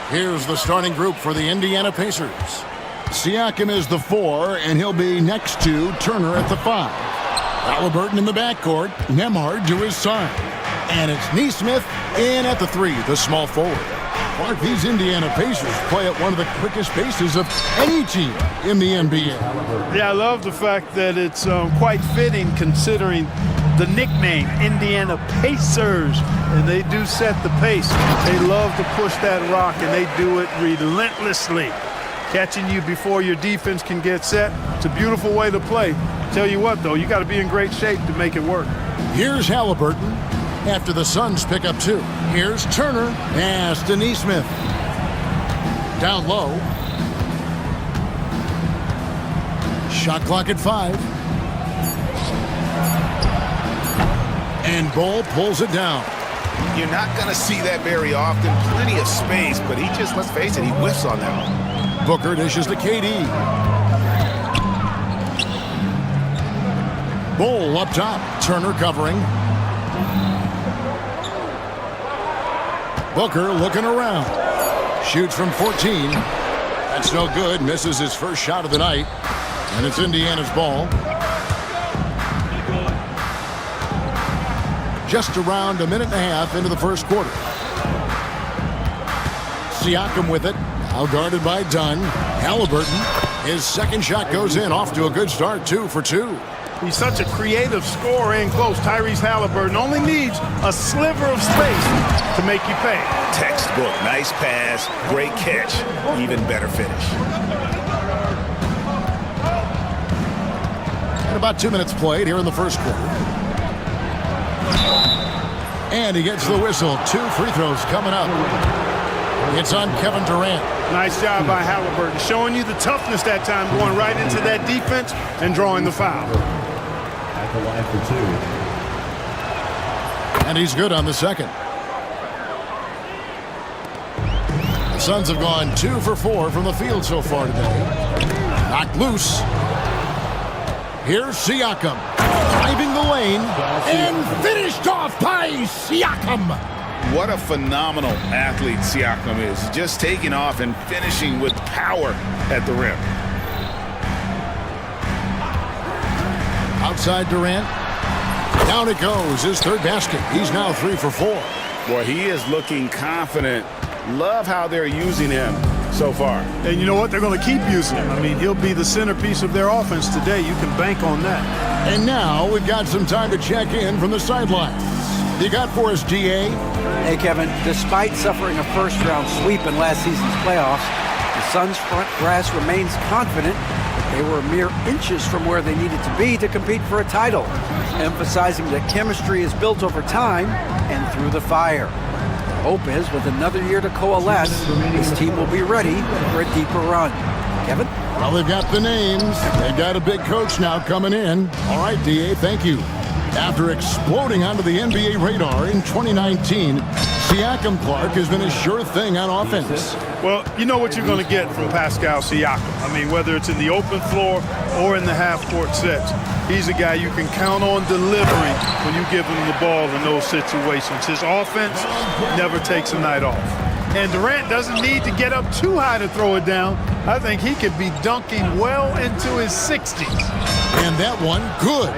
Here's the starting group for the Indiana Pacers. Siakam is the 4, and he'll be next to Turner at the 5. Halliburton in the backcourt, Nembhard to his side. And it's Nesmith in at the 3, the small forward. Clark, these Indiana Pacers play at one of the quickest paces of any team in the NBA. Yeah, I love the fact that it's quite fitting considering the nickname, Indiana Pacers. And they do set the pace. They love to push that rock, and they do it relentlessly. Catching you before your defense can get set. It's a beautiful way to play. Tell you what, though, you got to be in great shape to make it work. Here's Halliburton after the Suns pick up 2. Here's Turner. Pass to Nesmith. Down low. Shot clock at 5. And Bull pulls it down. You're not going to see that very often. Plenty of space, but he just, let's face it, he whiffs on that one. Booker dishes to KD. Bull up top. Turner covering. Booker looking around. Shoots from 14. That's no good. Misses his first shot of the night. And it's Indiana's ball. Just around a minute and a half into the first quarter. Siakam with it. Now guarded by Dunn. Halliburton. His second shot goes in. Off to a good start. 2 for 2. He's such a creative scorer in close. Tyrese Halliburton only needs a sliver of space to make you pay. Textbook. Nice pass. Great catch. Even better finish. And about 2 minutes played here in the first quarter. And he gets the whistle. 2 free throws coming up. It's on Kevin Durant. Nice job by Halliburton, showing you the toughness that time, going right into that defense and drawing the foul. At the line for 2. And he's good on the second. The Suns have gone 2 for 4 from the field so far today. Knocked loose. Here's Siakam. Driving the lane and finished off by Siakam. What a phenomenal athlete Siakam is. Just taking off and finishing with power at the rim. Outside Durant. Down it goes. His third basket. He's now 3 for 4. Boy, he is looking confident. Love how they're using him so far. And you know what? They're going to keep using him. I mean, he'll be the centerpiece of their offense today. You can bank on that. And now we've got some time to check in from the sidelines. You got for us, DA? Hey, Kevin, despite suffering a first-round sweep in last season's playoffs, the Suns' front brass remains confident that they were mere inches from where they needed to be to compete for a title, emphasizing that chemistry is built over time and through the fire. The hope is, with another year to coalesce, this team will be ready for a deeper run. Kevin? Well, they've got the names. They've got a big coach now coming in. All right, DA, thank you. After exploding onto the NBA radar in 2019, Siakam, Clark, has been a sure thing on offense. Well, you know what you're going to get from Pascal Siakam. I mean, whether it's in the open floor or in the half-court sets, he's a guy you can count on delivering when you give him the ball in those situations. His offense never takes a night off. And Durant doesn't need to get up too high to throw it down. I think he could be dunking well into his 60s. And that one, good.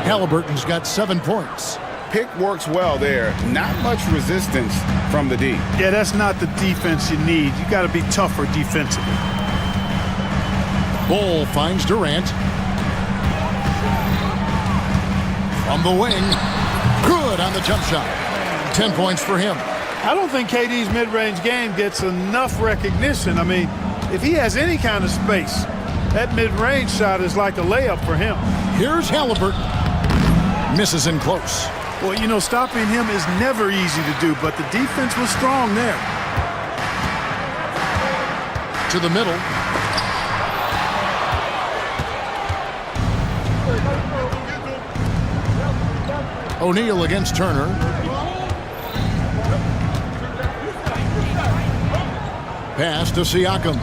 Halliburton's got 7 points. Pick works well there. Not much resistance from the D. Yeah, that's not the defense you need. You got to be tougher defensively. Bull finds Durant. From the wing. Good on the jump shot. 10 points for him. I don't think KD's mid-range game gets enough recognition. I mean, if he has any kind of space, that mid-range shot is like a layup for him. Here's Halliburton. Misses in close. Well, you know, stopping him is never easy to do, but the defense was strong there. To the middle. O'Neal against Turner. Pass to Siakam.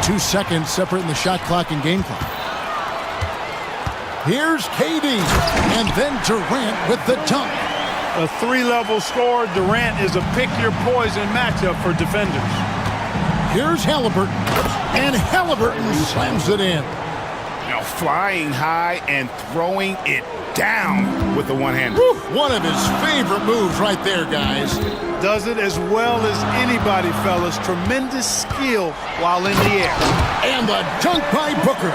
2 seconds separating the shot clock and game clock. Here's KD. And then Durant with the dunk. A three-level scorer, Durant is a pick-your-poison matchup for defenders. Here's Halliburton, and Halliburton slams it in. You know, flying high and throwing it down with the one-hander. One of his favorite moves right there, guys. Does it as well as anybody, fellas. Tremendous skill while in the air. And the dunk by Booker.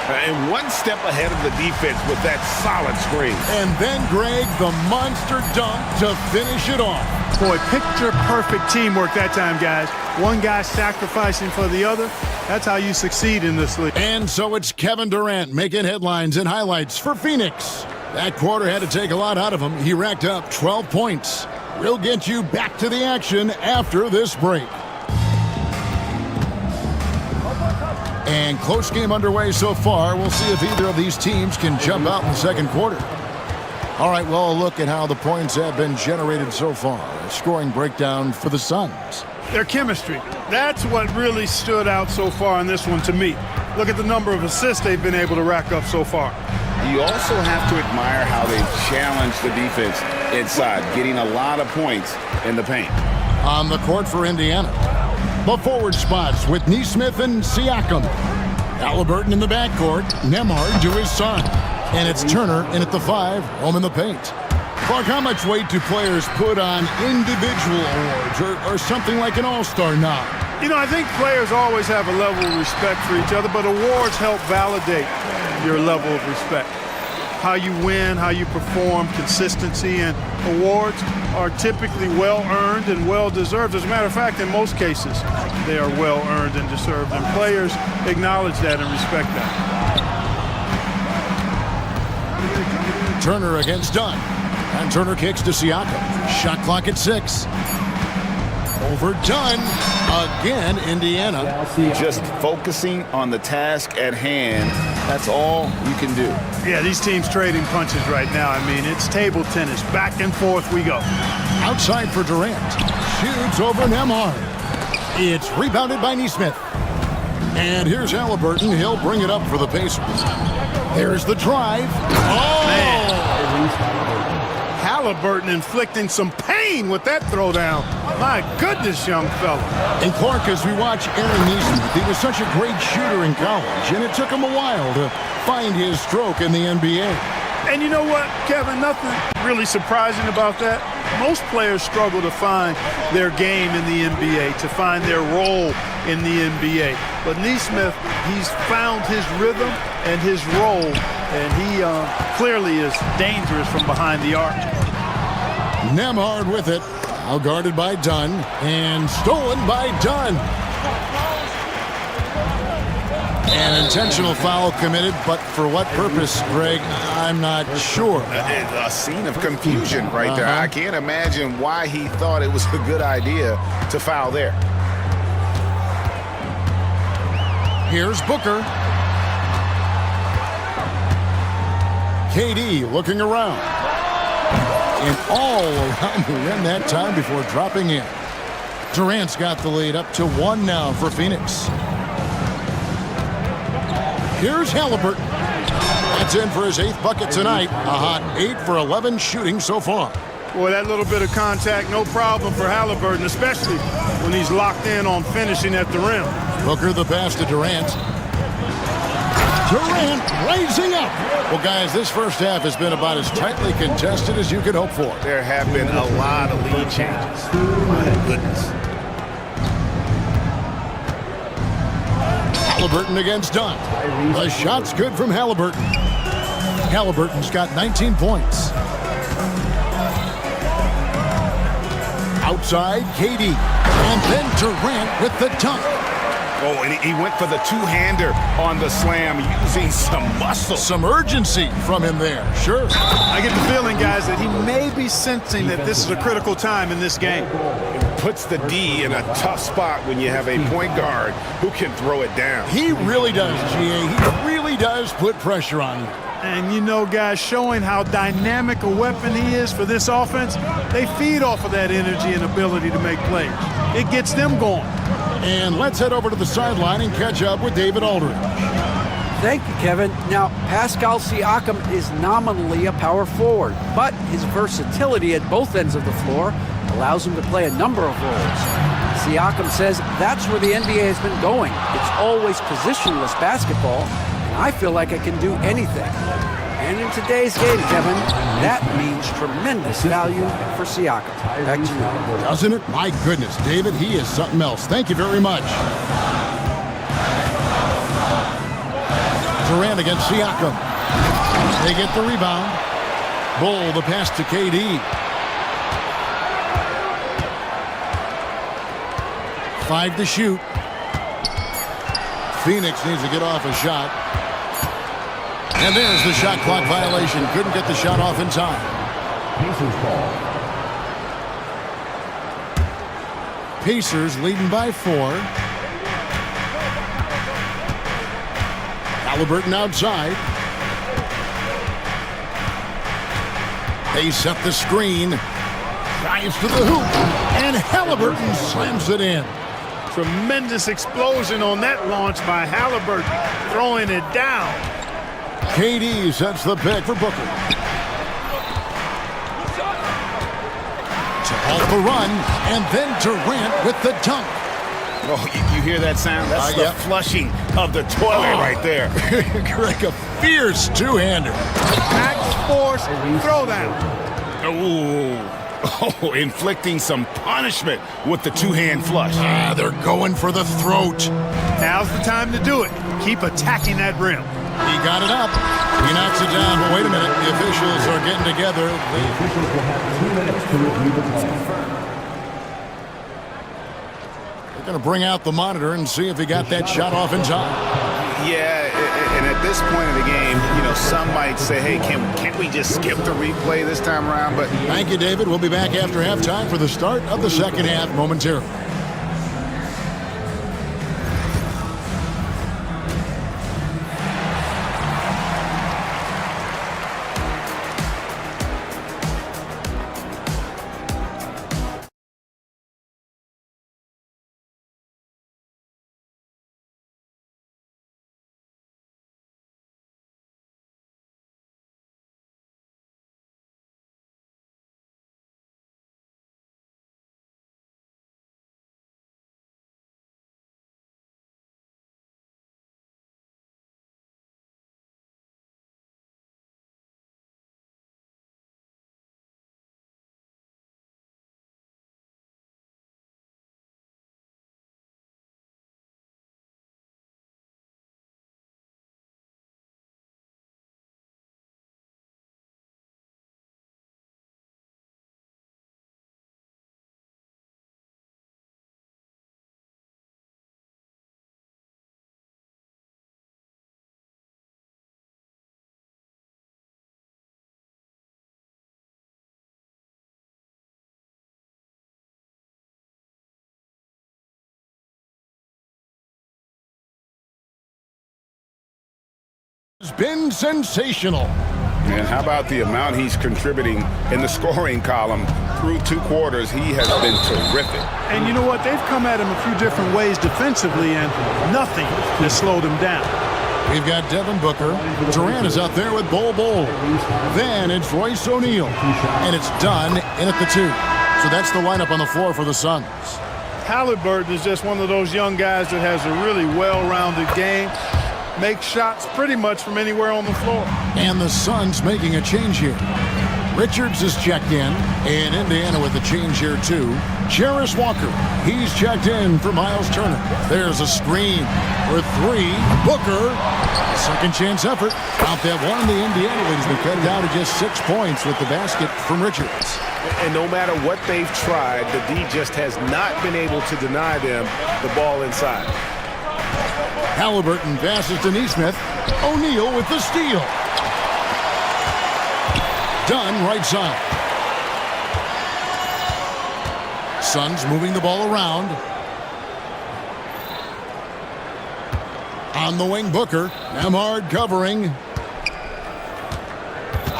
And one step ahead of the defense with that solid screen. And then, Greg, the monster dunk to finish it off. Boy, picture-perfect teamwork that time, guys. One guy sacrificing for the other. That's how you succeed in this league. And so it's Kevin Durant making headlines and highlights for Phoenix. That quarter had to take a lot out of him. He racked up 12 points. We'll get you back to the action after this break. And close game underway so far. We'll see if either of these teams can jump out in the second quarter. All right, well, a look at how the points have been generated so far. A scoring breakdown for the Suns. Their chemistry. That's what really stood out so far in this one to me. Look at the number of assists they've been able to rack up so far. You also have to admire how they've challenged the defense inside, getting a lot of points in the paint. On the court for Indiana, the forward spots with Neesmith and Siakam. Halliburton in the backcourt, Nembhard to his son. And it's Turner in at the 5, home in the paint. Clark, how much weight do players put on individual awards or something like an all-star nod? You know, I think players always have a level of respect for each other, but awards help validate your level of respect. How you win, how you perform, consistency, and awards are typically well-earned and well-deserved. As a matter of fact, in most cases, they are well-earned and deserved, and players acknowledge that and respect that. Turner against Dunn. And Turner kicks to Siakam. Shot clock at 6. Over Dunn. Again, Indiana. Just focusing on the task at hand. That's all you can do. Yeah, these teams trading punches right now. I mean, it's table tennis. Back and forth we go. Outside for Durant. Shoots over Nembhard. It's rebounded by Neesmith. And here's Halliburton. He'll bring it up for the Pacers. Here's the drive. Oh! Man. Halliburton inflicting some pain with that throwdown. My goodness, young fella. And Clark, as we watch Aaron Neesmith, he was such a great shooter in college, and it took him a while to find his stroke in the NBA. And you know what, Kevin? Nothing really surprising about that. Most players struggle to find their game in the NBA, to find their role in the NBA. But Neesmith, he's found his rhythm and his role, and he clearly is dangerous from behind the arc. Nembhard with it. Now guarded by Dunn, and stolen by Dunn. An intentional foul committed, but for what purpose, Greg, I'm not sure. A scene of confusion right there. I can't imagine why he thought it was a good idea to foul there. Here's Booker. KD looking around. And all around the rim that time before dropping in. Durant's got the lead up to 1 now for Phoenix. Here's Halliburton. That's in for his 8th bucket tonight. A hot 8 for 11 shooting so far. Boy, that little bit of contact, no problem for Halliburton, especially when he's locked in on finishing at the rim. Booker the pass to Durant. Durant rising up. Well, guys, this first half has been about as tightly contested as you could hope for. There have been a lot of lead changes. My goodness. Halliburton against Dunn. The shot's good from Halliburton. Halliburton's got 19 points. Outside, KD. And then Durant with the dunk. Oh, and he went for the two-hander on the slam, using some muscle. Some urgency from him there, sure. I get the feeling, guys, that he may be sensing that this is a critical time in this game. Puts the D in a tough spot when you have a point guard who can throw it down. He really does, GA. He really does put pressure on you. And you know, guys, showing how dynamic a weapon he is for this offense, they feed off of that energy and ability to make plays. It gets them going. And let's head over to the sideline and catch up with David Aldridge. Thank you, Kevin. Now, Pascal Siakam is nominally a power forward, but his versatility at both ends of the floor allows him to play a number of roles. Siakam says that's where the NBA has been going. It's always positionless basketball, and I feel like I can do anything. And in today's game, Kevin, that means tremendous value for Siakam. Back to you. Doesn't it? My goodness, David, he is something else. Thank you very much. Durant against Siakam. They get the rebound. Bull, the pass to KD. 5 to shoot. Phoenix needs to get off a shot. And there's the shot clock violation. Couldn't get the shot off in time. Pacers ball. Pacers leading by 4. Halliburton outside. They set the screen. Drives to the hoop. And Halliburton slams it in. Tremendous explosion on that launch by Halliburton, throwing it down. KD sets the pick for Booker. Off the run, and then Durant with the dunk. Oh, you hear that sound? That's the flushing of the toilet right there. Greg, a fierce two-hander. Max force throwdown. Oh, inflicting some punishment with the two-hand flush. They're going for the throat. Now's the time to do it. Keep attacking that rim. He got it up. He knocks it down, but wait a minute. The officials are getting together. The officials will have 2 minutes to review the play. They're going to bring out the monitor and see if he got that shot off in time. Yeah, and at this point of the game, you know, some might say, hey, can't we just skip the replay this time around? But thank you, David. We'll be back after halftime for the start of the second half momentarily. Has been sensational. And how about the amount he's contributing in the scoring column through 2 quarters? He has been terrific. And you know what? They've come at him a few different ways defensively, and nothing has slowed him down. We've got Devin Booker. Durant is out there with Bol Bol. Then it's Royce O'Neal. And it's done in at the 2. So that's the lineup on the floor for the Suns. Halliburton is just one of those young guys that has a really well-rounded game. Makes shots pretty much from anywhere on the floor. And the Suns making a change here. Richards is checked in Indiana with a change here too. Jarris Walker, he's checked in for Miles Turner. There's a screen for 3. Booker, second chance effort. Out that one, the Indiana lead has been cut down to just 6 points with the basket from Richards. And no matter what they've tried, the D just has not been able to deny them the ball inside. Halliburton passes to Neesmith. O'Neal with the steal. Dunn right side. Suns moving the ball around. On the wing, Booker. Nemhard covering.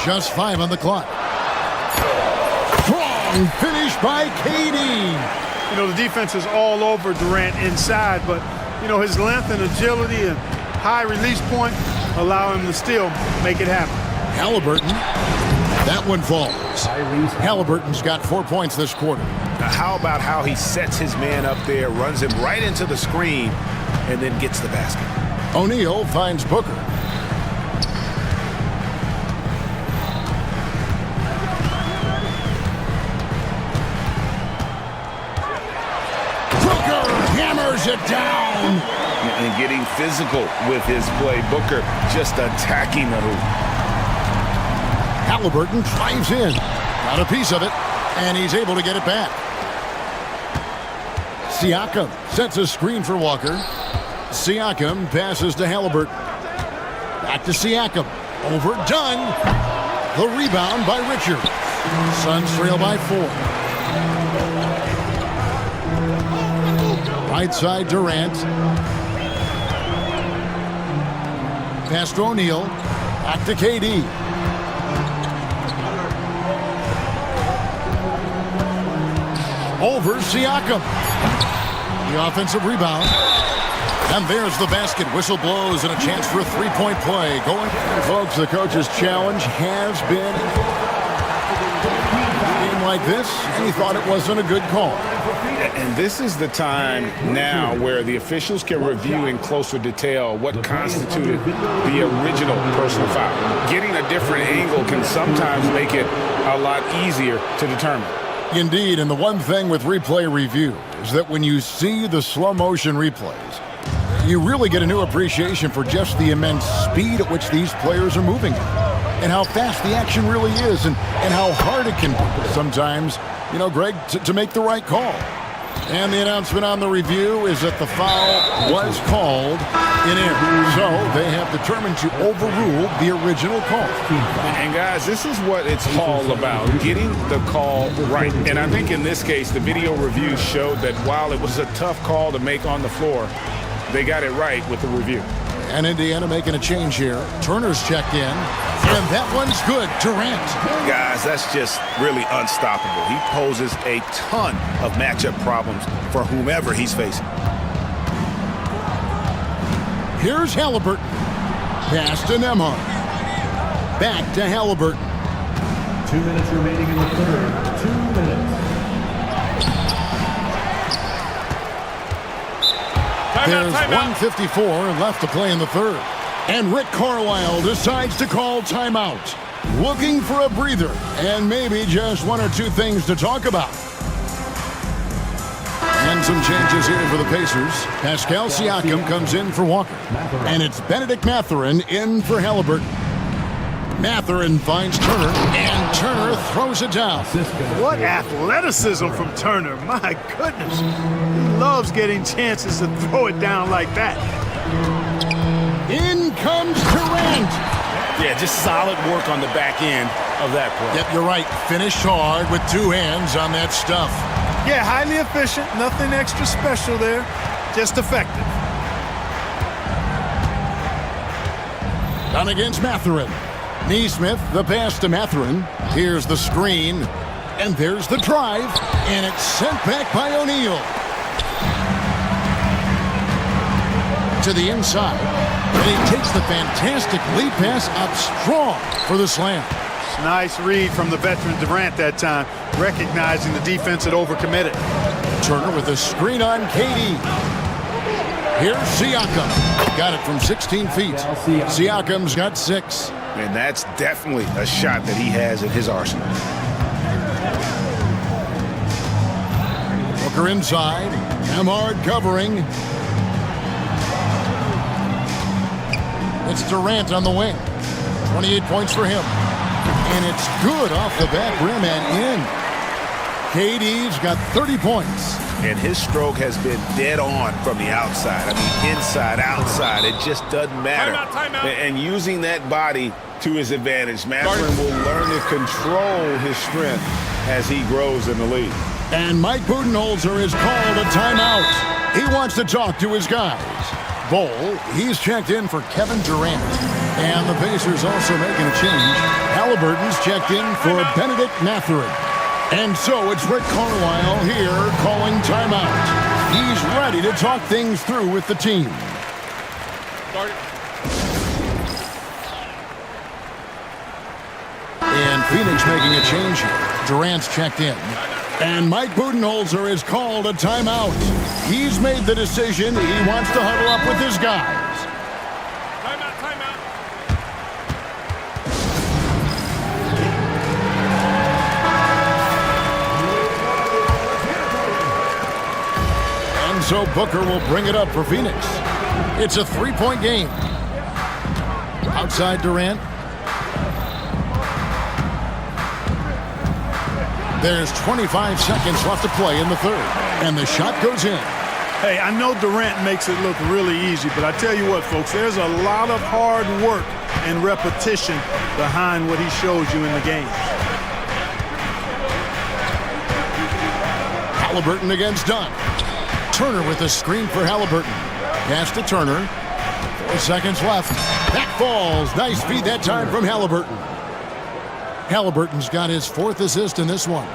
Just 5 on the clock. Strong finish by KD. You know, the defense is all over Durant inside, but you know, his length and agility and high release point, allow him to still make it happen. Halliburton. That one falls. Halliburton's got 4 points this quarter. Now, how about how he sets his man up there, runs him right into the screen, and then gets the basket? O'Neal finds Booker. Booker hammers it down. And getting physical with his play. Booker just attacking the hoop. Halliburton drives in. Got a piece of it, and he's able to get it back. Siakam sets a screen for Walker. Siakam passes to Halliburton. Back to Siakam. Overdone. The rebound by Richard. Suns trail by 4. Right side Durant. Pass to O'Neal. Back to KD. Over Siakam. The offensive rebound. And there's the basket. Whistle blows and a chance for a three-point play. Going, folks, the coach's challenge has been a game like this, and he thought it wasn't a good call. And this is the time now where the officials can review in closer detail what constituted the original personal foul. Getting a different angle can sometimes make it a lot easier to determine. Indeed, and the one thing with replay review is that when you see the slow motion replays, you really get a new appreciation for just the immense speed at which these players are moving and how fast the action really is and how hard it can be sometimes, you know, Greg, to make the right call. And the announcement on the review is that the foul was called in error. So they have determined to overrule the original call. And guys, this is what it's all about, getting the call right. And I think in this case, the video review showed that while it was a tough call to make on the floor, they got it right with the review. And Indiana making a change here. Turner's checked in, and that one's good. Durant. Guys, that's just really unstoppable. He poses a ton of matchup problems for whomever he's facing. Here's Halliburton. Pass to Nembhard. Back to Halliburton. 2 minutes remaining in the third. 2 minutes. There's 1:54 left to play in the third. And Rick Carlisle decides to call timeout. Looking for a breather and maybe just one or two things to talk about. And some changes here for the Pacers. Pascal Siakam comes in for Walker. And it's Benedict Mathurin in for Halliburton. Mathurin finds Turner, and Turner throws it down. What athleticism from Turner. My goodness. He loves getting chances to throw it down like that. In comes Durant. Yeah, just solid work on the back end of that play. Yep, you're right. Finished hard with two hands on that stuff. Yeah, highly efficient. Nothing extra special there. Just effective. Done against Mathurin. Neesmith, the pass to Mathurin. Here's the screen. And there's the drive. And it's sent back by O'Neal. To the inside. And he takes the fantastic lead pass up strong for the slam. Nice read from the veteran Durant that time, recognizing the defense had overcommitted. Turner with a screen on KD. Here's Siakam. Got it from 16 feet. Siakam's got 6. And that's definitely a shot that he has in his arsenal. Booker inside. Nembhard covering. It's Durant on the wing. 28 points for him. And it's good off the back rim and in. KD's got 30 points. And his stroke has been dead on from the outside. I mean, inside, outside, it just doesn't matter. Timeout. And using that body to his advantage, Mathurin will learn to control his strength as he grows in the league. And Mike Budenholzer has called a timeout. He wants to talk to his guys. Bowl, he's checked in for Kevin Durant. And the Pacers also making a change. Halliburton's checked in for Benedict Mathurin. And so it's Rick Carlisle here calling timeout. He's ready to talk things through with the team. Start it. Phoenix making a change here. Durant's checked in. And Mike Budenholzer has called a timeout. He's made the decision. He wants to huddle up with his guys. Timeout. And so Booker will bring it up for Phoenix. It's a three-point game. Outside Durant. There's 25 seconds left to play in the third. And the shot goes in. Hey, I know Durant makes it look really easy, but I tell you what, folks, there's a lot of hard work and repetition behind what he shows you in the game. Halliburton against Dunn. Turner with a screen for Halliburton. Pass to Turner. 4 seconds left. That falls. Nice feed that time from Halliburton. Halliburton's got his 4th assist in this one.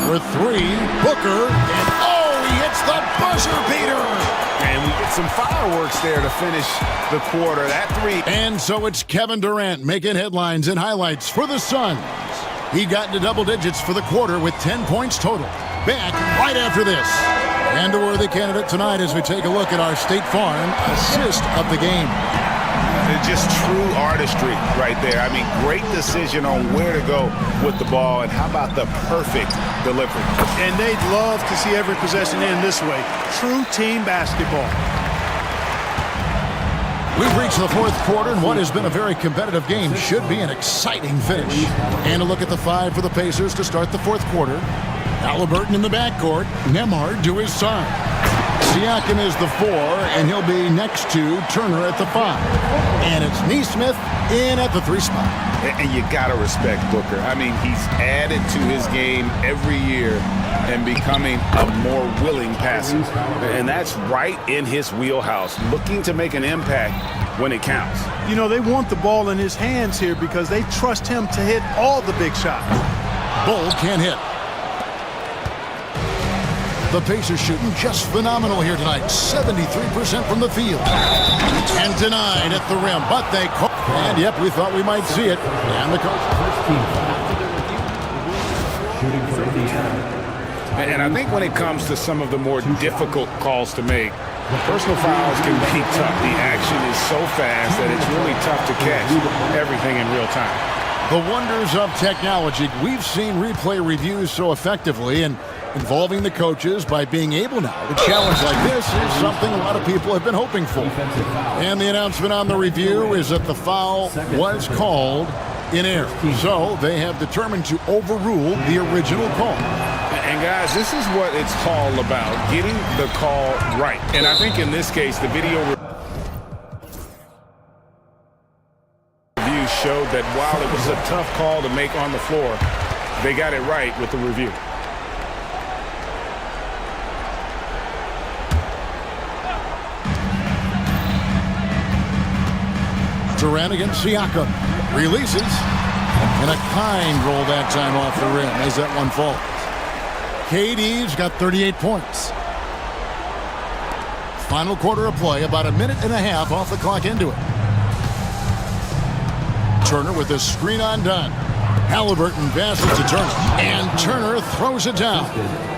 For 3, Booker, and oh, he hits the buzzer beater! And we get some fireworks there to finish the quarter. That 3. And so it's Kevin Durant making headlines and highlights for the Suns. He got into double digits for the quarter with 10 points total. Back right after this. And a worthy candidate tonight as we take a look at our State Farm assist of the game. Just true artistry right there. I mean, great decision on where to go with the ball, and how about the perfect delivery? And they'd love to see every possession end this way. True team basketball. We've reached the 4th quarter, and what has been a very competitive game should be an exciting finish. And a look at the 5 for the Pacers to start the 4th quarter. Halliburton in the backcourt, Nembhard to his side. Siakam is the 4, and he'll be next to Turner at the 5. And it's Nesmith in at the 3 spot. And you got to respect Booker. I mean, he's added to his game every year and becoming a more willing passer. And that's right in his wheelhouse, looking to make an impact when it counts. You know, they want the ball in his hands here because they trust him to hit all the big shots. Bull can't hit. The Pacers shooting just phenomenal here tonight. 73% from the field. And denied at the rim, but they caught. And yep, we thought we might see it. And the coach. And I think when it comes to some of the more difficult calls to make, personal fouls can be tough. The action is so fast that it's really tough to catch everything in real time. The wonders of technology. We've seen replay reviews so effectively, and involving the coaches by being able now to challenge like this is something a lot of people have been hoping for. And the announcement on the review is that the foul was called in error. So they have determined to overrule the original call. And guys, this is what it's all about, getting the call right. And I think in this case, the video review showed that while it was a tough call to make on the floor, they got it right with the review. Durant against Siakam. Releases. And a kind roll that time off the rim as that one falls. KD's got 38 points. Final quarter of play, about a minute and a half off the clock into it. Turner with a screen on Dunn. Halliburton passes to Turner. And Turner throws it down.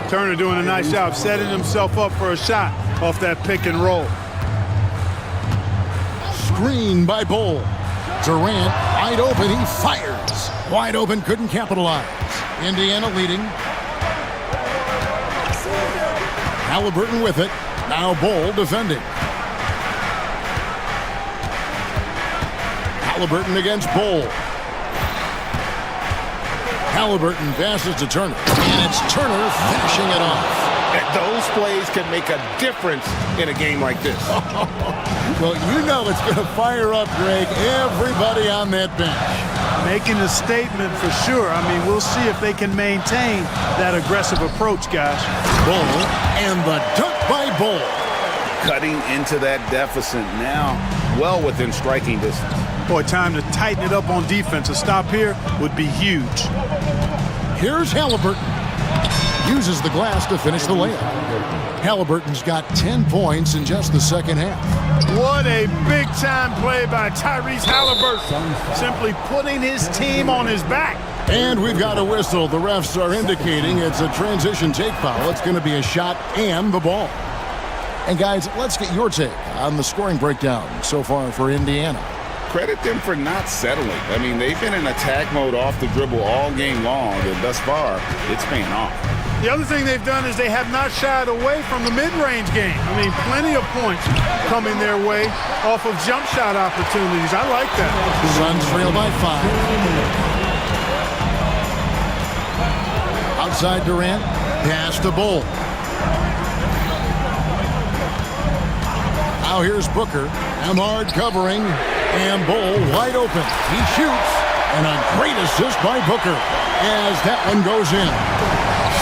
Turner doing a nice job setting himself up for a shot off that pick and roll. Screen by Bull. Durant wide open, he fires. Wide open, couldn't capitalize. Indiana leading. Halliburton with it. Now Bull defending. Halliburton against Bull. Halliburton passes to Turner. And it's Turner finishing it off. Those plays can make a difference in a game like this. Well, you know it's going to fire up, Greg, everybody on that bench. Making a statement for sure. I mean, we'll see if they can maintain that aggressive approach, guys. Bull, and the dunk by Bull. Cutting into that deficit now, well within striking distance. Boy, time to tighten it up on defense. A stop here would be huge. Here's Halliburton. Uses the glass to finish the layup. Halliburton's got 10 points in just the second half. What a big-time play by Tyrese Halliburton. Simply putting his team on his back. And we've got a whistle. The refs are indicating it's a transition take foul. It's going to be a shot and the ball. And guys, let's get your take on the scoring breakdown so far for Indiana. Credit them for not settling. I mean, they've been in attack mode off the dribble all game long, and thus far, it's paying off. The other thing they've done is they have not shied away from the mid-range game. I mean, plenty of points coming their way off of jump shot opportunities. I like that. Suns trail by 5. Outside Durant, pass to Bull. Now here's Booker. Emard covering, and Bull wide open. He shoots, and a great assist by Booker as that one goes in.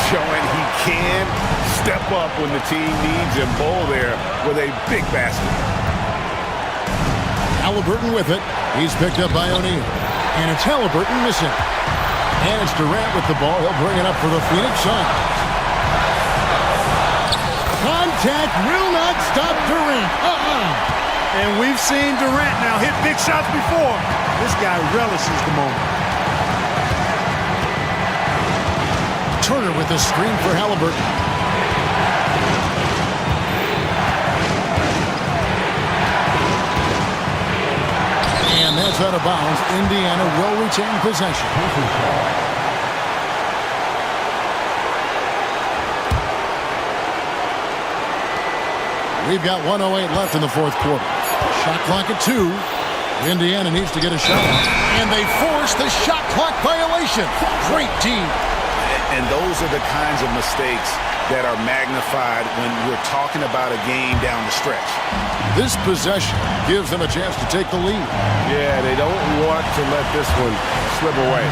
Showing he can step up when the team needs him. Bull there with a big basket. Halliburton with it. He's picked up by O'Neal. And it's Halliburton missing. And it's Durant with the ball. He'll bring it up for the Phoenix Suns. Contact will not stop Durant. And we've seen Durant now hit big shots before. This guy relishes the moment. Turner with the screen for Halliburton. And that's out of bounds. Indiana will retain possession. We've got 1:08 left in the fourth quarter. Shot clock at 2. Indiana needs to get a shot off. And they force the shot clock violation. Great team. And those are the kinds of mistakes that are magnified when we're talking about a game down the stretch. This possession gives them a chance to take the lead. Yeah, they don't want to let this one slip away.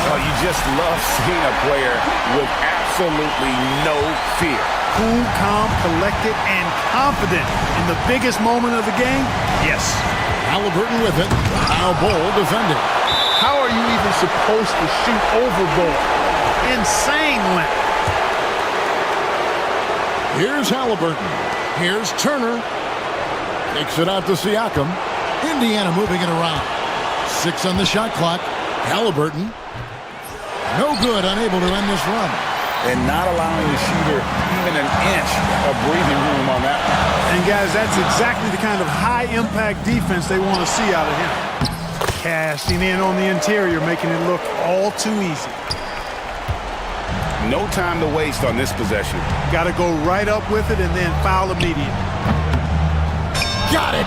Oh, you just love seeing a player with absolutely no fear. Cool, calm, collected, and confident in the biggest moment of the game? Yes. Halliburton with it. Now Bull defending. How are you even supposed to shoot over Bull? Insane length. Here's Halliburton. Here's Turner. Takes it out to Siakam. Indiana moving it around. 6 on the shot clock. Halliburton. No good, unable to end this run. And not allowing the shooter even an inch of breathing room on that one. And guys, that's exactly the kind of high-impact defense they want to see out of him. Cashing in on the interior, making it look all too easy. No time to waste on this possession. Got to go right up with it and then foul immediately. Got it!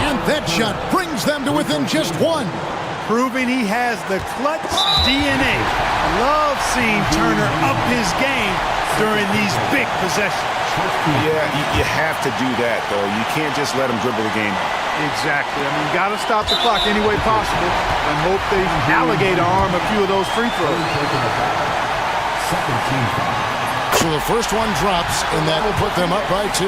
And that shot brings them to within just 1. Proving he has the clutch DNA. Love seeing Turner up his game during these big possessions. Yeah, you have to do that, though. You can't just let him dribble the game. Exactly. I mean, got to stop the clock any way possible and hope they alligator arm a few of those free throws. So the first one drops, and that will put them up by 2.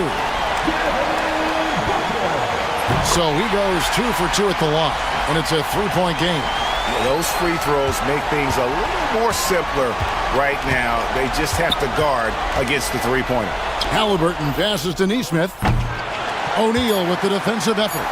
So he goes 2 for 2 at the line, and it's a 3-point game. Yeah, those free throws make things a little more simpler right now. They just have to guard against the three-pointer. Halliburton passes to Nesmith. O'Neal with the defensive effort.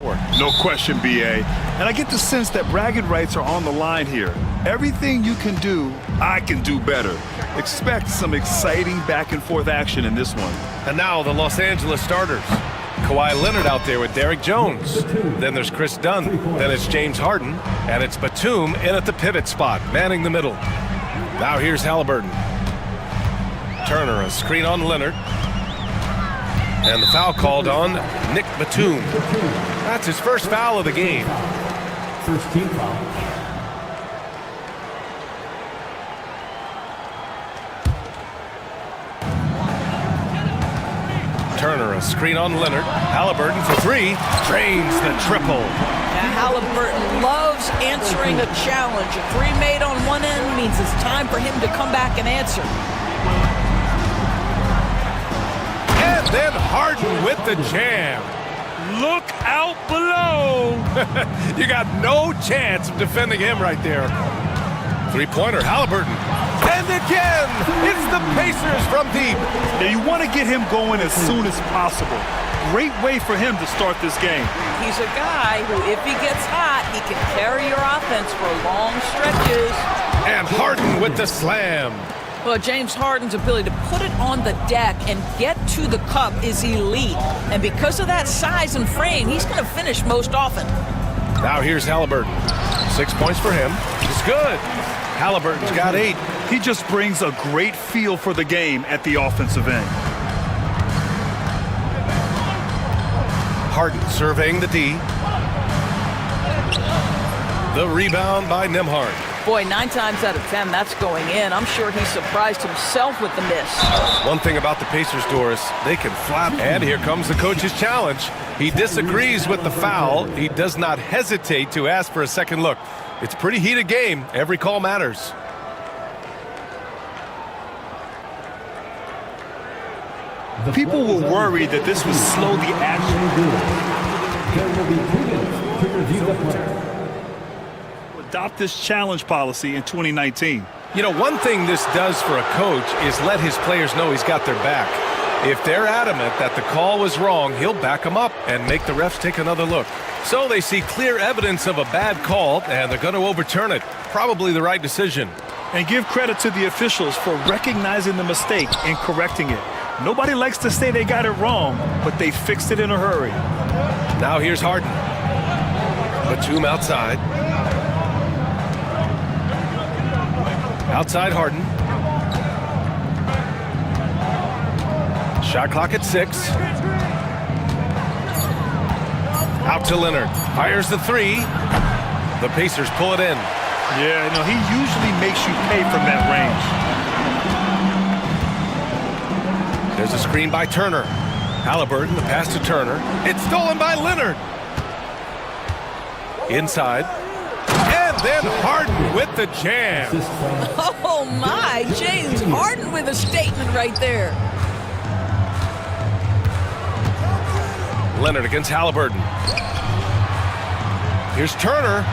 No question, BA. And I get the sense that bragging rights are on the line here. Everything you can do, I can do better. Expect some exciting back-and-forth action in this one. And now the Los Angeles starters. Kawhi Leonard out there with Derek Jones. Then there's Chris Dunn. Then it's James Harden. And it's Batum in at the pivot spot, manning the middle. Now here's Halliburton. Turner, a screen on Leonard. And the foul called on Nick Batum. That's his first foul of the game. First team foul. Turner, a screen on Leonard. Halliburton for three. Drains the triple. Now Halliburton loves answering a challenge. A three made on one end means it's time for him to come back and answer. And then Harden with the jam. Look out below! You got no chance of defending him right there. Three-pointer, Halliburton. And again, it's the Pacers from deep. Now you want to get him going as soon as possible. Great way for him to start this game. He's a guy who, if he gets hot, he can carry your offense for long stretches. And Harden with the slam. Well, James Harden's ability to put it on the deck and get to the cup is elite. And because of that size and frame, he's going to finish most often. Now here's Halliburton. 6 points for him. It's good. Halliburton's got 8. He just brings a great feel for the game at the offensive end. Harden surveying the D. The rebound by Nembhard. Boy, 9 times out of 10, that's going in. I'm sure he surprised himself with the miss. One thing about the Pacers, Doris, they can flap. And here comes the coach's challenge. He disagrees with the foul. He does not hesitate to ask for a second look. It's a pretty heated game. Every call matters. People were worried that this would slow the action. There will be 2 minutes to review the play. Adopt this challenge policy in 2019. You know, one thing this does for a coach is let his players know he's got their back. If they're adamant that the call was wrong, he'll back them up and make the refs take another look. So they see clear evidence of a bad call, and they're going to overturn it. Probably the right decision. And give credit to the officials for recognizing the mistake and correcting it. Nobody likes to say they got it wrong, but they fixed it in a hurry. Now here's Harden. Batum outside. Outside Harden. Shot clock at 6. Out to Leonard. Fires the 3. The Pacers pull it in. Yeah, no, he usually makes you pay from that range. There's a screen by Turner. Halliburton, the pass to Turner. It's stolen by Leonard. Inside. And then Harden with the jam. Oh, my. James Harden with a statement right there. Leonard against Halliburton. Here's Turner.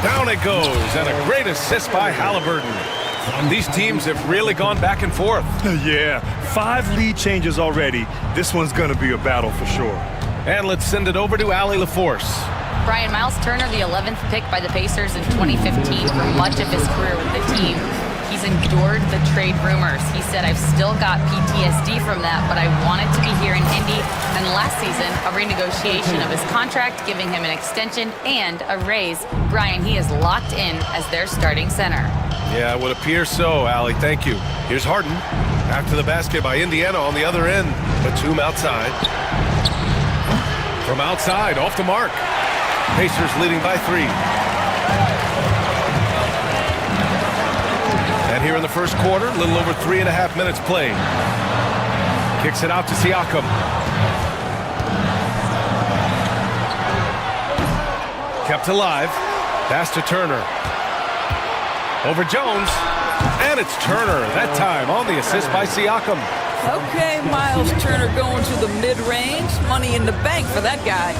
Down it goes, and a great assist by Halliburton. These teams have really gone back and forth. Yeah, 5 lead changes already. This one's going to be a battle for sure. And let's send it over to Allie LaForce. Brian, Miles Turner, the 11th pick by the Pacers in 2015 for much of his career with the team. He's endured the trade rumors. He said, I've still got PTSD from that, but I wanted to be here in Indy. And last season, a renegotiation of his contract, giving him an extension and a raise. Brian, he is locked in as their starting center. Yeah, it would appear so, Allie. Thank you. Here's Harden. After the basket by Indiana on the other end. Batum outside. From outside, off the mark. Pacers leading by 3. And here in the first quarter, a little over 3.5 minutes played. Kicks it out to Siakam. Kept alive. Pass to Turner. Over Jones. And it's Turner, that time on the assist by Siakam. Okay, Miles Turner going to the mid-range. Money in the bank for that guy.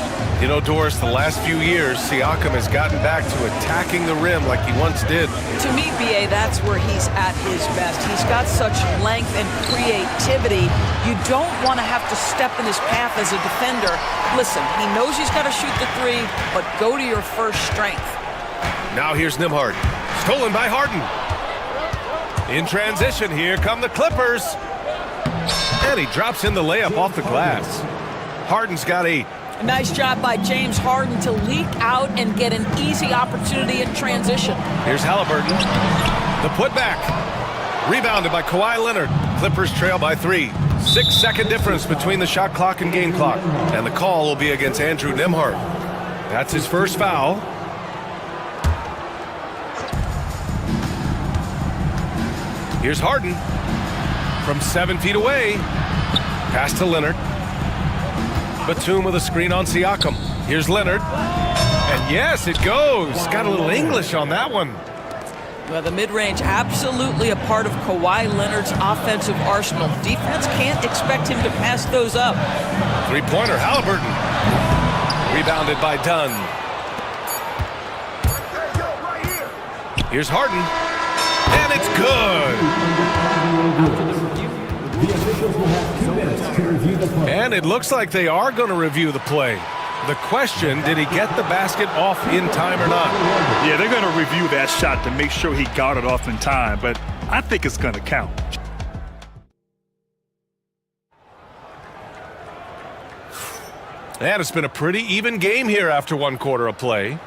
You know, Doris, the last few years, Siakam has gotten back to attacking the rim like he once did. To me, BA, that's where he's at his best. He's got such length and creativity. You don't want to have to step in his path as a defender. Listen, he knows he's got to shoot the three, but go to your first strength. Now here's Nembhard. Stolen by Harden. In transition, here come the Clippers. And he drops in the layup off the glass. Harden's got 8. Nice job by James Harden to leak out and get an easy opportunity in transition. Here's Halliburton. The putback. Rebounded by Kawhi Leonard. Clippers trail by 3. 6-second difference between the shot clock and game clock. And the call will be against Andrew Nembhard. That's his first foul. Here's Harden. From 7 feet away. Pass to Leonard. Batum with a screen on Siakam. Here's Leonard. And yes, it goes. Got a little English on that one. Well, the mid-range absolutely a part of Kawhi Leonard's offensive arsenal. Defense can't expect him to pass those up. Three-pointer, Halliburton. Rebounded by Dunn. Here's Harden. And it's good. The officials will have 2 minutes to review the play. And it looks like they are going to review the play. The question, did he get the basket off in time or not? Yeah, they're going to review that shot to make sure he got it off in time, but I think it's going to count. And it's been a pretty even game here after 1 quarter of play.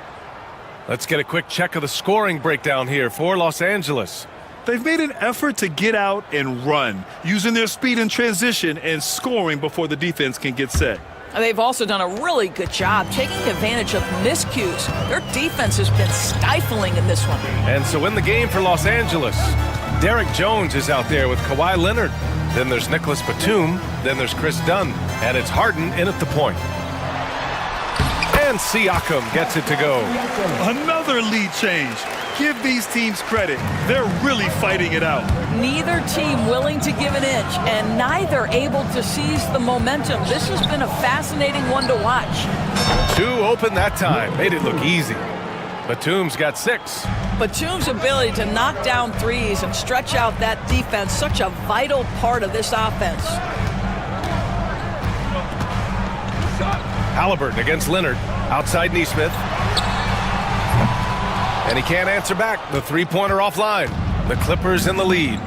Let's get a quick check of the scoring breakdown here for Los Angeles. They've made an effort to get out and run, using their speed in transition and scoring before the defense can get set. They've also done a really good job taking advantage of miscues. Their defense has been stifling in this one. And so in the game for Los Angeles, Derek Jones is out there with Kawhi Leonard. Then there's Nicholas Batum. Then there's Chris Dunn. And it's Harden in at the point. And Siakam gets it to go. Another lead change. Give these teams credit. They're really fighting it out. Neither team willing to give an inch, and neither able to seize the momentum. This has been a fascinating one to watch. 2 open that time. Made it look easy. Batum's got 6. Batum's ability to knock down threes and stretch out that defense, such a vital part of this offense. Halliburton against Leonard. Outside Neesmith. And he can't answer back. The three-pointer offline. The Clippers in the lead.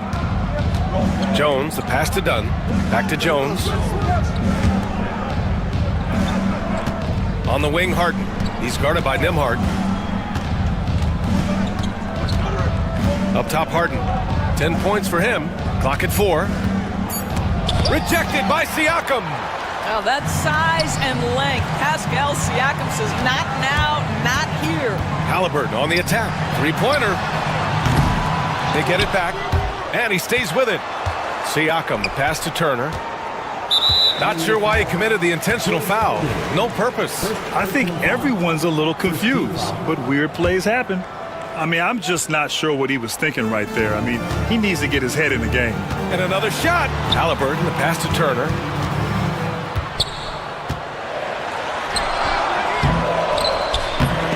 Jones, the pass to Dunn. Back to Jones. On the wing, Harden. He's guarded by Nembhard. Up top, Harden. 10 points for him. Clock at 4. Rejected by Siakam. Well, that size and length. Pascal Siakam says, not now, not here. Halliburton on the attack. Three-pointer. They get it back, and he stays with it. Siakam, the pass to Turner. Not sure why he committed the intentional foul. No purpose. I think everyone's a little confused, but weird plays happen. I mean, I'm just not sure what he was thinking right there. I mean, he needs to get his head in the game. And another shot. Halliburton, the pass to Turner.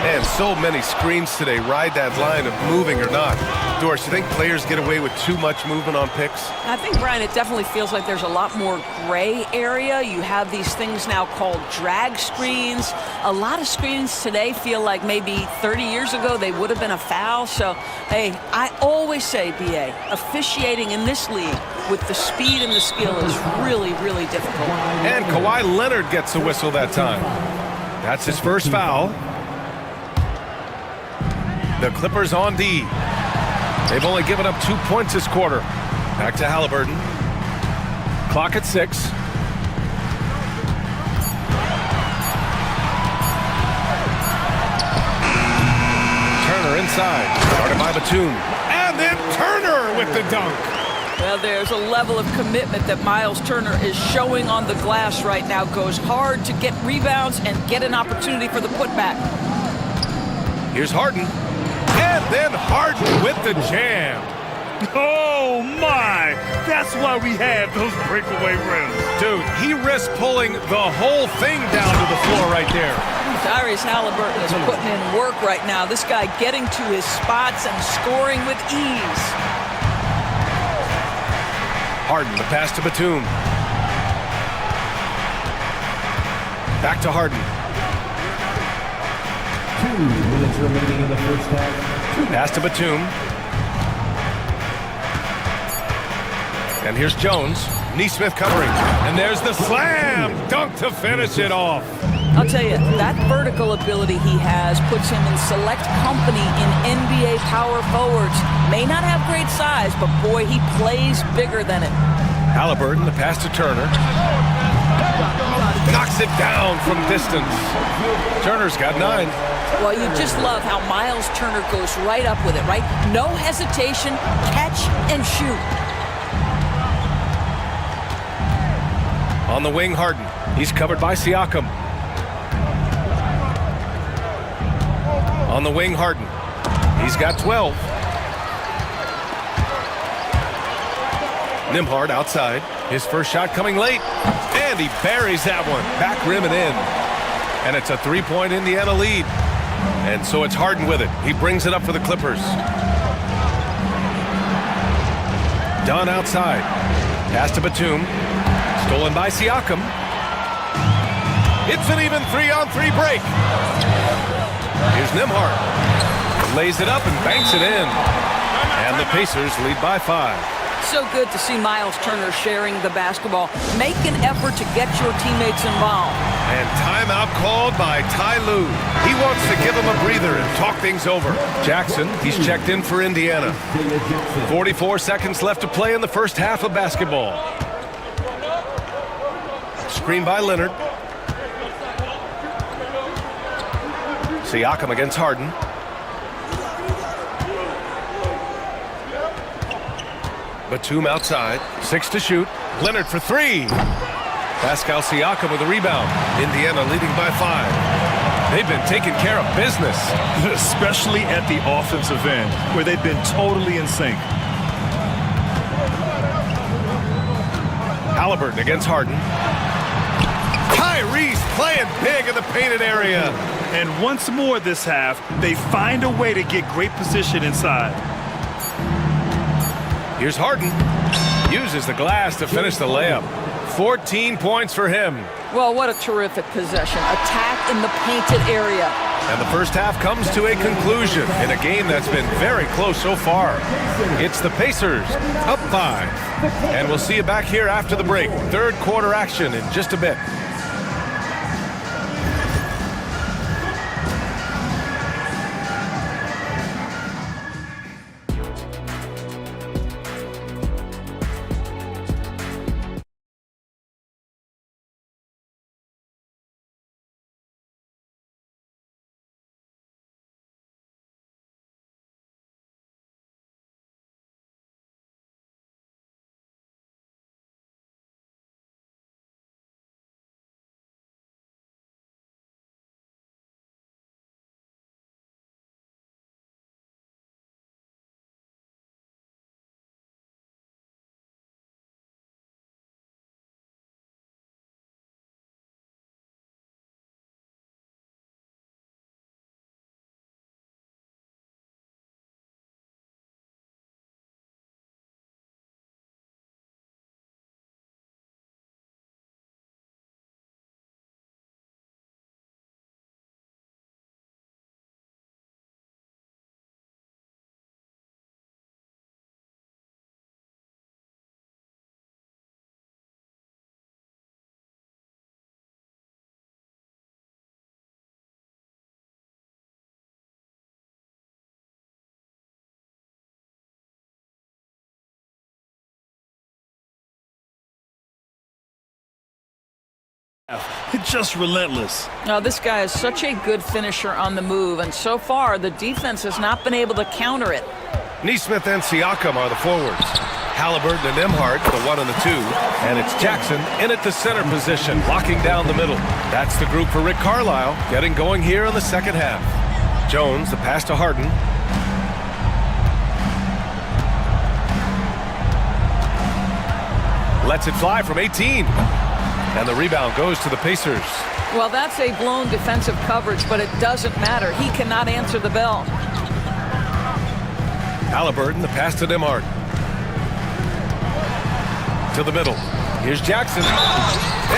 And so many screens today ride that line of moving or not. Doris, you think players get away with too much movement on picks? I think, Brian, it definitely feels like there's a lot more gray area. You have these things now called drag screens. A lot of screens today feel like maybe 30 years ago they would have been a foul. So, hey, I always say, BA, officiating in this league with the speed and the skill is really, really difficult. And Kawhi Leonard gets a whistle that time. That's his first foul. The Clippers on D. They've only given up 2 points this quarter. Back to Halliburton. Clock at 6. Turner inside. Started by Batum. And then Turner with the dunk. Well, there's a level of commitment that Miles Turner is showing on the glass right now. Goes hard to get rebounds and get an opportunity for the putback. Here's Harden. And then Harden with the jam. Oh, my! That's why we have those breakaway rims. Dude, he risked pulling the whole thing down to the floor right there. Tyrese Halliburton is putting in work right now. This guy getting to his spots and scoring with ease. Harden, the pass to Batum. Back to Harden. 2 minutes remaining in the first half. Pass to Batum. And here's Jones. Neesmith covering. And there's the slam dunk to finish it off. I'll tell you, that vertical ability he has puts him in select company in NBA power forwards. May not have great size, but boy, he plays bigger than it. Halliburton, the pass to Turner. Knocks it down from distance. Turner's got 9. Well, you just love how Miles Turner goes right up with it, right? No hesitation, catch and shoot. On the wing, Harden. He's covered by Siakam. On the wing, Harden. He's got 12. Nembhard outside. His first shot coming late. And he buries that one. Back rim and in. And it's a 3-point Indiana lead. And so it's Harden with it. He brings it up for the Clippers. Dunn outside. Pass to Batum. Stolen by Siakam. It's an even 3-on-3 break. Here's Nembhard. Lays it up and banks it in. And the Pacers lead by 5. So good to see Miles Turner sharing the basketball. Make an effort to get your teammates involved. And timeout called by Ty Lue. He wants to give him a breather and talk things over. Jackson, he's checked in for Indiana. 44 seconds left to play in the first half of basketball. Screen by Leonard. Siakam against Harden. Batum outside. 6 to shoot. Leonard for 3. Pascal Siakam with a rebound. Indiana leading by 5. They've been taking care of business. Especially at the offensive end, where they've been totally in sync. Halliburton against Harden. Tyrese playing big in the painted area. And once more this half, they find a way to get great position inside. Here's Harden. Uses the glass to finish the layup. 14 points for him. Well, what a terrific possession. Attack in the painted area. And the first half comes to a conclusion in a game that's been very close so far. It's the Pacers up 5. And we'll see you back here after the break. Third quarter action in just a bit. Just relentless. Now, this guy is such a good finisher on the move, and so far the defense has not been able to counter it. Neesmith and Siakam are the forwards. Halliburton and Nembhard, the 1 and the 2. And it's Jackson in at the center position, locking down the middle. That's the group for Rick Carlisle, getting going here in the second half. Jones, the pass to Harden. Lets it fly from 18. And the rebound goes to the Pacers. Well, that's a blown defensive coverage, but it doesn't matter. He cannot answer the bell. Halliburton, the pass to Nemhard. To the middle. Here's Jackson.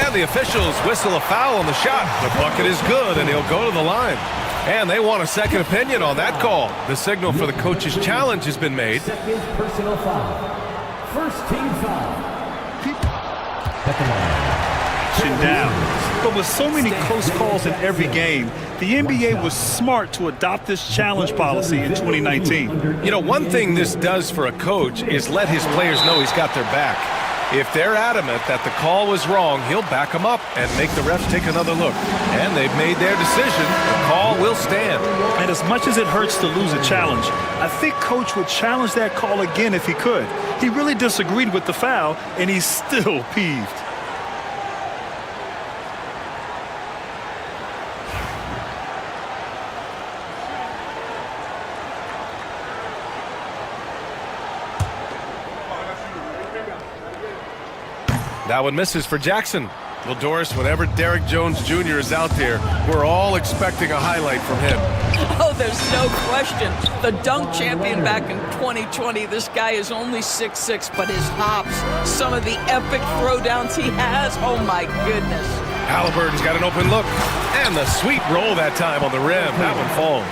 And the officials whistle a foul on the shot. The bucket is good, and he'll go to the line. And they want a second opinion on that call. The signal for the coach's challenge has been made. Second personal foul. First team foul. At the line. Down. But with so many close calls in every game, the NBA was smart to adopt this challenge policy in 2019. You know, one thing this does for a coach is let his players know he's got their back. If they're adamant that the call was wrong, he'll back them up and make the refs take another look. And they've made their decision. The call will stand. And as much as it hurts to lose a challenge, I think Coach would challenge that call again if he could. He really disagreed with the foul, and he's still peeved. That one misses for Jackson. Well, Doris, whenever Derek Jones Jr. is out there, we're all expecting a highlight from him. Oh, there's no question. The dunk champion back in 2020, this guy is only 6'6", but his hops, some of the epic throwdowns he has, oh my goodness. Halliburton's got an open look. And the sweet roll that time on the rim. That one falls.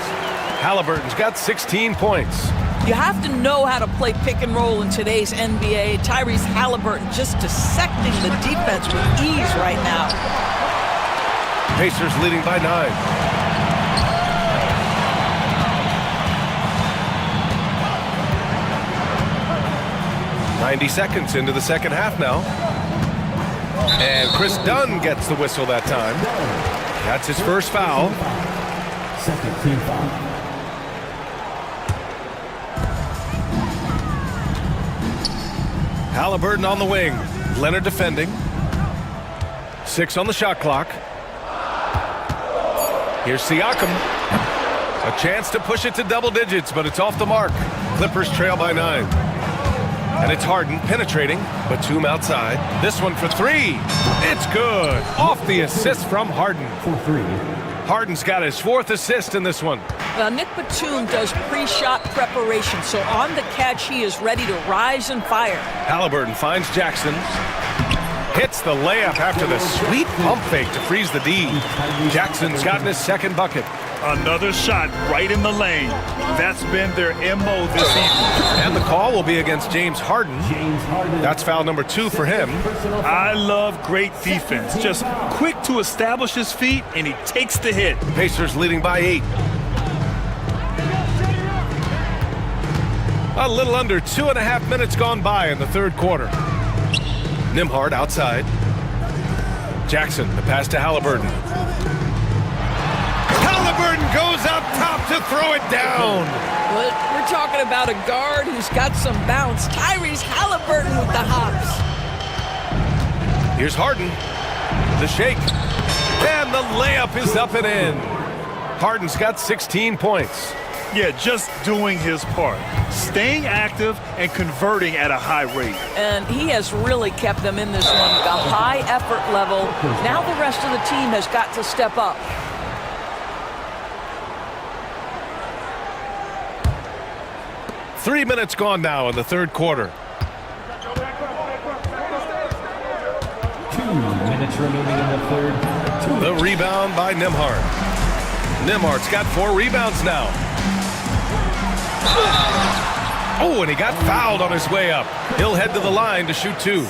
Halliburton's got 16 points. You have to know how to play pick and roll in today's NBA. Tyrese Halliburton just dissecting the defense with ease right now. Pacers leading by 9. .90 into the second half now. And Chris Dunn gets the whistle that time. That's his first foul. Second team foul. Halliburton on the wing. Leonard defending. 6 on the shot clock. Here's Siakam. A chance to push it to double digits, but it's off the mark. Clippers trail by 9. And it's Harden penetrating. Batum outside. This one for 3. It's good. Off the assist from Harden. For 3. Harden's got his 4th assist in this one. Nick Batum does pre-shot preparation, so on the catch he is ready to rise and fire. Halliburton finds Jackson. Hits the layup after the sweet pump fake to freeze the D. Jackson's gotten his second bucket. Another shot right in the lane. That's been their MO this evening. And the call will be against James Harden. That's foul number 2 for him. I love great defense. Just quick to establish his feet, and he takes the hit. Pacers leading by 8. A little under 2.5 minutes gone by in the third quarter. Nemhard outside. Jackson, the pass to Halliburton. Halliburton goes up top to throw it down. We're talking about a guard who's got some bounce. Tyrese Halliburton with the hops. Here's Harden. The shake. And the layup is up and in. Harden's got 16 points. Yeah, just doing his part. Staying active and converting at a high rate. And he has really kept them in this one. A high effort level. Now the rest of the team has got to step up. Three minutes gone now in the third quarter. 2 minutes remaining in the third. The rebound by Nemhard. Nemhard's got 4 rebounds now. Oh, and he got fouled on his way up. He'll head to the line to shoot 2.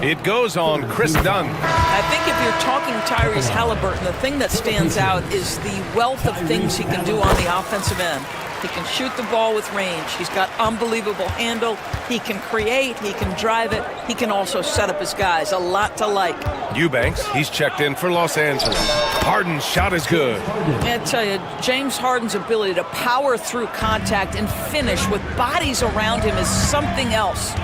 It goes on Chris Dunn. I think if you're talking Tyrese Halliburton, the thing that stands out is the wealth of things he can do on the offensive end. He can shoot the ball with range. He's got unbelievable handle. He can create. He can drive it. He can also set up his guys. A lot to like. Eubanks, he's checked in for Los Angeles. Harden's shot is good. I tell you, James Harden's ability to power through contact and finish with bodies around him is something else.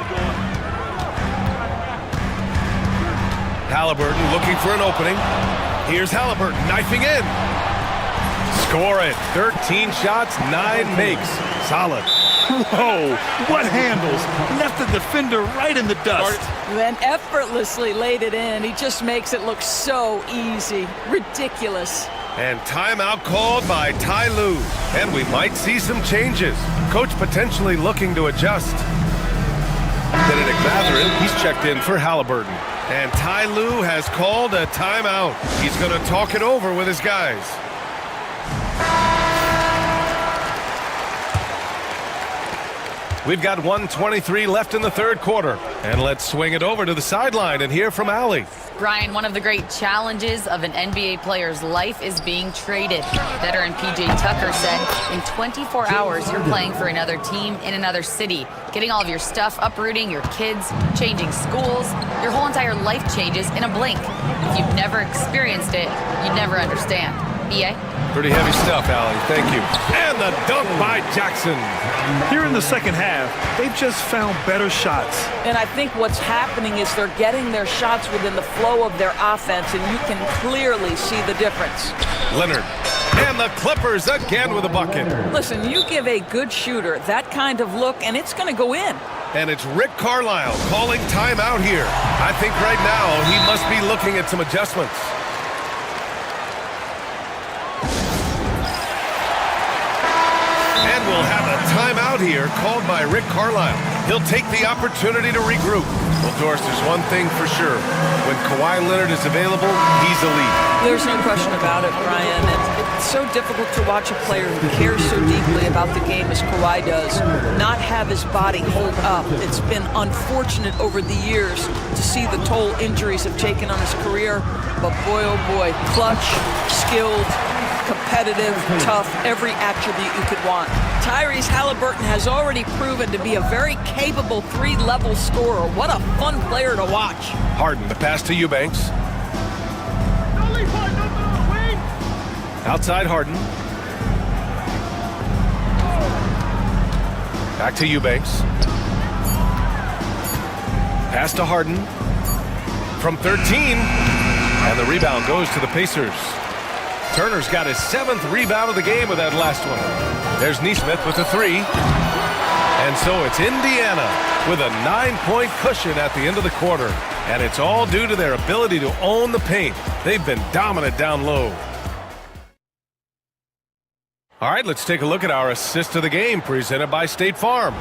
Halliburton looking for an opening. Here's Halliburton knifing in. Score it. 13 shots, 9 makes. Solid. Whoa, what handles? Left the defender right in the dust. Then effortlessly laid it in. He just makes it look so easy. Ridiculous. And timeout called by Ty Lue. And we might see some changes. Coach potentially looking to adjust. Benedict Mathurin, he's checked in for Halliburton. And Ty Lue has called a timeout. He's going to talk it over with his guys. We've got 1:23 left in the third quarter. And let's swing it over to the sideline and hear from Allie. Brian, one of the great challenges of an NBA player's life is being traded. Veteran PJ Tucker said, in 24 hours, you're playing for another team in another city, getting all of your stuff, uprooting your kids, changing schools. Your whole entire life changes in a blink. If you've never experienced it, you'd never understand. EA? Pretty heavy stuff, Allie. Thank you. And the dunk by Jackson. Here in the second half, they've just found better shots. And I think what's happening is they're getting their shots within the flow of their offense, and you can clearly see the difference. Leonard. And the Clippers again with a bucket. Listen, you give a good shooter that kind of look, and it's going to go in. And it's Rick Carlisle calling timeout here. I think right now he must be looking at some adjustments. And we'll have a timeout here called by Rick Carlisle. He'll take the opportunity to regroup. Well, Doris, there's one thing for sure. When Kawhi Leonard is available, he's elite. There's no question about it, Brian. It's so difficult to watch a player who cares so deeply about the game as Kawhi does not have his body hold up. It's been unfortunate over the years to see the toll injuries have taken on his career. But boy, oh boy, clutch, skilled, competitive, tough, every attribute you could want. Tyrese Halliburton has already proven to be a very capable three-level scorer. What a fun player to watch. Harden, the pass to Eubanks. Outside Harden. Back to Eubanks. Pass to Harden. From 13. And the rebound goes to the Pacers. Turner's got his 7th rebound of the game with that last one. There's Nesmith with a 3. And so it's Indiana with a 9-point cushion at the end of the quarter. And it's all due to their ability to own the paint. They've been dominant down low. All right, let's take a look at our assist of the game presented by State Farm.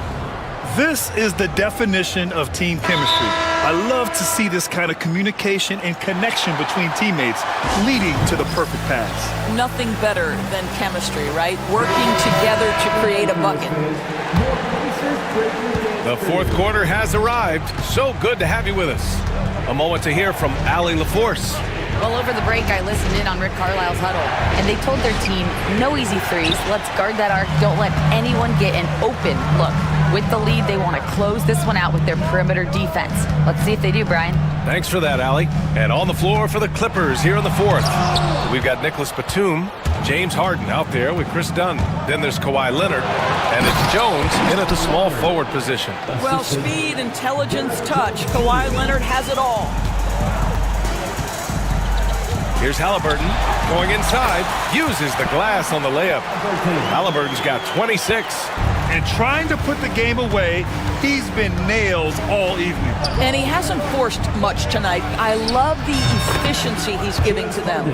This is the definition of team chemistry. I love to see this kind of communication and connection between teammates leading to the perfect pass. Nothing better than chemistry, right? Working together to create a bucket. The fourth quarter has arrived. So good to have you with us. A moment to hear from Allie LaForce. Well, over the break, I listened in on Rick Carlisle's huddle, and they told their team, no easy threes. Let's guard that arc. Don't let anyone get an open look. With the lead, they want to close this one out with their perimeter defense. Let's see if they do, Brian. Thanks for that, Allie. And on the floor for the Clippers here in the fourth. We've got Nicholas Batum, James Harden out there with Chris Dunn. Then there's Kawhi Leonard, and it's Jones in at the small forward position. Well, speed, intelligence, touch. Kawhi Leonard has it all. Here's Halliburton going inside, uses the glass on the layup. Halliburton's got 26. And trying to put the game away, he's been nails all evening. And he hasn't forced much tonight. I love the efficiency he's giving to them.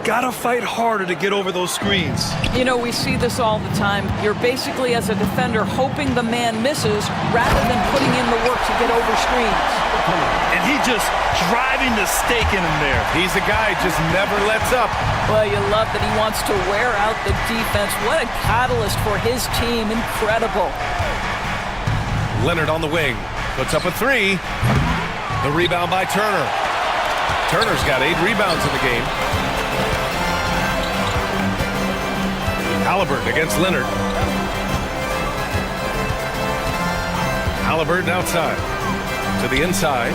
Gotta fight harder to get over those screens. You know, we see this all the time. You're basically, as a defender, hoping the man misses rather than putting in the work to get over screens. And he just driving the stake in him there. He's a guy just never lets up. Well, you love that he wants to wear out the defense. What a catalyst for his team. Incredible. Leonard on the wing. Puts up a 3. The rebound by Turner. Turner's got 8 rebounds in the game. Halliburton against Leonard. Halliburton outside. To the inside.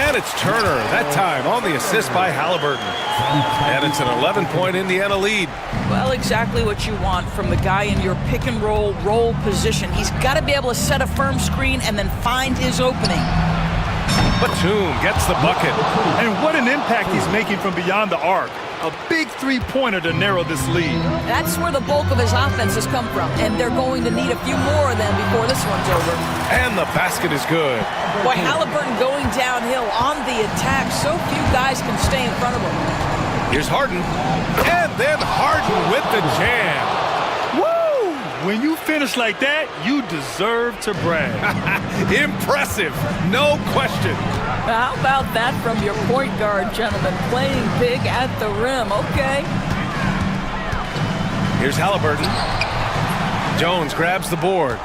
And it's Turner, that time on the assist by Halliburton. And it's an 11-point Indiana lead. Well, exactly what you want from the guy in your pick and roll position. He's got to be able to set a firm screen and then find his opening. Batum gets the bucket. And what an impact he's making from beyond the arc. a big three-pointer to narrow this lead. That's where the bulk of his offense has come from, and they're going to need a few more of them before this one's over. And the basket is good. Boy, Halliburton going downhill on the attack. So few guys can stay in front of him. Here's Harden. And then Harden with the jam. Woo! When you finish like that, you deserve to brag. Impressive, no question. How about that from your point guard, gentlemen? Playing big at the rim. Okay. Here's Halliburton. Jones grabs the board.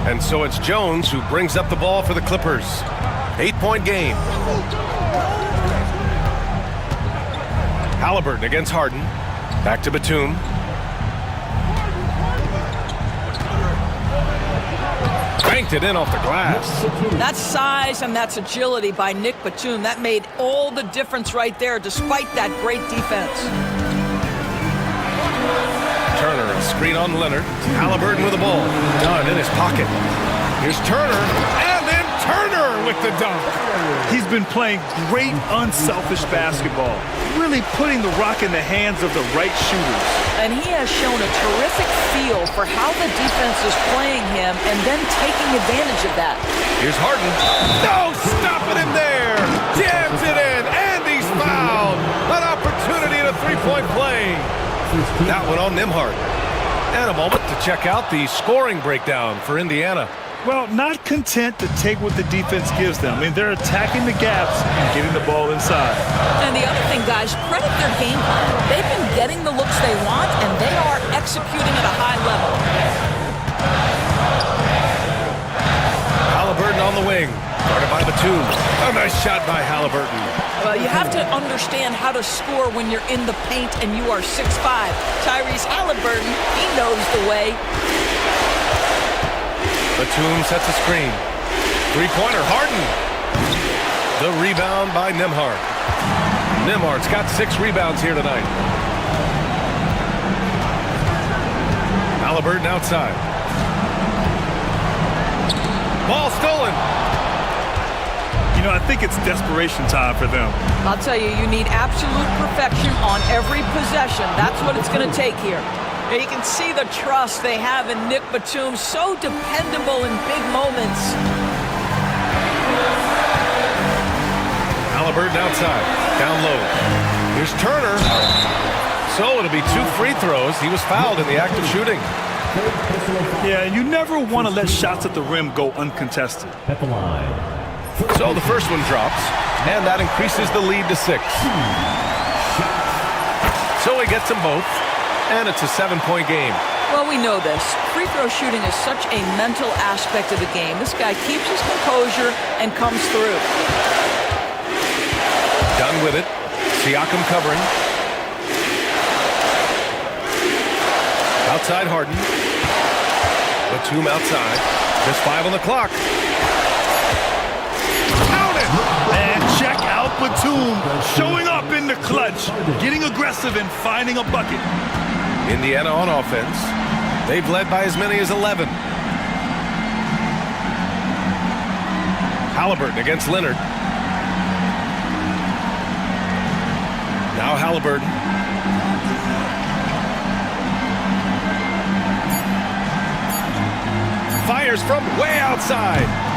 And so it's Jones who brings up the ball for the Clippers. 8-point game. Halliburton against Harden. Back to Batum. Banked it in off the glass. That's size and that's agility by Nick Batum. That made all the difference right there, despite that great defense. Turner, a screen on Leonard. Halliburton with the ball. Dunn in his pocket. Here's Turner, and then Turner with the dunk. He's been playing great, unselfish basketball, really putting the rock in the hands of the right shooters. And he has shown a terrific feel for how the defense is playing him and then taking advantage of that. Here's Harden. No, stopping him there. Jams it in, and he's fouled. An opportunity at a three-point play. That one on Nembhard. And a moment to check out the scoring breakdown for Indiana. Well, not content to take what the defense gives them. I mean, they're attacking the gaps and getting the ball inside. And the other thing, guys, credit their game plan. They've been getting the looks they want, and they are executing at a high level. Halliburton on the wing. Guarded by Batum. A nice shot by Halliburton. You have to understand how to score when you're in the paint and you are 6'5". Tyrese Halliburton, he knows the way. Batum sets a screen. Three-pointer, Harden. The rebound by Nembhard. Nembhard's got 6 rebounds here tonight. Halliburton outside. Ball stolen. You know, I think it's desperation time for them. I'll tell you, you need absolute perfection on every possession. That's what it's going to take here. You can see the trust they have in Nick Batum, so dependable in big moments. Halliburton outside, down low. Here's Turner. So it'll be 2 free throws. He was fouled in the act of shooting. Yeah, you never want to let shots at the rim go uncontested. At the line. So the first one drops, and that increases the lead to 6. So he gets them both. And it's a 7-point game. Well, we know this. Free throw shooting is such a mental aspect of the game. This guy keeps his composure and comes through. Done with it. Siakam covering. Outside Harden. Batum outside. Just 5 on the clock. Count it! And check out Batum, showing up in the clutch, getting aggressive and finding a bucket. Indiana on offense. They've led by as many as 11. Halliburton against Leonard. Now Halliburton. Fires from way outside.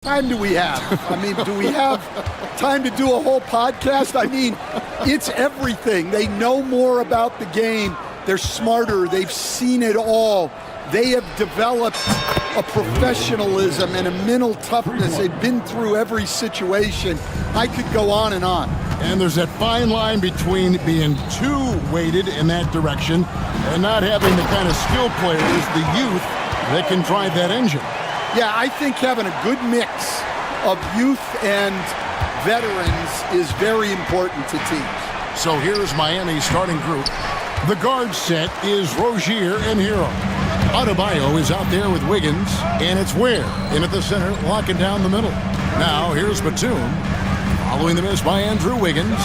Time do we have? I mean, do we have time to do a whole podcast? I mean, it's everything. They know more about the game. They're smarter. They've seen it all. They have developed a professionalism and a mental toughness. They've been through every situation. I could go on and on. And there's that fine line between being too weighted in that direction and not having the kind of skill players, the youth, that can drive that engine. Yeah, I think having a good mix of youth and veterans is very important to teams. So here's Miami's starting group. The guard set is Rozier and Hero. Adebayo is out there with Wiggins, and it's Ware in at the center, locking down the middle. Now here's Batum, following the miss by Andrew Wiggins.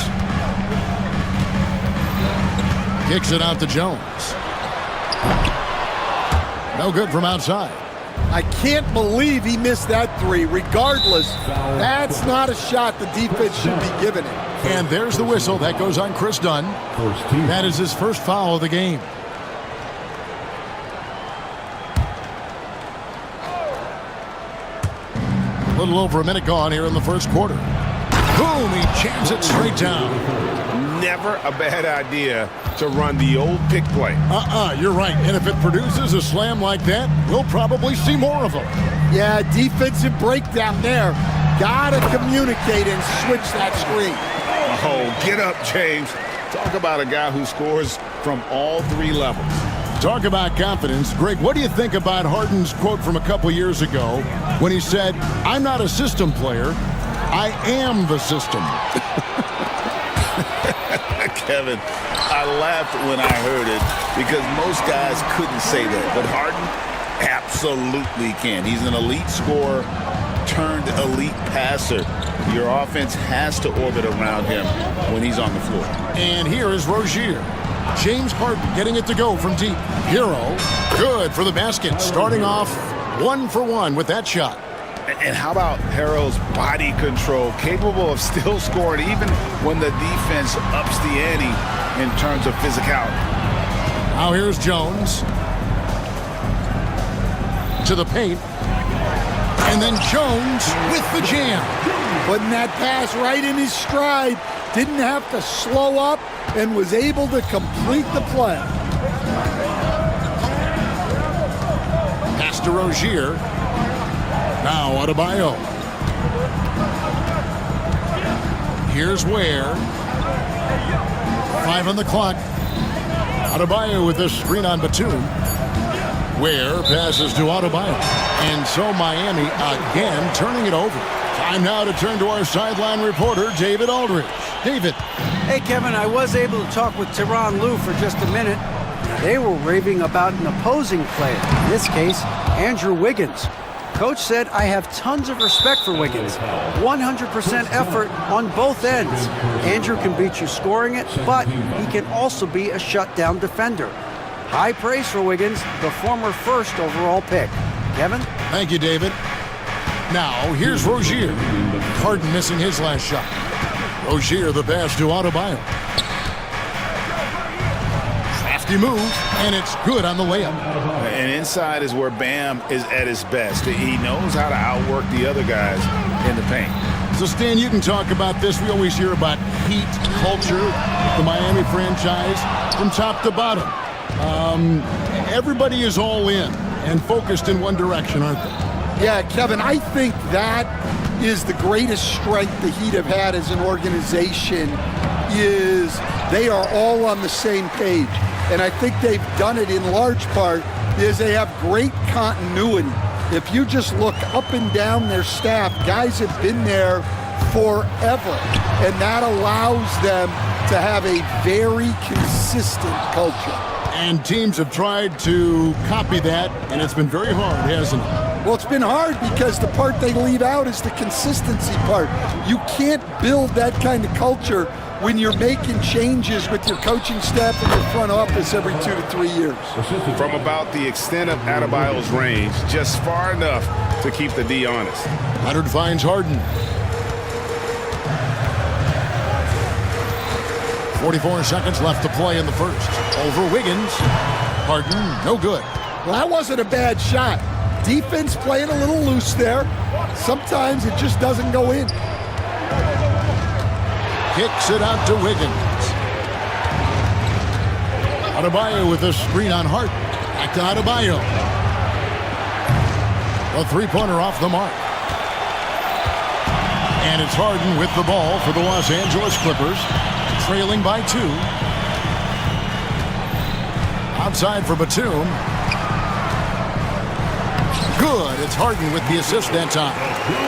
Kicks it out to Jones. No good from outside. I can't believe he missed that three. Regardless, that's not a shot the defense should be giving him. And there's the whistle. That goes on Chris Dunn. That is his first foul of the game. A little over a minute gone here in the first quarter. Boom, he jams it straight down. Never a bad idea to run the old pick play. You're right. And if it produces a slam like that, we'll probably see more of them. Yeah, defensive breakdown there. Gotta communicate and switch that screen. Oh, get up, James. Talk about a guy who scores from all three levels. Talk about confidence. Greg, what do you think about Harden's quote from a couple years ago when he said, "I'm not a system player, I am the system"? Kevin, I laughed when I heard it because most guys couldn't say that. But Harden absolutely can. He's an elite scorer turned elite passer. Your offense has to orbit around him when he's on the floor. And here is Rozier. James Harden getting it to go from deep. Hero, good for the basket. Starting off 1 for 1 with that shot. And how about Harrell's body control, capable of still scoring even when the defense ups the ante in terms of physicality. Now here's Jones. To the paint. And then Jones with the jam. Putting that pass right in his stride. Didn't have to slow up and was able to complete the play. Pass to Rozier. Now Adebayo. Here's Ware. 5 on the clock. Adebayo with this screen on Batum. Ware passes to Adebayo. And so Miami again turning it over. Time now to turn to our sideline reporter, David Aldridge. David. Hey, Kevin, I was able to talk with Tyronn Lue for just a minute. They were raving about an opposing player, in this case, Andrew Wiggins. Coach said, "I have tons of respect for Wiggins. 100% effort on both ends. Andrew can beat you scoring it, but he can also be a shutdown defender." High praise for Wiggins, the former first overall pick. Kevin? Thank you, David. Now, here's Rozier. Harden missing his last shot. Rozier, the pass to Adebayo. Crafty move, and it's good on the layup. And inside is where Bam is at his best. He knows how to outwork the other guys in the paint. So, Stan, you can talk about this. We always hear about heat culture, the Miami franchise, from top to bottom. Everybody is all in and focused in one direction, aren't they? Yeah, Kevin, I think that is the greatest strength the Heat have had as an organization is they are all on the same page. And I think they've done it in large part is they have great continuity. If you just look up and down their staff, guys have been there forever. And that allows them to have a very consistent culture. And teams have tried to copy that, and it's been very hard, hasn't it? Well, it's been hard because the part they leave out is the consistency part. You can't build that kind of culture when you're making changes with your coaching staff and your front office every 2 to 3 years. From about the extent of Adebayo's range, just far enough to keep the D honest. Leonard finds Harden. 44 seconds left to play in the first. Over Wiggins. Harden, no good. Well, that wasn't a bad shot. defense playing a little loose there. Sometimes it just doesn't go in. Kicks it out to Wiggins. Adebayo with a screen on Hart. Back to Adebayo. A three-pointer off the mark. And it's Harden with the ball for the Los Angeles Clippers, trailing by 2. Outside for Batum. Good. It's Harden with the assist that time.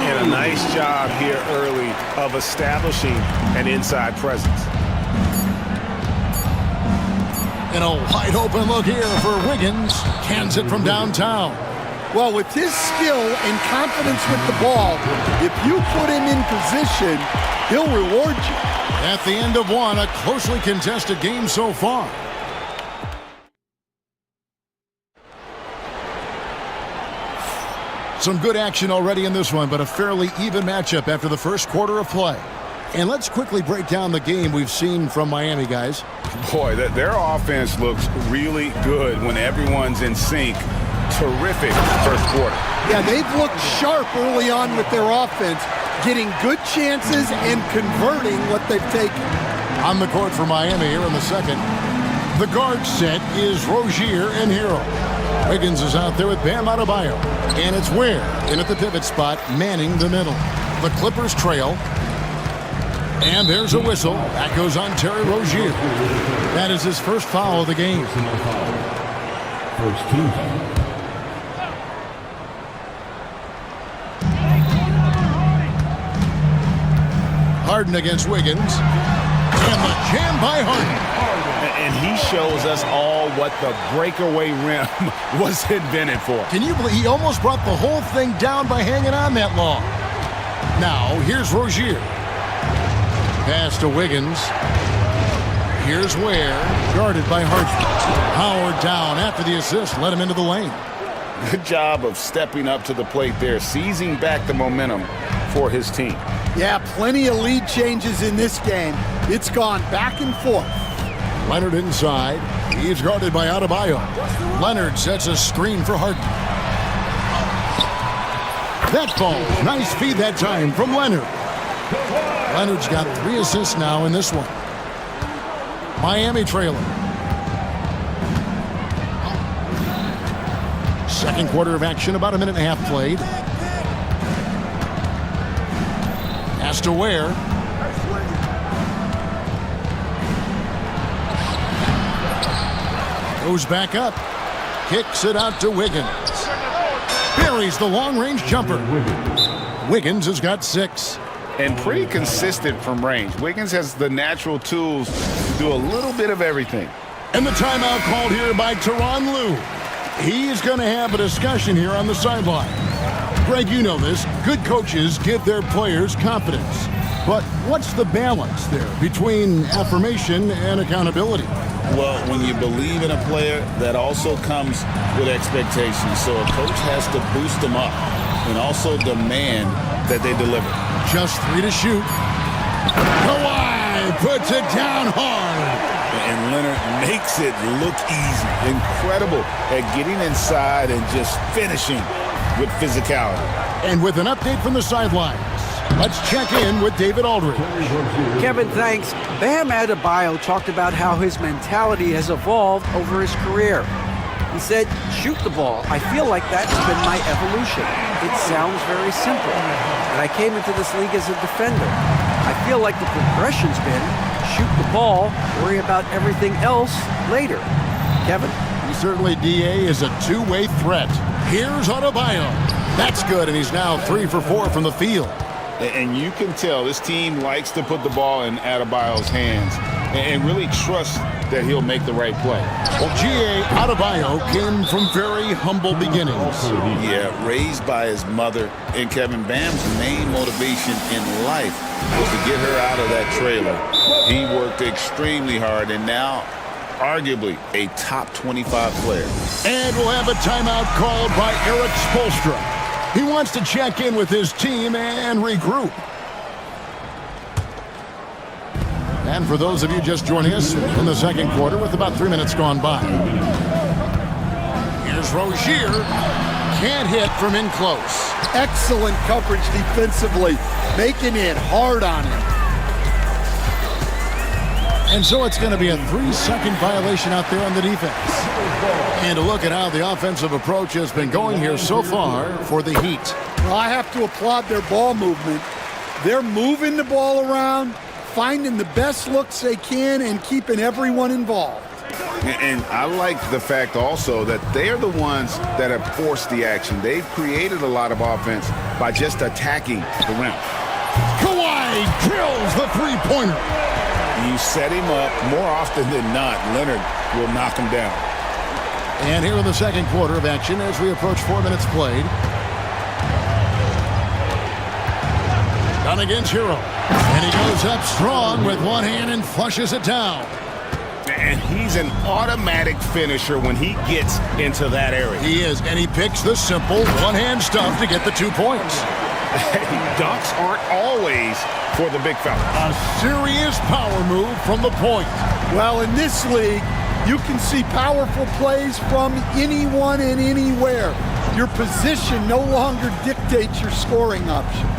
And a nice job here early of establishing an inside presence. And a wide open look here for Wiggins. Cans it from downtown. Well, with his skill and confidence with the ball, if you put him in position, he'll reward you. At the end of one, a closely contested game so far. Some good action already in this one, but a fairly even matchup after the first quarter of play. And let's quickly break down the game we've seen from Miami, guys. Boy, their offense looks really good when everyone's in sync. Terrific first quarter. Yeah, they've looked sharp early on with their offense, getting good chances and converting what they've taken. On the court for Miami here in the second. The guard set is Rozier and Hero. Wiggins is out there with Bam Adebayo. And it's Ware in at the pivot spot, manning the middle. The Clippers trail. And there's a whistle. That goes on Terry Rozier. That is his first foul of the game. First team foul. Harden against Wiggins. And the jam by Harden. And he shows us all what the breakaway rim was invented for. Can you believe he almost brought the whole thing down by hanging on that long? Now, here's Rozier. Pass to Wiggins. Here's Ware, guarded by Harden. Howard down after the assist, let him into the lane. Good job of stepping up to the plate there, seizing back the momentum for his team. Yeah, plenty of lead changes in this game. It's gone back and forth. Leonard inside. He's guarded by Adebayo. Leonard sets a screen for Harden. That ball, nice feed that time from Leonard. Leonard's got 3 assists now in this one. Miami trailing. Second quarter of action, about a minute and a half played. Pass to Ware. Goes back up. Kicks it out to Wiggins. Buries the long-range jumper. Wiggins has got 6. And pretty consistent from range. Wiggins has the natural tools to do a little bit of everything. And the timeout called here by Tyronn Lue. He's going to have a discussion here on the sideline. Greg, you know this. Good coaches give their players confidence. But what's the balance there between affirmation and accountability? Well, when you believe in a player, that also comes with expectations. So a coach has to boost them up and also demand that they deliver. Just 3 to shoot. Kawhi puts it down hard. And Leonard makes it look easy. Incredible at getting inside and just finishing with physicality. And with an update from the sidelines, let's check in with David Aldridge. Kevin, thanks. Bam Adebayo talked about how his mentality has evolved over his career. He said, shoot the ball. I feel like that's been my evolution. It sounds very simple. And I came into this league as a defender. I feel like the progression's been shoot the ball, worry about everything else later. Kevin? Certainly, DA is a two-way threat. Here's Adebayo. That's good, and he's now 3 for 4 from the field. And you can tell this team likes to put the ball in Adebayo's hands and really trust that he'll make the right play. Well, G.A. Adebayo came from very humble beginnings. Yeah, raised by his mother. And Kevin, Bam's main motivation in life was to get her out of that trailer. He worked extremely hard, and now arguably a top 25 player. And we'll have a timeout called by Eric Spoelstra. He wants to check in with his team and regroup. And for those of you just joining us in the second quarter with about 3 minutes gone by. Here's Rozier. can't hit from in close. Excellent coverage defensively, making it hard on him. And so it's going to be a 3-second violation out there on the defense. And a look at how the offensive approach has been going here so far for the Heat. Well, I have to applaud their ball movement. They're moving the ball around, finding the best looks they can, and keeping everyone involved. And I like the fact also that they're the ones that have forced the action. They've created a lot of offense by just attacking the rim. Kawhi drills the three-pointer. You set him up, more often than not, Leonard will knock him down. And here in the second quarter of action as we approach 4 minutes played. Done against Hero. And he goes up strong with one hand and flushes it down. And he's an automatic finisher when he gets into that area. He is, and he picks the simple one-hand stuff to get the 2 points. Dunks aren't always for the big fella. A serious power move from the point. Well, in this league, you can see powerful plays from anyone and anywhere. Your position no longer dictates your scoring options.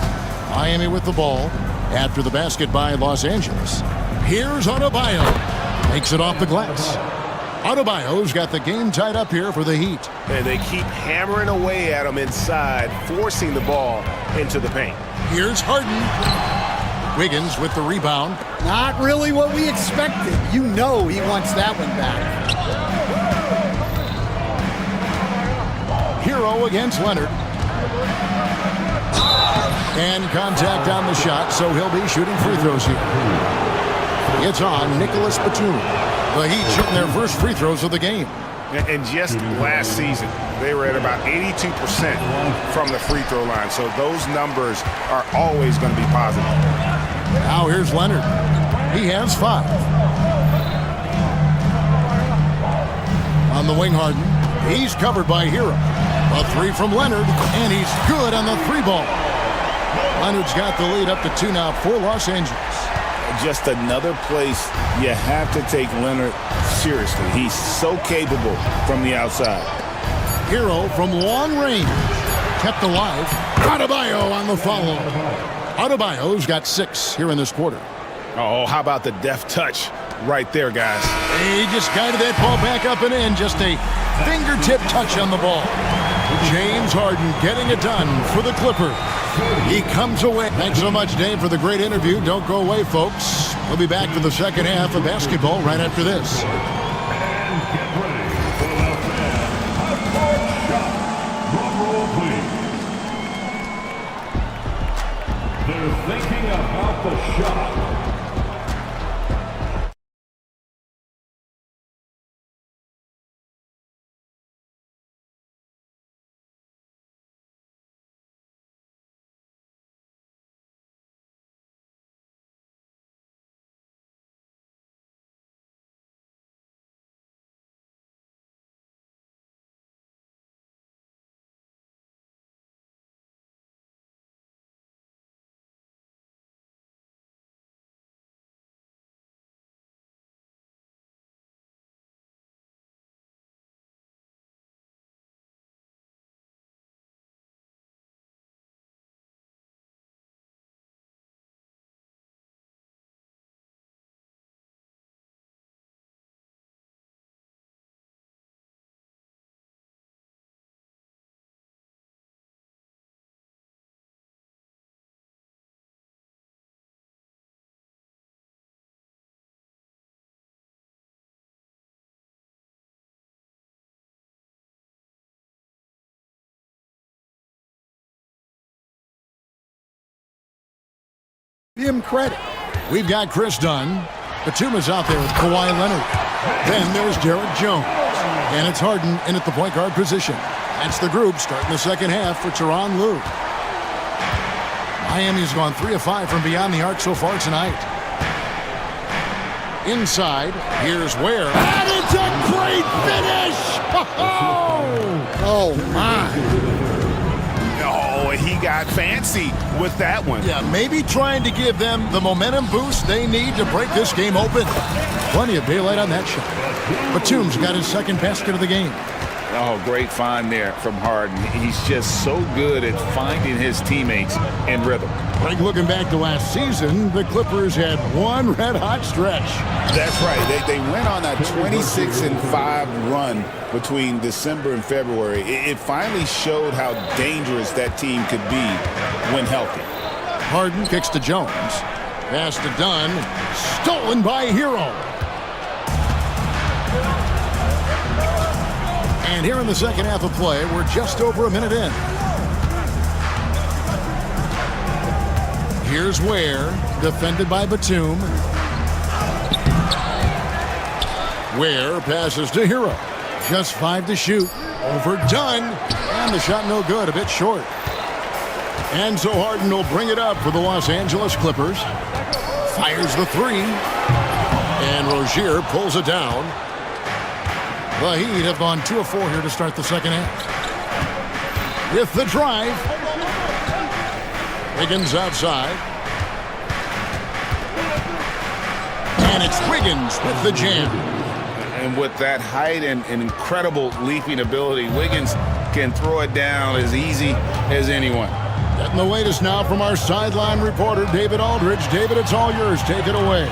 Miami with the ball after the basket by Los Angeles. Here's Adebayo. Makes it off the glass. Adebayo's got the game tied up here for the Heat. And they keep hammering away at him inside, forcing the ball into the paint. Here's Harden. Wiggins with the rebound. Not really what we expected. You know he wants that one back. Hero against Leonard. And contact on the shot, so he'll be shooting free throws here. It's on Nicholas Batum. The Heat shooting their first free throws of the game. And just last season, they were at about 82% from the free throw line. So those numbers are always going to be positive. Now here's Leonard. He has 5. On the wing, Harden. He's covered by Hero. A 3 from Leonard, and he's good on the 3 ball. Leonard's got the lead up to 2 now for Los Angeles. Just another place you have to take Leonard seriously. He's so capable from the outside. Hero from long range. Kept alive. Adebayo on the follow. Adebayo's got 6 here in this quarter. Oh, how about the deft touch right there, guys? He just guided that ball back up and in. Just a fingertip touch on the ball. James Harden getting it done for the Clippers. He comes away. Thanks so much, Dave, for the great interview. Don't go away, folks. We'll be back for the second half of basketball right after this. They're thinking about the shot. Give him credit. We've got Chris Dunn. Batum is out there with Kawhi Leonard. Then there's Derek Jones. And it's Harden in at the point guard position. That's the group starting the second half for Tyronn Lue. Miami's gone 3 of 5 from beyond the arc so far tonight. Inside, here's Ware. And it's a great finish! Oh, my. Oh, he got fancy with that one. Yeah, maybe trying to give them the momentum boost they need to break this game open. Plenty of daylight on that shot. Batum's got his second basket of the game. Oh, great find there from Harden. He's just so good at finding his teammates in rhythm. Like looking back to last season, the Clippers had one red-hot stretch. That's right. They went on that 26-5 run between December and February. It finally showed how dangerous that team could be when healthy. Harden kicks to Jones. Pass to Dunn. Stolen by Hero. And here in the second half of play, we're just over a minute in. Here's Ware, defended by Batum. Ware passes to Hero. Just 5 to shoot. Overdone. And the shot no good, a bit short. And so Harden will bring it up for the Los Angeles Clippers. Fires the three. And Rozier pulls it down. The Heat have gone 2 of 4 here to start the second half. With the drive. Wiggins outside. And it's Wiggins with the jam. And with that height and incredible leaping ability, Wiggins can throw it down as easy as anyone. Getting the latest now from our sideline reporter, David Aldridge. David, it's all yours. Take it away.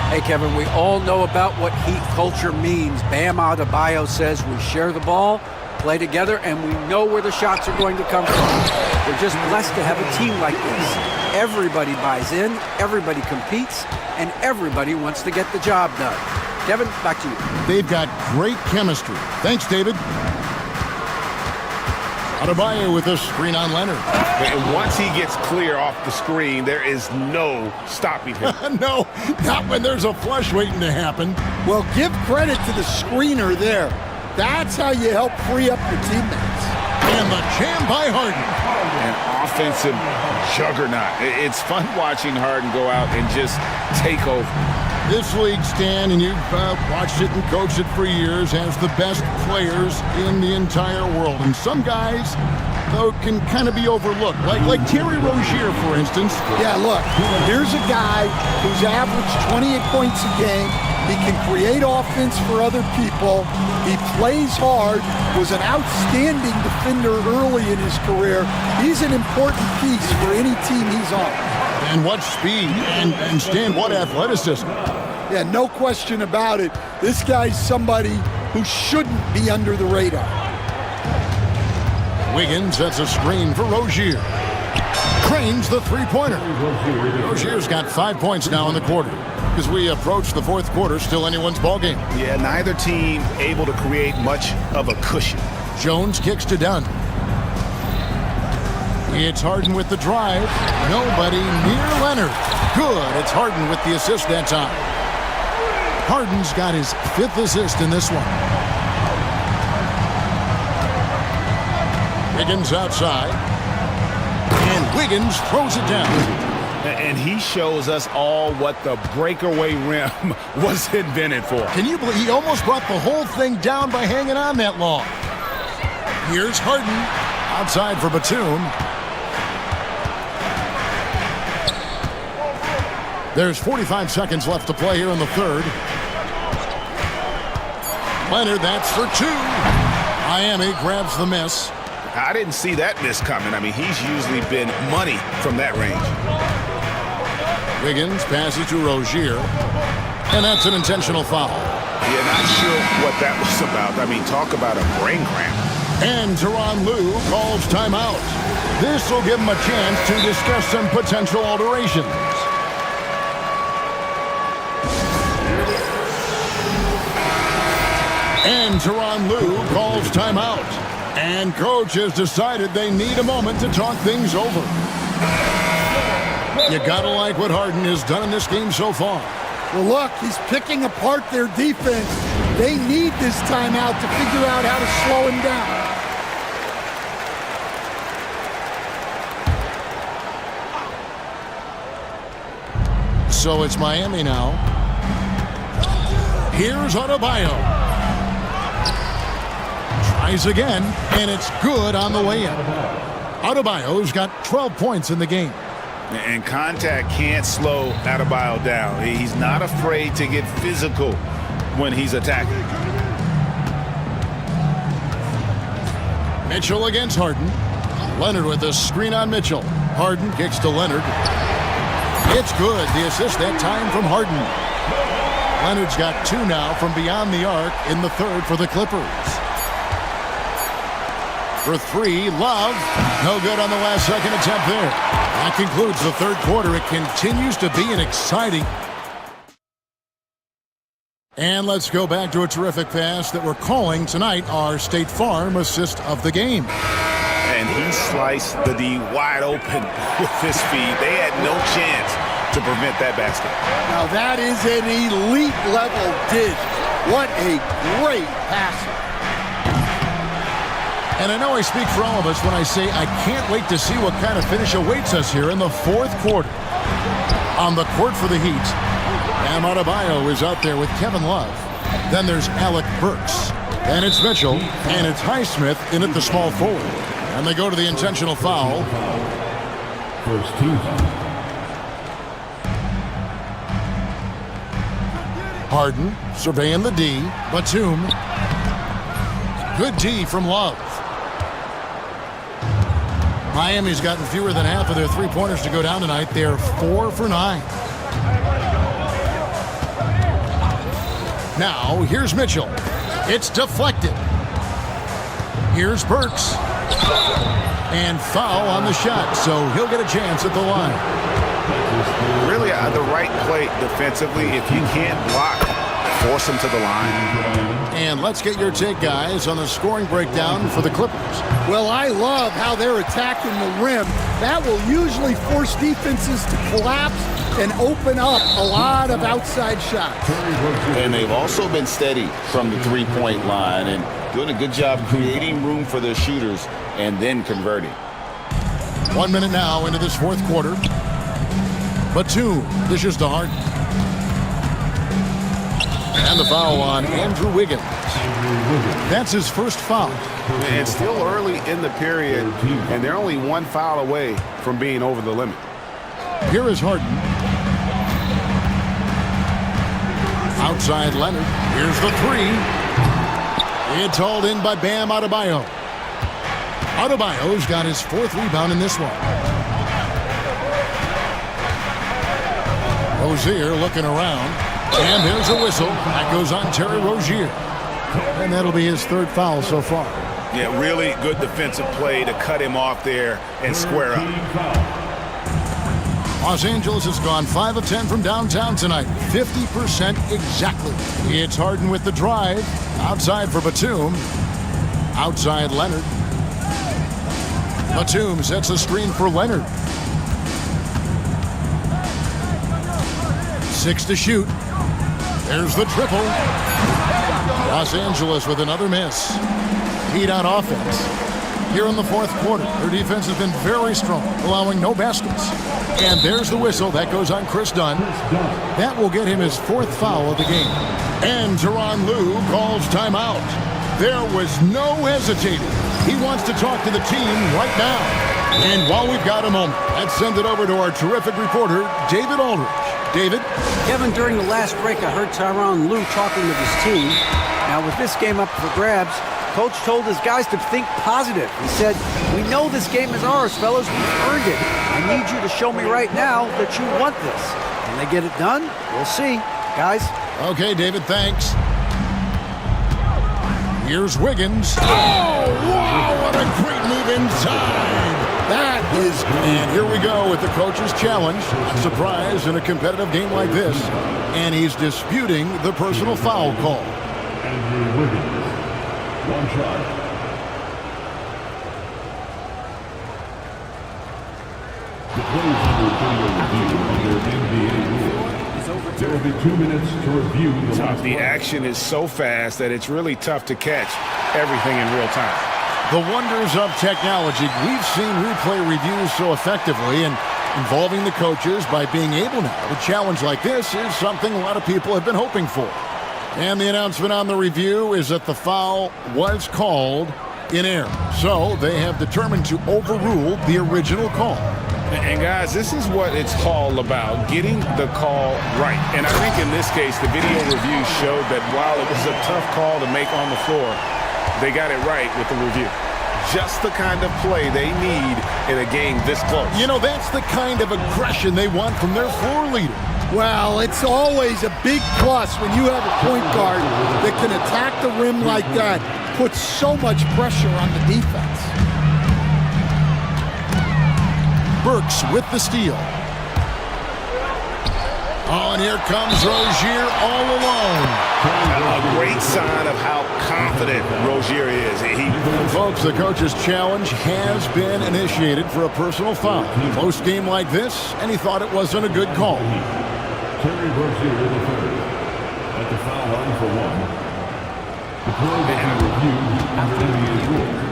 Hey, Kevin, we all know about what Heat culture means. Bam Adebayo says we share the ball, play together, and we know where the shots are going to come from. We're just blessed to have a team like this. Everybody buys in, everybody competes, and everybody wants to get the job done. Kevin, back to you. They've got great chemistry. Thanks, David. Adebayo with a screen on Leonard. And once he gets clear off the screen, there is no stopping him. No, not when there's a flush waiting to happen. Well, give credit to the screener there. That's how you help free up your teammates. And the jam by Harden. An offensive juggernaut. It's fun watching Harden go out and just take over. This league, Stan, and you've watched it and coached it for years, has the best players in the entire world. And some guys, though, can kind of be overlooked. Like Terry Rozier, for instance. Yeah, look, here's a guy who's averaged 28 points a game. He can create offense for other people. He plays hard, was an outstanding defender early in his career. He's an important piece for any team he's on. And what speed, and Stan, what athleticism. Yeah, no question about it. This guy's somebody who shouldn't be under the radar. Wiggins sets a screen for Rozier. Cranes the three-pointer. Rozier's got 5 points now in the quarter. As we approach the fourth quarter, still anyone's ballgame. Yeah, neither team able to create much of a cushion. Jones kicks to Dunn. It's Harden with the drive. Nobody near Leonard. Good. It's Harden with the assist that time. Harden's got his 5th assist in this one. Wiggins outside. And Wiggins throws it down. And he shows us all what the breakaway rim was invented for. Can you believe he almost brought the whole thing down by hanging on that long? Here's Harden. Outside for Batum. There's 45 seconds left to play here in the third. Leonard, that's for 2. Miami grabs the miss. I didn't see that miss coming. I mean, he's usually been money from that range. Wiggins passes to Rozier. And that's an intentional foul. Yeah, not sure what that was about. I mean, talk about a brain cramp. And Tyronn Lue calls timeout. This will give him a chance to discuss some potential alterations. And Tyronn Lue calls timeout. And coach has decided they need a moment to talk things over. You gotta like what Harden has done in this game so far. Well, look, he's picking apart their defense. They need this timeout to figure out how to slow him down. So it's Miami now. Here's Adebayo. Tries again, and it's good on the way in. Adebayo's got 12 points in the game. And contact can't slow Adebayo down. He's not afraid to get physical when he's attacking. Mitchell against Harden. Leonard with the screen on Mitchell. Harden kicks to Leonard. It's good. The assist that time from Harden. Leonard's got 2 now from beyond the arc in the third for the Clippers. For 3, Love. No good on the last second attempt there. That concludes the third quarter. It continues to be an exciting. And let's go back to a terrific pass that we're calling tonight our State Farm assist of the game. And he sliced the D wide open with his feed. They had no chance to prevent that basket. Now that is an elite level dish. What a great passer. And I know I speak for all of us when I say I can't wait to see what kind of finish awaits us here in the fourth quarter. On the court for the Heat, Bam Adebayo is out there with Kevin Love. Then there's Alec Burks. And it's Mitchell. And it's Highsmith in at the small forward. And they go to the intentional foul. First team foul. Harden surveying the D. Batum. Good D from Love. Miami's gotten fewer than half of their three-pointers to go down tonight. They're 4 for 9. Now, here's Mitchell. It's deflected. Here's Burks. And foul on the shot, so he'll get a chance at the line. Really, the right play defensively. If you can't block, force him to the line. And let's get your take, guys, on the scoring breakdown for the Clippers. Well, I love how they're attacking the rim. That will usually force defenses to collapse and open up a lot of outside shots. And they've also been steady from the three-point line and doing a good job creating room for their shooters and then converting. 1 minute now into this fourth quarter. Batum dishes to Harden. And the foul on Andrew Wiggins. That's his first foul. And still early in the period, and they're only 1 foul away from being over the limit. Here is Harden. Outside Leonard. Here's the 3. It's hauled in by Bam Adebayo. Adebayo's got his 4th rebound in this one. Rozier looking around. And there's a whistle. That goes on Terry Rozier. And that'll be his 3rd foul so far. Yeah, really good defensive play to cut him off there and square up. Los Angeles has gone 5 of 10 from downtown tonight. 50% exactly. It's Harden with the drive. Outside for Batum. Outside Leonard. Batum sets the screen for Leonard. 6 to shoot. There's the triple. Los Angeles with another miss. Heat on offense. Here in the fourth quarter, their defense has been very strong, allowing no baskets. And there's the whistle. That goes on Chris Dunn. That will get him his 4th foul of the game. And Tyronn Lue calls timeout. There was no hesitating. He wants to talk to the team right now. And while we've got a moment, let's send it over to our terrific reporter, David Aldridge. David? Kevin, during the last break, I heard Tyronn Lue talking with his team. Now, with this game up for grabs, Coach told his guys to think positive. He said, "We know this game is ours, fellas. We've earned it. I need you to show me right now that you want this." Can they get it done? We'll see. Guys? Okay, David, thanks. Here's Wiggins. Oh, wow, what a great move inside. That is, and here we go with the coach's challenge. Surprise in a competitive game like this. And he's disputing the personal foul call. Andrew Wiggins. 1 shot. The plays under video review under NBA rules. There will be 2 minutes to review the last The action is so fast that it's really tough to catch everything in real time. The wonders of technology. We've seen replay reviews so effectively, and involving the coaches by being able now to challenge like this is something a lot of people have been hoping for. And the announcement on the review is that the foul was called in error. So they have determined to overrule the original call. And guys, this is what it's all about, getting the call right. And I think in this case, the video review showed that while it was a tough call to make on the floor, they got it right with the review. just the kind of play they need in a game this close. You know, that's the kind of aggression they want from their floor leader. Well, it's always a big plus when you have a point guard that can attack the rim like that, puts so much pressure on the defense. Burks with the steal. Oh, and here comes Rozier all alone. A great sign of how confident Rozier is. Folks, the coach's challenge has been initiated for a personal foul. Close game like this, and he thought it wasn't a good call. Terry Rozier the third. At the foul line for one. The play will be reviewed under NBA rules.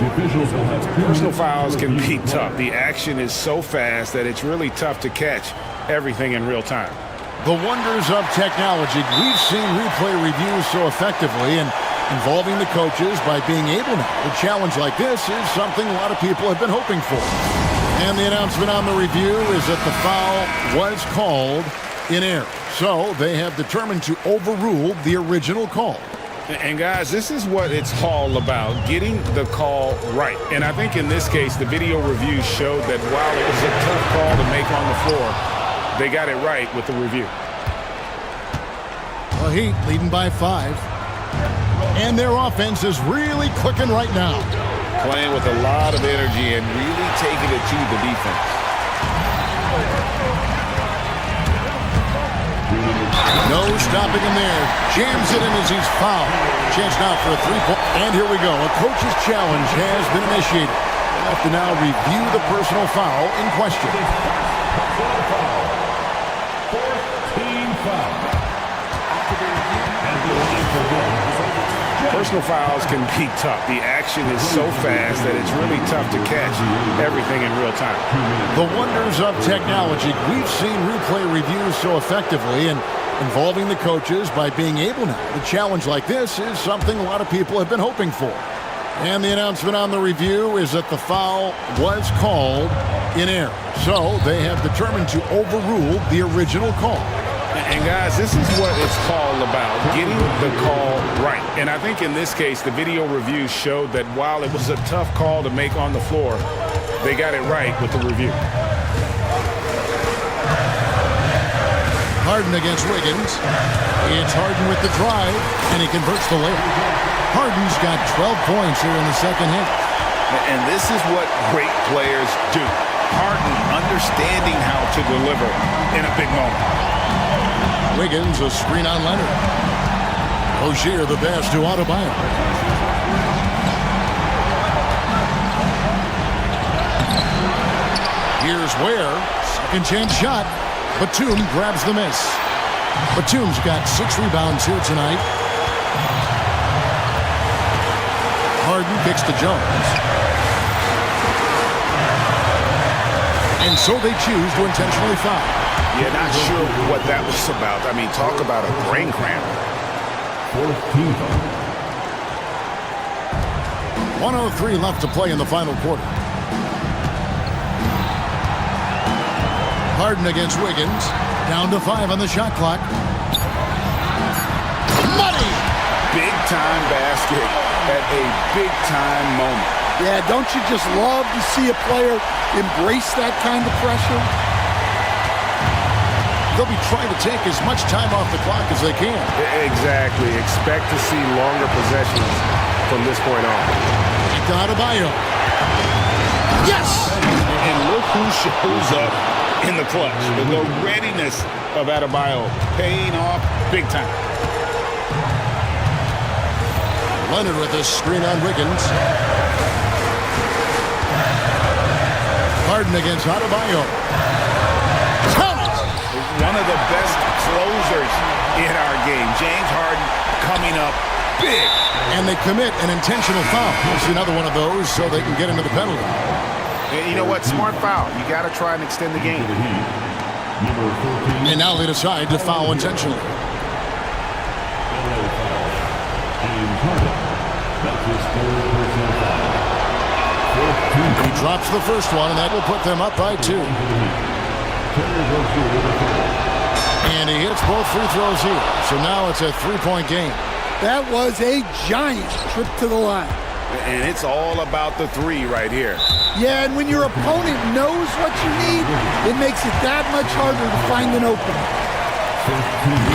The officials will have personal fouls can be tough. The action is so fast that it's really tough to catch everything in real time. The wonders of technology. We've seen replay reviews so effectively and involving the coaches by being able now. A challenge like this is something a lot of people have been hoping for. And the announcement on the review is that the foul was called in error. So they have determined to overrule the original call. And guys, this is what it's all about, getting the call right. And I think in this case, the video review showed that while it was a tough call to make on the floor, they got it right with the review. Well, Heat leading by 5. And their offense is really clicking right now. Playing with a lot of energy and really taking it to the defense. No stopping him there. Jams it in as he's fouled. Chance now for a three-point. And here we go. A coach's challenge has been initiated. We'll have to now review the personal foul in question. 14 foul. Personal fouls can be tough. The action is so fast that it's really tough to catch everything in real time. The wonders of technology. We've seen replay reviews so effectively and involving the coaches by being able now. A challenge like this is something a lot of people have been hoping for. And the announcement on the review is that the foul was called in error. So they have determined to overrule the original call. And guys, this is what it's all about, getting the call right. And I think in this case, the video review showed that while it was a tough call to make on the floor, they got it right with the review. Harden against Wiggins. It's Harden with the drive, and he converts the layup. Harden's got 12 points here in the second half. And this is what great players do. Harden understanding how to deliver in a big moment. Wiggins, a screen on Leonard. Rozier, the pass to Adebayo. Here's Ware. Second chance shot. Batum grabs the miss. Batum's got 6 rebounds here tonight. Harden kicks to Jones. And so they choose to intentionally foul. Yeah, not sure what that was about. I mean, talk about a brain cramp. 14 foul. 1:03 left to play in the final quarter. Harden against Wiggins. Down to 5 on the shot clock. Money! Big-time basket at a big-time moment. Yeah, don't you just love to see a player embrace that kind of pressure? They'll be trying to take as much time off the clock as they can. Exactly. Expect to see longer possessions from this point on. Adebayo. Yes! And look who shows up in the clutch. The readiness of Adebayo paying off big time. Leonard with a screen on Wiggins. Harden against Adebayo. One of the best closers in our game. James Harden coming up big. And they commit an intentional foul. It's another one of those so they can get into the penalty. And you know what? Smart foul. You got to try and extend the game. And now they decide to foul intentionally. He drops the first one, and that will put them up by 2. And he hits both free throws here. So now it's a 3-point game. That was a giant trip to the line. And it's all about the three right here. Yeah, and when your opponent knows what you need, it makes it that much harder to find an opening.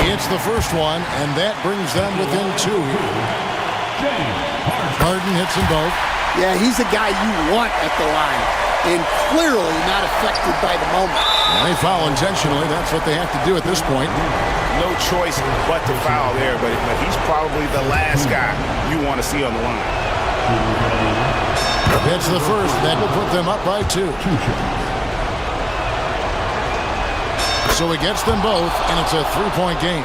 He hits the first one, and that brings them within two. Harden hits them both. Yeah, he's a guy you want at the line, and clearly not affected by the moment. And they foul intentionally. That's what they have to do at this point. No choice but to foul there, but he's probably the last guy you want to see on the line. Hits the first. That will put them up by two. So he gets them both, and it's a three-point game.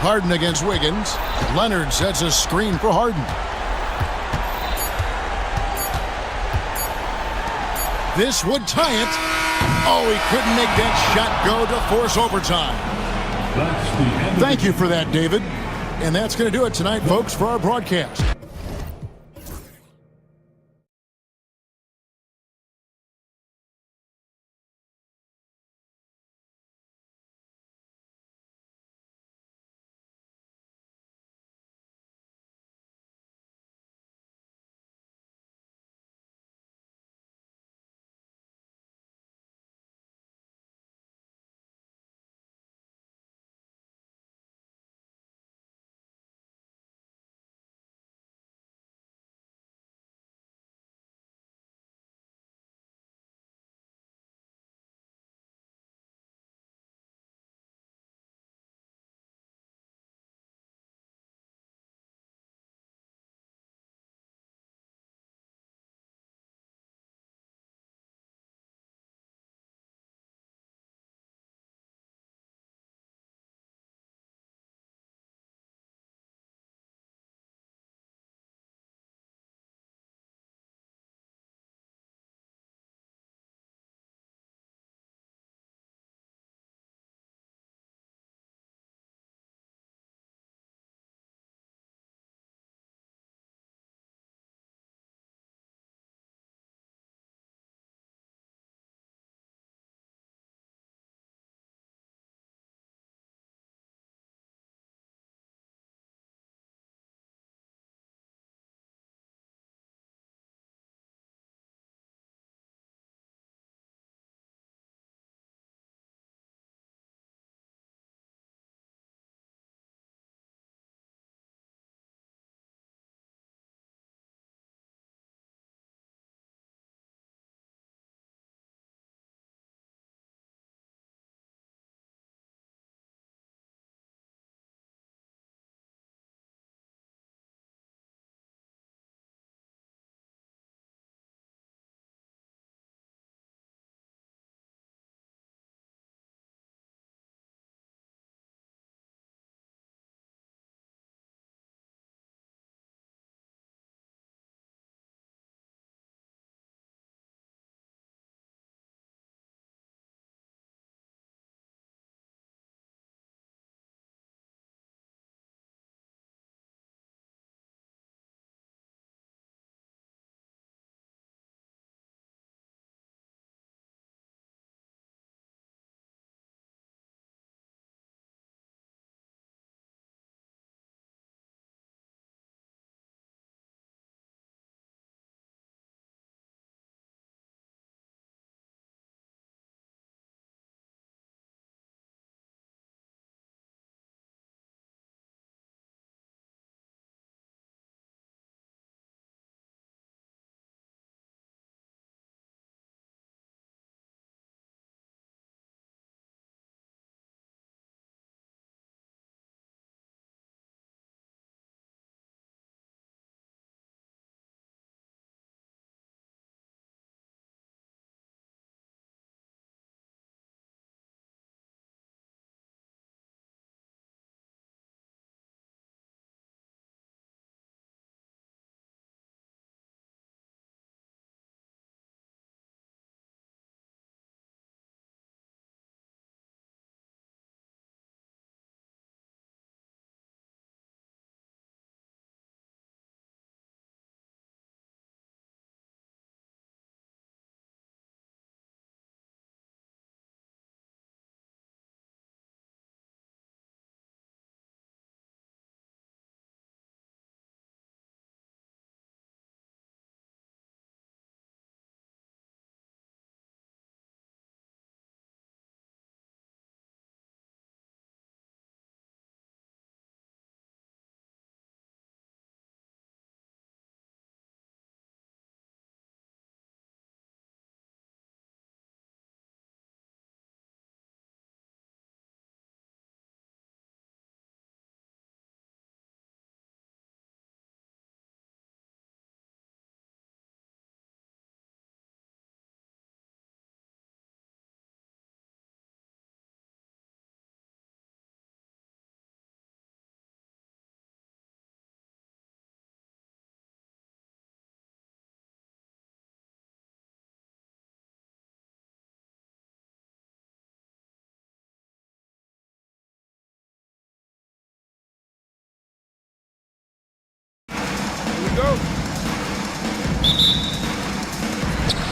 Harden against Wiggins. Leonard sets a screen for Harden. This would tie it. Oh, he couldn't make that shot go to force overtime. Thank you for that, David. And that's going to do it tonight, folks, for our broadcast.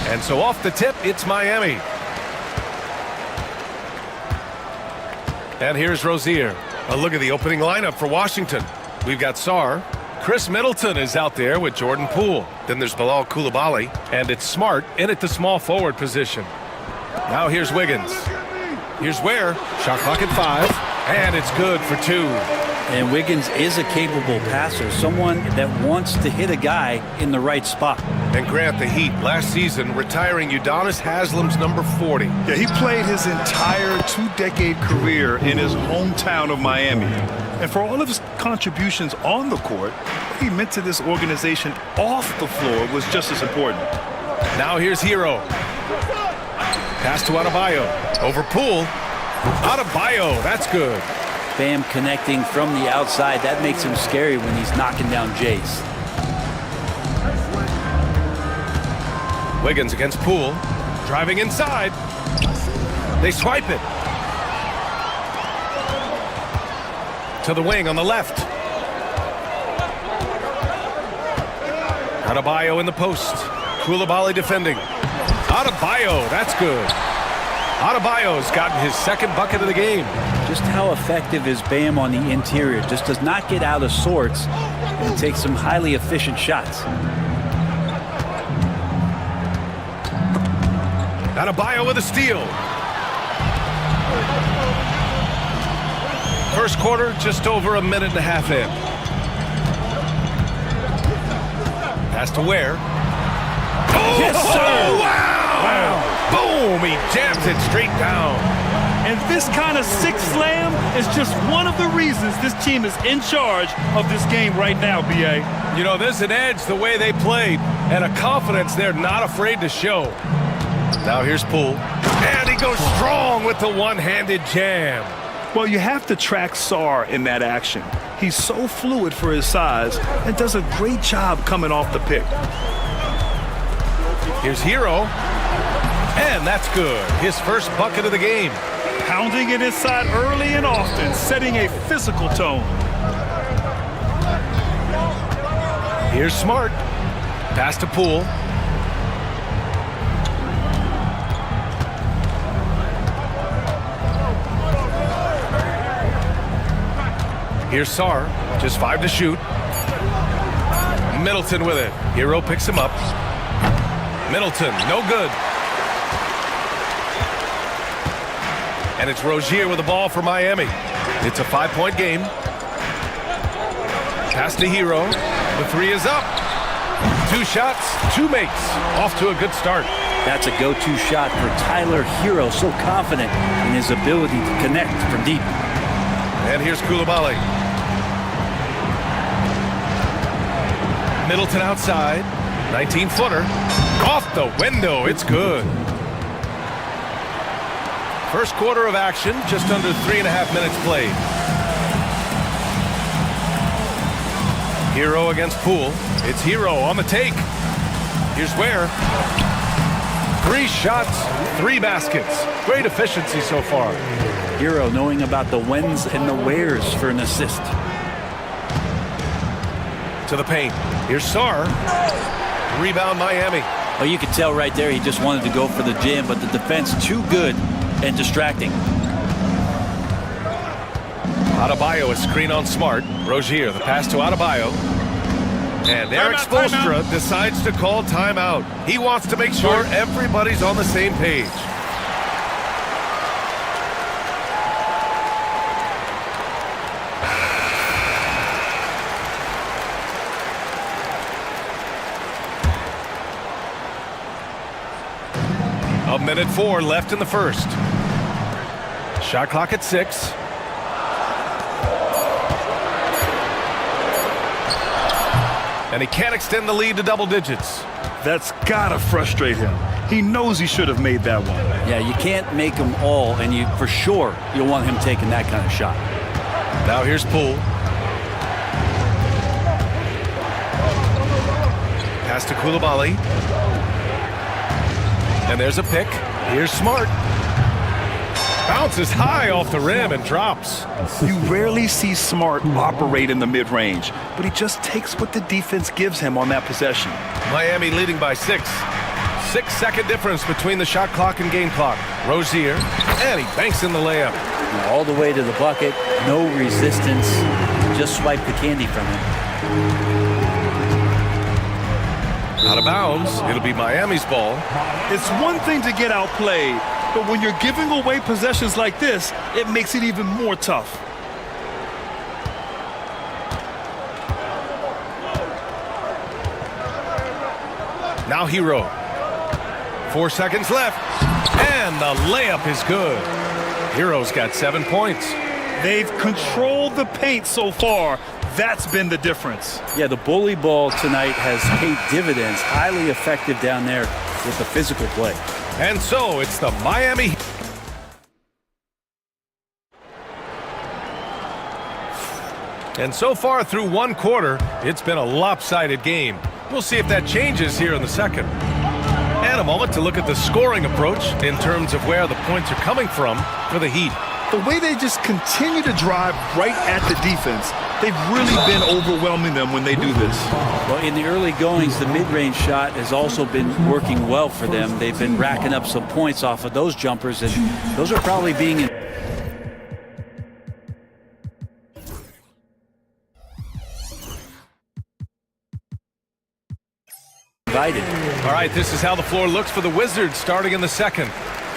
And so off the tip, it's Miami. And here's Rozier. A look at the opening lineup for Washington. We've got Sarr. Chris Middleton is out there with Jordan Poole. Then there's Bilal Coulibaly. And it's Smart in at the small forward position. Now here's Wiggins. Here's Ware. Shot clock at 5. And it's good for 2. And Wiggins is a capable passer, someone that wants to hit a guy in the right spot. And Grant, the Heat, last season, retiring Udonis Haslam's number 40. Yeah, he played his entire 2-decade career in his hometown of Miami. And for all of his contributions on the court, what he meant to this organization off the floor was just as important. Now here's Hero. Pass to Adebayo. Over Poole. Adebayo, that's good. Bam connecting from the outside. That makes him scary when he's knocking down Jays. Wiggins against Poole. Driving inside. They swipe it. To the wing on the left. Adebayo in the post. Coulibaly defending. Adebayo, that's good. Adebayo's gotten his second bucket of the game. Just how effective is Bam on the interior? Just does not get out of sorts and takes some highly efficient shots. Adebayo with a steal. First quarter, just over a minute and a half in. Pass to Ware. Oh, yes, sir! Wow! Boom! He jams it straight down. And this kind of sick slam is just one of the reasons this team is in charge of this game right now, B.A. You know, there's an edge the way they played and a confidence they're not afraid to show. Now here's Poole. And he goes strong with the one-handed jam. Well, you have to track Sarr in that action. He's so fluid for his size and does a great job coming off the pick. Here's Hero. And that's good. His first bucket of the game. Pounding it inside early and often, setting a physical tone. Here's Smart. Pass to Poole. Here's Sarr. Just 5 to shoot. Middleton with it. Hero picks him up. Middleton, no good. And it's Rozier with the ball for Miami. It's a 5-point game. Pass to Hero. The 3 is up. 2 shots, 2 makes. Off to a good start. That's a go-to shot for Tyler Hero. So confident in his ability to connect from deep. And here's Coulibaly. Middleton outside. 19-footer. Off the window. It's good. First quarter of action, just under 3.5 minutes played. Hero against Poole. It's Hero on the take. Here's Ware. 3 shots, 3 baskets. Great efficiency so far. Hero knowing about the whens and the wheres for an assist. To the paint. Here's Sarr. Rebound Miami. Oh, you could tell right there he just wanted to go for the jam, but the defense too good and distracting. Adebayo, a screen on Smart. Rozier, the pass to Adebayo. And Eric Spoelstra decides to call timeout. He wants to make sure everybody's on the same page. A minute 4 left in the first. Shot clock at 6. And he can't extend the lead to double digits. That's gotta frustrate him. He knows he should have made that one. Yeah, you can't make them all, and you for sure you'll want him taking that kind of shot. Now here's Poole. Pass to Coulibaly. And there's a pick. Here's Smart. Bounces high off the rim and drops. You rarely see Smart operate in the mid-range, but he just takes what the defense gives him on that possession. Miami leading by 6. 6-second difference between the shot clock and game clock. Rozier, and he banks in the layup. All the way to the bucket, no resistance, just swipe the candy from him. Out of bounds, it'll be Miami's ball. It's one thing to get outplayed, but when you're giving away possessions like this, it makes it even more tough. Now Hero. 4 seconds left, and the layup is good. Hero's got 7 points. They've controlled the paint so far. That's been the difference. Yeah, the bully ball tonight has paid dividends. Highly effective down there with the physical play. And so it's the Miami. And so far through one quarter, it's been a lopsided game. We'll see if that changes here in the second. And a moment to look at the scoring approach in terms of where the points are coming from for the Heat. The way they just continue to drive right at the defense, they've really been overwhelming them when they do this. Well, in the early goings, the mid-range shot has also been working well for them. They've been racking up some points off of those jumpers, and those are probably being invited. All right, this is how the floor looks for the Wizards starting in the second.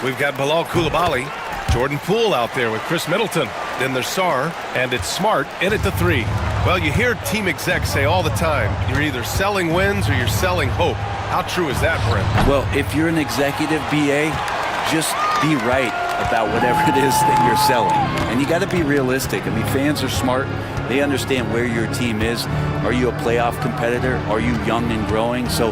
We've got Bilal Coulibaly, Jordan Poole out there with Chris Middleton. Then there's Sarr, and it's Smart in at the 3. Well, you hear team execs say all the time, you're either selling wins or you're selling hope. How true is that, Brent? Well, if you're an executive BA, just be right about whatever it is that you're selling. And you got to be realistic. I mean, fans are smart. They understand where your team is. Are you a playoff competitor? Are you young and growing? So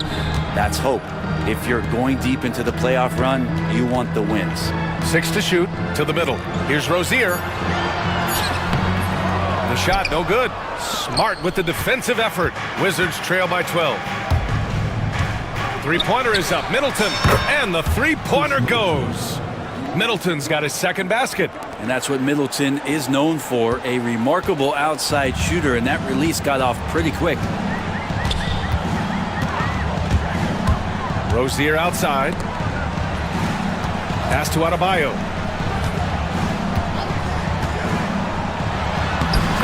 that's hope. If you're going deep into the playoff run, you want the wins. 6 to shoot, to the middle. Here's Rozier. The shot, no good. Smart with the defensive effort. Wizards trail by 12. Three-pointer is up. Middleton, and the three-pointer goes. Middleton's got his second basket. And that's what Middleton is known for, a remarkable outside shooter, and that release got off pretty quick. Rozier outside. Pass to Adebayo.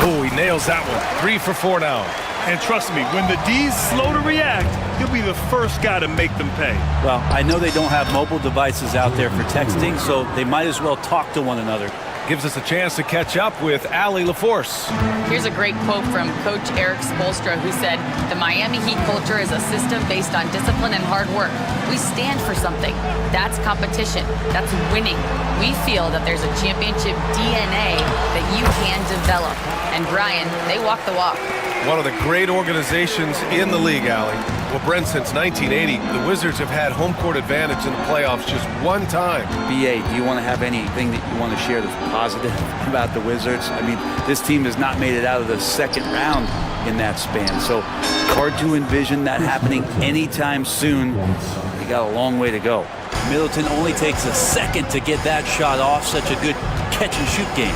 Oh, he nails that one. 3 for 4 now. And trust me, when the D's slow to react, he'll be the first guy to make them pay. Well, I know they don't have mobile devices out there for texting, so they might as well talk to one another. Gives us a chance to catch up with Allie LaForce. Here's a great quote from Coach Eric Spoelstra, who said, "The Miami Heat culture is a system based on discipline and hard work. We stand for something. That's competition. That's winning. We feel that there's a championship DNA that you can develop." And Brian, they walk the walk. One of the great organizations in the league, Allie. Well, Brent, since 1980, the Wizards have had home court advantage in the playoffs just one time. BA, do you want to have anything that you want to share that's positive about the Wizards? I mean, this team has not made it out of the second round in that span, so hard to envision that happening anytime soon. They got a long way to go. Middleton only takes a second to get that shot off. Such a good catch-and-shoot game.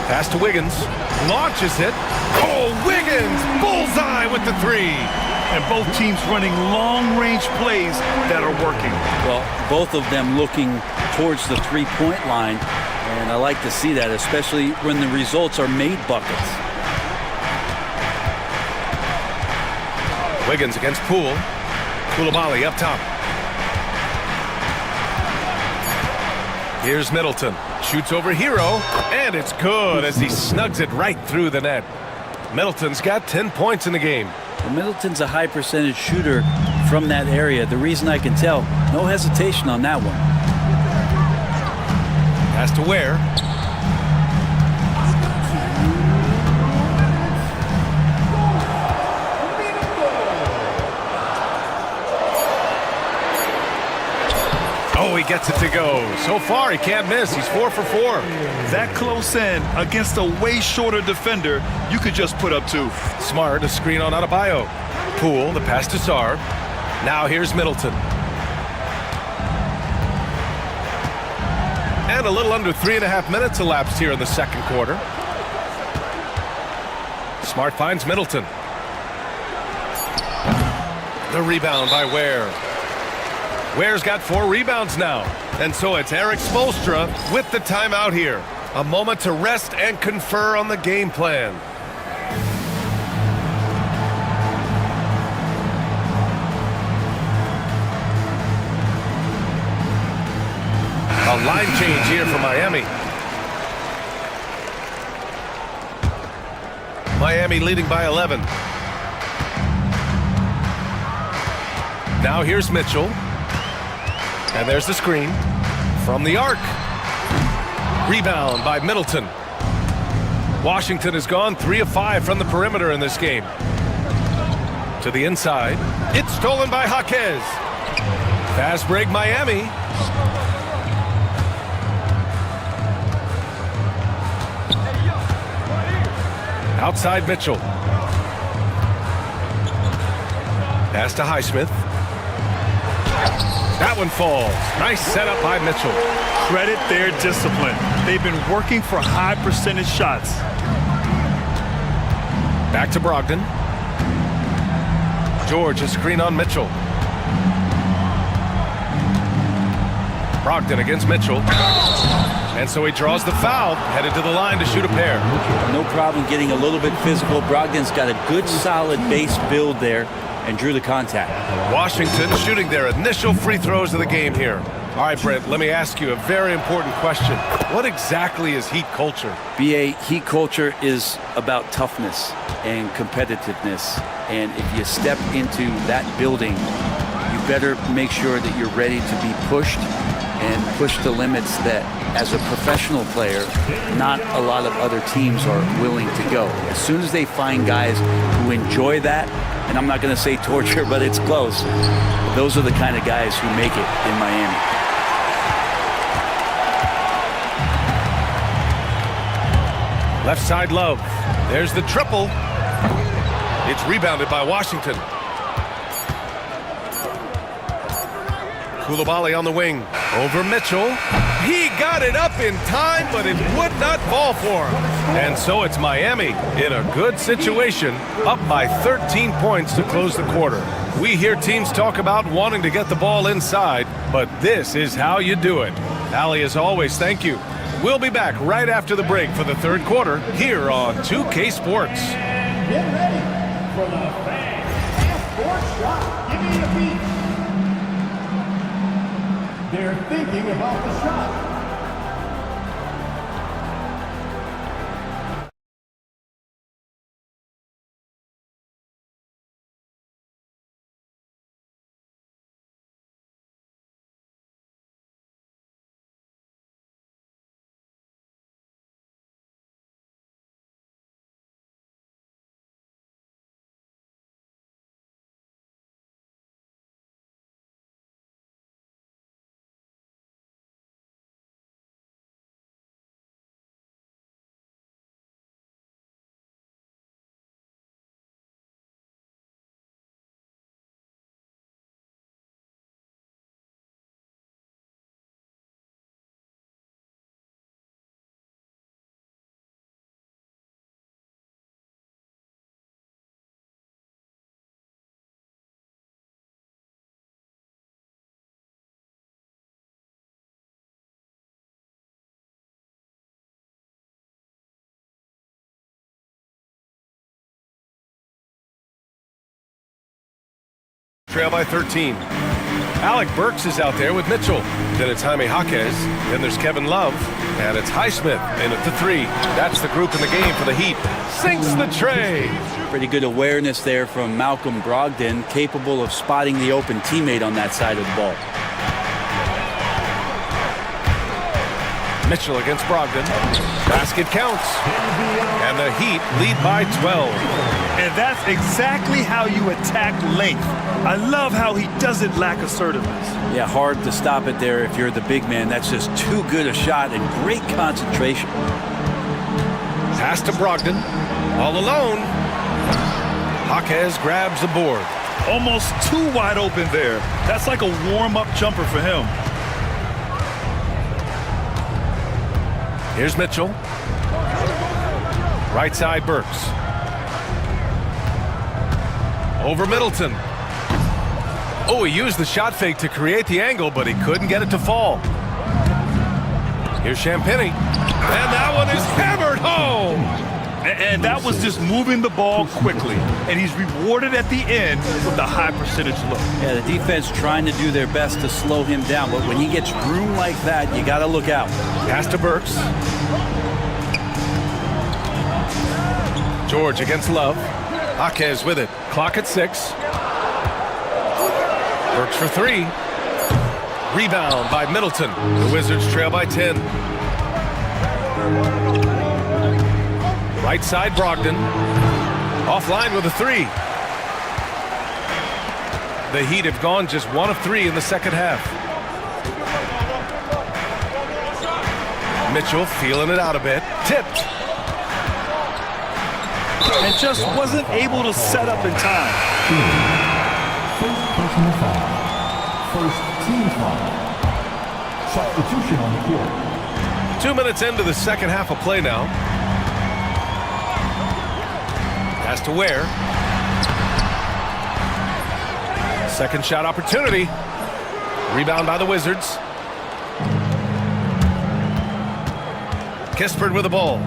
Pass to Wiggins. Launches it. Oh, Wiggins! Bullseye with the 3. And both teams running long-range plays that are working. Well, both of them looking towards the three-point line, and I like to see that, especially when the results are made buckets. Wiggins against Poole. Coulibaly up top. Here's Middleton. Shoots over Hero, and it's good as he snugs it right through the net. Middleton's got 10 points in the game. Well, Middleton's a high percentage shooter from that area. The reason I can tell, no hesitation on that one. Pass to Ware. Oh, he gets it to go. So far, he can't miss. He's 4 for 4. That close in against a way shorter defender, you could just put up 2. Smart, a screen on Adebayo. Poole, the pass to Sarr. Now here's Middleton. And a little under 3.5 minutes elapsed here in the second quarter. Smart finds Middleton. The rebound by Ware. Ware's got 4 rebounds now. And so it's Eric Spoelstra with the timeout here. A moment to rest and confer on the game plan. A line change here for Miami. Miami leading by 11. Now here's Mitchell. And there's the screen from the arc. Rebound by Middleton. Washington has gone 3 of 5 from the perimeter in this game. To the inside. It's stolen by Jaquez. Fast break Miami. Outside Mitchell. Pass to Highsmith. That one falls. Nice setup by Mitchell. Credit their discipline. They've been working for high percentage shots. Back to Brogdon. George, a screen on Mitchell. Brogdon against Mitchell. And so he draws the foul, headed to the line to shoot a pair. No problem getting a little bit physical. Brogdon's got a good solid base build there and drew the contact. Washington shooting their initial free throws of the game here. All right, Brent, let me ask you a very important question. What exactly is Heat culture? BA, Heat culture is about toughness and competitiveness. And if you step into that building, you better make sure that you're ready to be pushed and push the limits that, as a professional player, not a lot of other teams are willing to go. As soon as they find guys who enjoy that, and I'm not going to say torture, but it's close, those are the kind of guys who make it in Miami. Left side Love. There's the triple. It's rebounded by Washington. Koulibaly on the wing. Over Mitchell. He got it up in time, but it would not fall for him. And so it's Miami in a good situation, up by 13 points to close the quarter. We hear teams talk about wanting to get the ball inside, but this is how you do it. Ali, as always, thank you. We'll be back right after the break for the third quarter here on 2K Sports. Get ready for the fast sports shot. Give me a beat. They're thinking about the shot. Trail by 13. Alec Burks is out there with Mitchell. Then it's Jaime Jaquez. Then there's Kevin Love. And it's Highsmith in at the 3. That's the group in the game for the Heat. Sinks the tray. Pretty good awareness there from Malcolm Brogdon, capable of spotting the open teammate on that side of the ball. Mitchell against Brogdon. Basket counts. And the Heat lead by 12. And that's exactly how you attack length. I love how he doesn't lack assertiveness. Yeah, hard to stop it there if you're the big man. That's just too good a shot and great concentration. Pass to Brogdon. All alone. Jaquez grabs the board. Almost too wide open there. That's like a warm-up jumper for him. Here's Mitchell. Right side, Burks. Over Middleton. Oh, he used the shot fake to create the angle, but he couldn't get it to fall. Here's Champagny. And that one is hammered home. And that was just moving the ball quickly. And he's rewarded at the end with a high percentage look. Yeah, the defense trying to do their best to slow him down, but when he gets room like that, you got to look out. Pass to Burks. George against Love. Jaquez with it. Clock at 6. Burks for 3. Rebound by Middleton. The Wizards trail by 10. Right side, Brogdon. Offline with a 3. The Heat have gone just 1 of 3 in the second half. Mitchell feeling it out a bit. Tipped. And just wasn't able to set up in time. First personal foul. First team foul. Substitution on the court. 2 minutes into the second half of play now. Pass to Ware. Second shot opportunity. Rebound by the Wizards. Kispert with the ball.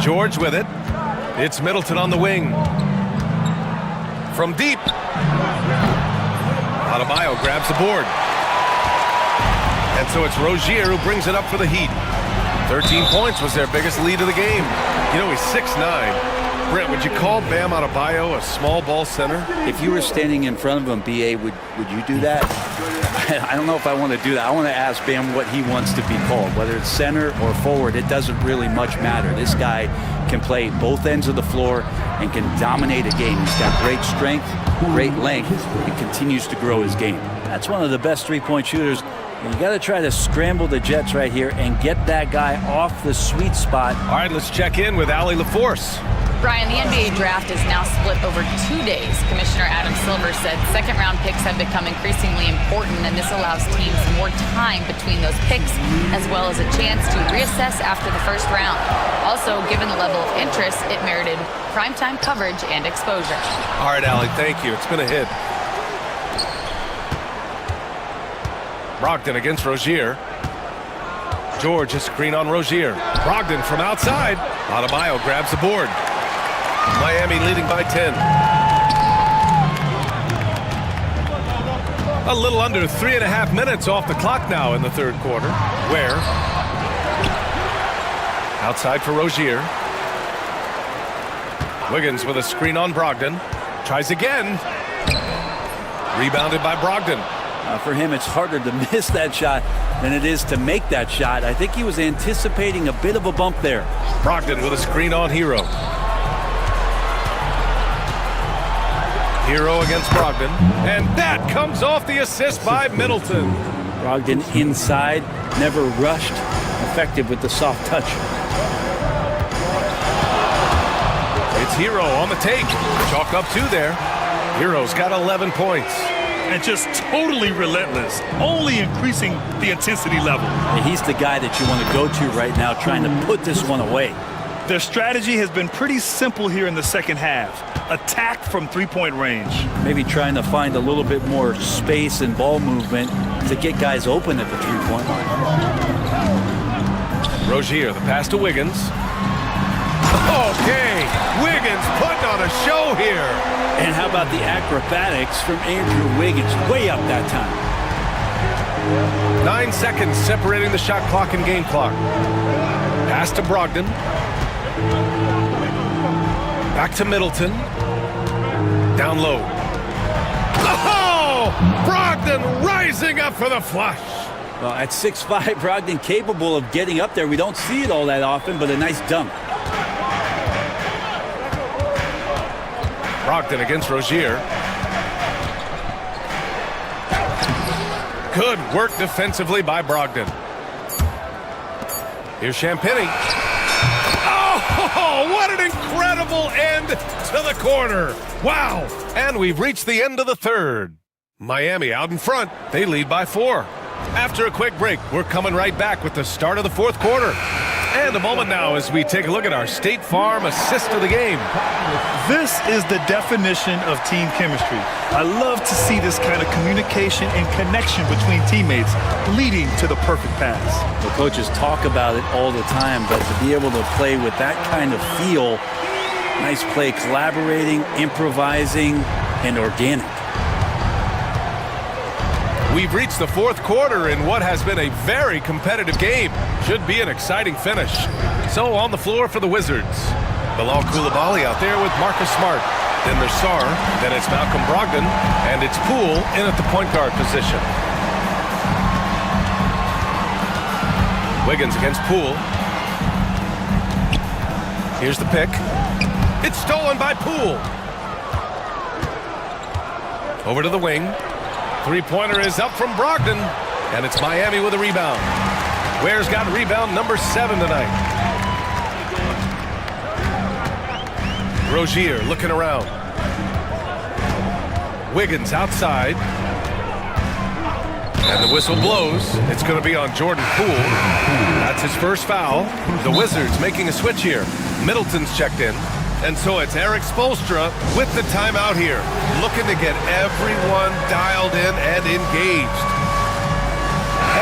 George with it. It's Middleton on the wing. From deep. Adebayo grabs the board. And so it's Rozier who brings it up for the Heat. 13 points was their biggest lead of the game. You know, he's 6'9". Brent, would you call Bam Adebayo a small ball center? If you were standing in front of him, BA, would you do that? I don't know if I want to do that. I want to ask Bam what he wants to be called. Whether it's center or forward, it doesn't really much matter. This guy can play both ends of the floor and can dominate a game. He's got great strength, great length, and continues to grow his game. That's one of the best three-point shooters. You got to try to scramble the Jets right here and get that guy off the sweet spot. All right, let's check in with Allie LaForce. Brian, the NBA draft is now split over 2 days. Commissioner Adam Silver said second-round picks have become increasingly important, and this allows teams more time between those picks, as well as a chance to reassess after the first round. Also, given the level of interest, it merited primetime coverage and exposure. All right, Allie, thank you. It's been a hit. Brogdon against Rozier. George, a screen on Rozier. Brogdon from outside. Adebayo grabs the board. Miami leading by 10. A little under 3.5 minutes off the clock now in the third quarter. Ware. Outside for Rozier. Wiggins with a screen on Brogdon. Tries again. Rebounded by Brogdon. For him, it's harder to miss that shot than it is to make that shot. I think he was anticipating a bit of a bump there. Brogdon with a screen on Hero. Hero against Brogdon. And that comes off the assist by Middleton. Brogdon inside, never rushed, effective with the soft touch. It's Hero on the take. Chalk up 2 there. Hero's got 11 points. And just totally relentless, only increasing the intensity level. And he's the guy that you want to go to right now, trying to put this one away. Their strategy has been pretty simple here in the second half. Attack from three-point range. Maybe trying to find a little bit more space and ball movement to get guys open at the three-point line. Rozier, the pass to Wiggins. Okay, Wiggins putting on a show here. And how about the acrobatics from Andrew Wiggins? Way up that time. 9 seconds separating the shot clock and game clock. Pass to Brogdon. Back to Middleton. Down low. Oh! Brogdon rising up for the flush. Well, at 6'5", Brogdon capable of getting up there. We don't see it all that often, but a nice dunk. Brogdon against Rozier. Good work defensively by Brogdon. Here's Champagny. Oh, what an incredible end to the quarter. Wow. And we've reached the end of the third. Miami out in front. They lead by 4. After a quick break, we're coming right back with the start of the fourth quarter. And a moment now as we take a look at our State Farm assist of the game. This is the definition of team chemistry. I love to see this kind of communication and connection between teammates leading to the perfect pass. The coaches talk about it all the time, but to be able to play with that kind of feel, nice play, collaborating, improvising, and organic. We've reached the fourth quarter in what has been a very competitive game. Should be an exciting finish. So on the floor for the Wizards. Bilal Coulibaly out there with Marcus Smart. Then there's Sarr, then it's Malcolm Brogdon, and it's Poole in at the point guard position. Wiggins against Poole. Here's the pick. It's stolen by Poole. Over to the wing. Three-pointer is up from Brogdon, and it's Miami with a rebound. Ware's got rebound number 7 tonight. Rozier looking around. Wiggins outside. And the whistle blows. It's going to be on Jordan Poole. That's his first foul. The Wizards making a switch here. Middleton's checked in. And so it's Eric Spoelstra with the timeout here, looking to get everyone dialed in and engaged.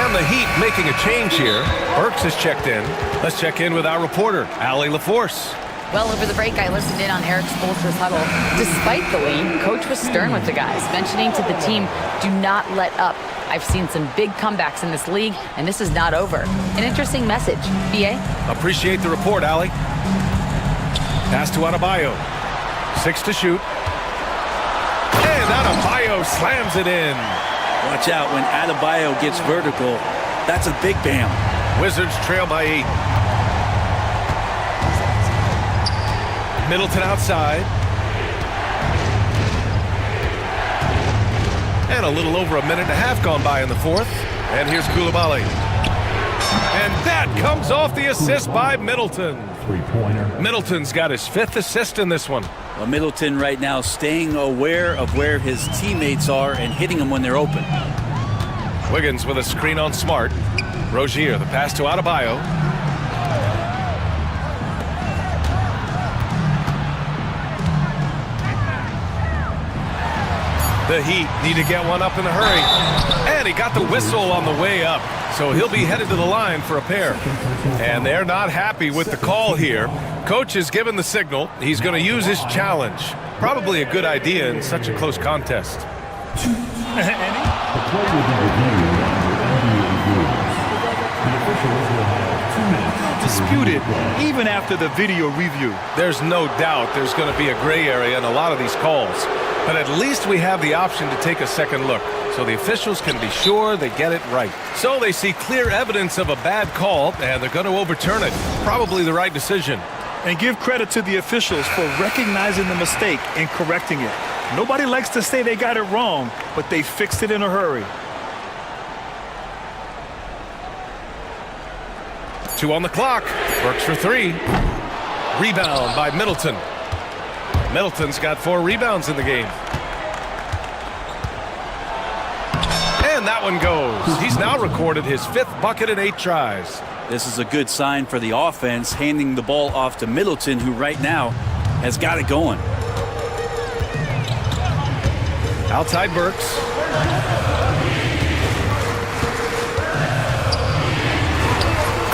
And the Heat making a change here. Burks is checked in. Let's check in with our reporter, Allie LaForce. Well, over the break, I listened in on Eric Spoelstra's huddle. Despite the lead, Coach was stern with the guys, mentioning to the team, do not let up. I've seen some big comebacks in this league, and this is not over. An interesting message. B.A.? Appreciate the report, Allie. Pass to Adebayo. 6 to shoot. And Adebayo slams it in. Watch out when Adebayo gets vertical. That's a big bam. Wizards trail by 8. Middleton outside. And a little over a minute and a half gone by in the fourth. And here's Coulibaly. And that comes off the assist by Middleton. Middleton's got his 5th assist in this one. Well, Middleton right now staying aware of where his teammates are and hitting them when they're open. Wiggins with a screen on Smart. Rozier, the pass to Adebayo. The Heat need to get one up in a hurry. And he got the whistle on the way up. So he'll be headed to the line for a pair. And they're not happy with the call here. Coach has given the signal. He's going to use his challenge. Probably a good idea in such a close contest. The play will be reviewed under NBA rules. The officials will have 2 minutes. Disputed even after the video review. There's no doubt there's going to be a gray area in a lot of these calls. But at least we have the option to take a second look, so the officials can be sure they get it right. So they see clear evidence of a bad call, and they're going to overturn it. Probably the right decision. And give credit to the officials for recognizing the mistake and correcting it. Nobody likes to say they got it wrong, but they fixed it in a hurry. 2 on the clock. Works for 3. Rebound by Middleton. Middleton's got 4 rebounds in the game. And that one goes. He's now recorded his 5th bucket in 8 tries. This is a good sign for the offense, handing the ball off to Middleton, who right now has got it going. Outside Burks.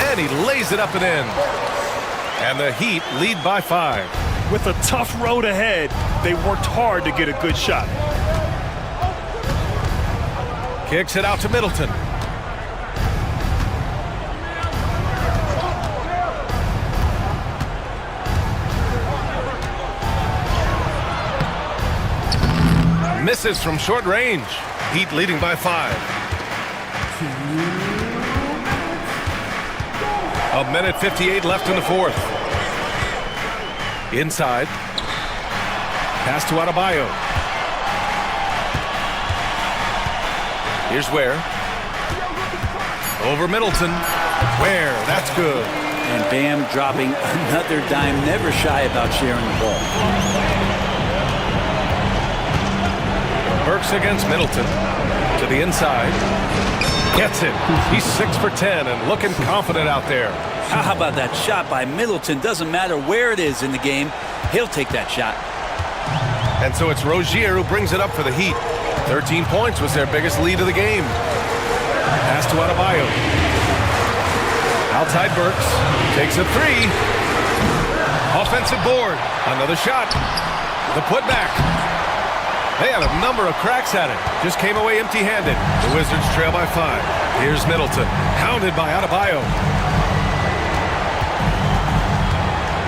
And he lays it up and in. And the Heat lead by 5. With a tough road ahead, they worked hard to get a good shot. Kicks it out to Middleton. Misses from short range. Heat leading by 5. A minute 58 left in the fourth. Inside. Pass to Adebayo. Here's Ware. Over Middleton. Ware, that's good. And Bam dropping another dime, never shy about sharing the ball. Burks against Middleton. To the inside. Gets it. He's 6 for 10 and looking confident out there. How about that shot by Middleton? Doesn't matter where it is in the game, he'll take that shot. And so it's Rozier who brings it up for the Heat. 13 points was their biggest lead of the game. Pass to Adebayo. Outside Burks. Takes a three. Offensive board. Another shot. The putback. They had a number of cracks at it. Just came away empty-handed. The Wizards trail by 5. Here's Middleton. Hounded by Adebayo.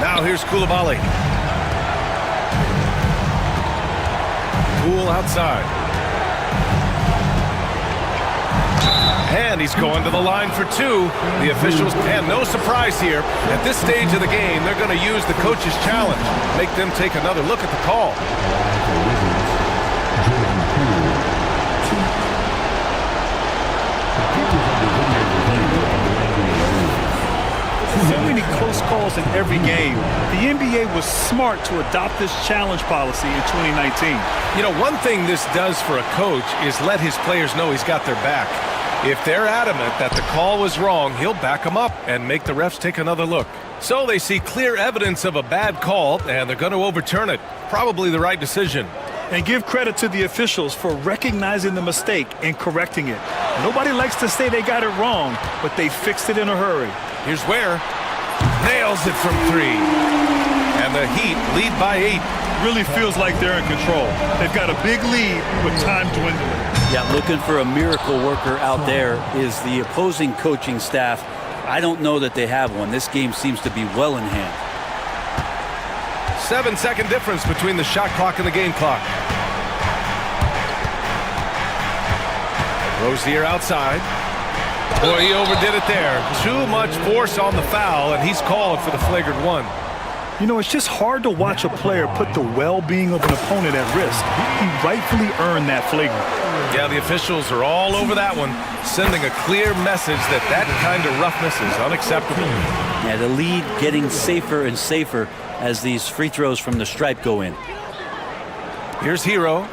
Now here's Koulibaly. Poole outside. And he's going to the line for 2. The officials, and no surprise here, at this stage of the game, they're going to use the coach's challenge. Make them take another look at the call. So many close calls in every game. The NBA was smart to adopt this challenge policy in 2019. You know, one thing this does for a coach is let his players know he's got their back. If they're adamant that the call was wrong, he'll back them up and make the refs take another look. So they see clear evidence of a bad call, and they're going to overturn it. Probably the right decision. And give credit to the officials for recognizing the mistake and correcting it. Nobody likes to say they got it wrong, but they fixed it in a hurry. Here's Ware. Nails it from 3. And the Heat lead by 8. Really feels like they're in control. They've got a big lead with time dwindling. Yeah, looking for a miracle worker out there is the opposing coaching staff. I don't know that they have one. This game seems to be well in hand. 7-second difference between the shot clock and the game clock. Rozier outside. Boy, he overdid it there. Too much force on the foul, and he's called for the flagrant 1. You know, it's just hard to watch a player put the well-being of an opponent at risk. He rightfully earned that flagrant. Yeah, the officials are all over that one, sending a clear message that that kind of roughness is unacceptable. Yeah, the lead getting safer and safer as these free throws from the stripe go in. Here's Hero.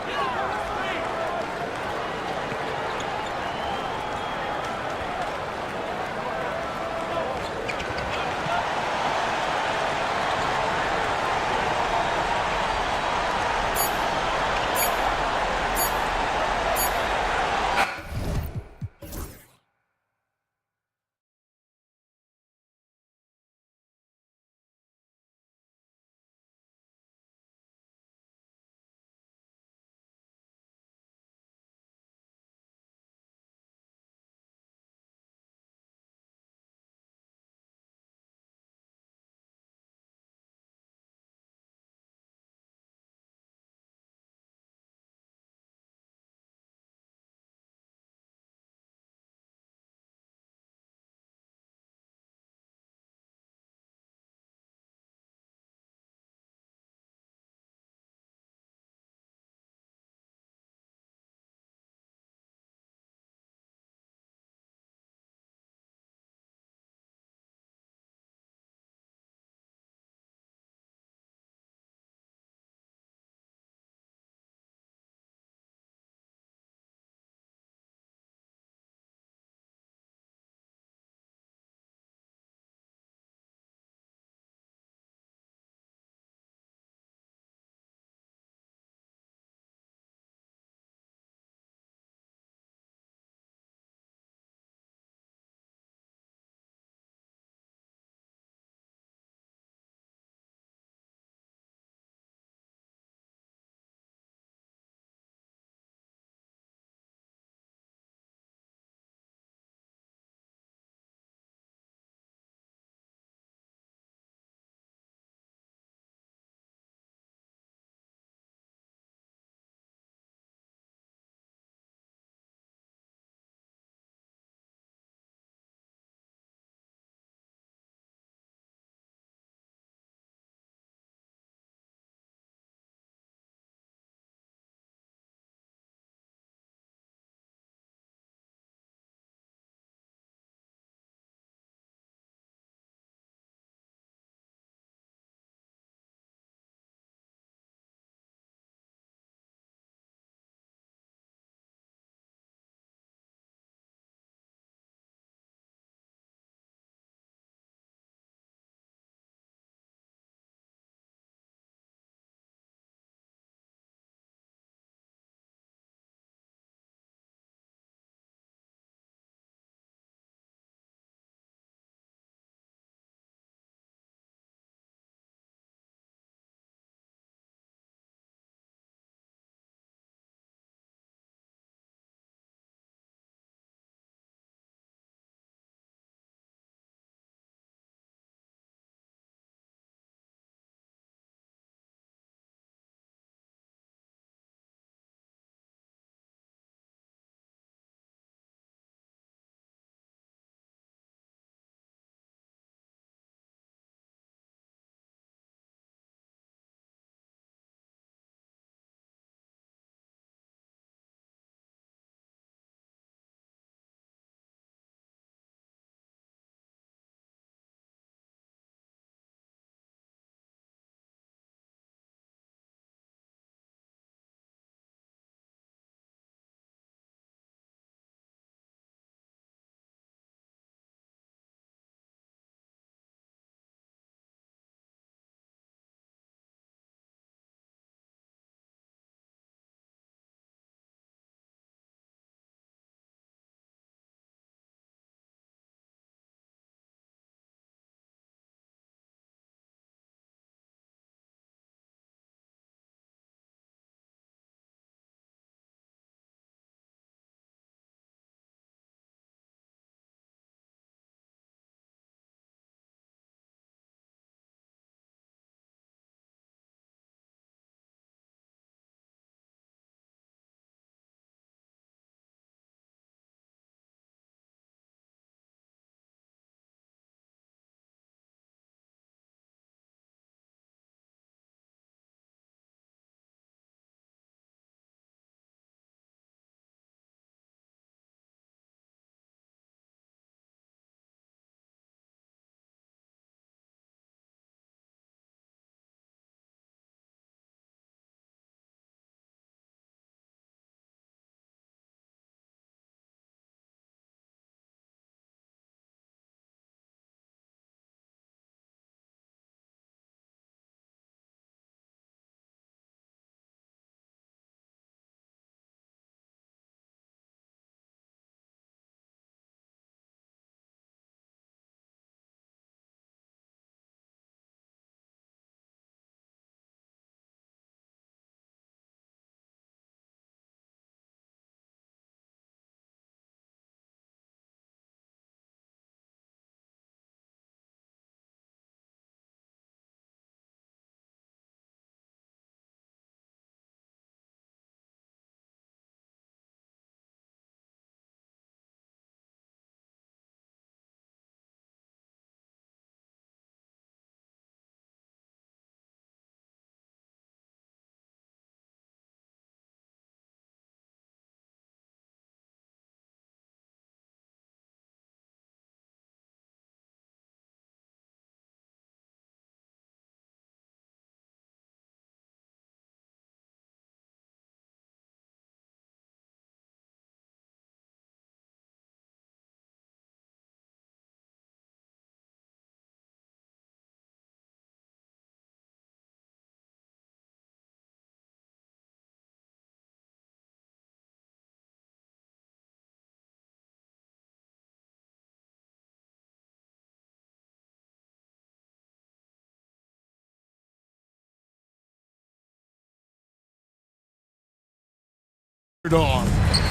Dog.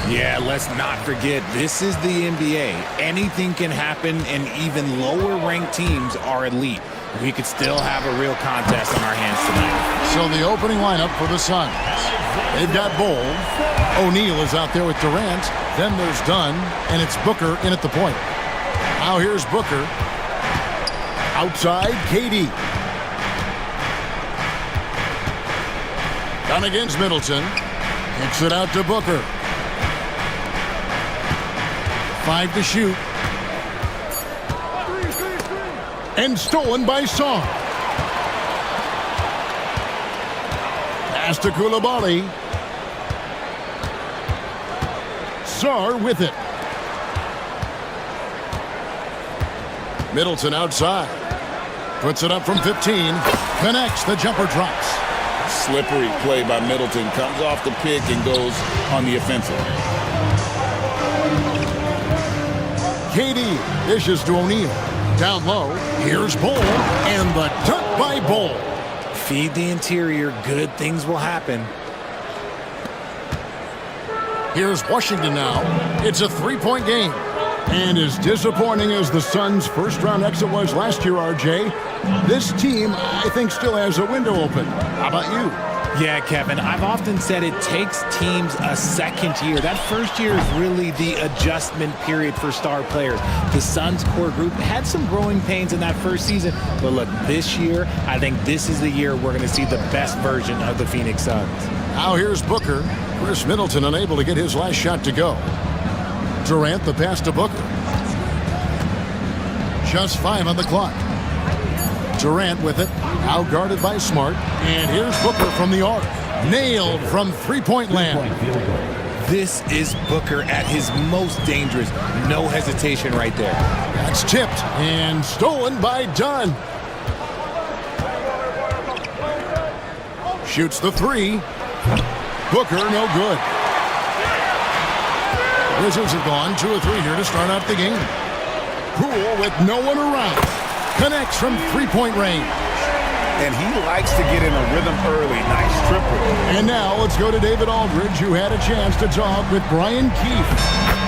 Yeah, let's not forget, this is the NBA. Anything can happen, and even lower-ranked teams are elite. We could still have a real contest on our hands tonight. So the opening lineup for the Suns. They've got Bol. O'Neal is out there with Durant. Then there's Dunn, and it's Booker in at the point. Now here's Booker. Outside, KD. Dunn against Middleton. Kicks it out to Booker. 5 to shoot. And stolen by Song. Pass to Koulibaly. Sarr with it. Middleton outside. Puts it up from 15. Connects. The jumper drops. Slippery play by Middleton. Comes off the pick and goes on the offensive. KD dishes to O'Neal. Down low. Here's Bol. And the dunk by Bol. Feed the interior. Good things will happen. Here's Washington now. It's a three-point game. And as disappointing as the Suns' first-round exit was last year, RJ, this team, I think, still has a window open. How about you? Yeah, Kevin, I've often said it takes teams a second year. That first year is really the adjustment period for star players. The Suns core group had some growing pains in that first season, but look, this year, I think this is the year we're going to see the best version of the Phoenix Suns. Now here's Booker. Chris Middleton unable to get his last shot to go. Durant the pass to Booker. Just 5 on the clock. Durant with it, out guarded by Smart, and here's Booker from the arc. Nailed from three-point land. This is Booker at his most dangerous. No hesitation right there. That's tipped and stolen by Dunn. Shoots the three. Booker no good. Wizards have gone 2 of 3 here to start out the game. Poole with no one around. Connects from three-point range. And he likes to get in a rhythm early. Nice triple. And now let's go to David Aldridge, who had a chance to talk with Brian Keefe.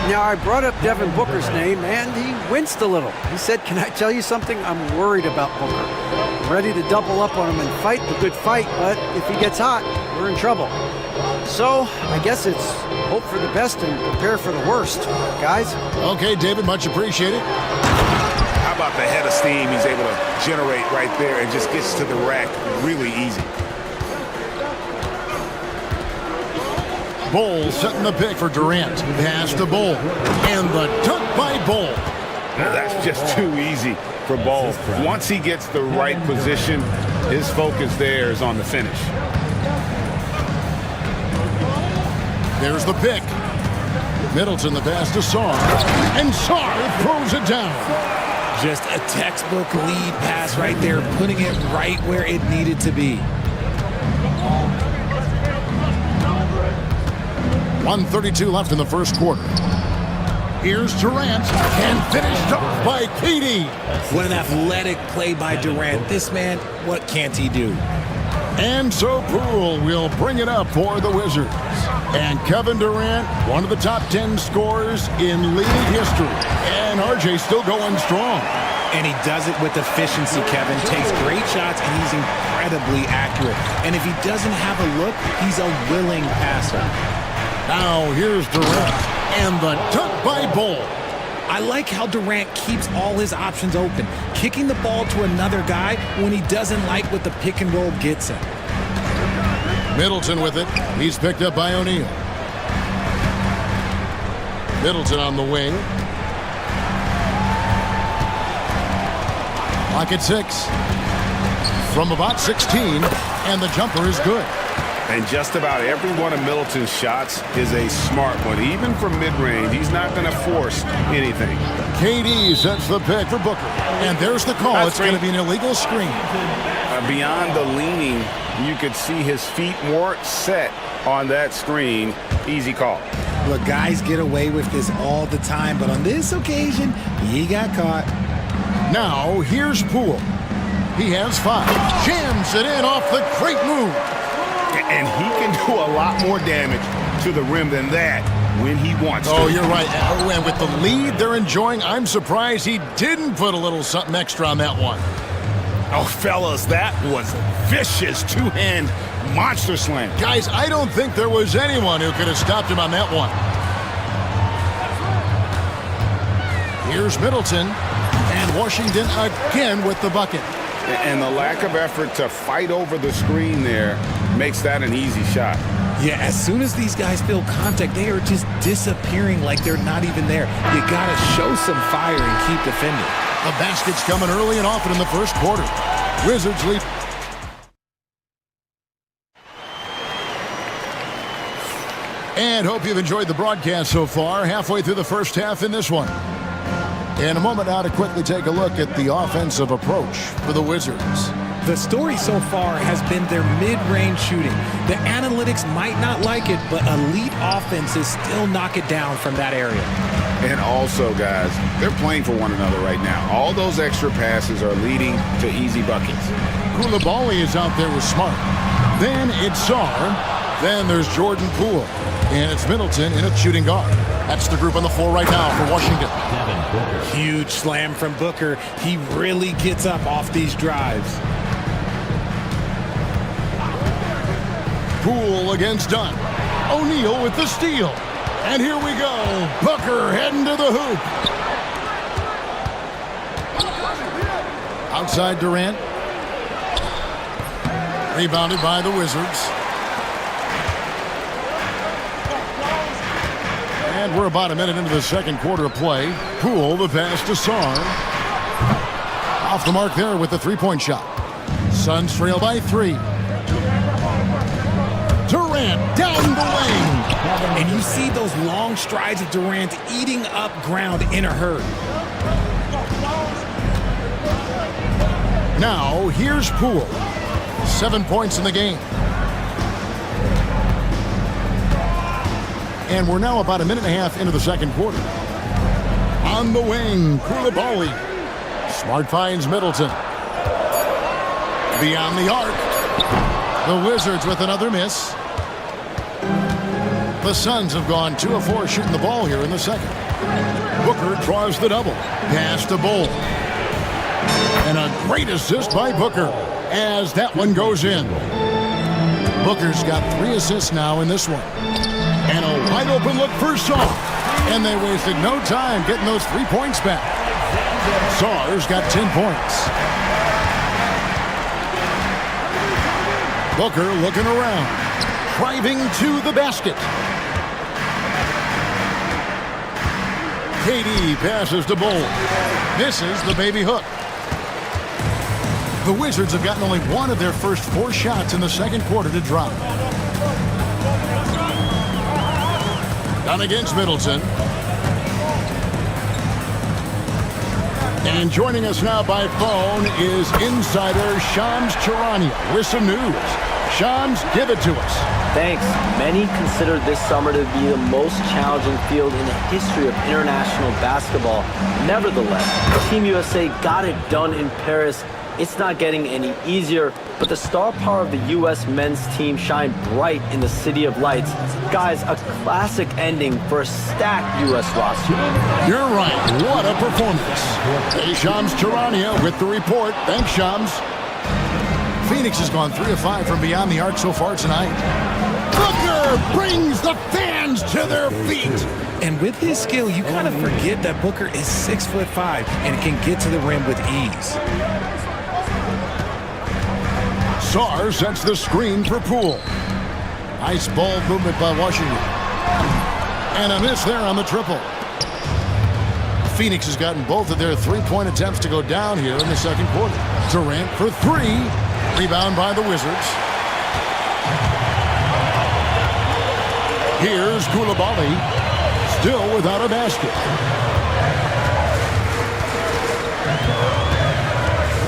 Now, I brought up Devin Booker's name, and he winced a little. He said, can I tell you something? I'm worried about Booker. I'm ready to double up on him and fight the good fight, but if he gets hot, we're in trouble. So, I guess it's hope for the best and prepare for the worst, guys. Okay, David, much appreciated. How about the head of steam he's able to generate right there and just gets to the rack really easy. Bol setting the pick for Durant. Pass to Bol. And the dunk by Bol. That's just too easy for Bol. Once he gets the right position, his focus there is on the finish. There's the pick. Middleton the pass to Sarr. And Sarr throws it down. Just a textbook lead pass right there, putting it right where it needed to be. 1:32 left in the first quarter. Here's Durant, and finished off by KD. What an athletic play by Durant. This man, what can't he do? And so Poole will bring it up for the Wizards. And Kevin Durant, one of the top 10 scorers in league history. And RJ still going strong. And he does it with efficiency, Kevin. Takes great shots, and he's incredibly accurate. And if he doesn't have a look, he's a willing passer. Now here's Durant, and the dunk by Bol. I like how Durant keeps all his options open, kicking the ball to another guy when he doesn't like what the pick and roll gets him. Middleton with it. He's picked up by O'Neal. Middleton on the wing. Clock at 6. From about 16, and the jumper is good. And just about every one of Middleton's shots is a smart one. Even from mid-range, he's not going to force anything. KD sets the pick for Booker. And there's the call. It's going to be an illegal screen. Beyond the leaning, you could see his feet weren't set on that screen. Easy call. Look, guys get away with this all the time, but on this occasion, he got caught. Now, here's Poole. He has 5. Jams it in off the great move. And he can do a lot more damage to the rim than that when he wants to. Oh, you're right. And with the lead they're enjoying, I'm surprised he didn't put a little something extra on that one. Oh, fellas, that was vicious two-hand monster slam. Guys, I don't think there was anyone who could have stopped him on that one. Here's Middleton, and Washington again with the bucket. And the lack of effort to fight over the screen there makes that an easy shot. Yeah, as soon as these guys feel contact, they are just disappearing like they're not even there. You gotta show some fire and keep defending. The basket's coming early and often in the first quarter. Wizards lead. And hope you've enjoyed the broadcast so far. Halfway through the first half in this one. In a moment now to quickly take a look at the offensive approach for the Wizards. The story so far has been their mid-range shooting. The analytics might not like it, but elite offenses still knock it down from that area. And also, guys, they're playing for one another right now. All those extra passes are leading to easy buckets. Koulibaly is out there with Smart. Then it's Sarr. Then there's Jordan Poole. And it's Middleton in a shooting guard. That's the group on the floor right now for Washington. Huge slam from Booker. He really gets up off these drives. Poole against Dunn. O'Neal with the steal. And here we go. Booker heading to the hoop. Outside Durant. Rebounded by the Wizards. And we're about a minute into the second quarter of play. Poole, the pass to Sarr. Off the mark there with the three-point shot. Suns trail by 3. Durant down the lane. And you see those long strides of Durant eating up ground in a hurry. Now, here's Poole. 7 points in the game. And we're now about a minute and a half into the second quarter. On the wing, Koulibaly. Smart finds Middleton. Beyond the arc. The Wizards with another miss. The Suns have gone 2 of 4 shooting the ball here in the second. Booker draws the double. Pass to Bull. And a great assist by Booker as that one goes in. Booker's got 3 assists now in this one. And a wide open look for Sarr. And they wasted no time getting those 3 points back. Sarr's got 10 points. Booker looking around. Driving to the basket. KD passes to Bull. Misses the baby hook. The Wizards have gotten only 1 of their first 4 shots in the second quarter to drop. Down against Middleton. And joining us now by phone is insider Shams Charania with some news. Shams, give it to us. Thanks. Many consider this summer to be the most challenging field in the history of international basketball. Nevertheless, Team USA got it done in Paris. It's not getting any easier, but the star power of the U.S. men's team shined bright in the City of Lights. Guys, a classic ending for a stacked U.S. roster. You're right. What a performance. Hey, Shams Charania with the report. Thanks, Shams. Phoenix has gone 3 of 5 from beyond the arc so far tonight. Booker brings the fans to their feet. And with his skill, you kind of forget that Booker is 6'5" and can get to the rim with ease. Sarr sets the screen for Poole. Nice ball movement by Washington. And a miss there on the triple. Phoenix has gotten both of their 3-point attempts to go down here in the second quarter. Durant for 3. Rebound by the Wizards. Here's Koulibaly. Still without a basket.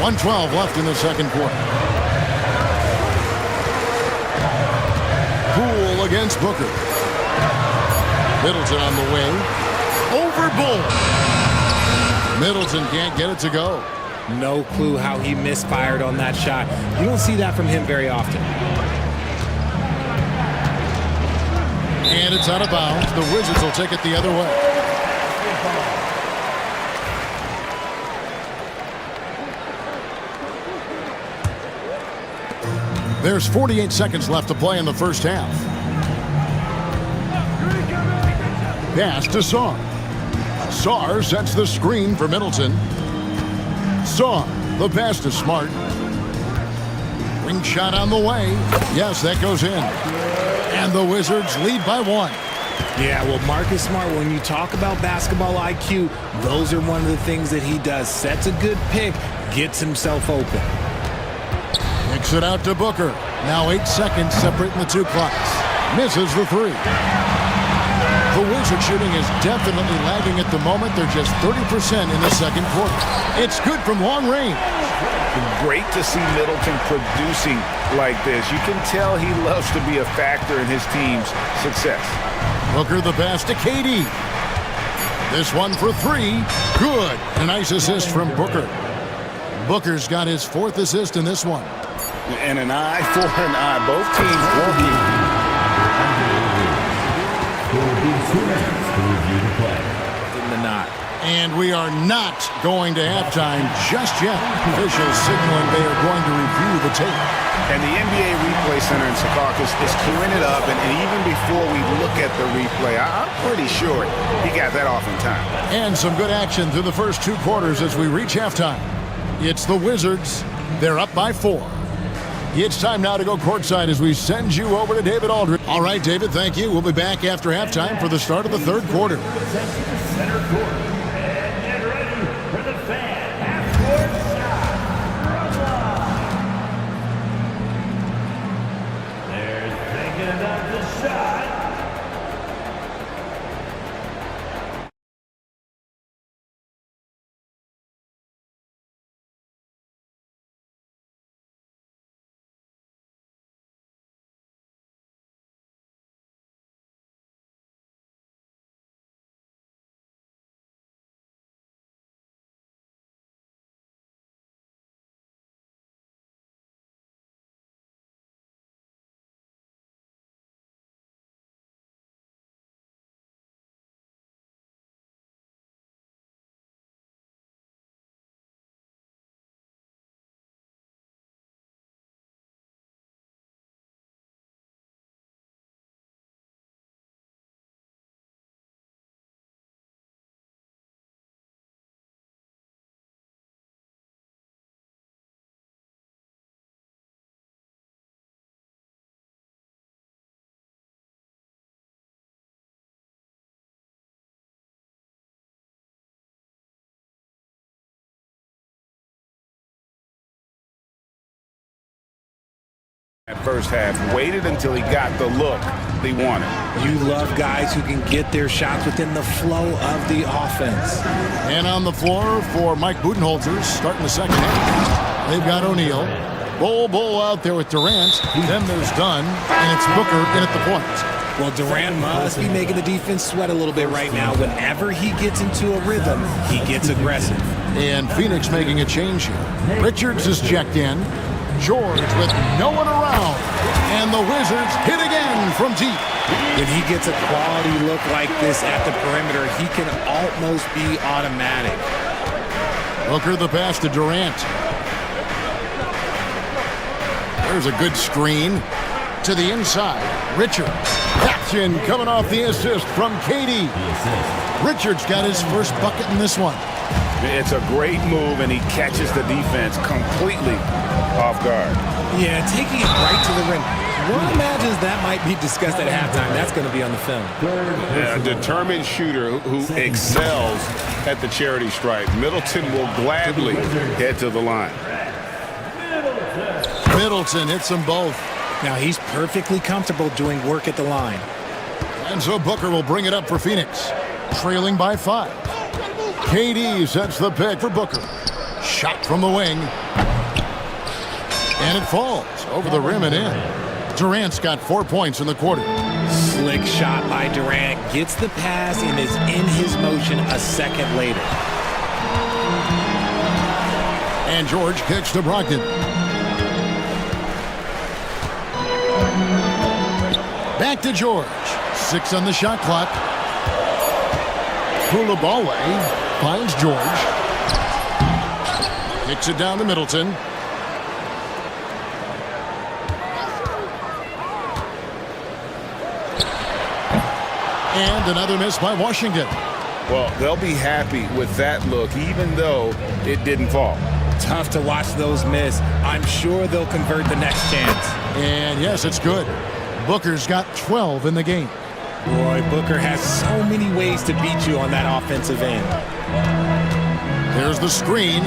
1:12 left in the second quarter. Poole against Booker. Middleton on the wing. Over Bull. Middleton can't get it to go. No clue how he misfired on that shot. You don't see that from him very often. And it's out of bounds. The Wizards will take it the other way. There's 48 seconds left to play in the first half. Pass to Saar. Saar sets the screen for Middleton. Saar, the pass to Smart. Ring shot on the way. Yes, that goes in. And the Wizards lead by 1. Yeah, well, Marcus Smart, when you talk about basketball IQ, those are one of the things that he does. Sets a good pick, gets himself open. Kicks it out to Booker. Now 8 seconds separating the two clocks. Misses the 3. The Wizard shooting is definitely lagging at the moment. They're just 30% in the second quarter. It's good from long range. Great to see Middleton producing like this. You can tell he loves to be a factor in his team's success. Booker the pass to KD. This one for 3. Good. A nice assist from Booker. Booker's got his 4th assist in this one. And an eye for an eye. Both teams working. In the knot. And we are not going to halftime just yet. Officials signaling they are going to review the tape. And the NBA Replay Center in Secaucus is queuing it up. And even before we look at the replay, I'm pretty sure he got that off in time. And some good action through the first 2 quarters as we reach halftime. It's the Wizards. They're up by 4. It's time now to go courtside as we send you over to David Aldridge. All right, David, thank you. We'll be back after halftime for the start of the third quarter. Center court. And get ready for the fan half-court shot. They're thinking about the shot. That first half, waited until he got the look they wanted. You love guys who can get their shots within the flow of the offense. And on the floor for Mike Budenholzer, starting the second half. They've got O'Neal. Bull out there with Durant. Then there's Dunn, and it's Booker in at the point. Well, Durant must be making the defense sweat a little bit right now. Whenever he gets into a rhythm, he gets aggressive. And Phoenix making a change here. Richards is checked in. George with no one around. And the Wizards hit again from deep. When he gets a quality look like this at the perimeter, he can almost be automatic. Booker the pass to Durant. There's a good screen to the inside. Richards. Action coming off the assist from KD. Richards got his first bucket in this one. It's a great move, and he catches the defense completely off guard. Yeah, taking it right to the rim. One imagines that might be discussed at halftime. That's going to be on the film. A determined shooter who excels at the charity stripe. Middleton will gladly head to the line. Middleton hits them both. Now he's perfectly comfortable doing work at the line. And so Booker will bring it up for Phoenix, trailing by 5. KD sets the pick for Booker. Shot from the wing. And it falls over the rim and in. Durant's got 4 points in the quarter. Slick shot by Durant. Gets the pass and is in his motion a second later. And George kicks to Brogdon. Back to George. 6 on the shot clock. Koulibaly finds George. Kicks it down to Middleton. And another miss by Washington. Well, they'll be happy with that look, even though it didn't fall. Tough to watch those miss. I'm sure they'll convert the next chance. And yes, it's good. Booker's got 12 in the game. Boy, Booker has so many ways to beat you on that offensive end. There's the screen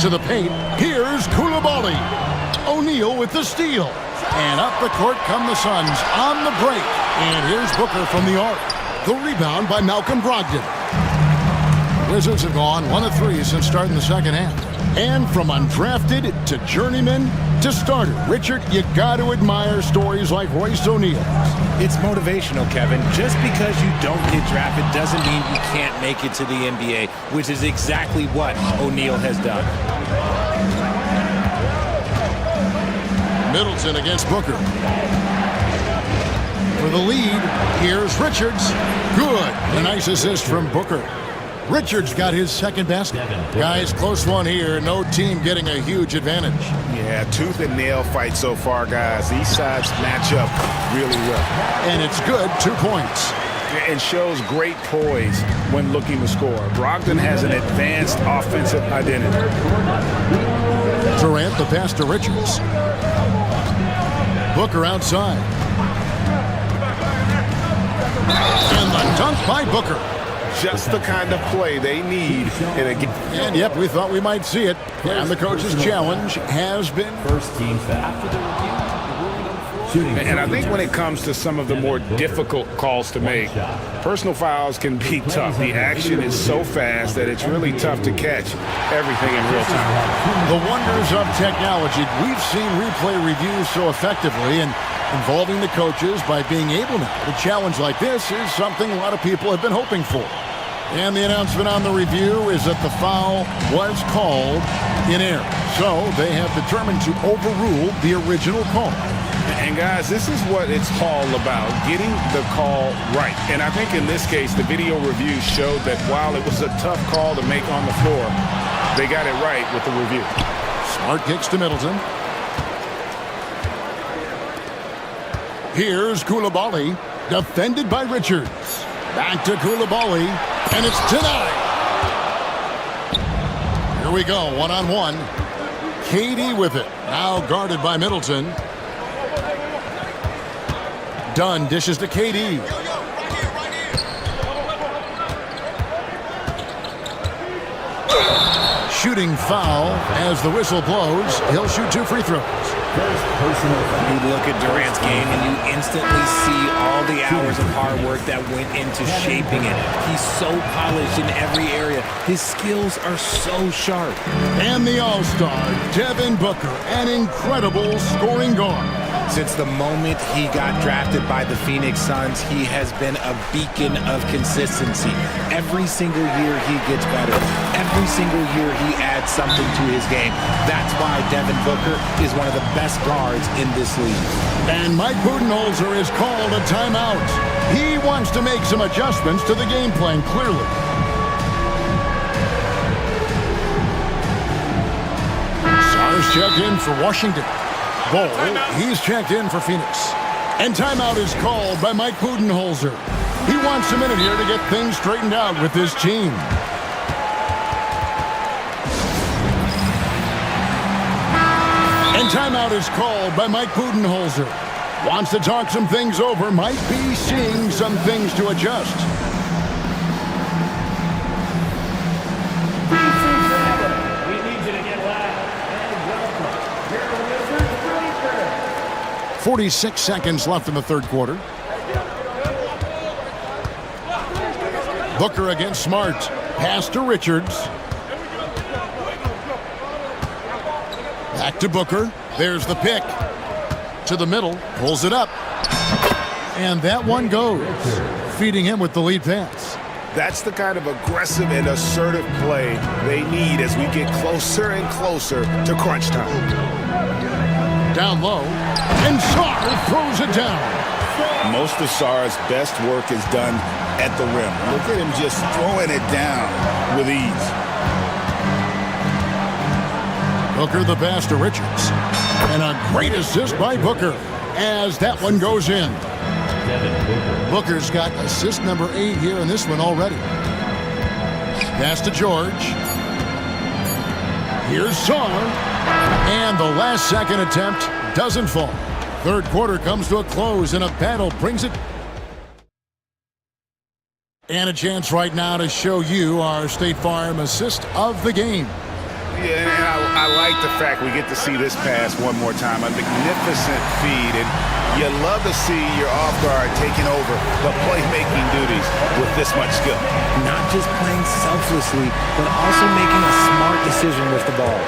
to the paint. Here's Koulibaly. O'Neal with the steal. And up the court come the Suns on the break. And here's Booker from the arc. The rebound by Malcolm Brogdon. Wizards have gone 1 of 3 since starting the second half. And from undrafted to journeyman to starter, Richard, you got to admire stories like Royce O'Neal. It's motivational, Kevin. Just because you don't get drafted doesn't mean you can't make it to the NBA, which is exactly what O'Neal has done. Middleton against Booker. For the lead, here's Richards. Good. A nice assist from Booker. Richards got his second basket. Guys, close one here. No team getting a huge advantage. Yeah, tooth and nail fight so far, guys. These sides match up really well. And it's good, 2 points. And shows great poise when looking to score. Brogdon has an advanced offensive identity. Durant, the pass to Richards. Booker outside. And the dunk by Booker. Just the kind of play they need in a game. And yep, we thought we might see it. And the coach's challenge has been First team after the review. And I think when it comes to some of the more difficult calls to make, personal fouls can be tough. The action is so fast that it's really tough to catch everything in real time. The wonders of technology. We've seen replay reviews so effectively and involving the coaches by being able to. A challenge like this is something a lot of people have been hoping for. And the announcement on the review is that the foul was called in error. So they have determined to overrule the original call. And guys, this is what it's all about, getting the call right. And I think in this case, the video review showed that while it was a tough call to make on the floor, they got it right with the review. Smart kicks to Middleton. Here's Koulibaly, defended by Richards. Back to Koulibaly, and it's denied. Here we go, one-on-one. KD with it, now guarded by Middleton. Dunn dishes to KD. Shooting foul as the whistle blows. He'll shoot 2 free throws. You look at Durant's game and you instantly see all the hours of hard work that went into shaping it. He's so polished in every area. His skills are so sharp. And the all-star, Devin Booker, an incredible scoring guard. Since the moment he got drafted by the Phoenix Suns, he has been a beacon of consistency. Every single year he gets better. Every single year he adds something to his game. That's why Devin Booker is one of the best guards in this league. And Mike Budenholzer is called a timeout. He wants to make some adjustments to the game plan, clearly. Sars checked in for Washington. Ball, he's checked in for Phoenix. And timeout is called by Mike Budenholzer. He wants a minute here to get things straightened out with his team. And timeout is called by Mike Budenholzer. Wants to talk some things over, might be seeing some things to adjust. We need you to get loud. And welcome. You're the Wizards breaker. 46 seconds left in the third quarter. Booker against Smart. Pass to Richards. Back to Booker. There's the pick. To the middle. Pulls it up. And that one goes. Feeding him with the lead pass. That's the kind of aggressive and assertive play they need as we get closer and closer to crunch time. Down low. And Sarr throws it down. Most of Sarr's best work is done at the rim. Look at him just throwing it down with ease. Booker the pass to Richards. And a great assist by Booker as that one goes in. Booker's got assist number 8 here in this one already. Pass to George. Here's Sarr. And the last second attempt doesn't fall. Third quarter comes to a close and a battle brings it. And a chance right now to show you our State Farm assist of the game. Yeah, and I like the fact we get to see this pass one more time. A magnificent feed, and you love to see your off guard taking over the playmaking duties with this much skill. Not just playing selflessly, but also making a smart decision with the ball.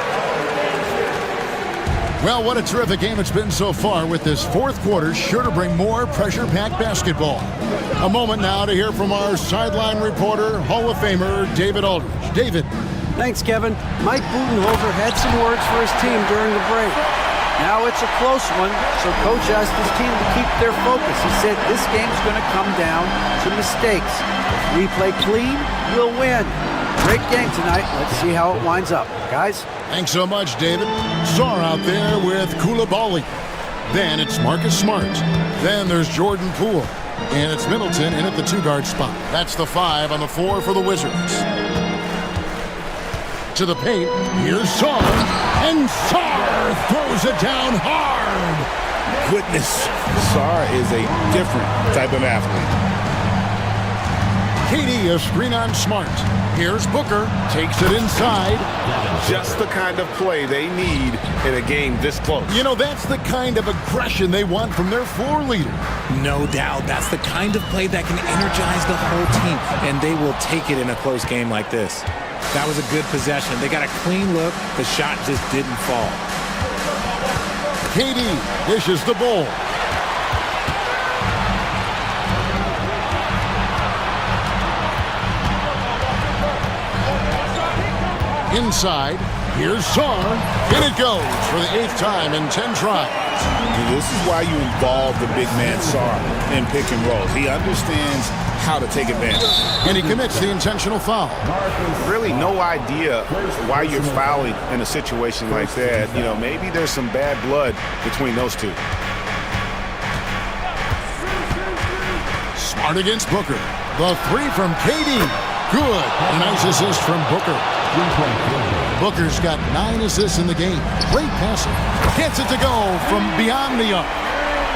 Well, what a terrific game it's been so far, with this fourth quarter sure to bring more pressure-packed basketball. A moment now to hear from our sideline reporter, Hall of Famer David Aldridge. David. Thanks, Kevin. Mike Budenholzer had some words for his team during the break. Now it's a close one, so Coach asked his team to keep their focus. He said this game's going to come down to mistakes. If we play clean, we'll win. Great game tonight. Let's see how it winds up. Guys? Thanks so much, David. Sarr out there with Coulibaly. Then it's Marcus Smart. Then there's Jordan Poole. And it's Middleton in at the 2-guard spot. That's the 5 on the floor for the Wizards. To the paint, here's Sarr, and Sarr throws it down hard. Goodness, Sarr is a different type of athlete. KD, a screen on Smart. Here's Booker, takes it inside. Just the kind of play they need in a game this close. You know, that's the kind of aggression they want from their floor leader. No doubt, that's the kind of play that can energize the whole team, and they will take it in a close game like this. That was a good possession. They got a clean look. The shot just didn't fall. KD dishes the ball. Inside, here's Sarr. In it goes for the 8th time in 10 tries. This is why you involve the big man Sarr in pick and rolls. He understands how to take advantage. And he commits the intentional foul. Really no idea why you're fouling in a situation like that. You know, maybe there's some bad blood between those two. Smart against Booker. The 3 from KD. Good. A nice assist from Booker. Booker's got 9 assists in the game. Great passing. Gets it to go from beyond the arc.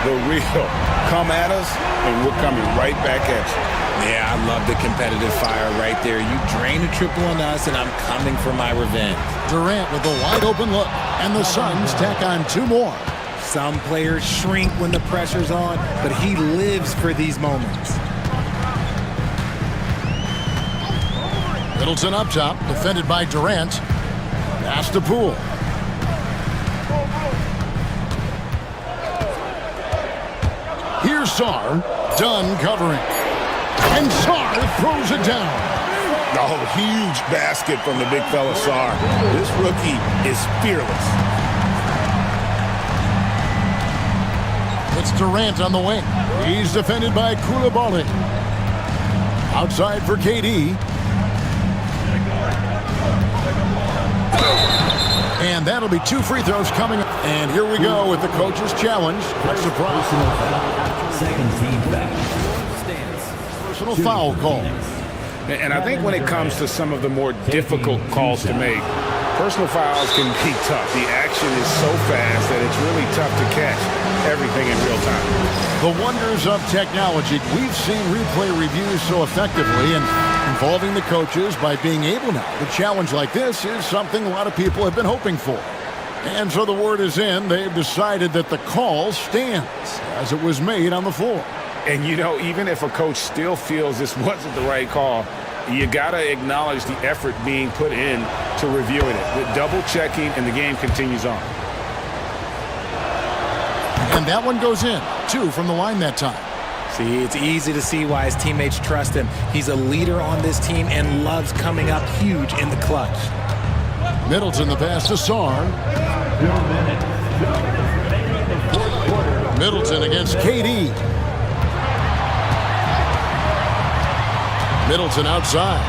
The real come at us, and we're coming right back at you. Yeah, I love the competitive fire right there. You drain a triple on us, and I'm coming for my revenge. Durant with a wide open look, and the Suns tack on 2 more. Some players shrink when the pressure's on, but he lives for these moments. Middleton up top, defended by Durant. Pass to Poole. Here's Sarr, done covering. And Sarr throws it down. Oh, huge basket from the big fella Sarr. This rookie is fearless. It's Durant on the wing. He's defended by Coulibaly. Outside for KD. And that'll be 2 free throws coming up. And here we go with the coach's challenge. Not surprise. Second team back. Personal foul call. And I think when it comes to some of the more difficult calls to make, personal fouls can be tough. The action is so fast that it's really tough to catch everything in real time. The wonders of technology. We've seen replay reviews so effectively, and involving the coaches by being able now to challenge like this is something a lot of people have been hoping for. And so the word is in. They've decided that the call stands as it was made on the floor. And, you know, even if a coach still feels this wasn't the right call, you got to acknowledge the effort being put in to reviewing it. The double checking, and the game continues on. And that one goes in. 2 from the line that time. See, it's easy to see why his teammates trust him. He's a leader on this team and loves coming up huge in the clutch. Middleton the pass to Sarr. Middleton against KD. Middleton outside.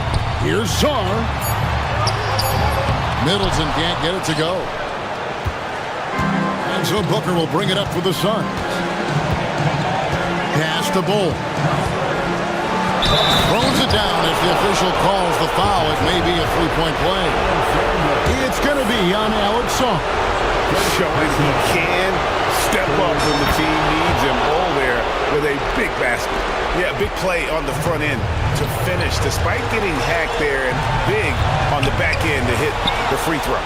Here's Sar. Middleton can't get it to go. And so Booker will bring it up for the Suns. Pass to Bull. Throws it down as the official calls the foul. It may be a three-point play. It's going to be on Alex Sar. Showing he can step up when the team needs him. Bull there with a big basket. Yeah, big play on the front end to finish, despite getting hacked there, and big on the back end to hit the free throw.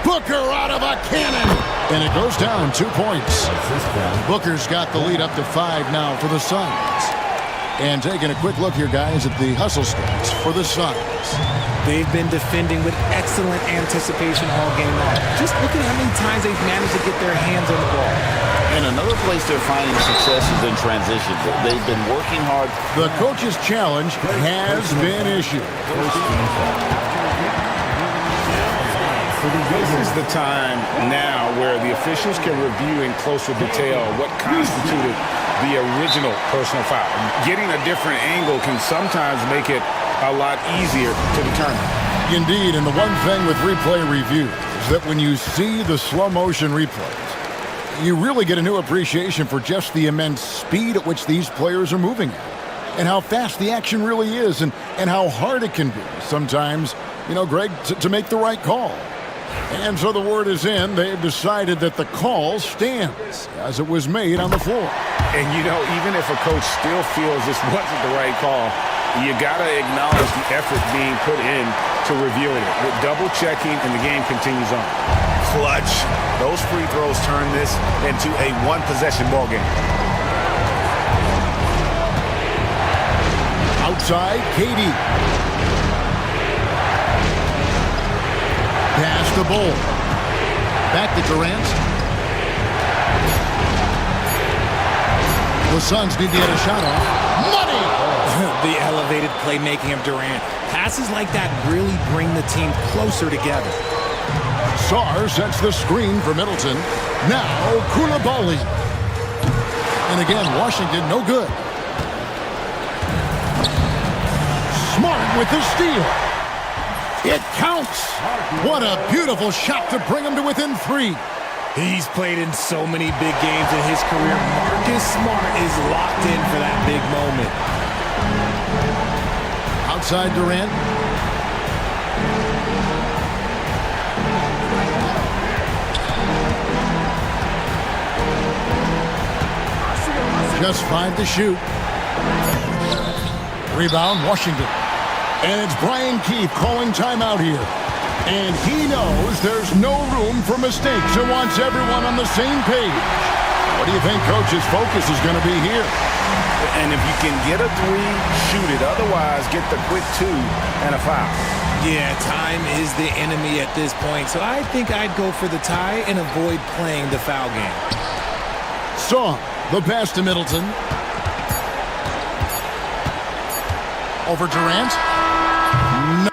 Booker out of a cannon, and it goes down 2 points. Booker's got the lead up to 5 now for the Suns. And taking a quick look here, guys, at the hustle stats for the Suns. They've been defending with excellent anticipation all game long. Just look at how many times they've managed to get their hands on the ball. And another place they're finding success is in transition. They've been working hard. The coach's challenge has been issued. This is the time now where the officials can review in closer detail what constituted the original personal foul. Getting a different angle can sometimes make it a lot easier to determine. Indeed, and the one thing with replay review is that when you see the slow motion replays, you really get a new appreciation for just the immense speed at which these players are moving at, and how fast the action really is, and how hard it can be sometimes, you know, Greg, to make the right call. And so the word is in. They've decided that the call stands as it was made on the floor. And, you know, even if a coach still feels this wasn't the right call, you got to acknowledge the effort being put in to reviewing it. With double-checking, and the game continues on. Clutch. Those free throws turn this into a one-possession ball game. Outside, Katie. Pass the Bull. Back to Durant. The Suns need to get a shot off. Money! The elevated playmaking of Durant. Passes like that really bring the team closer together. Sar sets the screen for Middleton. Now, Koulibaly. And again, Washington no good. Smart with the steal. It counts. What a beautiful shot to bring him to within 3. He's played in so many big games in his career. Marcus Smart is locked in for that big moment. Outside Durant. Just 5 to shoot. Rebound, Washington. And it's Brian Keefe calling timeout here. And he knows there's no room for mistakes and wants everyone on the same page. What do you think Coach's focus is going to be here? And if you can get a 3, shoot it. Otherwise, get the quick 2 and a foul. Yeah, time is the enemy at this point. So I think I'd go for the tie and avoid playing the foul game. Song, the pass to Middleton. Over Durant. No.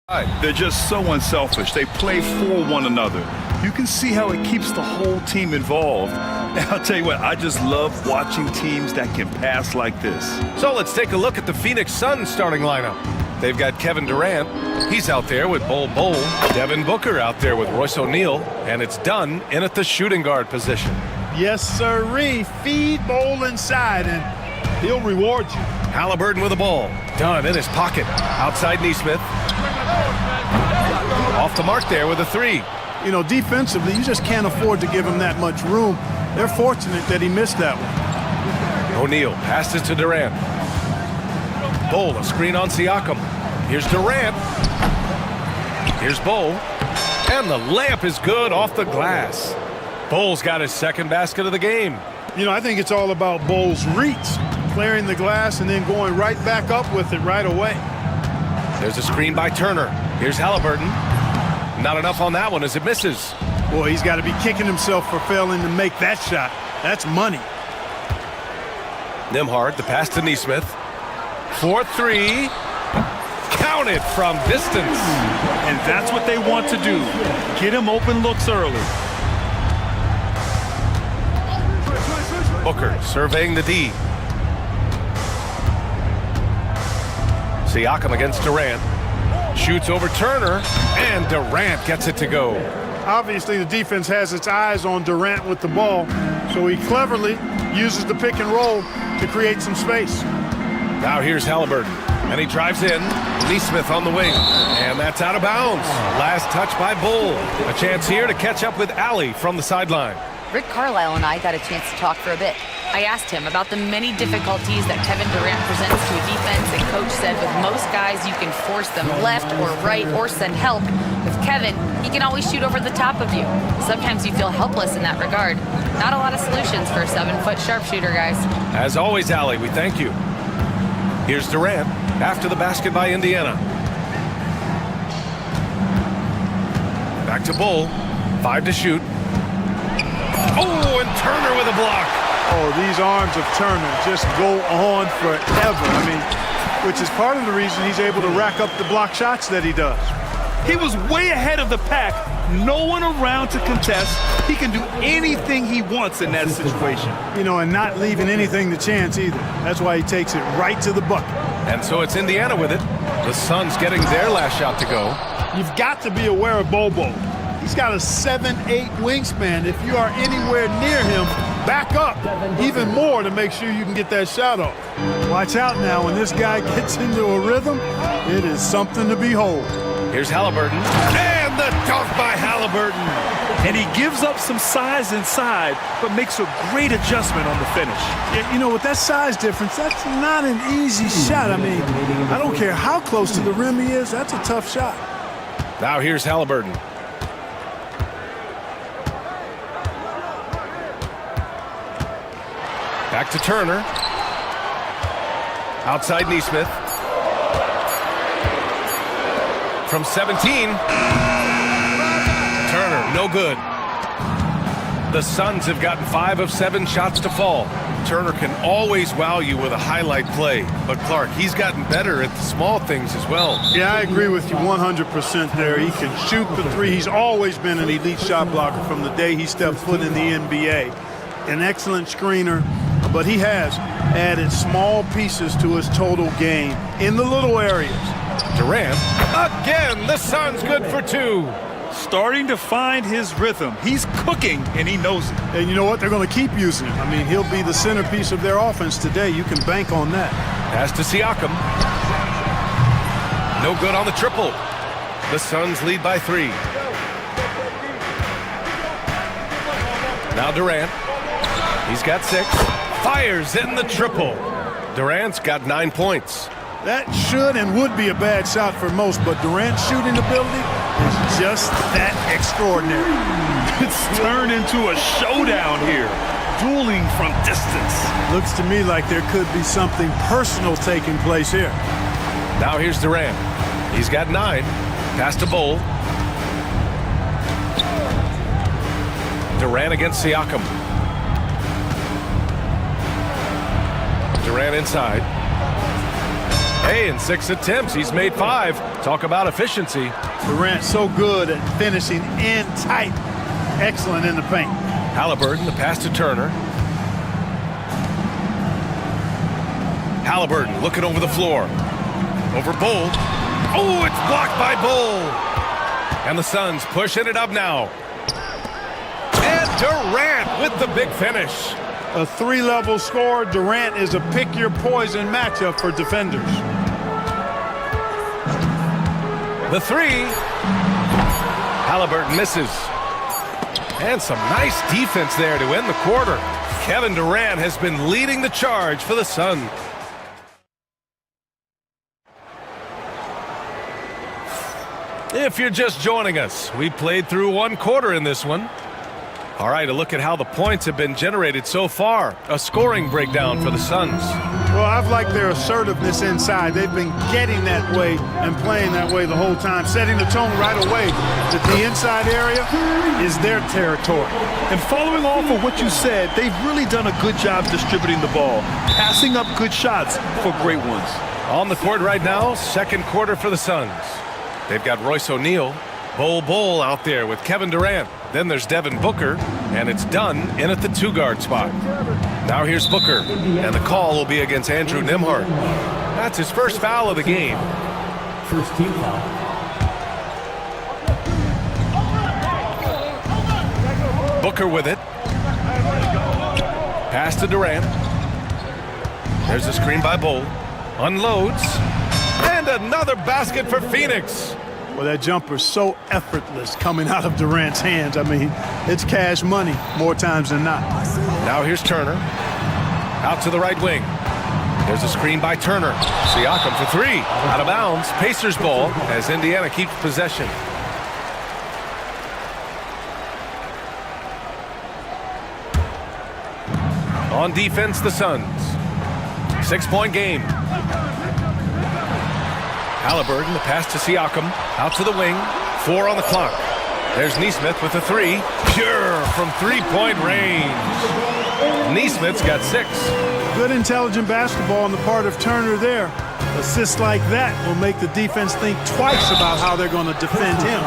They're just so unselfish. They play for one another. You can see how it keeps the whole team involved. And I'll tell you what, I just love watching teams that can pass like this. So let's take a look at the Phoenix Suns starting lineup. They've got Kevin Durant. He's out there with Bol Bol. Devin Booker out there with Royce O'Neal. And it's Dunn in at the shooting guard position. Yes, sirree. Feed Bol inside, and he'll reward you. Halliburton with the ball. Dunn in his pocket. Outside Neesmith. Off the mark there with a three. You know, defensively, you just can't afford to give him that much room. They're fortunate that he missed that one. O'Neal passes to Durant. Bol, a screen on Siakam. Here's Durant. Here's Bol. And the layup is good off the glass. Bol's got his second basket of the game. You know, I think it's all about Bol's reach. Clearing the glass and then going right back up with it right away. There's a screen by Turner. Here's Halliburton. Not enough on that one as it misses. Boy, he's got to be kicking himself for failing to make that shot. That's money. Nembhard, the pass to Neesmith. 4-3. Counted from distance. And that's what they want to do. Get him open looks early. Booker surveying the D. Siakam against Durant. Shoots over Turner, and Durant gets it to go. Obviously, the defense has its eyes on Durant with the ball, so he cleverly uses the pick and roll to create some space. Now here's Halliburton, and he drives in. Neesmith on the wing, and that's out of bounds. Last touch by Bol. A chance here to catch up with Allie from the sideline. Rick Carlisle and I got a chance to talk for a bit. I asked him about the many difficulties that Kevin Durant presents to a defense, and Coach said with most guys you can force them left or right or send help. With Kevin, he can always shoot over the top of you. Sometimes you feel helpless in that regard. Not a lot of solutions for a 7-foot sharpshooter, guys. As always, Allie, we thank you. Here's Durant after the basket by Indiana. Back to Bol. 5 to shoot. Oh, and Turner with a block. Oh, these arms of Turner just go on forever. I mean, which is part of the reason he's able to rack up the block shots that he does. He was way ahead of the pack. No one around to contest. He can do anything he wants in that situation. You know, and not leaving anything to chance either. That's why he takes it right to the bucket. And so it's Indiana with it. The Suns getting their last shot to go. You've got to be aware of Bobo. He's got a 7'8" wingspan. If you are anywhere near him, back up even more to make sure you can get that shot off. Watch out now. When this guy gets into a rhythm, it is something to behold. Here's Halliburton. And the dunk by Halliburton. And he gives up some size inside, but makes a great adjustment on the finish. Yeah, you know, with that size difference, that's not an easy shot. I mean, I don't care how close to the rim he is. That's a tough shot. Now here's Halliburton. Back to Turner. Outside Neesmith. From 17. Turner, no good. The Suns have gotten 5 of 7 shots to fall. Turner can always wow you with a highlight play. But Clark, he's gotten better at the small things as well. Yeah, I agree with you 100% there. He can shoot the three. He's always been an elite shot blocker from the day he stepped foot in the NBA. An excellent screener, but he has added small pieces to his total game in the little areas. Durant, again, the Suns good for 2. Starting to find his rhythm. He's cooking, and he knows it. And you know what? They're going to keep using him. I mean, he'll be the centerpiece of their offense today. You can bank on that. Pass to Siakam. No good on the triple. The Suns lead by 3. Now Durant. He's got 6. Fires in the triple. Durant's got 9 points. That should and would be a bad shot for most, but Durant's shooting ability is just that extraordinary. It's turned into a showdown here. Dueling from distance. Looks to me like there could be something personal taking place here. Now here's Durant. He's got 9. Pass to Bol. Durant against Siakam. Durant inside. Hey, in 6 attempts, he's made 5. Talk about efficiency. Durant so good at finishing in tight. Excellent in the paint. Halliburton, the pass to Turner. Halliburton looking over the floor. Over Bull. Oh, it's blocked by Bull. And the Suns pushing it up now. And Durant with the big finish. A 3-level score. Durant is a pick-your-poison matchup for defenders. The 3. Halliburton misses. And some nice defense there to end the quarter. Kevin Durant has been leading the charge for the Suns. If you're just joining us, we played through 1 quarter in this one. All right, a look at how the points have been generated so far. A scoring breakdown for the Suns. Well, I've liked their assertiveness inside. They've been getting that way and playing that way the whole time, setting the tone right away that the inside area is their territory. And following off of what you said, they've really done a good job distributing the ball, passing up good shots for great ones. On the court right now, 2nd quarter for the Suns. They've got Royce O'Neal, Bull out there with Kevin Durant. Then there's Devin Booker, and it's done in at the 2-guard spot. Now here's Booker, and the call will be against Andrew Nembhard. That's his first foul of the game. First team foul. Booker with it. Pass to Durant. There's a screen by Bull. Unloads. And another basket for Phoenix. Well, that jumper's so effortless coming out of Durant's hands. I mean, it's cash money more times than not. Now here's Turner. Out to the right wing. There's a screen by Turner. Siakam for 3. Out of bounds. Pacers ball as Indiana keeps possession. On defense, the Suns. 6-point game. Halliburton, the pass to Siakam. Out to the wing. 4 on the clock. There's Nesmith with a 3. Pure from 3-point range. Nesmith's got 6. Good intelligent basketball on the part of Turner there. Assists like that will make the defense think twice about how they're going to defend him.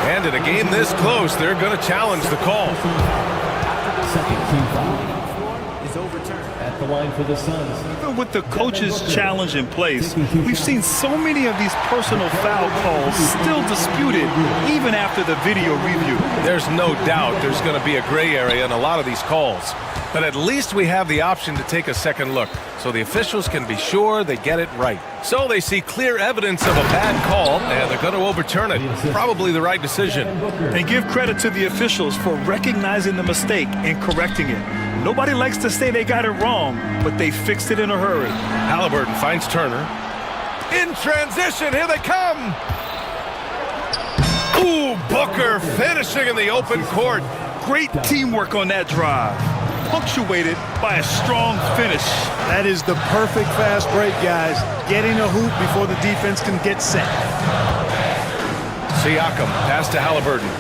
And in a game this close, they're going to challenge the call. Second team foul is overturned at the line for the Suns. Even with the coach's challenge in place, we've seen so many of these personal foul calls still disputed even after the video review. There's no doubt there's going to be a gray area in a lot of these calls. But at least we have the option to take a second look, so the officials can be sure they get it right. So they see clear evidence of a bad call, and they're going to overturn it. Probably the right decision. And give credit to the officials for recognizing the mistake and correcting it. Nobody likes to say they got it wrong, but they fixed it in a hurry. Halliburton finds Turner. In transition, here they come! Ooh, Booker finishing in the open court. Great teamwork on that drive, punctuated by a strong finish. That is the perfect fast break, guys. Getting a hoop before the defense can get set. Siakam, pass to Halliburton.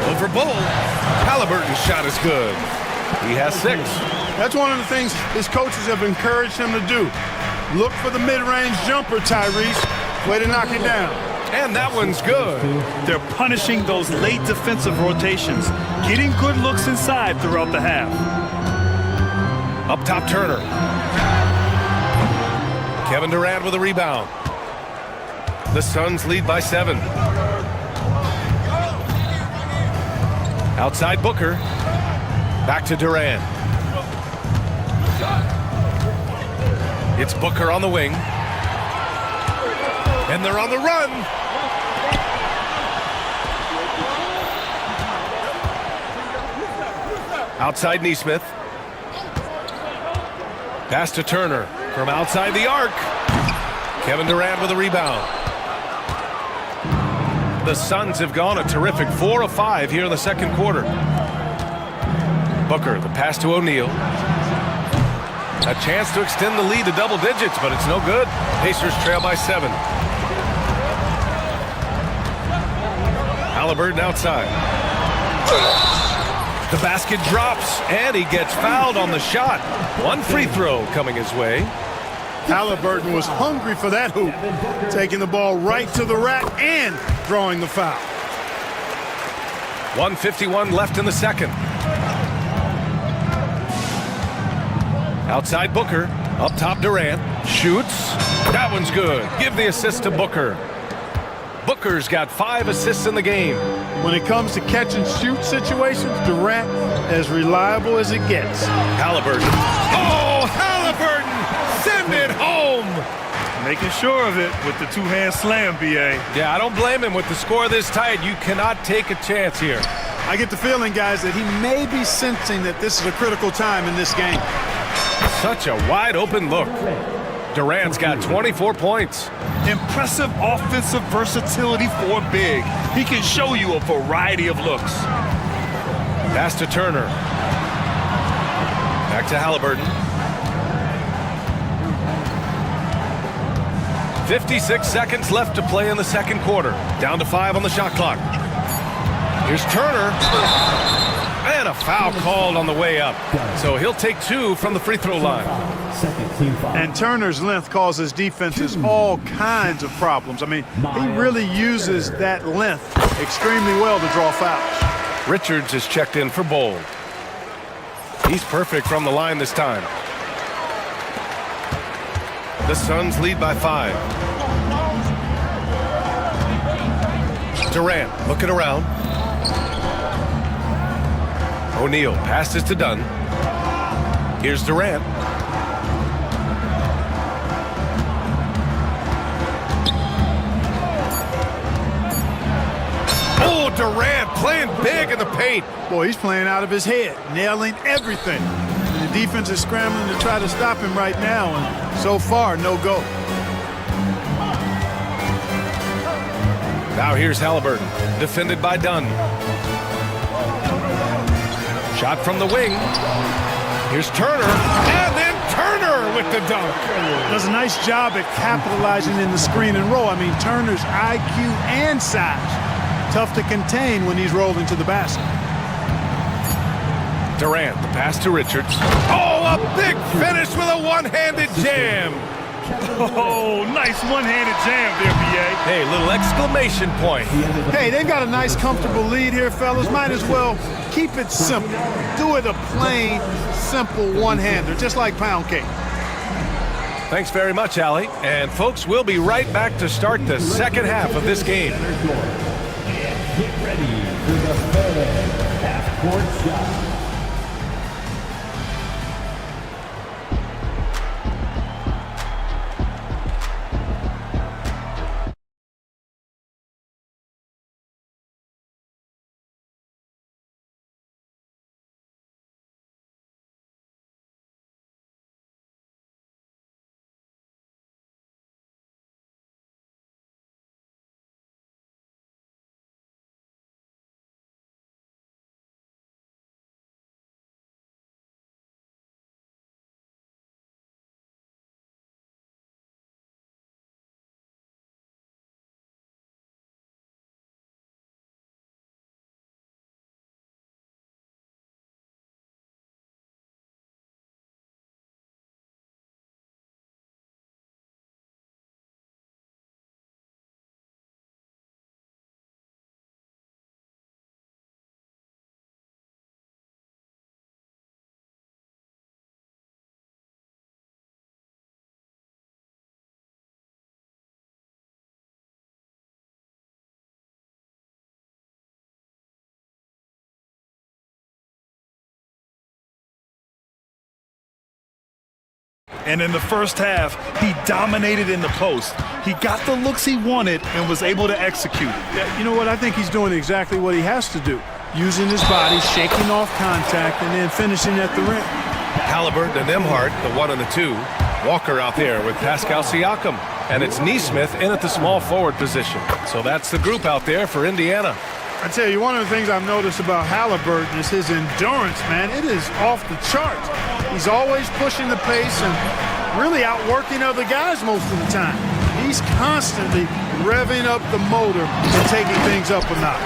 Over Bull. Halliburton's shot is good. He has 6. That's one of the things his coaches have encouraged him to do. Look for the mid-range jumper, Tyrese. Way to knock it down. And that one's good. They're punishing those late defensive rotations, getting good looks inside throughout the half. Up top, Turner. Kevin Durant with a rebound. The Suns lead by 7. Outside Booker. Back to Durant. It's Booker on the wing. And they're on the run. Outside Nesmith. Pass to Turner from outside the arc. Kevin Durant with a rebound. The Suns have gone a terrific 4 of 5 here in the second quarter. Booker, the pass to O'Neal. A chance to extend the lead to double digits, but it's no good. Pacers trail by 7. Halliburton outside. The basket drops, and he gets fouled on the shot. One free throw coming his way. Halliburton was hungry for that hoop, taking the ball right to the rack and drawing the foul. 1:51 left in the second. Outside Booker, up top Durant, shoots. That one's good. Give the assist to Booker. Booker's got 5 assists in the game. When it comes to catch and shoot situations, Durant as reliable as it gets. Halliburton. Oh, Halliburton! Send it home! Making sure of it with the two-hand slam, B.A. Yeah, I don't blame him with the score this tight. You cannot take a chance here. I get the feeling, guys, that he may be sensing that this is a critical time in this game. Such a wide open look. Durant's got 24 points. Impressive offensive versatility for a big. He can show you a variety of looks. Pass to Turner. Back to Halliburton. 56 seconds left to play in the second quarter. Down to 5 on the shot clock. Here's Turner. And a foul called on the way up. So he'll take 2 from the free throw line. And Turner's length causes defenses all kinds of problems. I mean, he really uses that length extremely well to draw fouls. Richards is checked in for Bold. He's perfect from the line this time. The Suns lead by 5. Durant looking around. O'Neal passes to Dunn. Here's Durant. Oh, Durant playing big in the paint. Boy, he's playing out of his head, nailing everything. And the defense is scrambling to try to stop him right now, and so far, no go. Now here's Halliburton, defended by Dunn. Shot from the wing. Here's Turner, and then Turner with the dunk. Does a nice job at capitalizing in the screen and roll. I mean, Turner's IQ and size. Tough to contain when he's rolling to the basket. Durant, the pass to Richards. Oh, a big finish with a one-handed jam. Oh, nice one-handed jam there, B.A. Hey, little exclamation point. Hey, they've got a nice, comfortable lead here, fellas. Might as well keep it simple. Do it a plain, simple one-hander, just like pound cake. Thanks very much, Allie. And, folks, we'll be right back to start the second half of this game. Get ready for the third half-court shot. And in the first half, he dominated in the post. He got the looks he wanted and was able to execute it. Yeah, you know what? I think he's doing exactly what he has to do. Using his body, shaking off contact, and then finishing at the rim. Halliburton and Nembhard, the 1 and the 2. Walker out there with Pascal Siakam. And it's Neesmith in at the small forward position. So that's the group out there for Indiana. I tell you, one of the things I've noticed about Halliburton is his endurance, man. It is off the charts. He's always pushing the pace and really outworking other guys most of the time. He's constantly revving up the motor and taking things up a notch.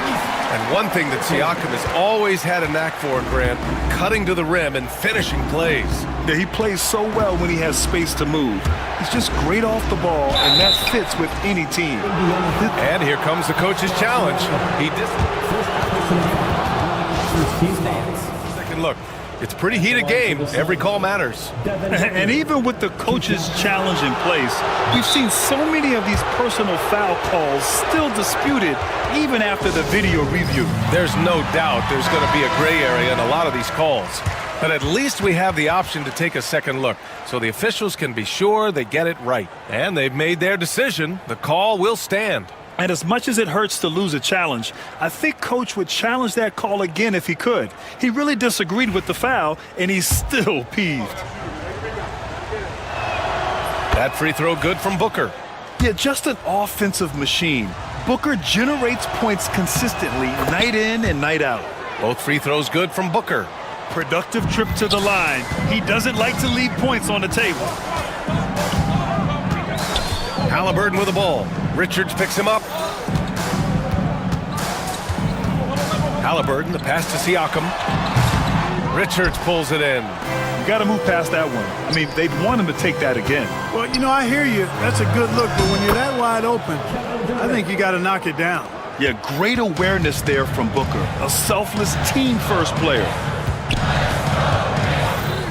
And one thing that Siakam has always had a knack for, Grant, cutting to the rim and finishing plays. Yeah, he plays so well when he has space to move. He's just great off the ball, and that fits with any team. And here comes the coach's challenge. Second look. It's a pretty heated game. Every call matters. And even with the coach's challenge in place, we've seen so many of these personal foul calls still disputed even after the video review. There's no doubt there's going to be a gray area in a lot of these calls. But at least we have the option to take a second look, so the officials can be sure they get it right. And they've made their decision. The call will stand. And as much as it hurts to lose a challenge, I think Coach would challenge that call again if he could. He really disagreed with the foul, and he's still peeved. That free throw good from Booker. Yeah, just an offensive machine. Booker generates points consistently, night in and night out. Both free throws good from Booker. Productive trip to the line. He doesn't like to leave points on the table. Halliburton with the ball. Richards picks him up. Halliburton, the pass to Siakam. Richards pulls it in. You got to move past that one. I mean, they'd want him to take that again. Well, you know, I hear you. That's a good look, but when you're that wide open, I think you got to knock it down. Yeah, great awareness there from Booker. A selfless team-first player.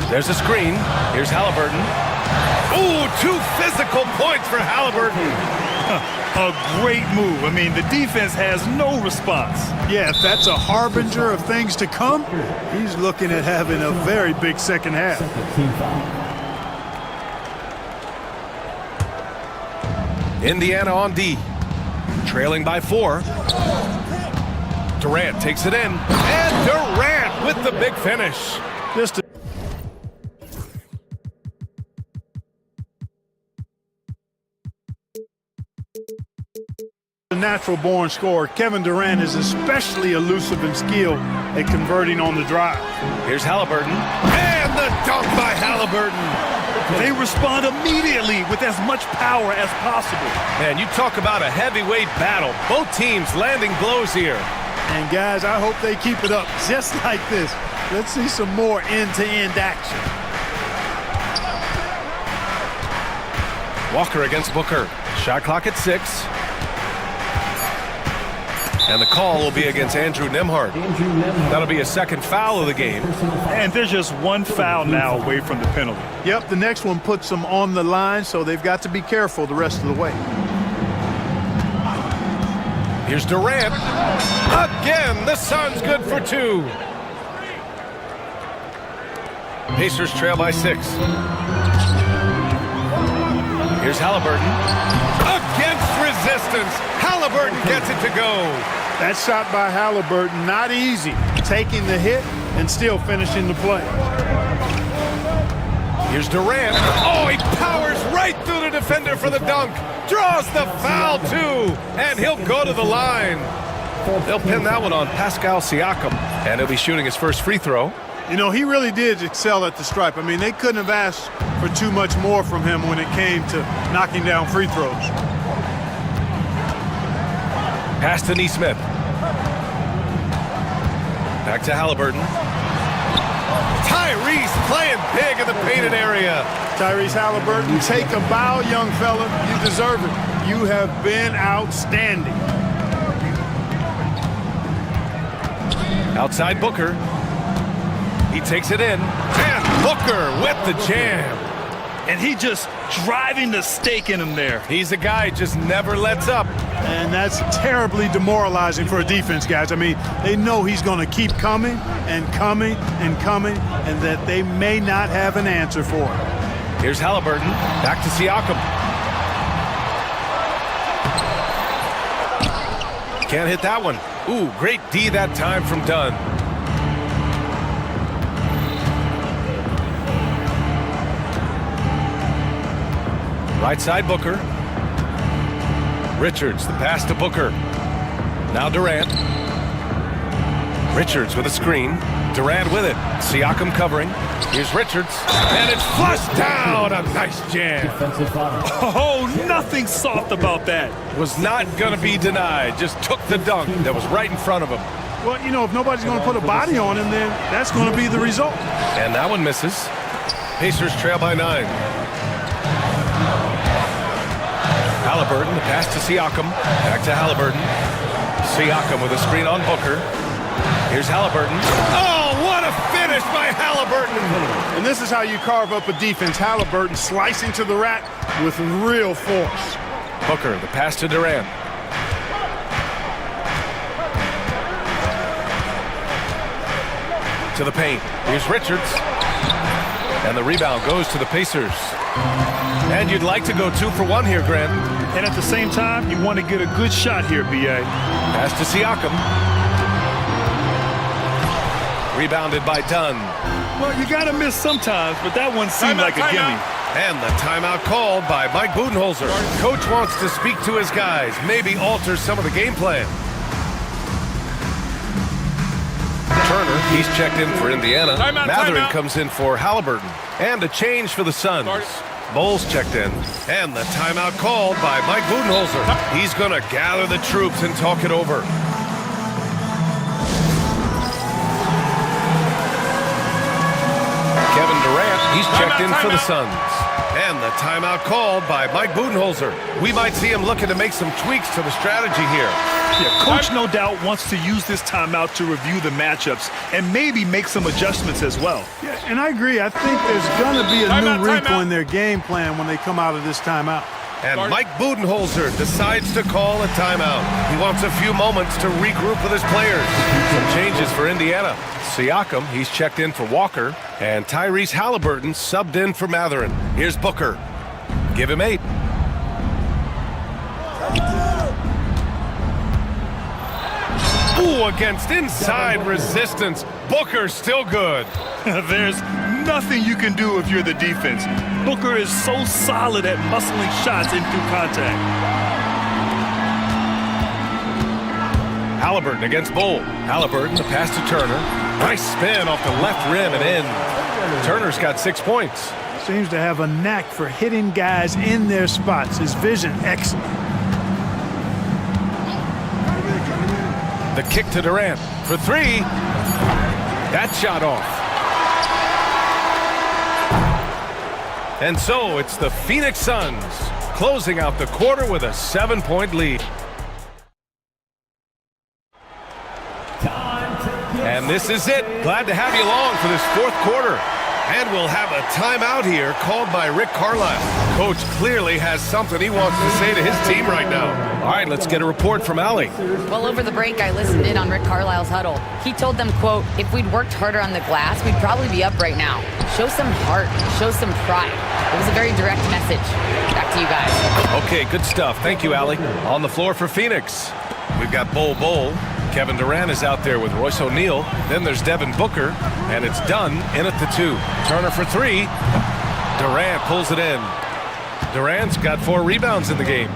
There's a screen. Here's Halliburton. Ooh, 2 physical points for Halliburton. A great move. I mean, the defense has no response. Yeah, if that's a harbinger of things to come, he's looking at having a very big second half. Indiana on D. Trailing by 4. Durant takes it in. And Durant with the big finish. Just a natural-born scorer. Kevin Durant is especially elusive and skilled at converting on the drive. Here's Halliburton. And the dunk by Halliburton. They respond immediately with as much power as possible. Man, you talk about a heavyweight battle. Both teams landing blows here. And guys, I hope they keep it up just like this. Let's see some more end-to-end action. Walker against Booker. Shot clock at 6. And the call will be against Andrew Nembhard. That'll be a second foul of the game. And there's just one foul now away from the penalty. Yep, the next one puts them on the line, so they've got to be careful the rest of the way. Here's Durant. Again, the Suns good for 2. Pacers trail by 6. Here's Halliburton. Against resistance, Halliburton gets it to go. That shot by Halliburton, not easy. Taking the hit and still finishing the play. Here's Durant. Oh, he powers right through the defender for the dunk. Draws the foul, too. And he'll go to the line. They'll pin that one on Pascal Siakam. And he'll be shooting his first free throw. You know, he really did excel at the stripe. I mean, they couldn't have asked for too much more from him when it came to knocking down free throws. Pass to Nesmith. Back to Halliburton. Tyrese playing big in the painted area. Tyrese Halliburton, take a bow, young fella. You deserve it. You have been outstanding. Outside Booker. He takes it in. And Booker with the jam. And he just driving the stake in him there. He's a guy who just never lets up. And that's terribly demoralizing for a defense, guys. I mean, they know he's going to keep coming and coming and coming, and that they may not have an answer for it. Here's Halliburton. Back to Siakam. Can't hit that one. Ooh, great D that time from Dunn. Right side Booker. Richards, the pass to Booker. Now Durant. Richards with a screen. Durant with it. Siakam covering. Here's Richards, and it's flushed down. A nice jam. Oh, nothing soft about that. Was not going to be denied. Just took the dunk that was right in front of him. Well, you know, if nobody's going to put a body on him, then that's going to be the result. And that one misses. Pacers trail by 9. Halliburton, the pass to Siakam. Back to Halliburton. Siakam with a screen on Booker. Here's Halliburton. Oh, what a finish by Halliburton! And this is how you carve up a defense. Halliburton slicing to the rack with real force. Booker, the pass to Durant. To the paint. Here's Richards. And the rebound goes to the Pacers. And you'd like to go 2 for 1 here, Grant. And at the same time, you want to get a good shot here, B.A. Pass to Siakam. Rebounded by Dunn. Well, you got to miss sometimes, but that one seemed like a gimme. And the timeout called by Mike Budenholzer. Coach wants to speak to his guys, maybe alter some of the game plan. Turner, he's checked in for Indiana. Matherin comes in for Halliburton. And a change for the Suns. Bowles checked in. And the timeout called by Mike Budenholzer. He's going to gather the troops and talk it over. Kevin Durant, he's checked in for the Suns. And the timeout called by Mike Budenholzer. We might see him looking to make some tweaks to the strategy here. Yeah, Coach no doubt wants to use this timeout to review the matchups and maybe make some adjustments as well. Yeah, and I agree. I think there's going to be a new wrinkle in their game plan when they come out of this timeout. And Mike Budenholzer decides to call a timeout. He wants a few moments to regroup with his players. Some changes for Indiana. Siakam, he's checked in for Walker. And Tyrese Halliburton subbed in for Matherin. Here's Booker. Give him 8. Ooh, against inside resistance. Booker still good. There's nothing you can do if you're the defense. Booker is so solid at muscling shots in through contact. Halliburton against Bowl. Halliburton, the pass to Turner. Nice spin off the left rim and in. Turner's got 6 points. Seems to have a knack for hitting guys in their spots. His vision, excellent. The kick to Durant for 3. That shot off. And so it's the Phoenix Suns closing out the quarter with a 7-point lead. And this is it. Glad to have you along for this 4th quarter. And we'll have a timeout here called by Rick Carlisle. Coach clearly has something he wants to say to his team right now. All right, let's get a report from Allie. Well, over the break, I listened in on Rick Carlisle's huddle. He told them, quote, if we'd worked harder on the glass, we'd probably be up right now. Show some heart. Show some pride. It was a very direct message. Back to you guys. Okay, good stuff. Thank you, Allie. On the floor for Phoenix, we've got Bowl. Kevin Durant is out there with Royce O'Neal. Then there's Devin Booker, and it's Dunn in at the 2. Turner for 3. Durant pulls it in. Durant's got 4 rebounds in the game.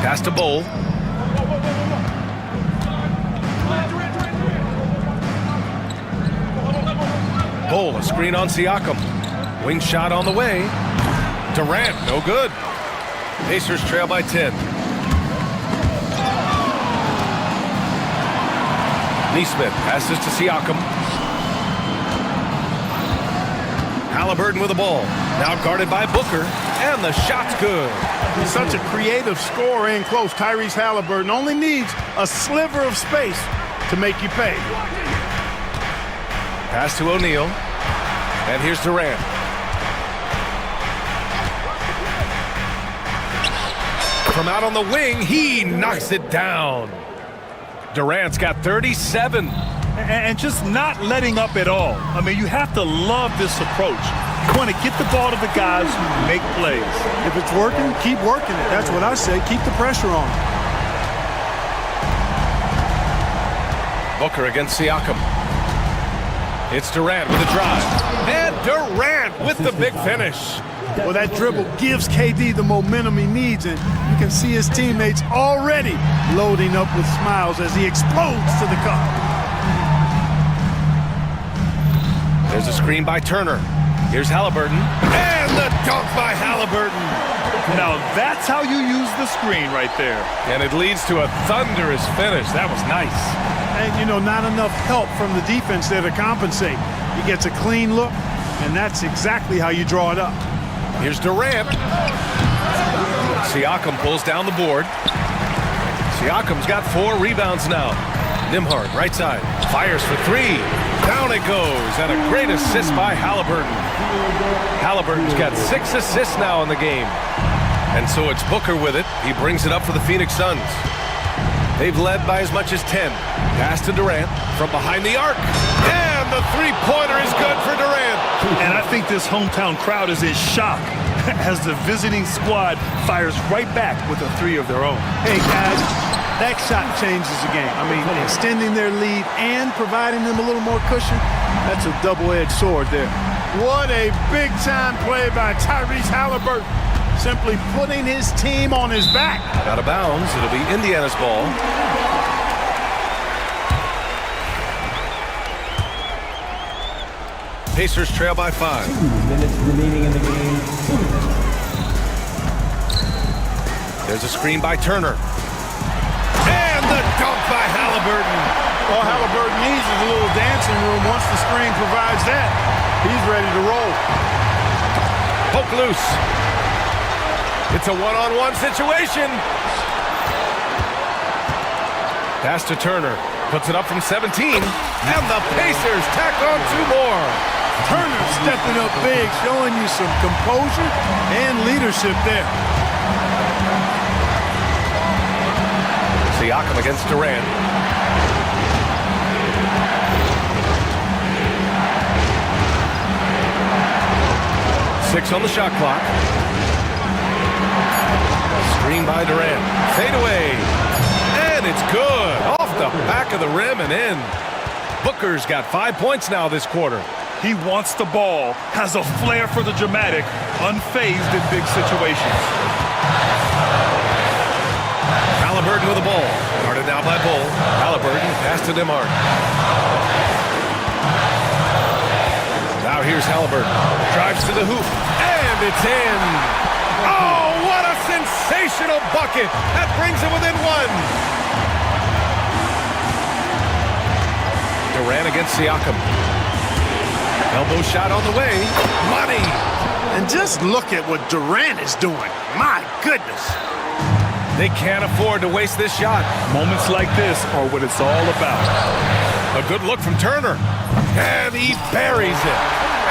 Pass to Bowl. Bowl, a screen on Siakam. Wing shot on the way. Durant, no good. Pacers trail by 10. Neesmith passes to Siakam. Halliburton with the ball. Now guarded by Booker. And the shot's good. He's such a creative scorer in close. Tyrese Halliburton only needs a sliver of space to make you pay. Pass to O'Neal. And here's Durant. From out on the wing, he knocks it down. Durant's got 37. And just not letting up at all. I mean, you have to love this approach. You want to get the ball to the guys who make plays. If it's working, keep working it. That's what I say. Keep the pressure on. Booker against Siakam. It's Durant with a drive. And Durant with the big finish. Well, that dribble gives KD the momentum he needs, and you can see his teammates already loading up with smiles as he explodes to the cup. There's a screen by Turner. Here's Halliburton. And the dunk by Halliburton. Now that's how you use the screen right there. And it leads to a thunderous finish. That was nice. And, you know, not enough help from the defense there to compensate. He gets a clean look, and that's exactly how you draw it up. Here's Durant. Siakam pulls down the board. Siakam's got 4 rebounds now. Nembhard, right side, fires for 3. Down it goes, and a great assist by Halliburton. Halliburton's got 6 assists now in the game. And so it's Booker with it. He brings it up for the Phoenix Suns. They've led by as much as 10. Pass to Durant from behind the arc. And the three-pointer is good for Durant. And I think this hometown crowd is in shock as the visiting squad fires right back with a 3 of their own. Hey, guys, that shot changes the game. I mean, extending their lead and providing them a little more cushion, that's a double-edged sword there. What a big-time play by Tyrese Halliburton. Simply putting his team on his back. Out of bounds. It'll be Indiana's ball. Pacers trail by 5. 2 minutes remaining in the game. There's a screen by Turner. And the dunk by Halliburton. All Halliburton needs is a little dancing room. Once the screen provides that, he's ready to roll. Poke loose. It's a one-on-one situation. Pass to Turner. Puts it up from 17. And the Pacers tack on 2 more. Turner stepping up big, showing you some composure and leadership there. Siakam against Durant. Six on the shot clock. Screen by Durant. Fade away. And it's good. Off the back of the rim and in. Booker's got 5 points now this quarter. He wants the ball, has a flair for the dramatic, unfazed in big situations. Halliburton with the ball. Guarded now by Bull. Halliburton pass to Nembhard. Now here's Halliburton. Drives to the hoop. And it's in. Oh, what a sensational bucket. That brings him within 1. Durant against Siakam. Elbow shot on the way. Money. And just look at what Durant is doing. My goodness. They can't afford to waste this shot. Moments like this are what it's all about. A good look from Turner. And he buries it.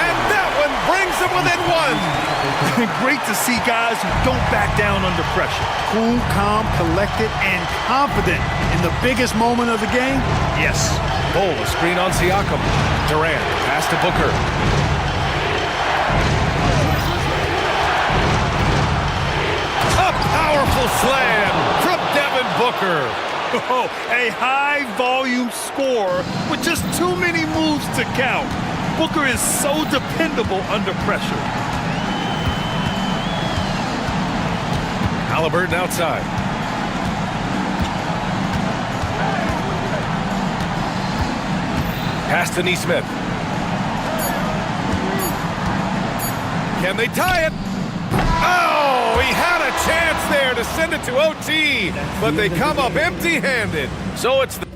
And that one brings him within 1. Great to see guys who don't back down under pressure. Cool, calm, collected, and confident in the biggest moment of the game? Yes. Bull, a screen on Siakam. Durant, pass to Booker. A powerful slam from Devin Booker. Oh, a high-volume score with just too many moves to count. Booker is so dependable under pressure. Halliburton outside. Pass to Nesmith. Can they tie it? Oh, he had a chance there to send it to OT, but they come up empty-handed. So it's the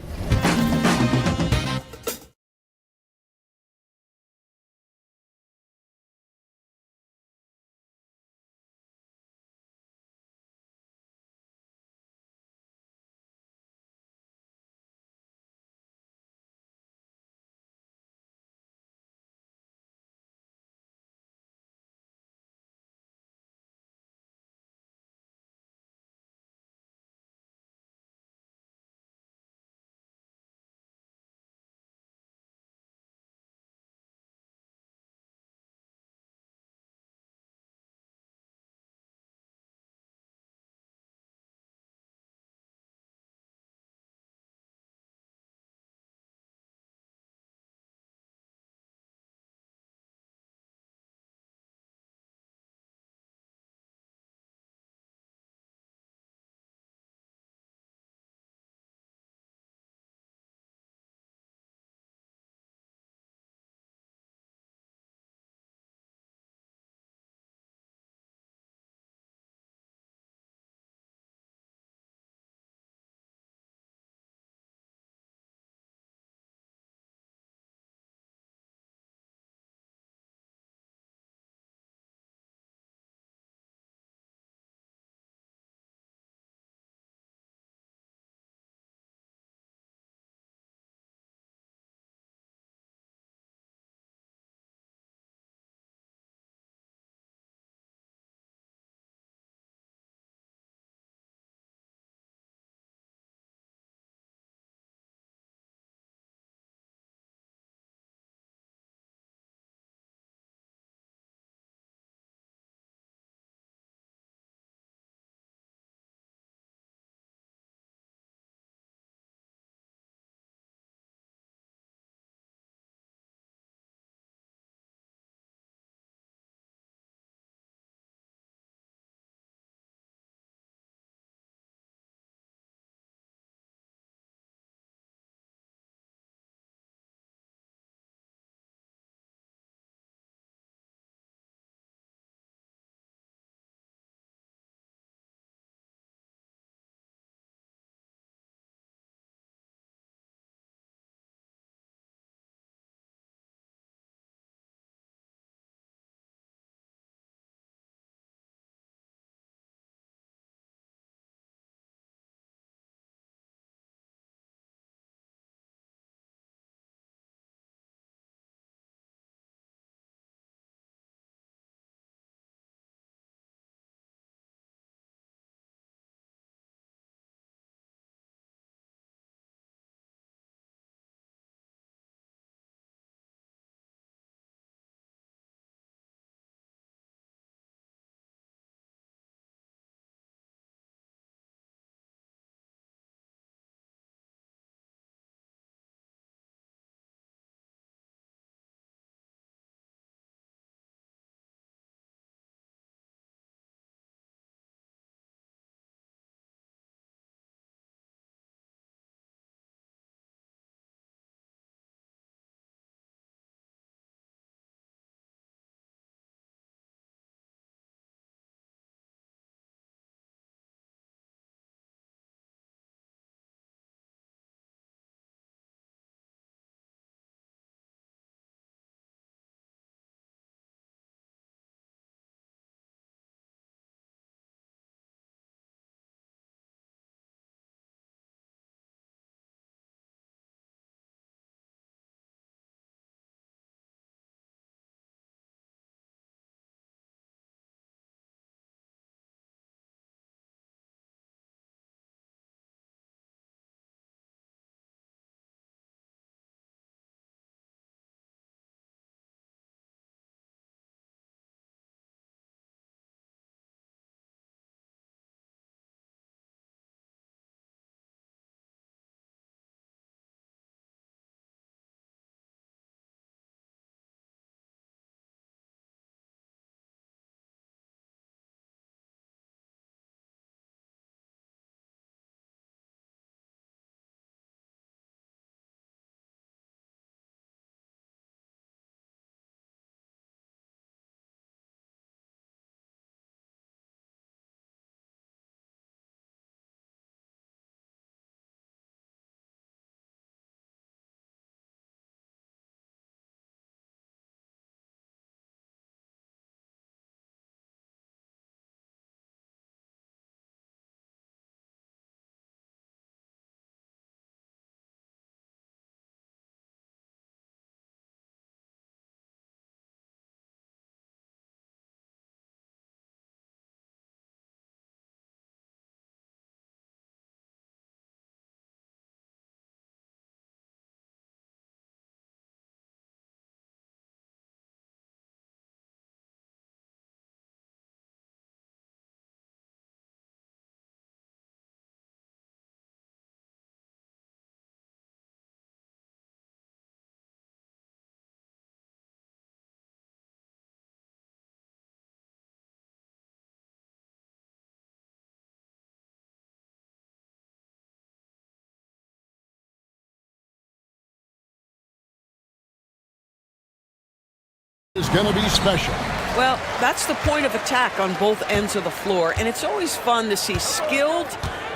Is going to be special. Well, that's the point of attack on both ends of the floor, and it's always fun to see skilled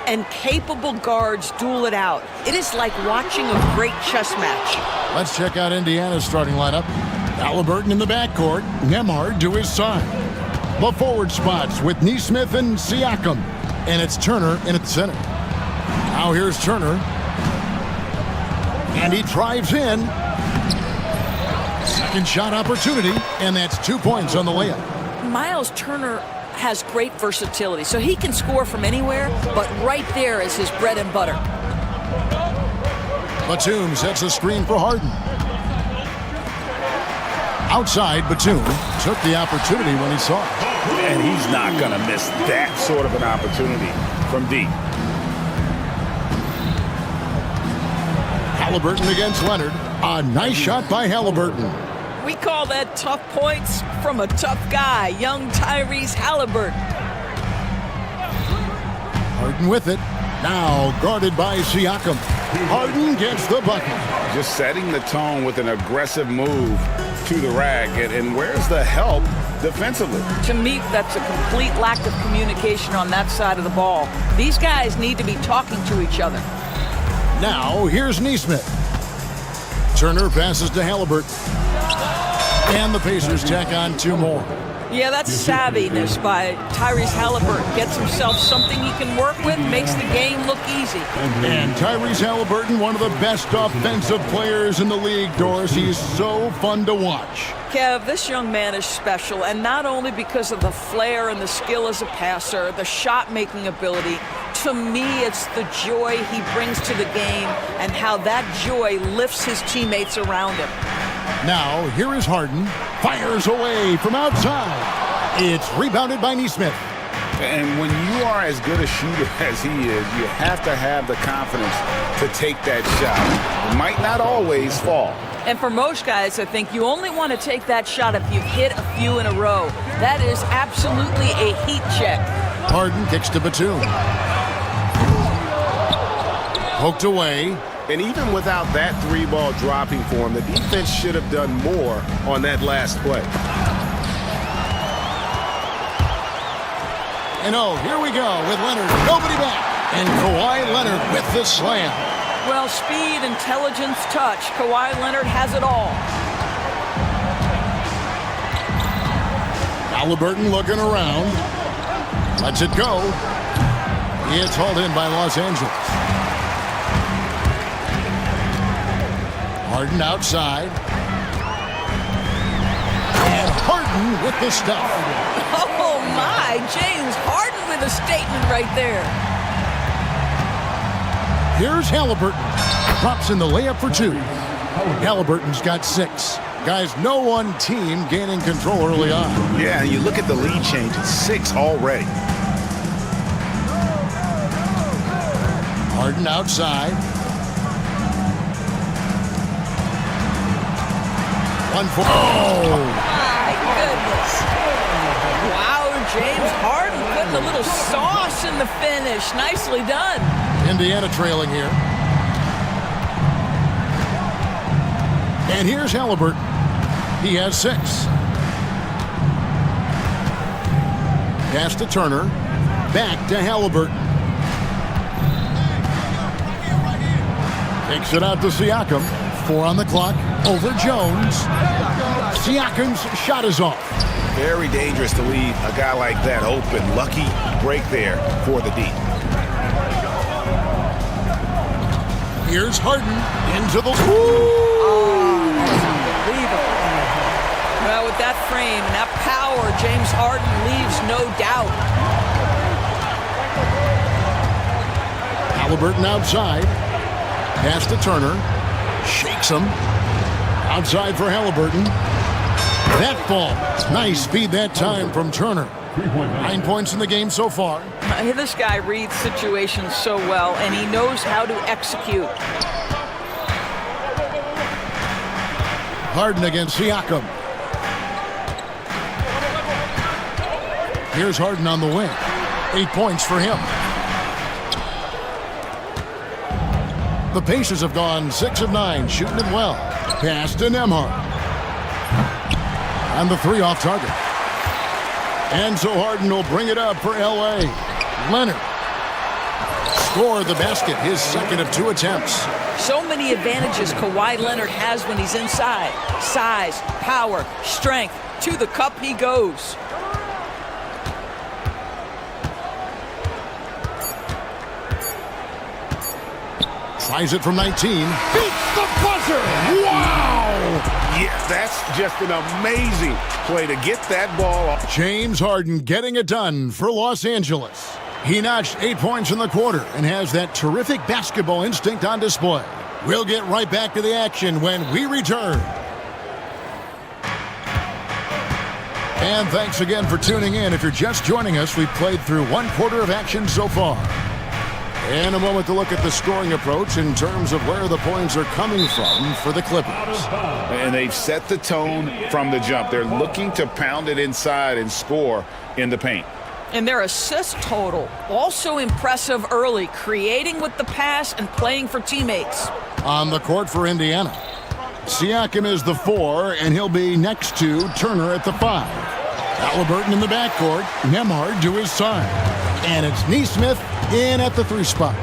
and capable guards duel it out. It is like watching a great chess match. Let's check out Indiana's starting lineup. Halliburton in the backcourt, Nembhard to his side. The forward spots with Nesmith and Siakam, and it's Turner in at the center. Now here's Turner, and he drives in. Second shot opportunity, and that's 2 points on the layup. Miles Turner has great versatility, so he can score from anywhere, but right there is his bread and butter. Batum sets a screen for Harden. Outside, Batum took the opportunity when he saw it. And he's not going to miss that sort of an opportunity from deep. Halliburton against Leonard. A nice shot by Halliburton. We call that tough points from a tough guy, young Tyrese Halliburton. Harden with it. Now guarded by Siakam. Harden gets the bucket. Just setting the tone with an aggressive move to the rack. And where's the help defensively? To me, that's a complete lack of communication on that side of the ball. These guys need to be talking to each other. Now, here's Nesmith. Turner passes to Halliburton. And the Pacers tack on 2 more. Yeah, that's savviness by Tyrese Halliburton. Gets himself something he can work with, makes the game look easy. And Tyrese Halliburton, one of the best offensive players in the league, Doris. He's so fun to watch. Kev, this young man is special, and not only because of the flair and the skill as a passer, the shot-making ability. To me, it's the joy he brings to the game and how that joy lifts his teammates around him. Now, here is Harden. Fires away from outside. It's rebounded by Nesmith. And when you are as good a shooter as he is, you have to have the confidence to take that shot. It might not always fall. And for most guys, I think you only want to take that shot if you've hit a few in a row. That is absolutely a heat check. Harden kicks to Batum. Poked away. And even without that 3-ball dropping for him, the defense should have done more on that last play. And here we go with Leonard. Nobody back. And Kawhi Leonard with the slam. Well, speed, intelligence, touch. Kawhi Leonard has it all. Halliburton looking around. Lets it go. It's hauled in by Los Angeles. Harden outside. And Harden with the stuff. Oh, my. James Harden with a statement right there. Here's Halliburton. Drops in the layup for 2. Halliburton's got 6. Guys, no one team gaining control early on. Yeah, you look at the lead change. It's 6 already. Harden outside. 1 for... Oh! My goodness. Wow, James Harden putting a little sauce in the finish. Nicely done. Indiana trailing here. And here's Halliburton. He has 6. Pass to Turner. Back to Halliburton. Takes it out to Siakam. 4 on the clock. Over Jones. Siakam's shot is off. Very dangerous to leave a guy like that open. Lucky break there for the D. Here's Harden into the... Oh, that's unbelievable. Well, with that frame and that power, James Harden leaves no doubt. Halliburton outside. Pass to Turner. Shakes him. Outside for Halliburton. That ball. Nice speed that time from Turner. 9 points in the game so far. This guy reads situations so well, and he knows how to execute. Harden against Siakam. Here's Harden on the wing. 8 points for him. The Pacers have gone 6 of 9, shooting it well. Pass to Nembhard. And the three off target. And so Harden will bring it up for L.A. Leonard. Score the basket, his second of 2 attempts. So many advantages Kawhi Leonard has when he's inside. Size, power, strength. To the cup he goes. Tries it from 19. Beats the buzzer! Wow! Yeah, that's just an amazing play to get that ball off. James Harden getting it done for Los Angeles. He notched 8 points in the quarter and has that terrific basketball instinct on display. We'll get right back to the action when we return. And thanks again for tuning in. If you're just joining us, we've played through 1 quarter of action so far. In a moment to look at the scoring approach in terms of where the points are coming from for the Clippers. And they've set the tone from the jump. They're looking to pound it inside and score in the paint. And their assist total, also impressive early, creating with the pass and playing for teammates. On the court for Indiana, Siakam is the 4, and he'll be next to Turner at the 5. Halliburton in the backcourt, Nembhard to his side. And it's Nesmith in at the 3 spot.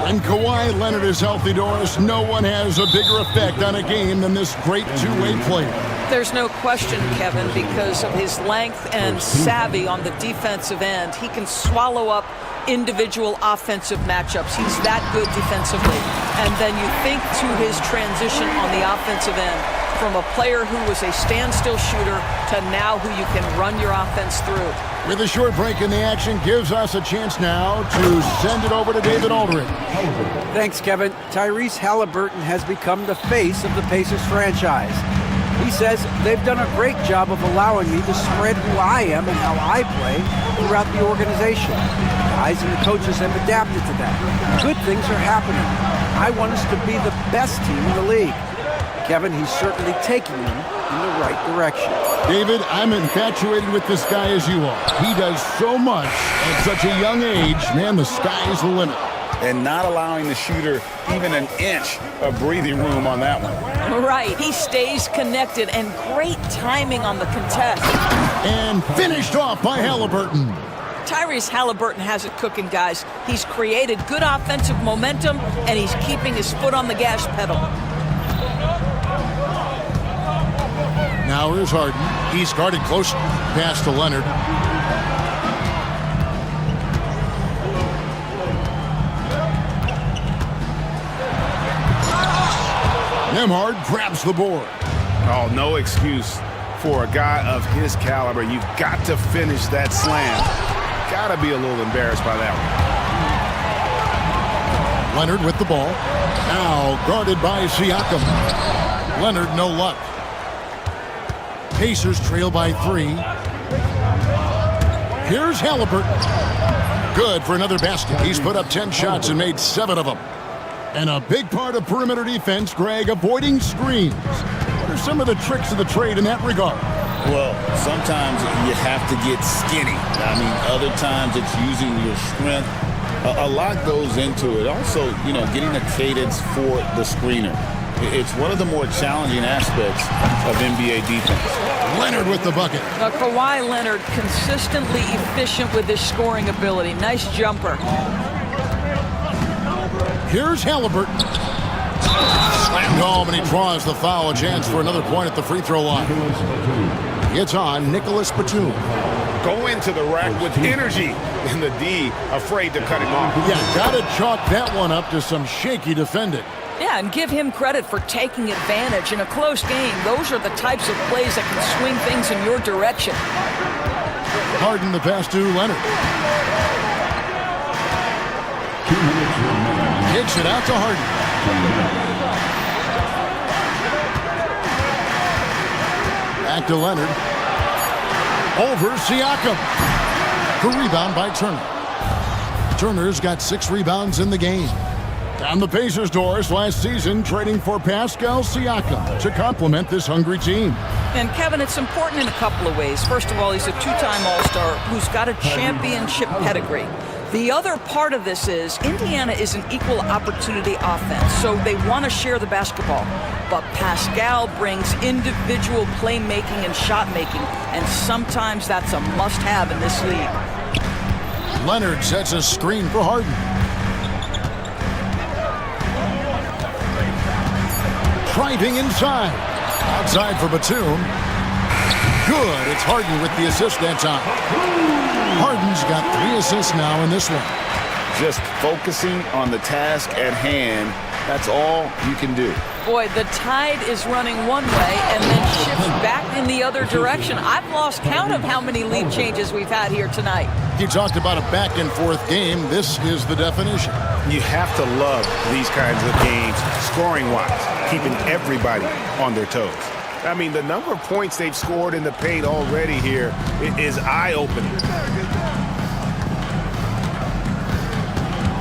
When Kawhi Leonard is healthy, Doris, no one has a bigger effect on a game than this great two-way player. There's no question, Kevin, because of his length and savvy on the defensive end. He can swallow up individual offensive matchups. He's that good defensively. And then you think to his transition on the offensive end from a player who was a standstill shooter to now who you can run your offense through. With a short break in the action, gives us a chance now to send it over to David Aldridge. Thanks, Kevin. Tyrese Halliburton has become the face of the Pacers franchise. He says they've done a great job of allowing me to spread who I am and how I play throughout the organization. Guys and the coaches have adapted to that. Good things are happening. I want us to be the best team in the league. Kevin, he's certainly taking them in the right direction. David, I'm infatuated with this guy as you are. He does so much at such a young age. Man, the sky's the limit. And not allowing the shooter even an inch of breathing room on that one. Right, he stays connected and great timing on the contest. And finished off by Halliburton. Tyrese Halliburton has it cooking, guys. He's created good offensive momentum, and he's keeping his foot on the gas pedal. Now here's Harden. He's guarded close pass to Leonard. Nembhard grabs the board. Oh, no excuse for a guy of his caliber. You've got to finish that slam. Got to be a little embarrassed by that one. Leonard with the ball. Now guarded by Siakam. Leonard, no luck. Pacers trail by 3. Here's Halliburton. Good for another basket. He's put up 10 shots and made 7 of them. And a big part of perimeter defense, Greg, avoiding screens. What are some of the tricks of the trade in that regard? Well, sometimes you have to get skinny. I mean, other times it's using your strength. A lot goes into it. Also, getting a cadence for the screener. It's one of the more challenging aspects of NBA defense. Leonard with the bucket. Kawhi Leonard consistently efficient with his scoring ability. Nice jumper. Here's Halliburton. Slammed home, and he draws the foul. A chance for another point at the free throw line. It's on Nicholas Batum. Go into the rack with energy, and the D afraid to cut him off. Yeah, gotta chalk that one up to some shaky defending. Yeah, and give him credit for taking advantage. In a close game, those are the types of plays that can swing things in your direction. Harden the pass to Leonard. Kicks it out to Harden. Back to Leonard. Over Siakam. The rebound by Turner. Turner's got 6 rebounds in the game. Down the Pacers' doors last season, trading for Pascal Siakam to complement this hungry team. And Kevin, it's important in a couple of ways. First of all, he's a 2-time All-Star who's got a championship pedigree. The other part of this is Indiana is an equal opportunity offense, so they want to share the basketball. But Pascal brings individual playmaking and shot making, and sometimes that's a must-have in this league. Leonard sets a screen for Harden. Driving inside. Outside for Batum. Good. It's Harden with the assist that time. Harden's got 3 assists now in this one. Just focusing on the task at hand, that's all you can do. Boy, the tide is running one way and then shifts back in the other direction. I've lost count of how many lead changes we've had here tonight. You talked about a back-and-forth game. This is the definition. You have to love these kinds of games, scoring-wise, keeping everybody on their toes. I mean, the number of points they've scored in the paint already here is eye-opening.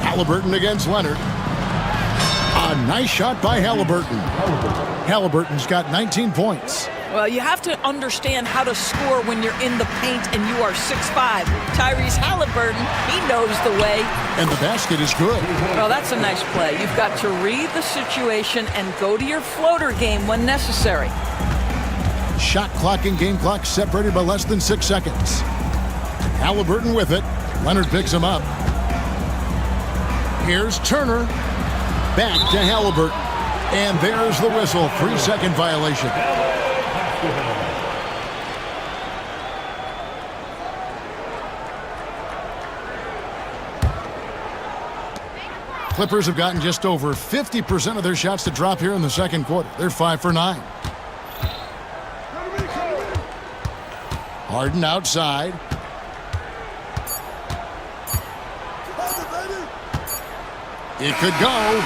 Halliburton against Leonard. A nice shot by Halliburton. Halliburton's got 19 points. Well, you have to understand how to score when you're in the paint and you are 6'5". Tyrese Halliburton, he knows the way. And the basket is good. Well, that's a nice play. You've got to read the situation and go to your floater game when necessary. Shot clock and game clock separated by less than 6 seconds. Halliburton with it. Leonard picks him up. Here's Turner. Back to Halliburton. And there's the whistle. 3-second violation. Clippers have gotten just over 50% of their shots to drop here in the second quarter. They're 5 for 9. Harden outside. It could go.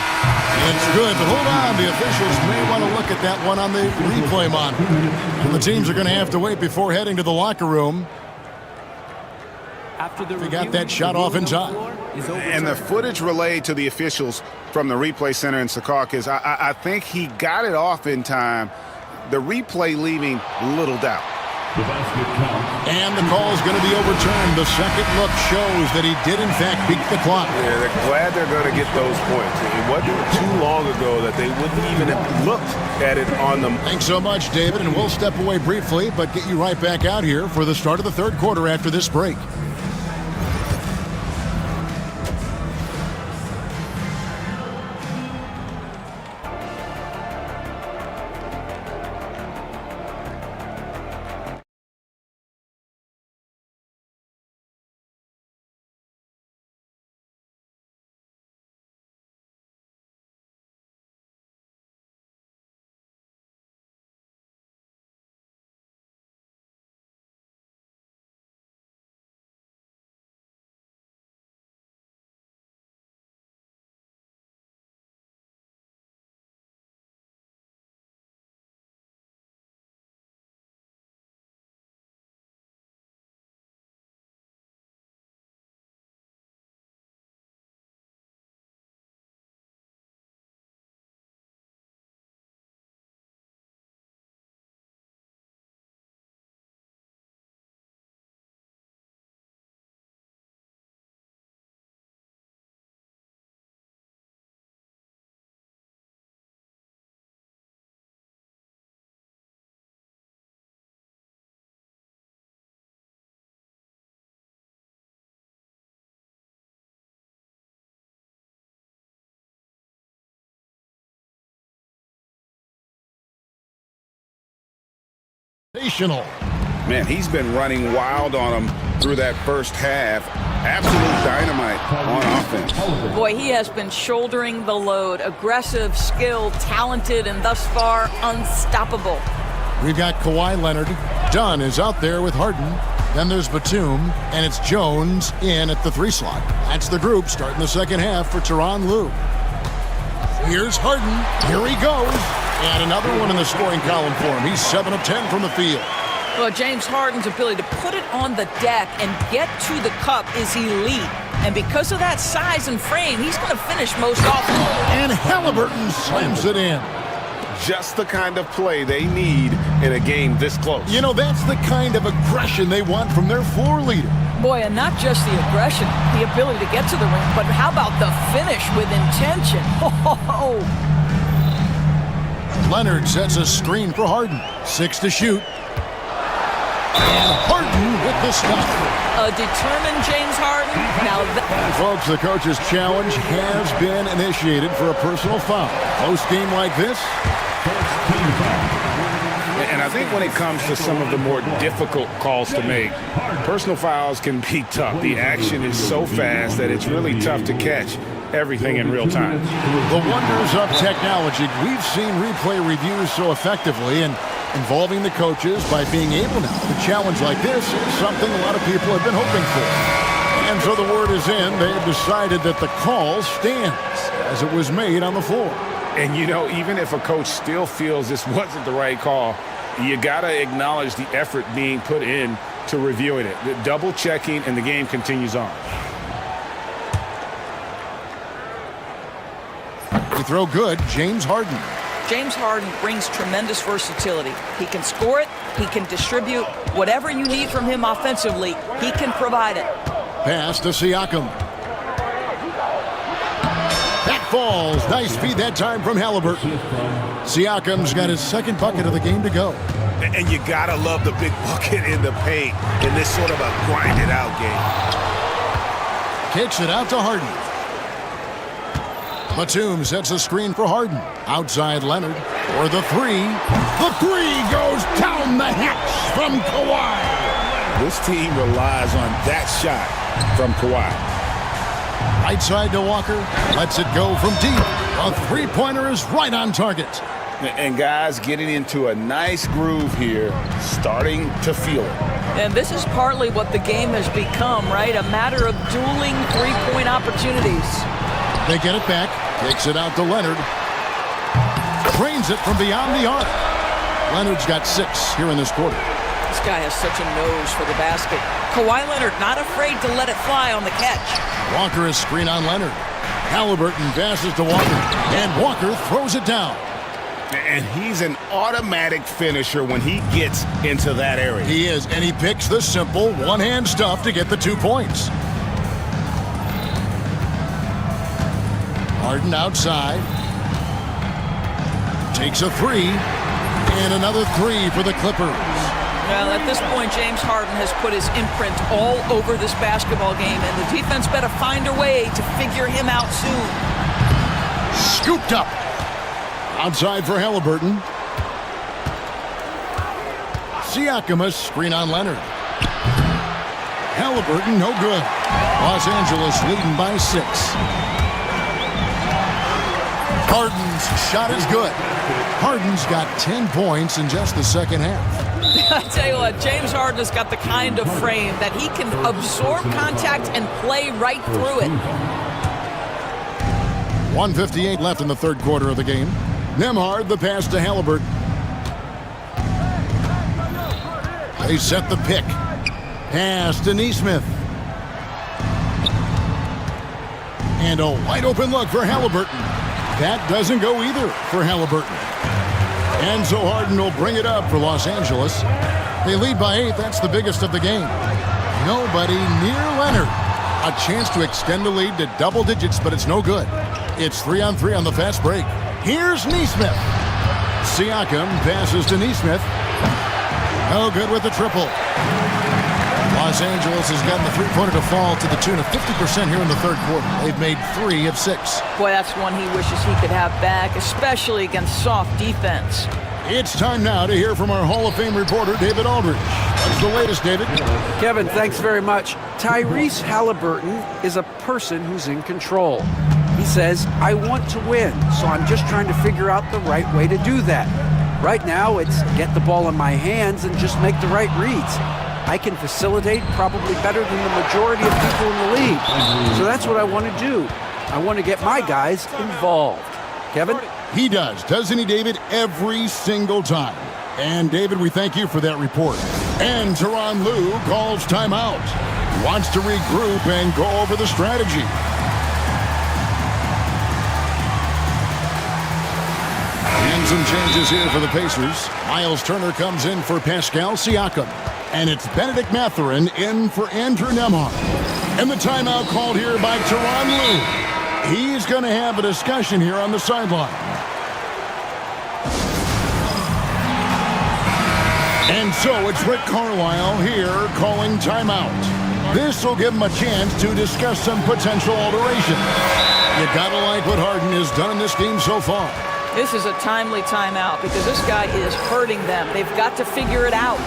It's good, but hold on. The officials may want to look at that one on the replay monitor. And the teams are going to have to wait before heading to the locker room. They got that shot off in time. And the footage relayed to the officials from the replay center in Secaucus, I think he got it off in time. The replay leaving little doubt. And the call is going to be overturned. The second look shows that he did, in fact, beat the clock. Yeah, they're glad they're going to get those points. It wasn't too long ago that they wouldn't even have looked at it on them. Thanks so much, David, and we'll step away briefly, but get you right back out here for the start of the third quarter after this break. Man, he's been running wild on him through that first half. Absolute dynamite on offense. Boy, he has been shouldering the load. Aggressive, skilled, talented, and thus far unstoppable. We've got Kawhi Leonard. Dunn is out there with Harden. Then there's Batum, and it's Jones in at the 3 slot. That's the group starting the second half for Tyronn Lue. Here's Harden. Here he goes. And another one in the scoring column for him. He's 7 of 10 from the field. Well, James Harden's ability to put it on the deck and get to the cup is elite. And because of that size and frame, he's going to finish most often. And Halliburton slams it in. just the kind of play they need in a game this close. You know, that's the kind of aggression they want from their floor leader. Boy, and not just the aggression, the ability to get to the ring, but how about the finish with intention? Oh. Leonard sets a screen for Harden. 6 to shoot. And Harden with the stop. A determined James Harden. Now, folks, the coach's challenge has been initiated for a personal foul. Close game like this. And I think when it comes to some of the more difficult calls to make, personal fouls can be tough. The action is so fast that it's really tough to catch everything in real time. The wonders of technology. We've seen replay reviews so effectively, and involving the coaches by being able now to challenge like this is something a lot of people have been hoping for. And so the word is in. They have decided that the call stands as it was made on the floor. And you know, even if a coach still feels this wasn't the right call, you got to acknowledge the effort being put in to reviewing it. The double checking, and the game continues on. We throw good, James Harden. James Harden brings tremendous versatility. He can score it, he can distribute. Whatever you need from him offensively, he can provide it. Pass to Siakam. That falls. Nice feed that time from Halliburton. Siakam's got his second bucket of the game to go. And you gotta love the big bucket in the paint in this sort of a grinded out game. Kicks it out to Harden. Batum sets a screen for Harden. Outside Leonard for the three. The three goes down the hatch from Kawhi. This team relies on that shot from Kawhi. Right side to Walker. Lets it go from deep. A three-pointer is right on target. And guys getting into a nice groove here, starting to feel it. And this is partly what the game has become, right? A matter of dueling three-point opportunities. They get it back. Takes it out to Leonard. Trains it from beyond the arc. Leonard's got 6 here in this quarter. This guy has such a nose for the basket. Kawhi Leonard not afraid to let it fly on the catch. Walker is screen on Leonard. Halliburton passes to Walker, and Walker throws it down. And he's an automatic finisher when he gets into that area. He is, and he picks the simple one-hand stuff to get the 2 points. Harden outside. Takes a three. And another three for the Clippers. Well, at this point, James Harden has put his imprint all over this basketball game, and the defense better find a way to figure him out soon. Scooped up. Outside for Halliburton. Siakam, screen on Leonard. Halliburton, no good. Los Angeles leading by 6. Harden's shot is good. Harden's got 10 points in just the second half. I tell you what, James Harden has got the kind of frame that he can absorb contact and play right through it. 1:58 left in the third quarter of the game. Nembhard, the pass to Halliburton. They set the pick. Pass to Nesmith. And a wide open look for Halliburton. That doesn't go either for Halliburton. And so Harden will bring it up for Los Angeles. They lead by 8. That's the biggest of the game. Nobody near Leonard. A chance to extend the lead to double digits, but it's no good. It's 3-on-3 on the fast break. Here's Nesmith. Siakam passes to Nesmith. No good with the triple. Los Angeles has gotten the three-pointer to fall to the tune of 50% here in the third quarter. They've made 3 of 6. Boy, that's one he wishes he could have back, especially against soft defense. It's time now to hear from our Hall of Fame reporter, David Aldridge. What's the latest, David? Kevin, thanks very much. Tyrese Halliburton is a person who's in control. He says, I want to win, so I'm just trying to figure out the right way to do that. Right now, it's get the ball in my hands and just make the right reads. I can facilitate probably better than the majority of people in the league. So that's what I want to do. I want to get my guys involved. Kevin? He does, doesn't he, David? Every single time. And, David, we thank you for that report. And Tyronn Lue calls timeout. Wants to regroup and go over the strategy. And Some changes here for the Pacers. Miles Turner comes in for Pascal Siakam. And it's Benedict Mathurin in for Andrew Nembhard. And the timeout called here by Tyronn Lue. He's going to have a discussion here on the sideline. And so it's Rick Carlisle here calling timeout. This will give him a chance to discuss some potential alteration. You gotta like what Harden has done in this game so far. This is a timely timeout because this guy is hurting them. They've got to figure it out.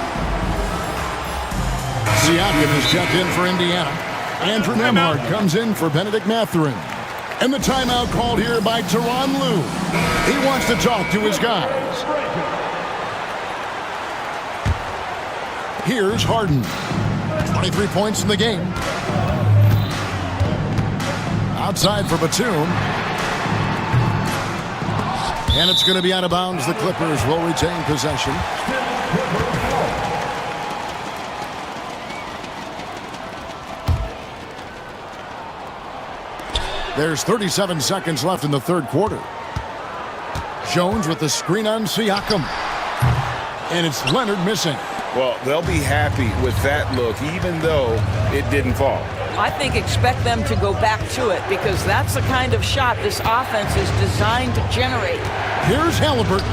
Siakam is checked in for Indiana. Andrew Nembhard comes in for Benedict Mathurin. And the timeout called here by Tyronn Lue. He wants to talk to his guys. Here's Harden. 23 points in the game. Outside for Batum. And it's going to be out of bounds. The Clippers will retain possession. There's 37 seconds left in the third quarter. Jones with the screen on Siakam. And it's Leonard missing. Well, they'll be happy with that look, even though it didn't fall. I think expect them to go back to it because that's the kind of shot this offense is designed to generate. Here's Halliburton.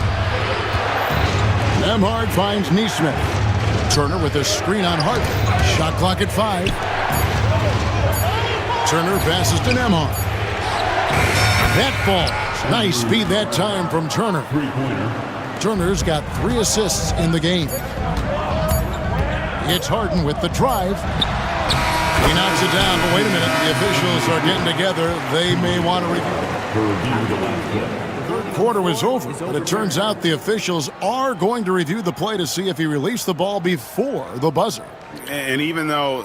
Nembhard finds Neesmith. Turner with a screen on Harden. Shot clock at 5. Turner passes to Nembhard. That falls. Nice speed that time from Turner. Turner's got 3 assists in the game. It's Harden with the drive. He knocks it down, but wait a minute. The officials are getting together. They may want to review. The third quarter was over, but it turns out the officials are going to review the play to see if he released the ball before the buzzer. And even though,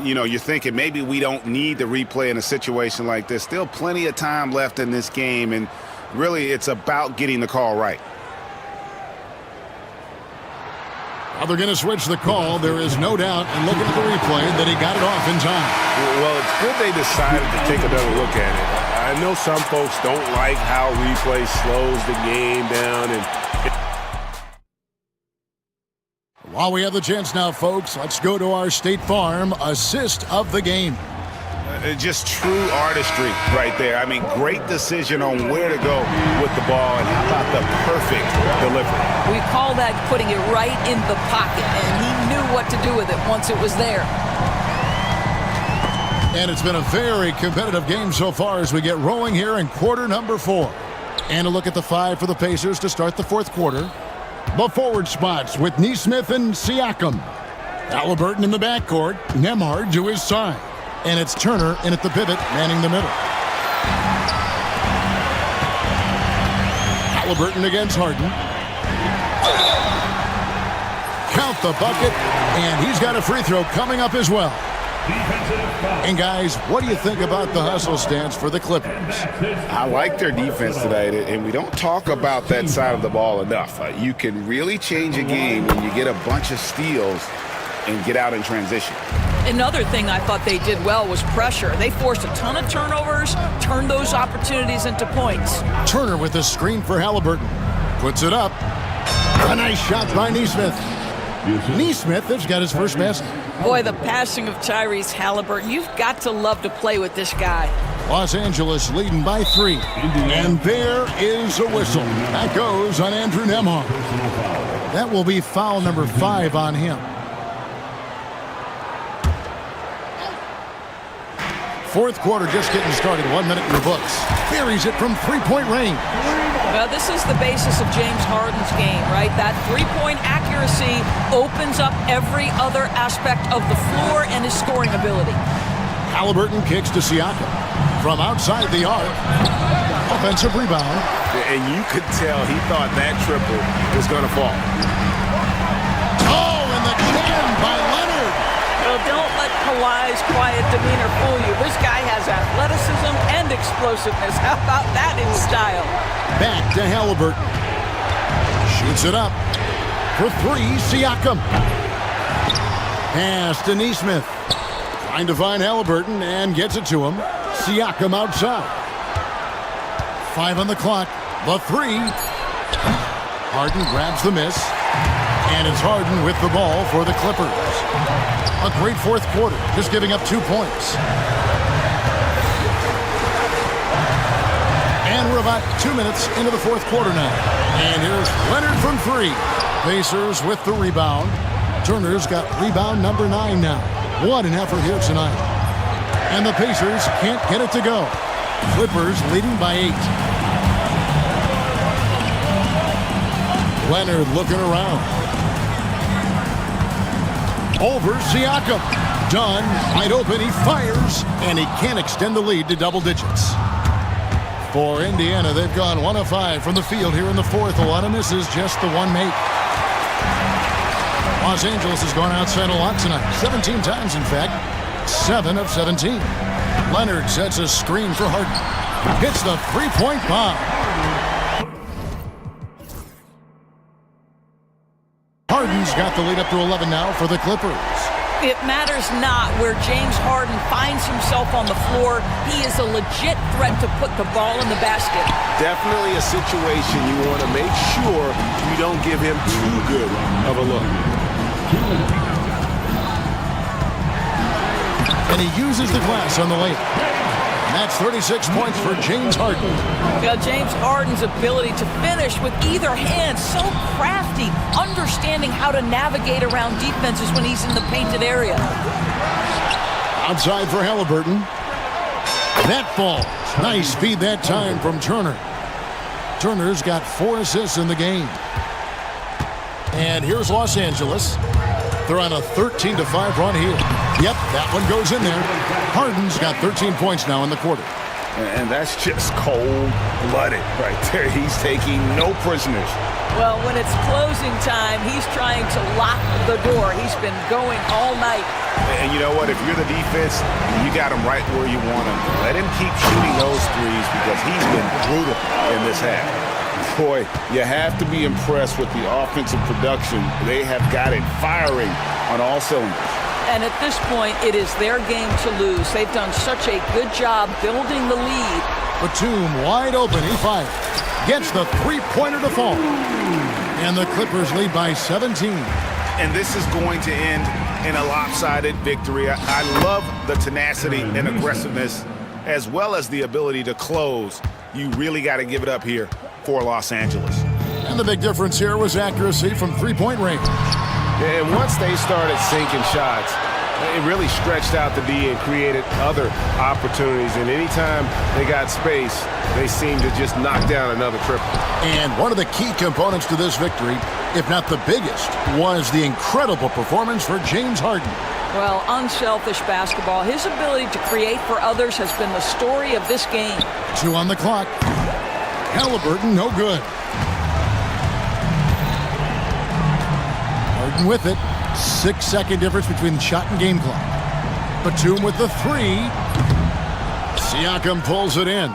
you know, you're thinking maybe we don't need the replay in a situation like this, still plenty of time left in this game, and really it's about getting the call right. Now they're going to switch the call. There is no doubt, and looking at the replay, that he got it off in time. Well, it's good they decided to take another look at it. I know some folks don't like how replay slows the game down. While we have the chance now, folks, let's go to our State Farm assist of the game. Just true artistry right there. I mean, great decision on where to go with the ball, and how about the perfect delivery? We call that putting it right in the pocket, and he knew what to do with it once it was there. And it's been a very competitive game so far as we get rolling here in quarter number 4. And a look at the 5 for the Pacers to start the fourth quarter. The forward spots with Neesmith and Siakam. Halliburton in the backcourt, Nembhard to his side. And it's Turner in at the pivot, manning the middle. Halliburton against Harden. Count the bucket, and he's got a free throw coming up as well. And guys, what do you think about the hustle stance for the Clippers? I like their defense tonight, and we don't talk about that side of the ball enough. You can really change a game when you get a bunch of steals and get out in transition. Another thing I thought they did well was pressure. They forced a ton of turnovers, turned those opportunities into points. Turner with a screen for Halliburton. Puts it up. A nice shot by Neesmith. Neesmith has got his first basket. Boy, the passing of Tyrese Halliburton. You've got to love to play with this guy. Los Angeles leading by 3. And there is a whistle. That goes on Andrew Nembhard. That will be foul number 5 on him. Fourth quarter just getting started. 1 minute in the books. Buries it from three-point range. Well, this is the basis of James Harden's game, right? That three-point accuracy opens up every other aspect of the floor and his scoring ability. Halliburton kicks to Siakam. From outside the arc. Offensive rebound. And you could tell he thought that triple was going to fall. Oh, and the jam by Leonard. Well, don't let Kawhi's quiet demeanor fool you. This guy has athleticism and explosiveness. How about that in style? Back to Halliburton. Shoots it up. For 3, Siakam. Pass to Neesmith. Trying to find Halliburton and gets it to him. Siakam outside. 5 on the clock. The 3. Harden grabs the miss. And it's Harden with the ball for the Clippers. A great fourth quarter, just giving up 2 points. And we're about 2 minutes into the fourth quarter now. And here's Leonard from 3. Pacers with the rebound. Turner's got rebound number 9 now. What an effort here tonight. And the Pacers can't get it to go. Clippers leading by 8. Leonard looking around. Over Siakam. Dunn, wide open, he fires, and he can't extend the lead to double digits. For Indiana, they've gone 1 of 5 from the field here in the fourth. A lot of misses, just the one make. Los Angeles has gone outside a lot tonight. 17 times, in fact. 7 of 17. Leonard sets a screen for Harden. Hits the three-point bomb. Harden's got the lead up to 11 now for the Clippers. It matters not where James Harden finds himself on the floor. He is a legit threat to put the ball in the basket. Definitely a situation you want to make sure you don't give him too good of a look. And he uses the glass on the layup. And that's 36 points for James Harden. Yeah, James Harden's ability to finish with either hand, so crafty, understanding how to navigate around defenses when he's in the painted area. Outside for Halliburton. That falls. Nice feed that time from Turner. Turner's got 4 assists in the game. And here's Los Angeles. They're on a 13-5 run here. Yep, that one goes in there. Harden's got 13 points now in the quarter. And that's just cold-blooded right there. He's taking no prisoners. Well, when it's closing time, he's trying to lock the door. He's been going all night. And you know what? If you're the defense, you got him right where you want him. Let him keep shooting those threes because he's been brutal in this half. Boy, you have to be impressed with the offensive production. They have got it firing on all cylinders. And at this point, it is their game to lose. They've done such a good job building the lead. Batum wide open. He fires. Gets the three-pointer to fall. And the Clippers lead by 17. And this is going to end in a lopsided victory. I love the tenacity and aggressiveness as well as the ability to close. You really got to give it up here for Los Angeles. And the big difference here was accuracy from three-point range. And once they started sinking shots, it really stretched out the D and created other opportunities. And anytime they got space, they seemed to just knock down another triple. And one of the key components to this victory, if not the biggest, was the incredible performance for James Harden. Well, unselfish basketball. His ability to create for others has been the story of this game. 2 on the clock. Halliburton, no good. Harden with it. 6-second difference between shot and game clock. Batum with the 3. Siakam pulls it in.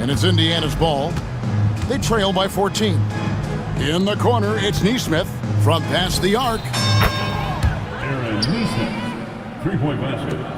And it's Indiana's ball. They trail by 14. In the corner, it's Nesmith from past the arc. Aaron Nesmith, three-point basket.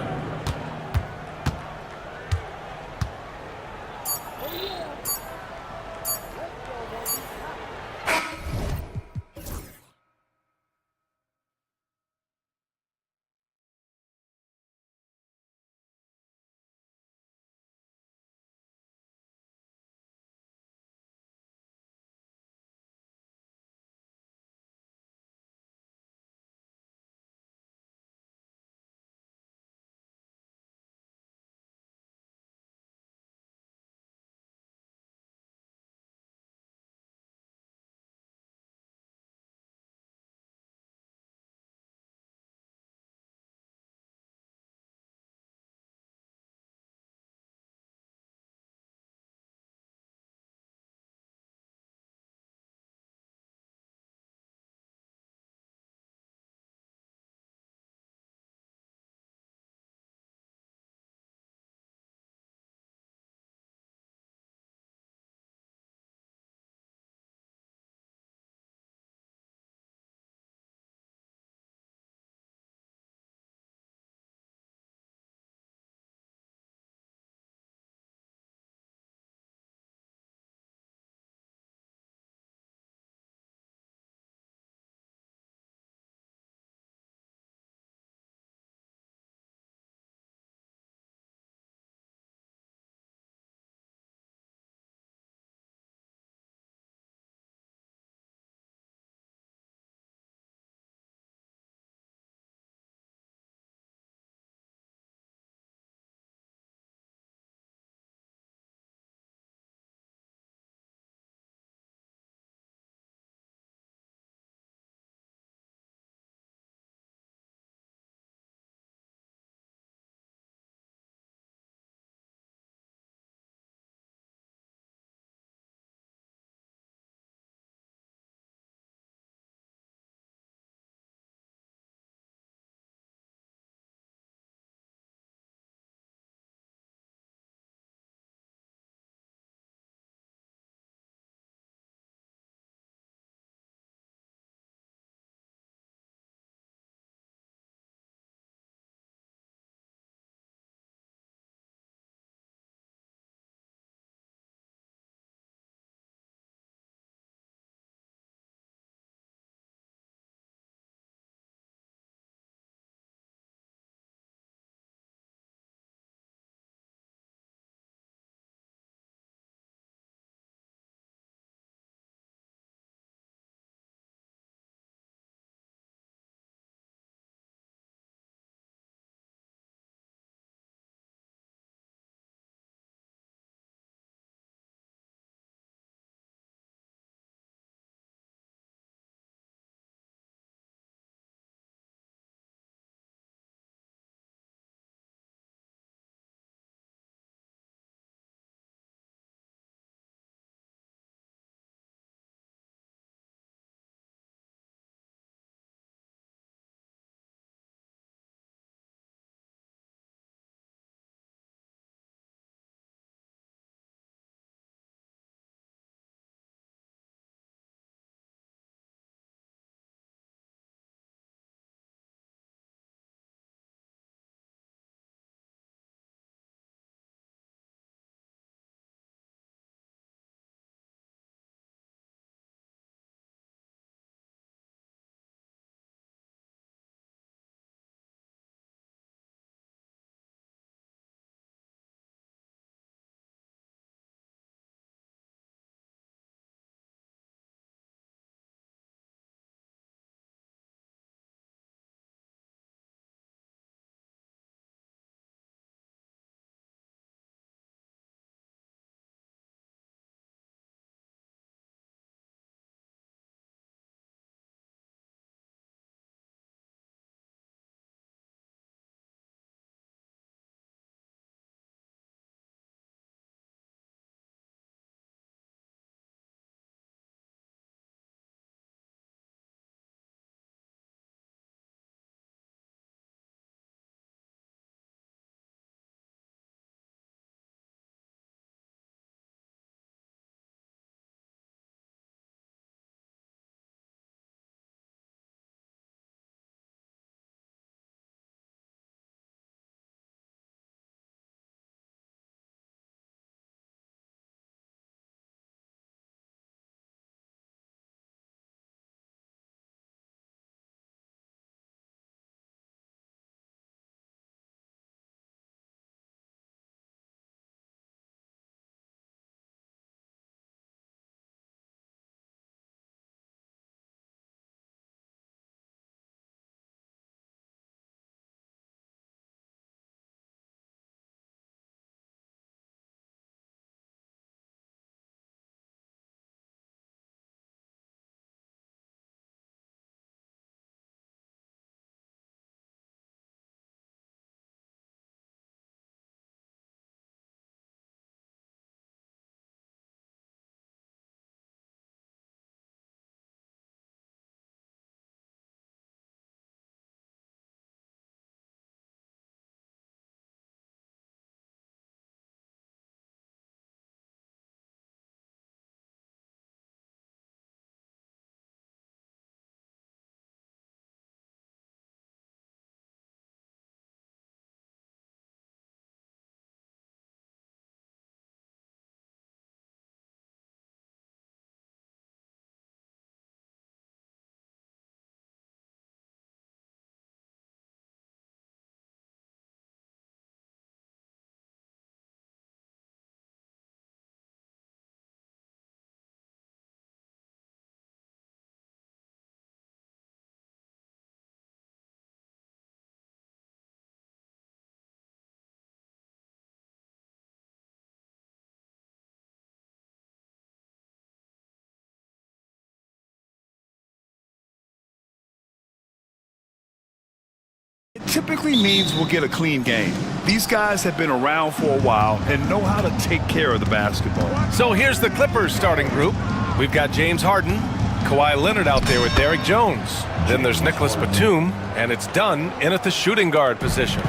typically means we'll get a clean game. These guys have been around for a while and know how to take care of the basketball. So here's the Clippers starting group. We've got James Harden, Kawhi Leonard out there with Derek Jones. Then there's Nicholas Batum, and it's Dunn in at the shooting guard position.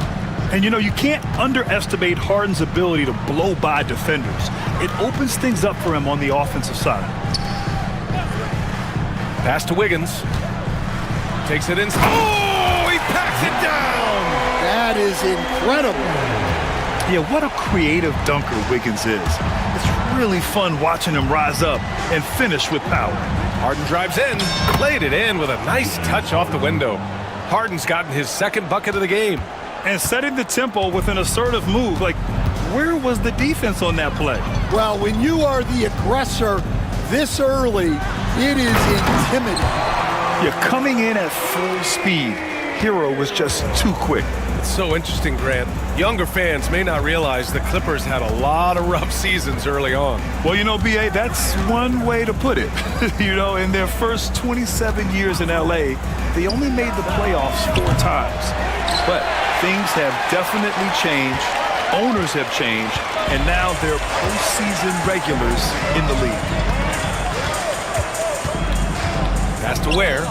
And you know, you can't underestimate Harden's ability to blow by defenders. It opens things up for him on the offensive side. Pass to Wiggins. Takes it in. Oh, he packs it down! That is incredible. Yeah, what a creative dunker Wiggins is. It's really fun watching him rise up and finish with power. Harden drives in, laid it in with a nice touch off the window. Harden's gotten his second bucket of the game. And setting the tempo with an assertive move. Like, where was the defense on that play? Well, when you are the aggressor this early, it is intimidating. You're coming in at full speed. Hero was just too quick. It's so interesting, Grant. Younger fans may not realize the Clippers had a lot of rough seasons early on. Well, you know, B.A., that's one way to put it. You know, in their first 27 years in L.A., they only made the playoffs 4 times. But things have definitely changed. Owners have changed. And now they're postseason regulars in the league. Pass to Ware.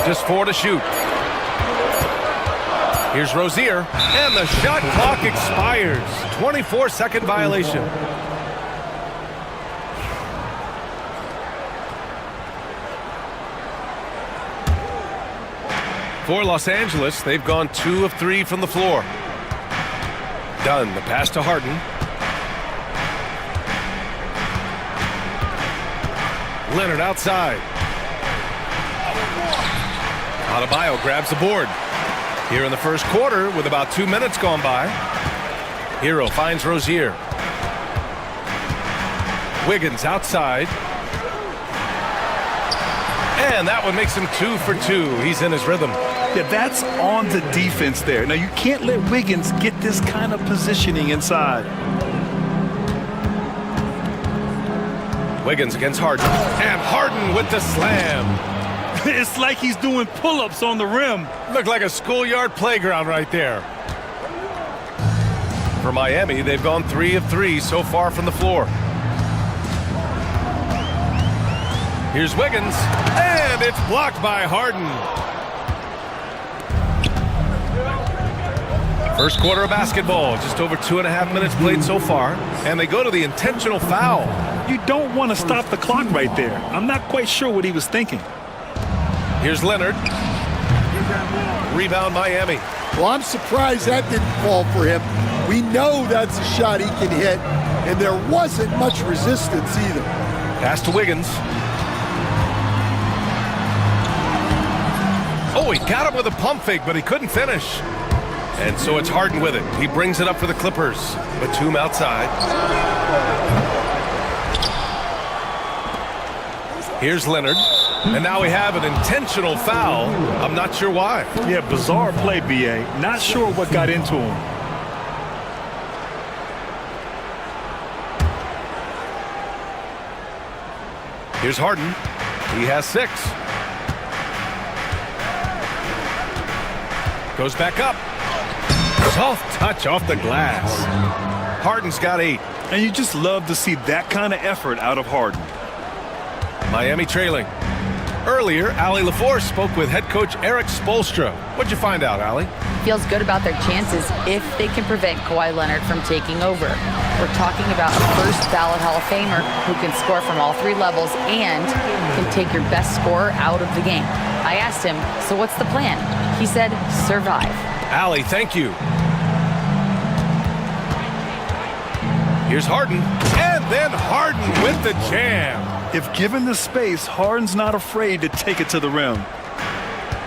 Just 4 to shoot. Here's Rozier, and the shot clock expires. 24-second violation. For Los Angeles, they've gone 2 of 3 from the floor. Dunn, the pass to Harden. Leonard outside. Adebayo grabs the board. Here in the first quarter with about 2 minutes gone by. Hero finds Rozier. Wiggins outside. And that one makes him 2 for 2. He's in his rhythm. Yeah, that's on the defense there. Now, you can't let Wiggins get this kind of positioning inside. Wiggins against Harden. And Harden with the slam. It's like he's doing pull-ups on the rim. Looked like a schoolyard playground right there. For Miami, they've gone 3 of 3 so far from the floor. Here's Wiggins, and it's blocked by Harden. First quarter of basketball, just over 2.5 minutes played so far, and they go to the intentional foul. You don't want to stop the clock right there. I'm not quite sure what he was thinking. Here's Leonard. Rebound Miami. Well, I'm surprised that didn't fall for him. We know that's a shot he can hit, and there wasn't much resistance either. Pass to Wiggins. Oh, he got him with a pump fake, but he couldn't finish. And so it's Harden with it. He brings it up for the Clippers. Batum outside. Here's Leonard. And now we have an intentional foul. I'm not sure why. Yeah, bizarre play, B.A. Not sure what got into him. Here's Harden. He has 6. Goes back up. Soft touch off the glass. Harden's got 8. And you just love to see that kind of effort out of Harden. Miami trailing. Earlier, Allie LaForce spoke with head coach Eric Spoelstra. What'd you find out, Allie? Feels good about their chances if they can prevent Kawhi Leonard from taking over. We're talking about a first ballot Hall of Famer who can score from all 3 levels and can take your best scorer out of the game. I asked him, so what's the plan? He said, survive. Allie, thank you. Here's Harden, and then Harden with the jam. If given the space, Harden's not afraid to take it to the rim.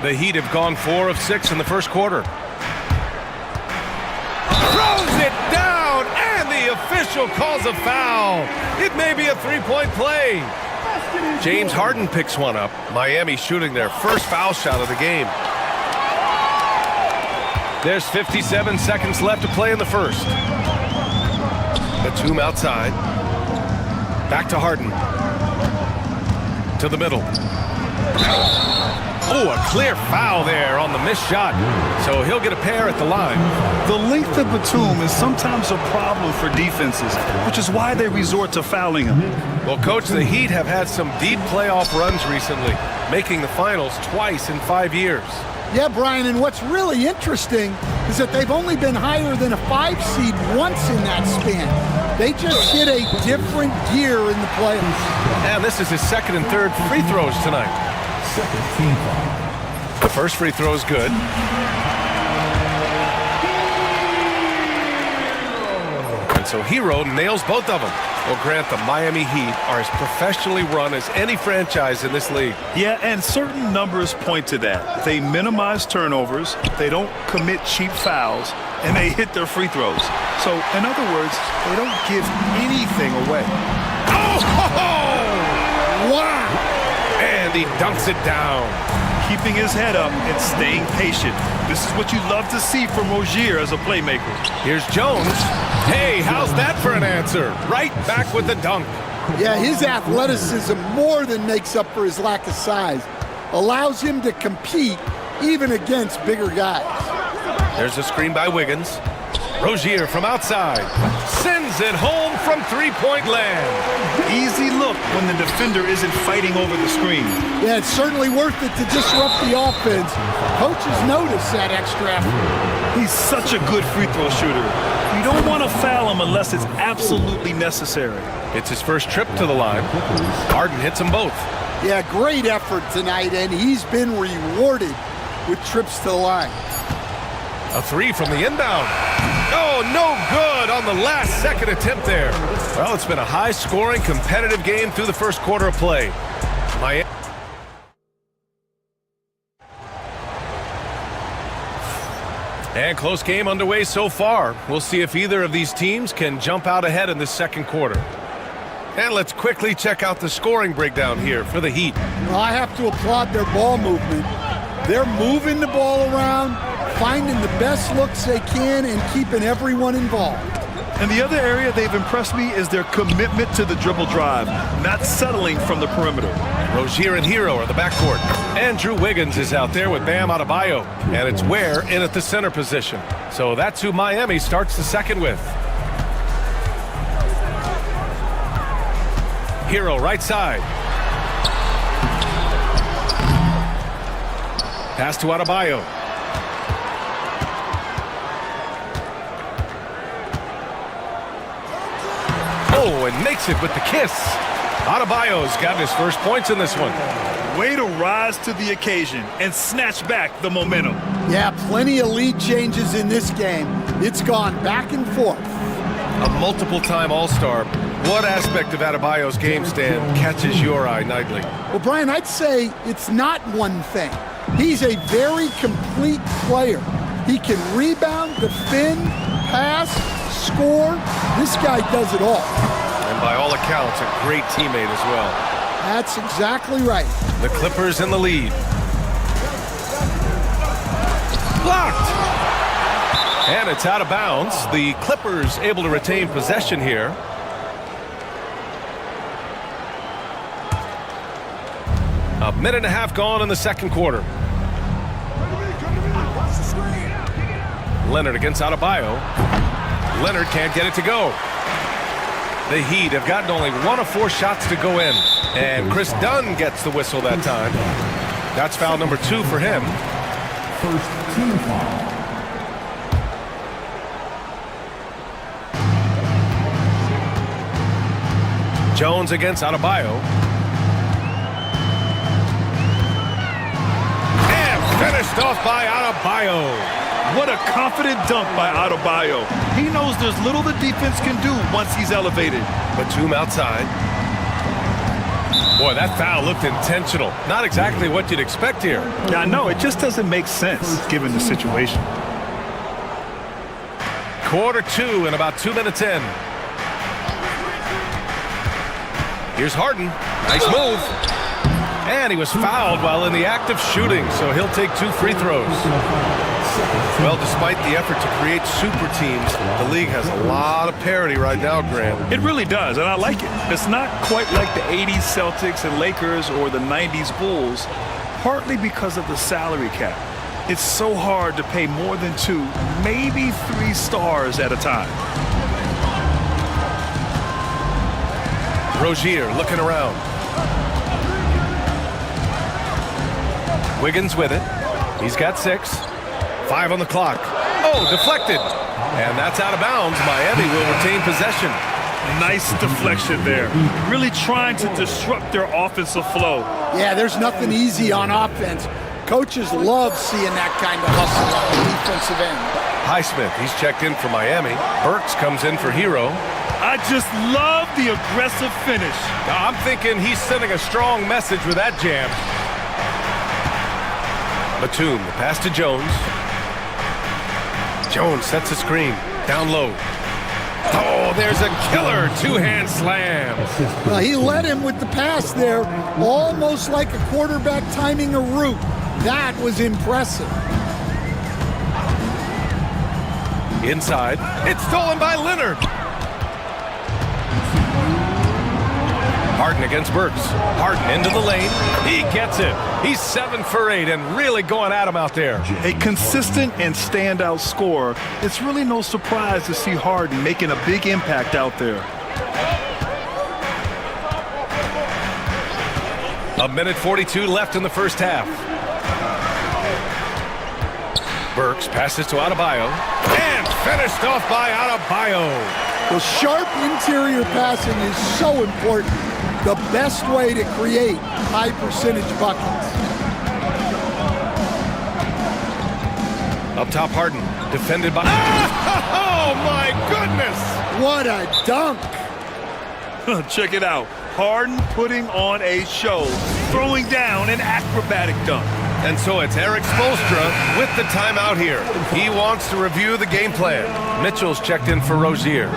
The Heat have gone 4 of 6 in the first quarter. Throws it down, and the official calls a foul. It may be a 3-point play. James Harden picks one up. Miami shooting their first foul shot of the game. There's 57 seconds left to play in the first. Batum outside. Back to Harden. To the middle. Oh, a clear foul there on the missed shot. So he'll get a pair at the line. The length of Batum is sometimes a problem for defenses, which is why they resort to fouling him. Well, Coach, the Heat have had some deep playoff runs recently, making the finals twice in 5 years. Yeah, Brian, and what's really interesting is that they've only been higher than a 5 seed once in that span. They just hit a different gear in the playoffs. And this is his second and third free throws tonight. Second team foul. The first free throw is good. And so Hero nails both of them. Well, Grant, the Miami Heat are as professionally run as any franchise in this league. Yeah, and certain numbers point to that. They minimize turnovers, they don't commit cheap fouls, and they hit their free throws. So, in other words, they don't give anything away. Oh! Wow! And he dunks it down. Keeping his head up and staying patient. This is what you love to see from Rozier as a playmaker. Here's Jones. Hey, how's that for an answer? Right back with the dunk. Yeah, his athleticism more than makes up for his lack of size. Allows him to compete even against bigger guys. There's a screen by Wiggins. Rozier from outside. Sends it home from three-point land. Easy look when the defender isn't fighting over the screen. Yeah, it's certainly worth it to disrupt the offense. Coaches notice that extra effort. He's such a good free throw shooter. You don't want to foul him unless it's absolutely necessary. It's his first trip to the line. Harden hits them both. Yeah, great effort tonight, and he's been rewarded with trips to the line. A three from the inbound. Oh, no good on the last second attempt there. Well, it's been a high-scoring, competitive game through the first quarter of play. Miami. And close game underway so far. We'll see if either of these teams can jump out ahead in the second quarter. And let's quickly check out the scoring breakdown here for the Heat. Well, I have to applaud their ball movement. They're moving the ball around, finding the best looks they can, and keeping everyone involved. And the other area they've impressed me is their commitment to the dribble drive, not settling from the perimeter. Rozier and Hero are the backcourt. Andrew Wiggins is out there with Bam Adebayo. And it's Ware in at the center position. So that's who Miami starts the second with. Hero right side. Pass to Adebayo. Oh, and makes it with the kiss. Adebayo's got his first points in this one. Way to rise to the occasion and snatch back the momentum. Yeah, plenty of lead changes in this game. It's gone back and forth. A multiple-time All-Star. What aspect of Adebayo's game, Stan, catches your eye nightly? Well, Brian, I'd say it's not one thing. He's a very complete player. He can rebound, defend, pass, score. This guy does it all. And by all accounts, a great teammate as well. That's exactly right. The Clippers in the lead. Blocked! And it's out of bounds. The Clippers able to retain possession here. A minute and a half gone in the second quarter. Leonard against Adebayo. Leonard can't get it to go. The Heat have gotten only 1 of 4 shots to go in. And Chris Dunn gets the whistle that time. That's foul number 2 for him. First team foul. Jones against Adebayo. And finished off by Adebayo. What a confident dunk by Adebayo. He knows there's little the defense can do once he's elevated. Batum outside. Boy, that foul looked intentional. Not exactly what you'd expect here. Yeah, I know. It just doesn't make sense given the situation. Quarter 2 and about 2 minutes in. Here's Harden. Nice move. And he was fouled while in the act of shooting, so he'll take 2 free throws. Well, despite the effort to create super teams, the league has a lot of parity right now, Grant. It really does, and I like it. It's not quite like the 80s Celtics and Lakers or the 90s Bulls, partly because of the salary cap. It's so hard to pay more than 2, maybe 3 stars at a time. Rozier looking around. Wiggins with it. He's got 6. 5 on the clock. Oh, deflected. And that's out of bounds. Miami will retain possession. Nice deflection there. Really trying to disrupt their offensive flow. Yeah, there's nothing easy on offense. Coaches love seeing that kind of hustle on the defensive end. Highsmith, he's checked in for Miami. Burks comes in for Hero. I just love the aggressive finish. I'm thinking he's sending a strong message with that jam. Batum, the pass to Jones. Jones sets a screen. Down low. Oh, there's a killer 2-hand slam. Well, he led him with the pass there, almost like a quarterback timing a route. That was impressive. Inside. It's stolen by Leonard. Harden against Burks. Harden into the lane. He gets it. He's 7 for 8 and really going at him out there. A consistent and standout scorer. It's really no surprise to see Harden making a big impact out there. A minute 42 left in the first half. Burks passes to Adebayo. And finished off by Adebayo. Well, sharp interior passing is so important. The best way to create high percentage buckets. Up top, Harden. Defended by... Oh, my goodness! What a dunk! Check it out. Harden putting on a show, throwing down an acrobatic dunk. And so it's Eric Spoelstra with the timeout here. He wants to review the game plan. Mitchell's checked in for Rozier.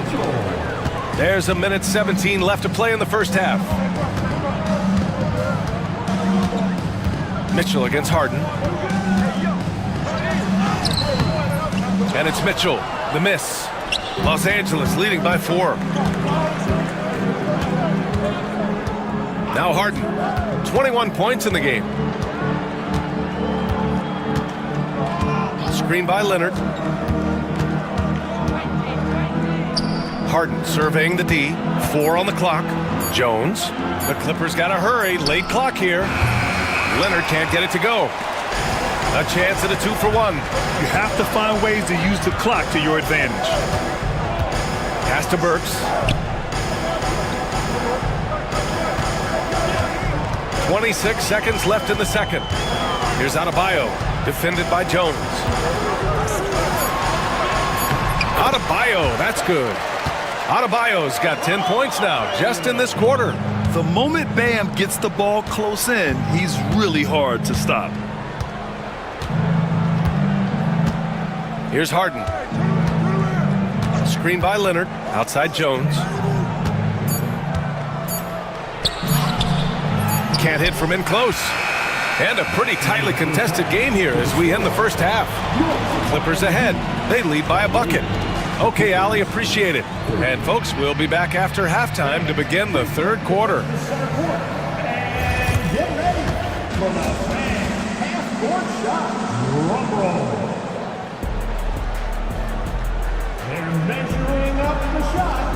There's a minute 17 left to play in the first half. Mitchell against Harden. And it's Mitchell, the miss. Los Angeles leading by 4. Now Harden, 21 points in the game. Screen by Leonard. Harden surveying the D. 4 on the clock. Jones. The Clippers got to hurry. Late clock here. Leonard can't get it to go. A chance at a 2-for-1. You have to find ways to use the clock to your advantage. Pass to Burks. 26 seconds left in the second. Here's Adebayo, defended by Jones. Adebayo, that's good. Adebayo's got 10 points now, just in this quarter. The moment Bam gets the ball close in, he's really hard to stop. Here's Harden. Screen by Leonard, outside Jones. Can't hit from in close. And a pretty tightly contested game here as we end the first half. Clippers ahead. They lead by a bucket. Okay, Ali, appreciate it. And folks, we'll be back after halftime to begin the third quarter. And get ready for the half-court shot. Drum roll. They're measuring up the shot.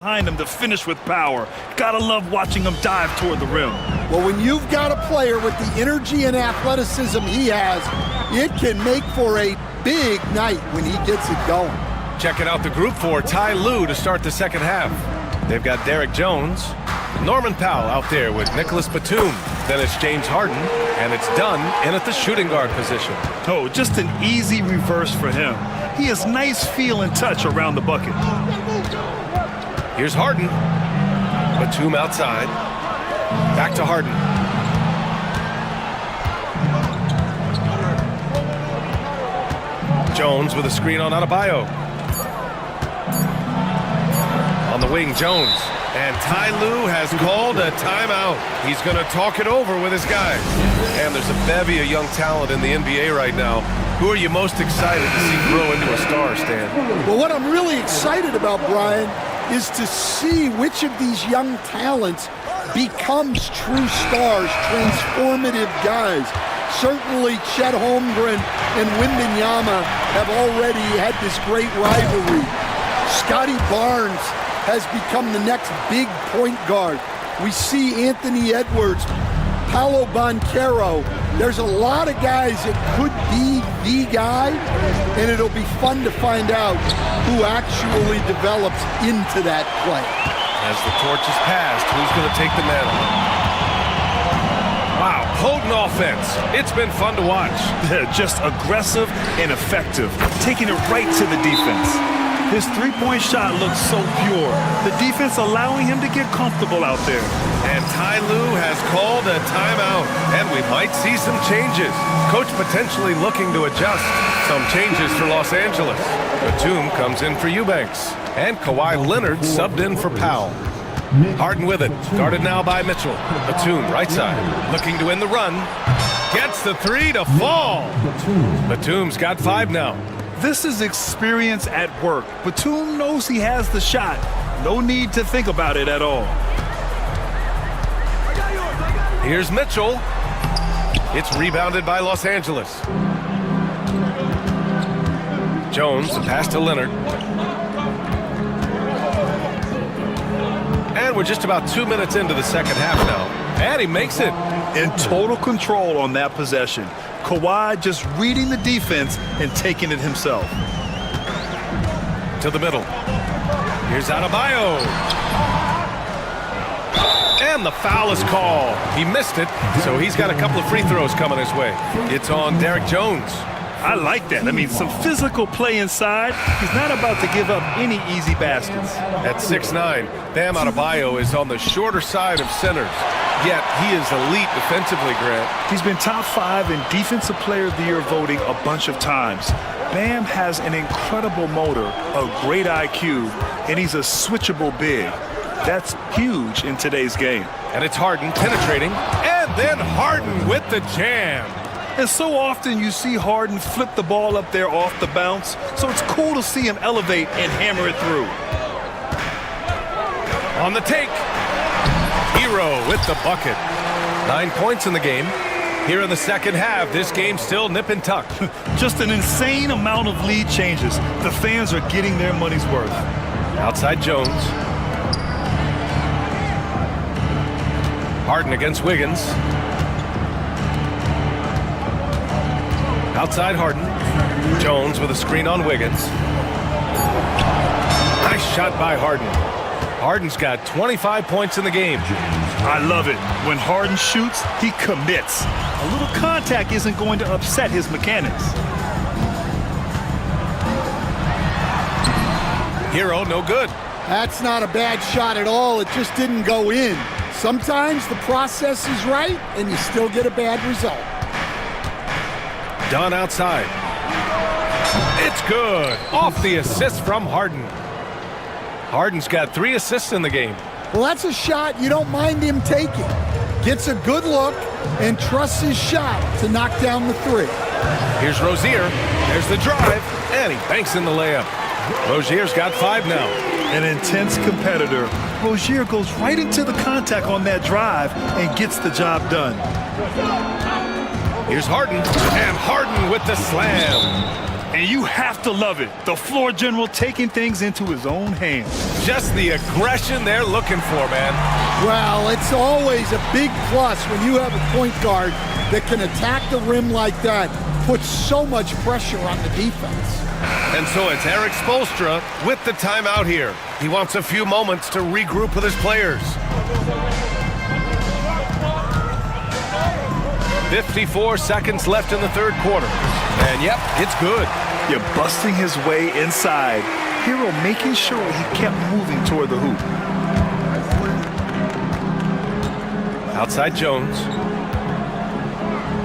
behind him to finish with power. Gotta love watching him dive toward the rim. Well, when you've got a player with the energy and athleticism he has, it can make for a big night when he gets it going. Checking out the group for Ty Lue to start the second half. They've got Derek Jones, Norman Powell out there with Nicholas Batum. Then it's James Harden, and it's Dunn in at the shooting guard position. Oh, just an easy reverse for him. He has nice feel and touch around the bucket. Here's Harden. Batum outside. Back to Harden. Jones with a screen on Adebayo. On the wing, Jones. And Ty Lue has called a timeout. He's going to talk it over with his guys. And there's a bevy of young talent in the NBA right now. Who are you most excited to see grow into a star, Stan? Well, what I'm really excited about, Brian, is to see which of these young talents becomes true stars, transformative guys. Certainly Chet Holmgren and Wembanyama have already had this great rivalry. Scotty Barnes has become the next big point guard. We see Anthony Edwards, Paolo Banchero. There's a lot of guys that could be the guy, and it'll be fun to find out who actually develops into that play. As the torch is passed, who's going to take the mantle? Wow, potent offense. It's been fun to watch. Just aggressive and effective, taking it right to the defense. His three-point shot looks so pure. The defense allowing him to get comfortable out there. And Ty Lue has called a timeout, and we might see some changes. Coach potentially looking to adjust. Some changes for Los Angeles. Batum comes in for Eubanks. And Kawhi Leonard subbed in for Powell. Harden with it. Guarded now by Mitchell. Batum, right side. Looking to win the run. Gets the three to fall. Batum's got 5 now. This is experience at work. Batum knows he has the shot. No need to think about it at all. Here's Mitchell. It's rebounded by Los Angeles. Jones, a pass to Leonard. And we're just about 2 minutes into the second half now. And he makes it. In total control on that possession. Kawhi just reading the defense and taking it himself. To the middle. Here's Adebayo. And the foul is called. He missed it, so he's got a couple of free throws coming his way. It's on Derek Jones. I like that. I mean, some physical play inside. He's not about to give up any easy baskets. At 6'9", Bam Adebayo is on the shorter side of centers. Yet he is elite defensively, Grant. He's been top 5 in Defensive Player of the Year voting a bunch of times. Bam has an incredible motor, a great IQ, and he's a switchable big. That's huge in today's game. And it's Harden penetrating, and then Harden with the jam. And so often you see Harden flip the ball up there off the bounce, so it's cool to see him elevate and hammer it through. On the take. Hero with the bucket. 9 points in the game. Here in the second half, this game's still nip and tuck. Just an insane amount of lead changes. The fans are getting their money's worth. Outside Jones. Harden against Wiggins. Outside Harden. Jones with a screen on Wiggins. Nice shot by Harden. Harden's got 25 points in the game. I love it. When Harden shoots, he commits. A little contact isn't going to upset his mechanics. Hero, no good. That's not a bad shot at all. It just didn't go in. Sometimes the process is right, and you still get a bad result. Dunn outside. It's good. Off the assist from Harden. Harden's got 3 assists in the game. Well, that's a shot you don't mind him taking. Gets a good look and trusts his shot to knock down the 3. Here's Rozier. There's the drive, and he banks in the layup. Rozier's got 5 now. An intense competitor. Rozier goes right into the contact on that drive and gets the job done. Here's Harden, and Harden with the slam. And you have to love it. The floor general taking things into his own hands. Just the aggression they're looking for, man. Well, it's always a big plus when you have a point guard that can attack the rim like that, puts so much pressure on the defense. And so it's Eric Spoelstra with the timeout here. He wants a few moments to regroup with his players. 54 seconds left in the third quarter. And yep, it's good. You're busting his way inside. Hero making sure he kept moving toward the hoop. Outside Jones.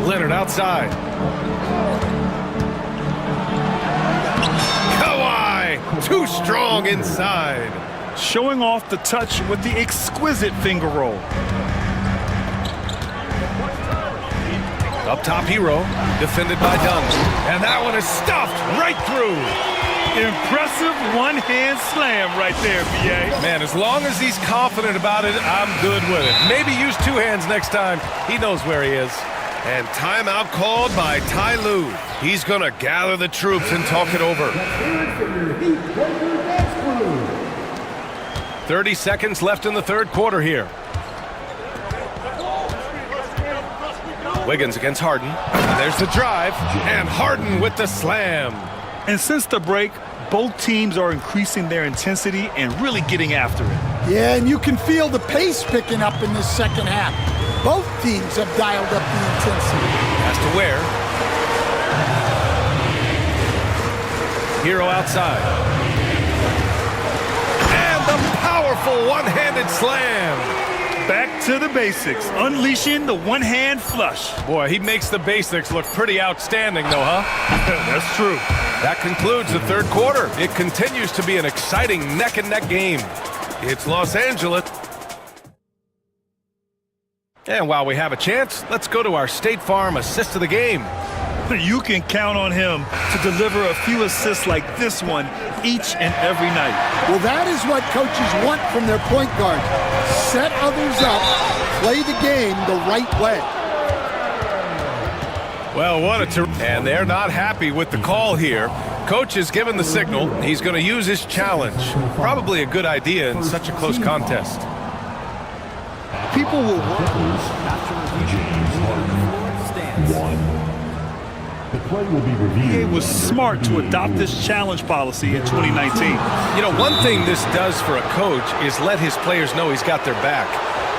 Leonard outside. Kawhi, too strong inside. Showing off the touch with the exquisite finger roll. Up top, Hero, defended by Dunn. And that one is stuffed right through. Impressive one-hand slam right there, BA. Man, as long as he's confident about it, I'm good with it. Maybe use two hands next time. He knows where he is. And timeout called by Ty Lue. He's going to gather the troops and talk it over. 30 seconds left in the third quarter here. Wiggins against Harden. And there's the drive. And Harden with the slam. And since the break, both teams are increasing their intensity and really getting after it. Yeah, and you can feel the pace picking up in this second half. Both teams have dialed up the intensity. Has to wear. Hero outside. And the powerful one-handed slam. Back to the basics, unleashing the one-hand flush. Boy, he makes the basics look pretty outstanding, though, huh? That's true. That concludes the third quarter. It continues to be an exciting neck-and-neck game. It's Los Angeles. And while we have a chance, let's go to our State Farm assist of the game. You can count on him to deliver a few assists like this one each and every night. Well, that is what coaches want from their point guard. Set others up, play the game the right way. Well, what a and they're not happy with the call here. Coach has given the signal. He's going to use his challenge. Probably a good idea in such a close contest. People will The play will be reviewed. It was smart to adopt this challenge policy in 2019. You know, one thing this does for a coach is let his players know he's got their back.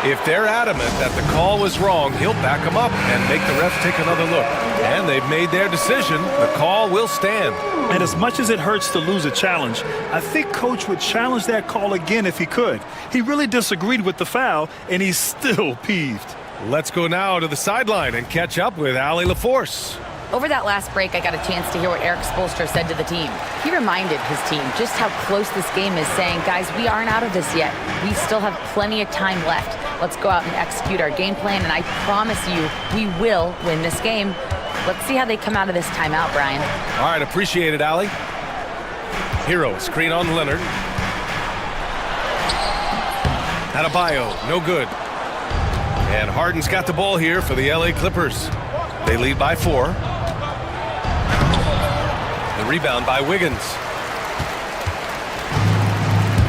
If they're adamant that the call was wrong, he'll back them up and make the refs take another look. And they've made their decision. The call will stand. And as much as it hurts to lose a challenge, I think Coach would challenge that call again if he could. He really disagreed with the foul, and he's still peeved. Let's go now to the sideline and catch up with Allie LaForce. Over that last break, I got a chance to hear what Eric Spoelstra said to the team. He reminded his team just how close this game is, saying, guys, we aren't out of this yet. We still have plenty of time left. Let's go out and execute our game plan, and I promise you, we will win this game. Let's see how they come out of this timeout, Brian. All right, appreciate it, Allie. Hero, screen on Leonard. Adebayo, no good. And Harden's got the ball here for the LA Clippers. They lead by 4. The rebound by Wiggins.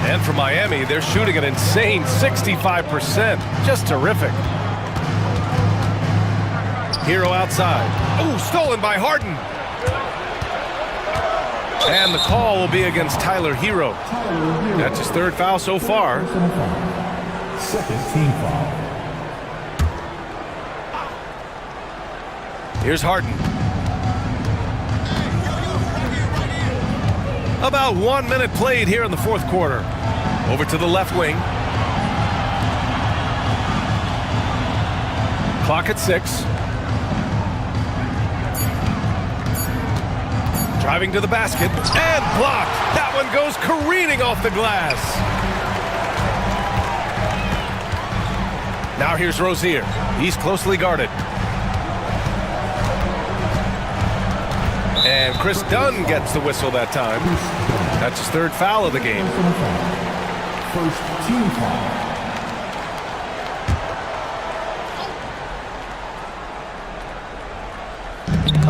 And for Miami, they're shooting an insane 65%. Just terrific. Hero outside. Oh, stolen by Harden. And the call will be against Tyler Hero. That's his third foul so far. Second team foul. Here's Harden. About 1 minute played here in the fourth quarter. Over to the left wing. Clock at 6. Driving to the basket and blocked. That one goes careening off the glass. Now here's Rozier. He's closely guarded. And Chris Dunn gets the whistle that time. That's his third foul of the game. First team foul.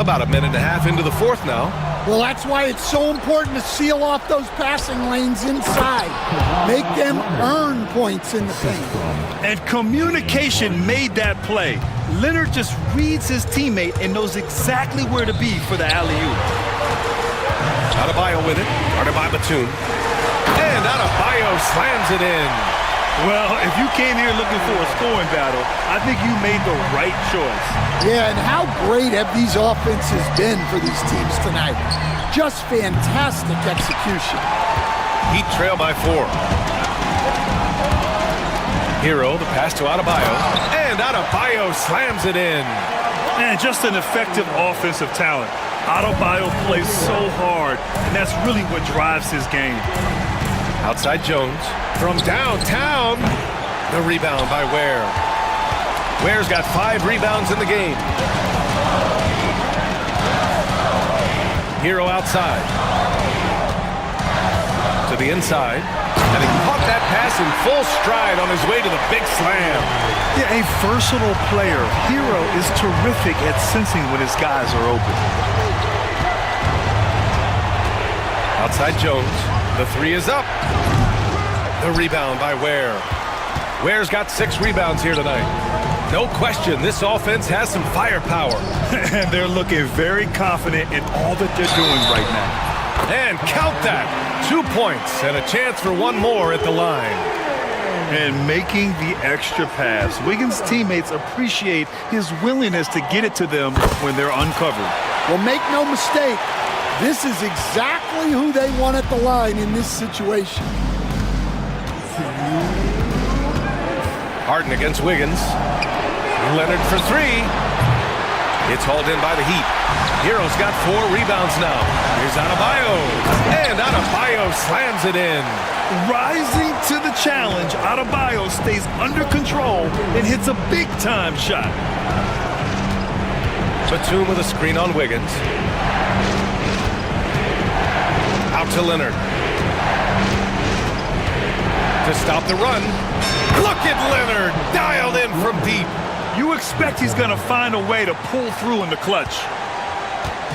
About a minute and a half into the fourth now. Well, that's why it's so important to seal off those passing lanes inside. Make them earn points in the paint. And communication made that play. Leonard just reads his teammate and knows exactly where to be for the alley-oop. Adebayo with it, guarded by Batum. And Adebayo slams it in. Well, if you came here looking for a scoring battle, I think you made the right choice. Yeah, and how great have these offenses been for these teams tonight? Just fantastic execution. Heat trail by 4. Hero, the pass to Adebayo. And Adebayo slams it in. Man, just an effective offensive talent. Adebayo plays so hard, and that's really what drives his game. Outside Jones. From downtown. The rebound by Ware. Ware's got 5 rebounds in the game. Hero outside. To the inside. And he caught that pass in full stride on his way to the big slam. Yeah, a versatile player. Hero is terrific at sensing when his guys are open. Outside Jones. The 3 is up. The rebound by Ware. Ware's got 6 rebounds here tonight. No question, this offense has some firepower. And they're looking very confident in all that they're doing right now. And count that. 2 points and a chance for one more at the line. And making the extra pass. Wiggins' teammates appreciate his willingness to get it to them when they're uncovered. Well, make no mistake, this is exactly who they want at the line in this situation. Harden against Wiggins. Leonard for 3. It's hauled in by the Heat. Hero's got 4 rebounds now. Here's Adebayo. And Adebayo slams it in. Rising to the challenge, Adebayo stays under control and hits a big-time shot. Batum with a screen on Wiggins. Out to Leonard. To stop the run. Look at Leonard, dialed in from deep. You expect he's going to find a way to pull through in the clutch.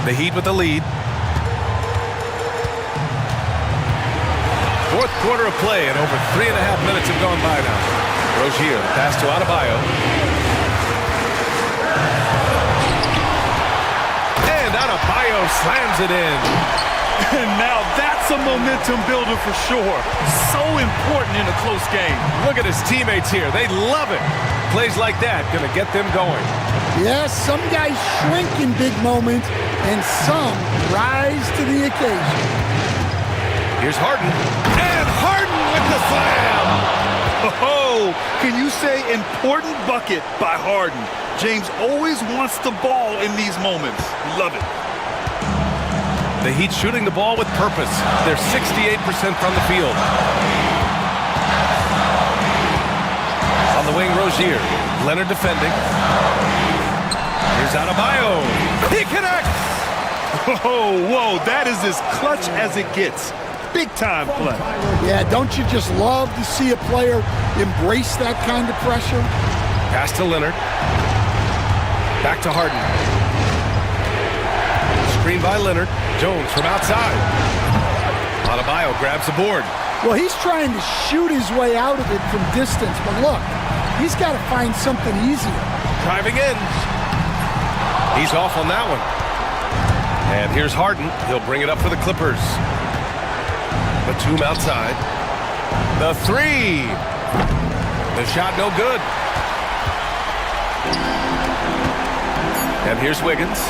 The Heat with the lead. 4th quarter of play, and over 3.5 minutes have gone by now. Rozier, pass to Adebayo. And Adebayo slams it in. And now that's a momentum builder for sure. So important in a close game. Look at his teammates here. They love it. Plays like that going to get them going. Yes, some guys shrink in big moments, and some rise to the occasion. Here's Harden. And Harden with the slam. Oh, can you say important bucket by Harden? James always wants the ball in these moments. Love it. The Heat shooting the ball with purpose. They're 68% from the field. On the wing, Rozier. Leonard defending. Here's Adebayo. He connects! Oh, whoa, that is as clutch as it gets. Big-time play. Yeah, don't you just love to see a player embrace that kind of pressure? Pass to Leonard. Back to Harden. Screen by Leonard. Jones from outside. Adebayo grabs the board. Well, he's trying to shoot his way out of it from distance, but look, he's got to find something easier. Driving in. He's off on that one. And here's Harden. He'll bring it up for the Clippers. Batum outside. The 3. The shot no good. And here's Wiggins.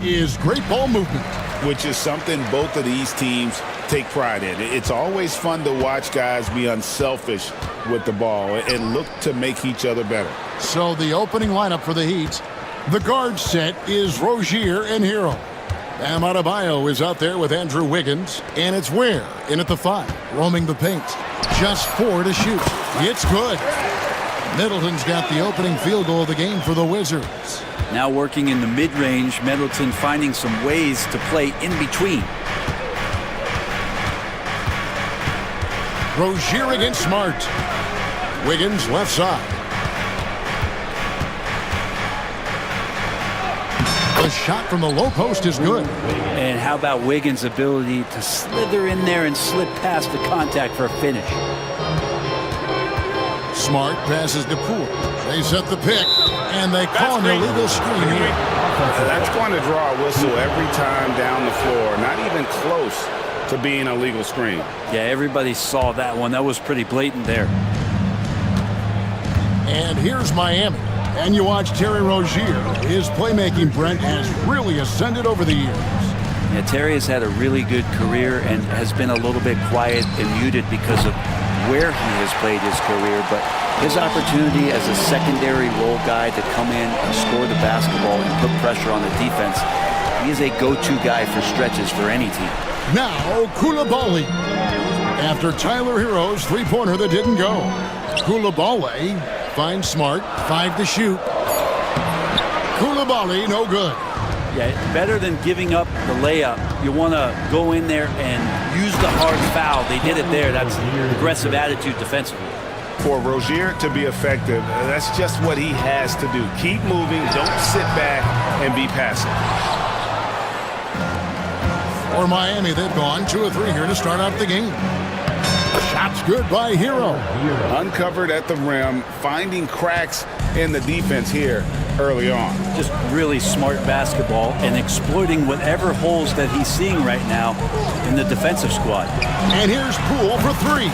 is great ball movement. Which is something both of these teams take pride in. It's always fun to watch guys be unselfish with the ball and look to make each other better. So the opening lineup for the Heat, the guard set is Rozier and Hero. Bam Adebayo is out there with Andrew Wiggins, and it's Ware in at the 5, roaming the paint. Just 4 to shoot. It's good. Middleton's got the opening field goal of the game for the Wizards. Now working in the mid-range, Middleton finding some ways to play in between. Rozier against Smart. Wiggins left side. The shot from the low post is good. And how about Wiggins' ability to slither in there and slip past the contact for a finish? Smart passes to Poole. They set the pick, and they call an illegal screen here. That's going to draw a whistle every time down the floor. Not even close to being a legal screen. Yeah, everybody saw that one. That was pretty blatant there. And here's Miami. And you watch Terry Rozier. His playmaking, Brent, has really ascended over the years. Yeah, Terry has had a really good career and has been a little bit quiet and muted because of where he has played his career, but his opportunity as a secondary role guy to come in and score the basketball and put pressure on the defense, he is a go-to guy for stretches for any team. Now, Koulibaly. After Tyler Hero's three-pointer that didn't go. Koulibaly finds Smart, 5 to shoot. Koulibaly, no good. Yeah, better than giving up the layup. You want to go in there and use the hard foul. They did it there. That's aggressive attitude defensively. For Rozier to be effective, that's just what he has to do. Keep moving, don't sit back and be passive. For Miami, they've gone 2 of 3 here to start out the game. Shot's good by Hero. Uncovered at the rim, finding cracks in the defense here early on. Just really smart basketball and exploiting whatever holes that he's seeing right now in the defensive squad. And here's Poole for 3.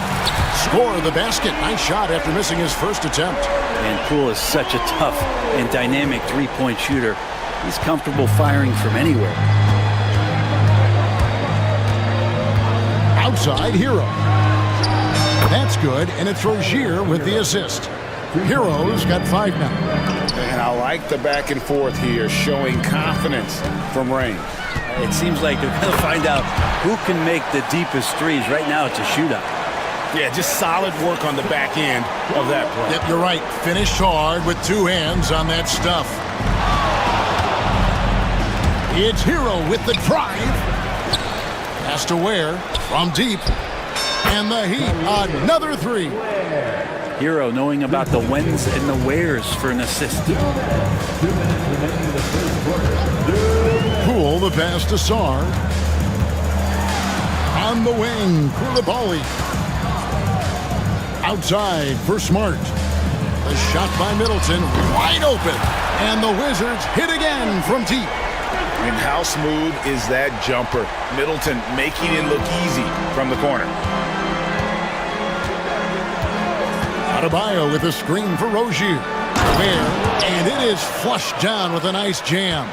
Score the basket. Nice shot after missing his first attempt. And Poole is such a tough and dynamic three-point shooter. He's comfortable firing from anywhere. Outside, Hero. That's good, and it's Rozier with the assist. Hero's got 5 now. And I like the back and forth here, showing confidence from range. It seems like they're going to find out who can make the deepest threes. Right now, it's a shootout. Yeah, just solid work on the back end of that play. Yep, you're right. Finished hard with 2 hands on that stuff. It's Hero with the drive. Pass to Ware from deep. And the Heat, another 3. Hero knowing about the whens and the wheres for an assist. Poole, the pass to Sarr. On the wing, Koulibaly. Outside for Smart. The shot by Middleton, wide open. And the Wizards hit again from deep. And how smooth is that jumper? Middleton making it look easy from the corner. Adebayo with a screen for Rozier. There, and it is flushed down with a nice jam.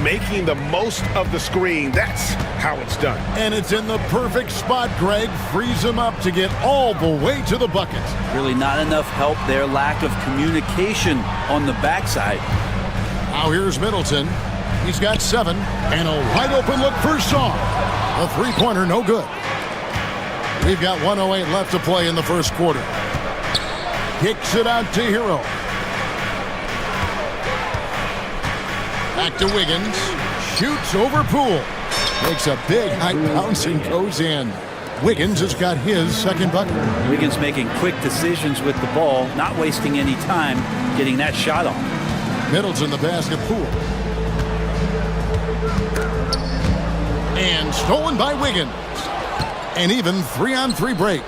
Making the most of the screen, that's how it's done. And it's in the perfect spot, Greg. Frees him up to get all the way to the bucket. Really not enough help there. Lack of communication on the backside. Now here's Middleton. He's got 7, and a wide open look for Sarr. A three-pointer, no good. We've got 1:08 left to play in the first quarter. Kicks it out to Hero. Back to Wiggins. Shoots over Poole. Makes a big high bounce and goes in. Wiggins has got his second bucket. Wiggins making quick decisions with the ball, not wasting any time getting that shot off. Middleton the basket, Poole. And stolen by Wiggins. An even 3-on-3 break.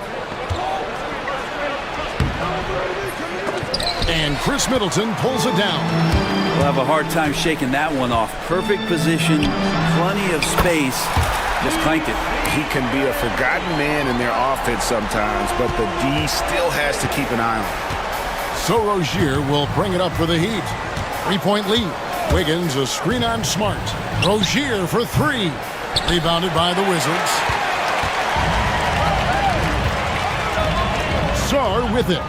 And Chris Middleton pulls it down. We'll have a hard time shaking that one off. Perfect position, plenty of space. Just clanked it. He can be a forgotten man in their offense sometimes, but the D still has to keep an eye on him. So Rozier will bring it up for the Heat. 3-point lead. Wiggins, a screen on Smart. Rozier for three. Rebounded by the Wizards. Sarr with it.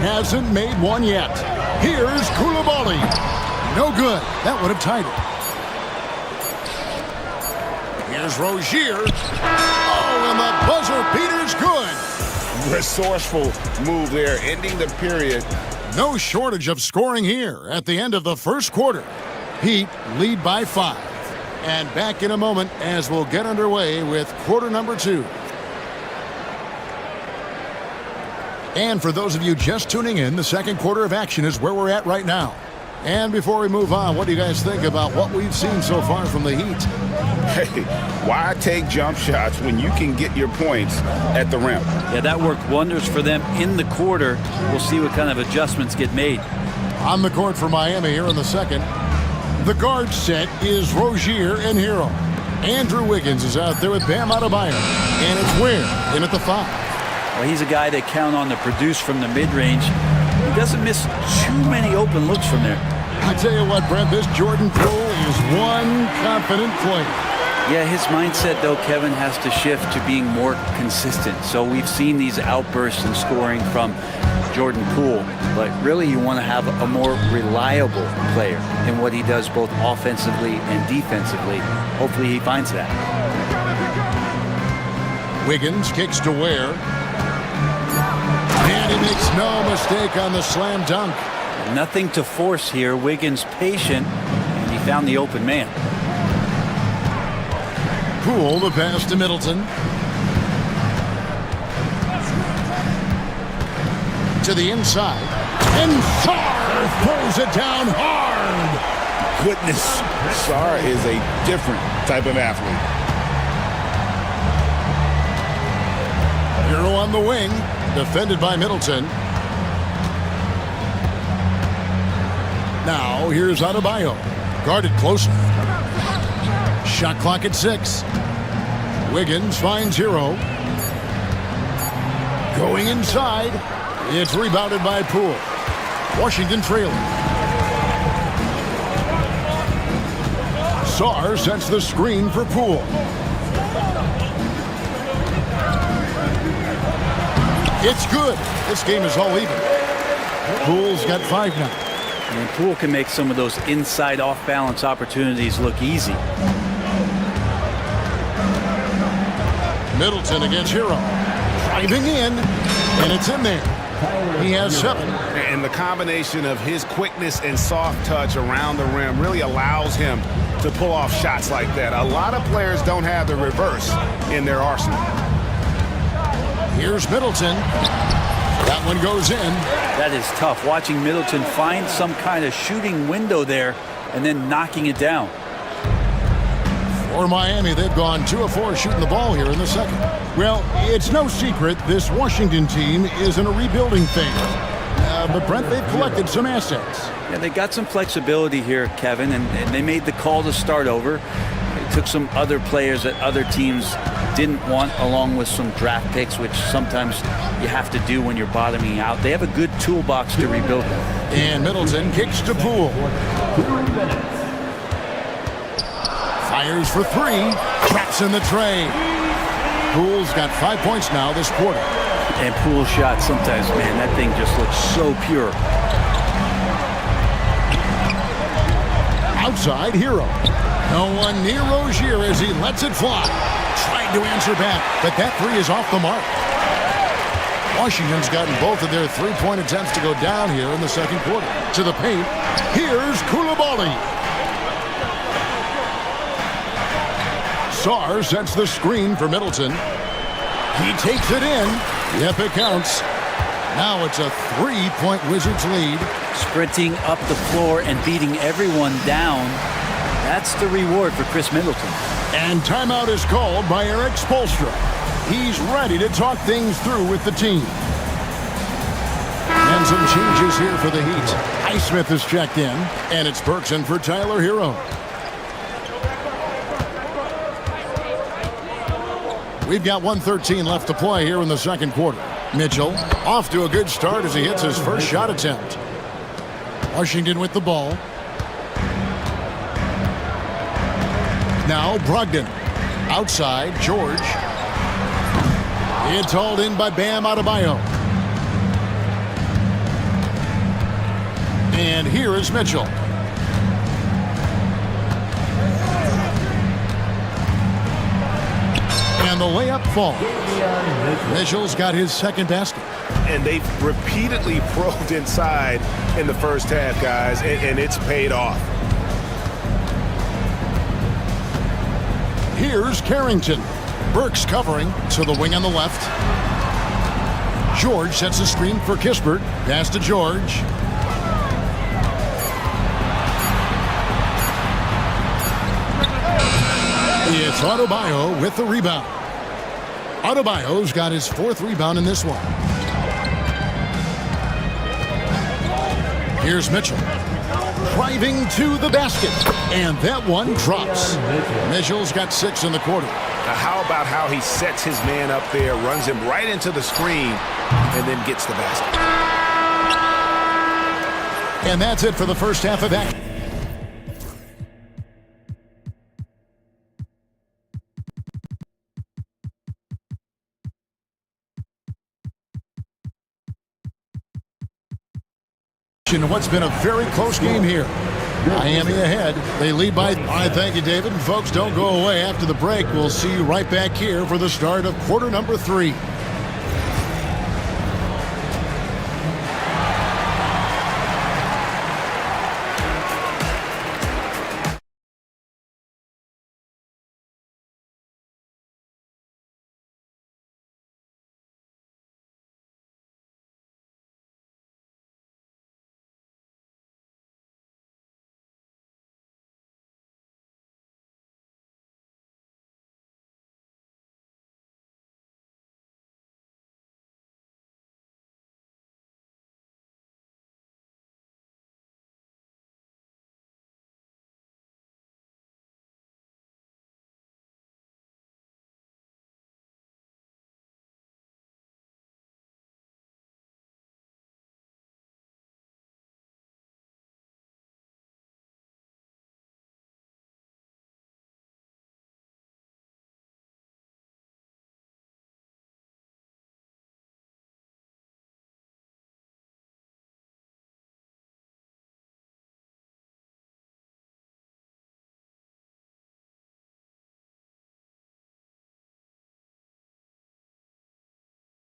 Hasn't made one yet. Here's Koulibaly. No good. That would have tied it. Here's Rozier. Oh, and the buzzer beater's good. Resourceful move there, ending the period. No shortage of scoring here at the end of the first quarter. Heat lead by 5. And back in a moment as we'll get underway with quarter number 2. And for those of you just tuning in, the second quarter of action is where we're at right now. And before we move on, what do you guys think about what we've seen so far from the Heat? Hey, why take jump shots when you can get your points at the rim? Yeah, that worked wonders for them in the quarter. We'll see what kind of adjustments get made. On the court for Miami here in the second. The guard set is Rozier and Hero. Andrew Wiggins is out there with Bam Adebayo. And it's Ware in at the 5. Well, he's a guy they count on to produce from the mid-range. He doesn't miss too many open looks from there. I tell you what, Brent, this Jordan Poole is one confident player. Yeah, his mindset, though, Kevin, has to shift to being more consistent. So we've seen these outbursts in scoring from Jordan Poole, but really you want to have a more reliable player in what he does both offensively and defensively. Hopefully he finds that. Wiggins kicks to Ware. And he makes no mistake on the slam dunk. Nothing to force here. Wiggins patient, and he found the open man. Poole, the pass to Middleton. To the inside. And Sarr throws it down hard. Goodness, Sarr is a different type of athlete. Hero on the wing, defended by Middleton. Now, here's Adebayo. Guarded closer. Shot clock at 6. Wiggins finds Hero. Going inside. It's rebounded by Poole. Washington trailing. Sarr sets the screen for Poole. It's good. This game is all even. Poole's got 5 now. And Poole can make some of those inside off-balance opportunities look easy. Middleton against Hero. Driving in, and it's in there. He has 7. And the combination of his quickness and soft touch around the rim really allows him to pull off shots like that. A lot of players don't have the reverse in their arsenal. Here's Middleton. That one goes in. That is tough. Watching Middleton find some kind of shooting window there and then knocking it down. For Miami, they've gone 2 of 4 shooting the ball here in the second. Well, it's no secret this Washington team is in a rebuilding phase. But Brent, they've collected some assets. Yeah, they got some flexibility here, Kevin, and they made the call to start over. They took some other players that other teams didn't want, along with some draft picks, which sometimes you have to do when you're bottoming out. They have a good toolbox to rebuild. And Middleton kicks to Poole. Fires for 3. Traps in the tray. Poole's got 5 points now this quarter. And Poole's shot sometimes, man, that thing just looks so pure. Outside, Hero. No one near Rozier as he lets it fly. Tried to answer back, but that 3 is off the mark. Washington's gotten both of their 3-point attempts to go down here in the second quarter. To the paint, here's Koulibaly. Sarr sets the screen for Middleton. He takes it in. Yep, it counts. Now it's a 3-point Wizards lead. Sprinting up the floor and beating everyone down. That's the reward for Chris Middleton. And timeout is called by Eric Spoelstra. He's ready to talk things through with the team. And some changes here for the Heat. Highsmith is checked in, and it's Burks in for Tyler Hero. We've got 1:13 left to play here in the second quarter. Mitchell off to a good start as he hits his first shot attempt. Washington with the ball. Now Brogdon. Outside, George. It's hauled in by Bam Adebayo. And here is Mitchell. And the layup falls. Mitchell's got his second basket. And they've repeatedly probed inside in the first half, guys, and it's paid off. Here's Carrington. Burks covering to the wing on the left. George sets a screen for Kispert. Pass to George. It's Adebayo with the rebound. Adebayo's got his fourth rebound in this one. Here's Mitchell. Driving to the basket. And that one drops. Mitchell's got 6 in the quarter. Now how about how he sets his man up there, runs him right into the screen, and then gets the basket. And that's it for the first half of that. What's been a very close game here. Miami ahead. They lead by... All right, thank you, David. And folks, don't go away. After the break, we'll see you right back here for the start of quarter number 3.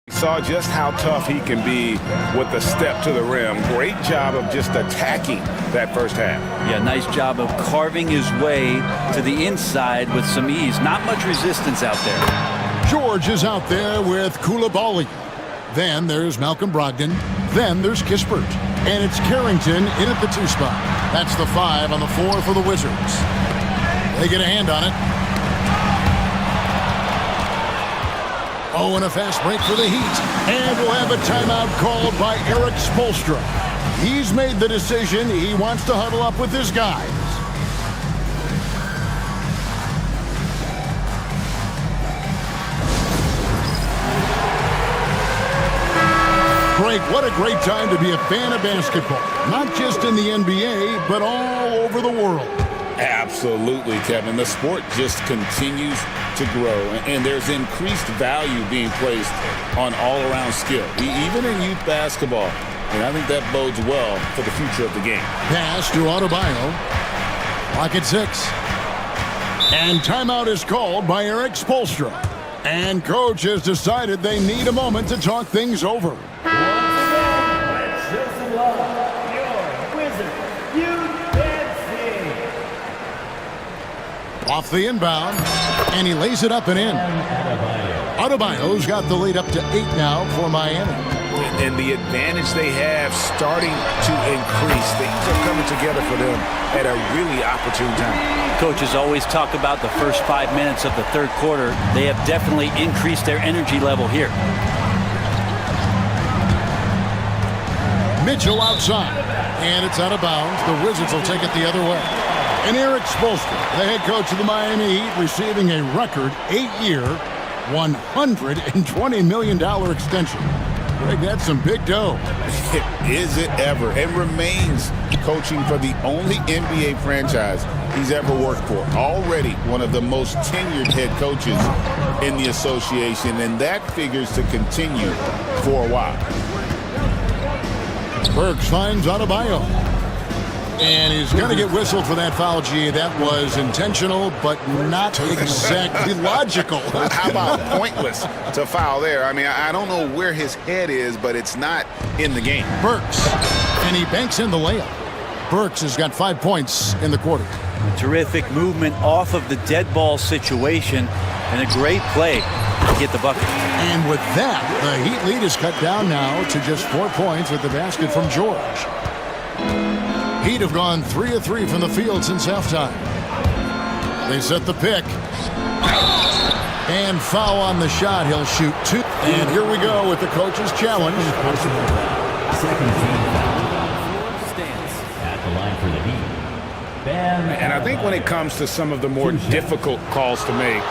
Saw just how tough he can be with the step to the rim. Great job of just attacking that first half. Yeah, nice job of carving his way to the inside with some ease. Not much resistance out there. George is out there with Koulibaly. Then there's Malcolm Brogdon. Then there's Kispert. And it's Carrington in at the 2 spot. That's the 5 on the 4 for the Wizards. They get a hand on it. Oh, and a fast break for the Heat. And we'll have a timeout called by Erik Spoelstra. He's made the decision. He wants to huddle up with his guys. Great, what a great time to be a fan of basketball. Not just in the NBA, but all over the world. Absolutely, Kevin. The sport just continues to grow, and there's increased value being placed on all-around skill, even in youth basketball. And I think that bodes well for the future of the game. Pass to Adebayo. Clock at 6. And timeout is called by Erik Spoelstra. And coach has decided they need a moment to talk things over. Once again, let's show some love. Your Wizard, Off the inbound, and he lays it up and in. Adebayo's got the lead up to 8 now for Miami. And the advantage they have starting to increase. Things are coming together for them at a really opportune time. Coaches always talk about the first 5 minutes of the third quarter. They have definitely increased their energy level here. Mitchell outside, and it's out of bounds. The Wizards will take it the other way. And Erik Spoelstra, the head coach of the Miami Heat, receiving a record 8-year, $120 million extension. Greg, that's some big dough. Is it ever? And remains coaching for the only NBA franchise he's ever worked for. Already one of the most tenured head coaches in the association, and that figures to continue for a while. Burks finds Adebayo. And he's going to get whistled for that foul, G. That was intentional, but not exactly logical. How about pointless to foul there? I mean, I don't know where his head is, but it's not in the game. Burks, and he banks in the layup. Burks has got 5 points in the quarter. Terrific movement off of the dead ball situation, and a great play to get the bucket. And with that, the Heat lead is cut down now to just 4 points with the basket from George. Heat have gone 3 of 3 from the field since halftime. They set the pick. And foul on the shot. He'll shoot 2. And here we go with the coach's challenge. Second team stands at the line for the Heat. And I think when it comes to some of the more difficult calls to make,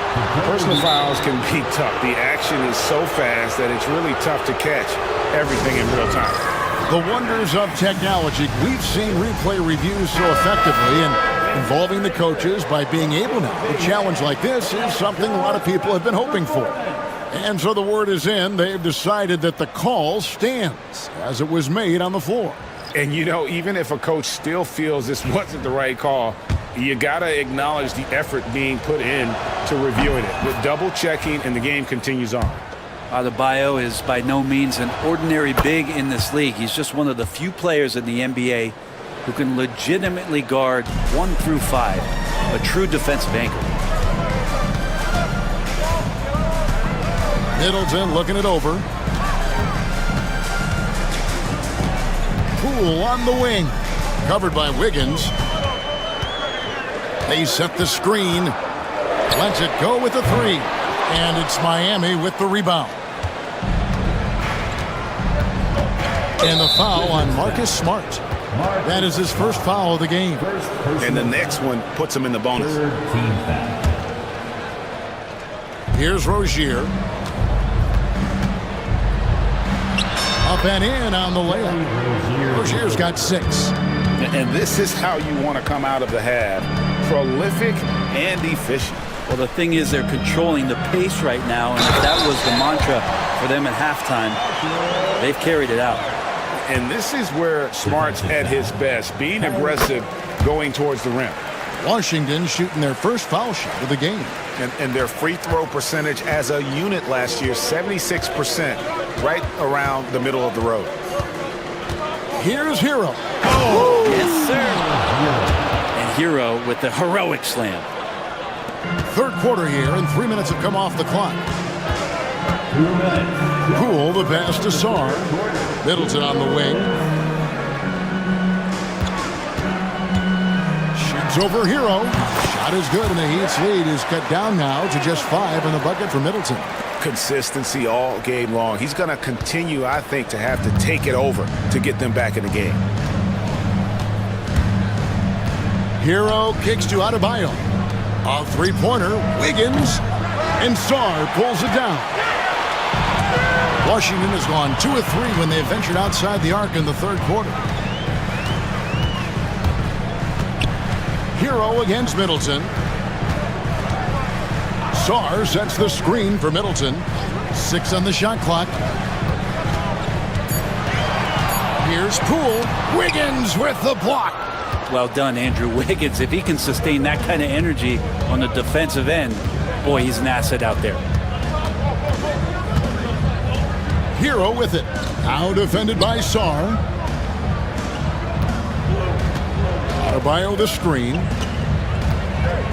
personal fouls can be tough. The action is so fast that it's really tough to catch everything in real time. The wonders of technology. We've seen replay reviews so effectively, and involving the coaches by being able now. A challenge like this is something a lot of people have been hoping for. And so the word is in. They've decided that the call stands as it was made on the floor. And, you know, even if a coach still feels this wasn't the right call, you got to acknowledge the effort being put in to reviewing it. With double checking, and the game continues on. Adebayo is by no means an ordinary big in this league. He's just one of the few players in the NBA who can legitimately guard 1 through 5, a true defensive anchor. Middleton looking it over. Poole on the wing. Covered by Wiggins. They set the screen. Lets it go with the 3. And it's Miami with the rebound. And the foul on Marcus Smart. That is his first foul of the game. And the next one puts him in the bonus. Here's Rozier. Up and in on the layup. Rozier's got 6. And this is how you want to come out of the half. Prolific and efficient. Well, the thing is, they're controlling the pace right now, and if that was the mantra for them at halftime, they've carried it out. And this is where Smart's at his best, being aggressive, going towards the rim. Washington shooting their first foul shot of the game. And their free throw percentage as a unit last year, 76%, right around the middle of the road. Here's Hero. Oh, yes, sir. And Hero with the heroic slam. Third quarter here, and 3 minutes have come off the clock. Poole, the pass to Sarr. Middleton on the wing. Shoots over Hero. Shot is good, and the Heat's lead is cut down now to just 5 in the bucket for Middleton. Consistency all game long. He's going to continue, I think, to have to take it over to get them back in the game. Hero kicks to Adebayo. A three-pointer, Wiggins, and Sarr pulls it down. Washington has gone 2 of 3 when they ventured outside the arc in the third quarter. Hero against Middleton. Sarr sets the screen for Middleton. 6 on the shot clock. Here's Poole. Wiggins with the block. Well done, Andrew Wiggins. If he can sustain that kind of energy on the defensive end, boy, he's an asset out there. Hero with it. Now defended by Sarr. Adebayo the screen.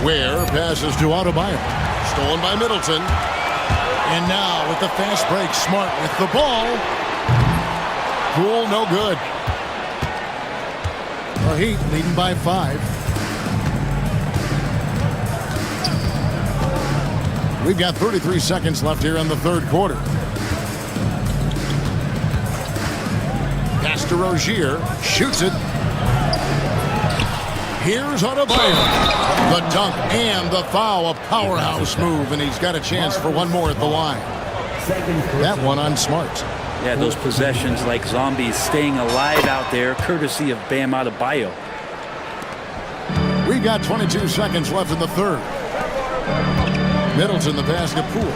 Ware passes to Adebayo. Stolen by Middleton. And now with the fast break, Smart with the ball. Poole no good. The Heat leading by 5. We've got 33 seconds left here in the third quarter. Pass to Rozier. Shoots it. Here's Adebayo. The dunk and the foul. A powerhouse move, and he's got a chance for one more at the line. That one on Smart. Yeah, those possessions like zombies staying alive out there, courtesy of Bam Adebayo. We got 22 seconds left in the third. Middleton, the pass to Poole.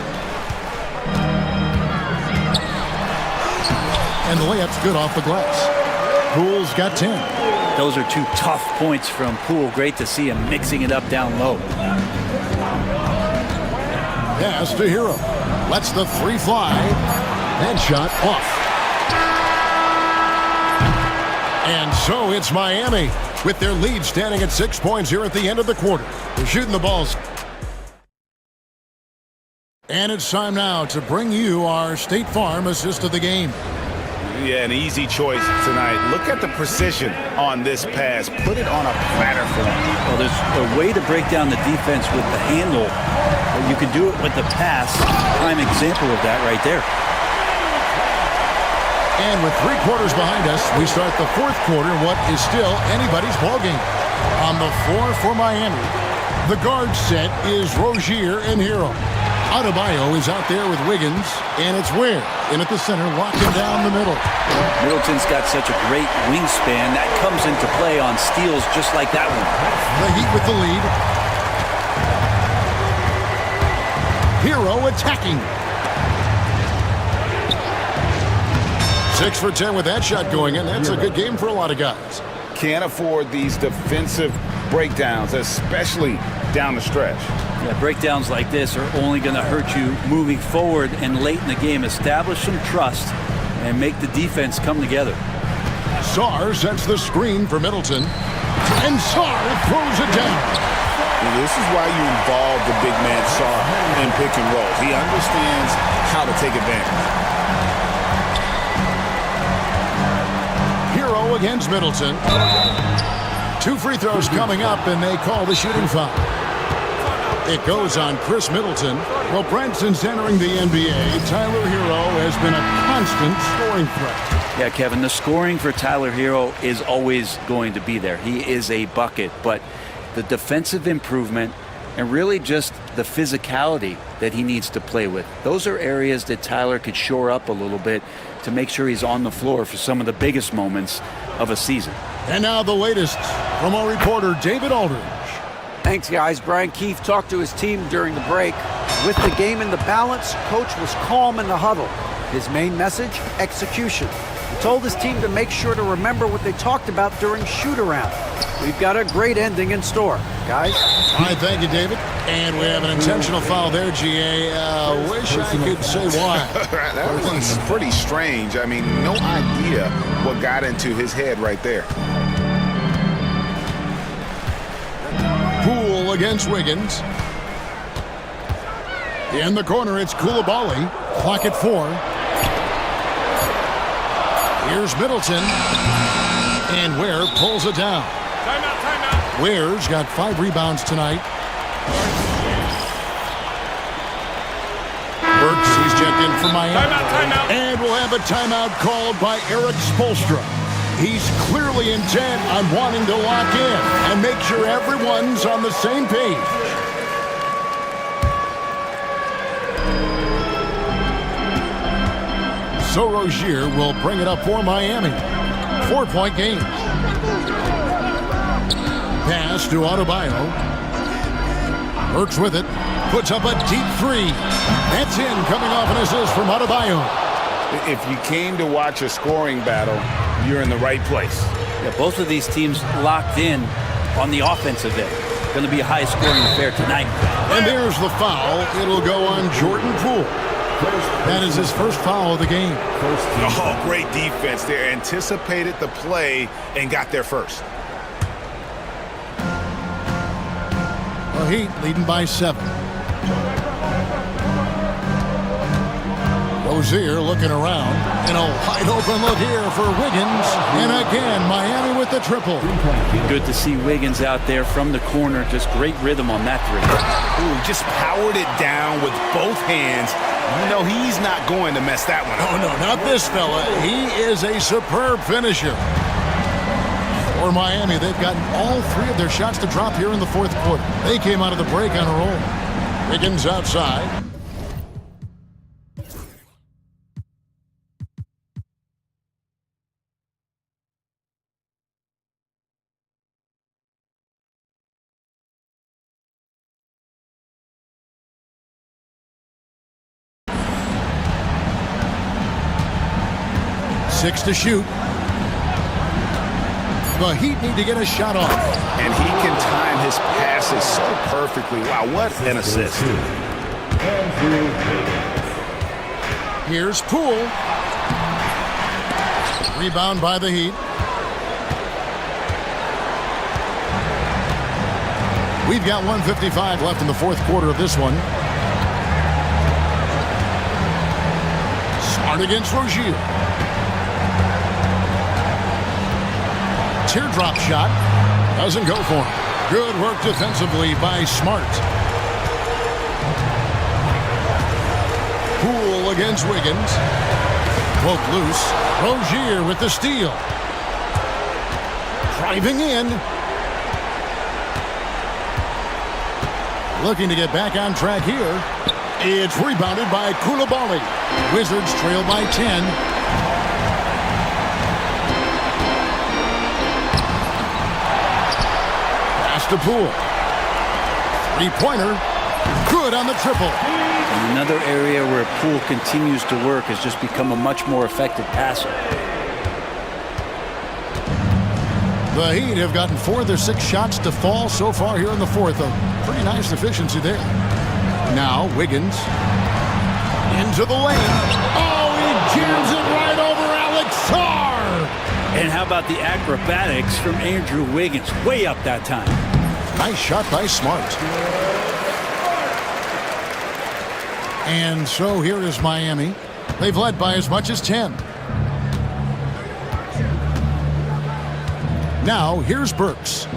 And the layup's good off the glass. Poole's got 10. Those are two tough points from Poole. Great to see him mixing it up down low. Pass to Hero. Lets the three fly. And shot off. And so it's Miami with their lead standing at 6 points here at the end of the quarter. They're shooting the balls. And it's time now to bring you our State Farm assist of the game. Yeah, an easy choice tonight. Look at the precision on this pass. Put it on a platter for them. Well, there's a way to break down the defense with the handle. But you can do it with the pass. Prime example of that right there. And with 3 quarters behind us, we start the fourth quarter in what is still anybody's ballgame. On the floor for Miami, the guard set is Rozier and Hero. Adebayo is out there with Wiggins, and it's Ware in at the center, locking down the middle. Middleton's got such a great wingspan. That comes into play on steals just like that one. The Heat with the lead. Hero attacking. 6 for 10 with that shot going in. That's a good game for a lot of guys. Can't afford these defensive breakdowns, especially down the stretch. Yeah, breakdowns like this are only going to hurt you moving forward and late in the game. Establish some trust and make the defense come together. Sarr sets the screen for Middleton. And Sarr throws it down. This is why you involve the big man Sarr in pick and roll. He understands how to take advantage. Hero against Middleton. 2 free throws coming up, and they call the shooting foul. It goes on Chris Middleton. Well, Branson's entering the NBA. Tyler Hero has been a constant scoring threat. Yeah, Kevin, the scoring for Tyler Hero is always going to be there. He is a bucket, but the defensive improvement and really just the physicality that he needs to play with. Those are areas that Tyler could shore up a little bit to make sure he's on the floor for some of the biggest moments of a season. And now the latest from our reporter, David Aldridge. Thanks, guys. Brian Keefe talked to his team during the break. With the game in the balance, coach was calm in the huddle. His main message, execution. He told his team to make sure to remember what they talked about during shoot-around. We've got a great ending in store, guys. All right, thank you, David. And we have an intentional foul there, GA. Wish I could say why. That one's pretty strange. I mean, no idea what got into his head right there. Poole against Wiggins. In the corner, it's Coulibaly. Clock at 4. Here's Middleton. And Ware pulls it down. Timeout. Ware's got 5 rebounds tonight. Burks, he's checked in for Miami. Timeout. And we'll have a timeout called by Eric Spoelstra. He's clearly intent on wanting to lock in and make sure everyone's on the same page. So Rozier will bring it up for Miami. 4-point game. Pass to Adebayo. Burks with it. Puts up a deep 3. That's in, coming off an assist from Adebayo. If you came to watch a scoring battle, you're in the right place. Yeah, both of these teams locked in on the offensive end. Going to be a high-scoring affair tonight. And there's the foul. It'll go on Jordan Poole. That is his first foul of the game. Oh, great defense there. Anticipated the play and got there first. The Heat leading by 7. Rozier looking around, and a wide open look here for Wiggins, and again Miami with the triple. Good to see Wiggins out there from the corner. Just great rhythm on that 3. Ooh, just powered it down with both hands. You know he's not going to mess that one up. Oh no, not this fella. He is a superb finisher. For Miami, they've gotten all 3 of their shots to drop here in the fourth quarter. They came out of the break on a roll. Wiggins outside. 6 to shoot. The Heat need to get a shot off. And he can time his passes so perfectly. Wow, what an assist. Here's Poole. Rebound by the Heat. We've got 1:55 left in the fourth quarter of this one. Smart against Rozier. Teardrop shot. Doesn't go for him. Good work defensively by Smart. Poole against Wiggins. Poke loose. Rozier with the steal. Driving in. Looking to get back on track here. It's rebounded by Koulibaly. Wizards trail by 10. Pass to Poole. Three-pointer. Good on the triple. And another area where Poole continues to work has just become a much more effective passer. The Heat have gotten 4 of their 6 shots to fall so far here in the fourth. A pretty nice efficiency there. Now Wiggins into the lane. Oh, he jams it right over Alex Sarr. And how about the acrobatics from Andrew Wiggins? Way up that time. Nice shot by Smart. And so here is Miami. They've led by as much as 10. Now, here's Burks.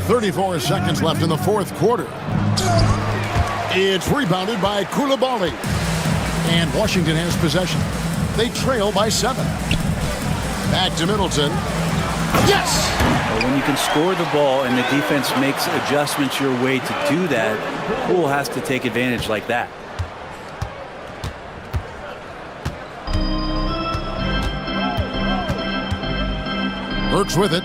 34 seconds left in the fourth quarter. It's rebounded by Koulibaly. And Washington has possession. They trail by 7. Back to Middleton. Yes! Well, when you can score the ball and the defense makes adjustments your way to do that, Poole has to take advantage like that. Burks with it.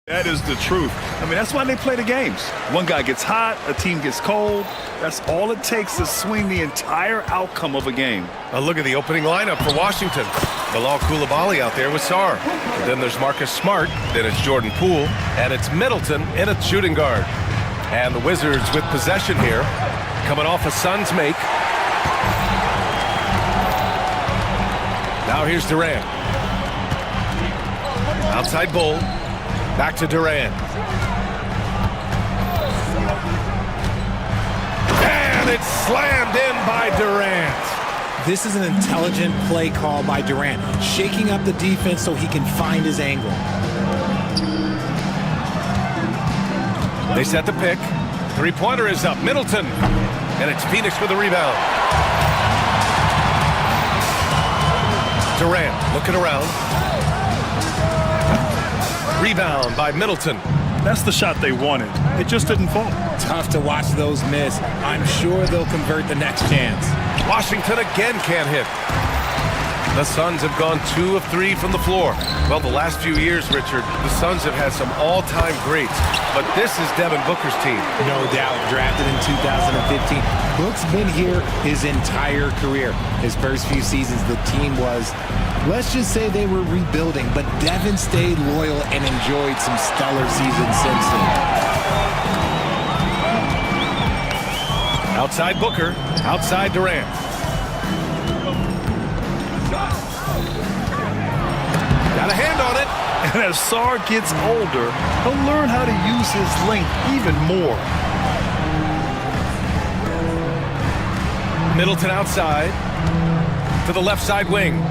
That is the truth. I mean, that's why they play the games. One guy gets hot, a team gets cold. That's all it takes to swing the entire outcome of a game. A look at the opening lineup for Washington. Bilal Coulibaly out there with Sarr. Then there's Marcus Smart. Then it's Jordan Poole. And it's Middleton in at shooting guard. And the Wizards with possession here. Coming off a Suns make. Now here's Durant. Outside Bull. Back to Durant. And it's slammed in by Durant. This is an intelligent play call by Durant, shaking up the defense so he can find his angle. They set the pick. Three-pointer is up. Middleton. And it's Phoenix with a rebound. Durant looking around. Rebound by Middleton. That's the shot they wanted. It just didn't fall. Tough to watch those miss. I'm sure they'll convert the next chance. Washington again can't hit. The Suns have gone 2 of 3 from the floor. Well, the last few years, Richard, the Suns have had some all-time greats. But this is Devin Booker's team. No doubt, drafted in 2015. Book's been here his entire career. His first few seasons, the team was, let's just say they were rebuilding, but Devin stayed loyal and enjoyed some stellar seasons since then. Outside Booker, outside Durant. Got a hand on it. And as Sarr gets older, he'll learn how to use his length even more. Middleton outside to the left side wing.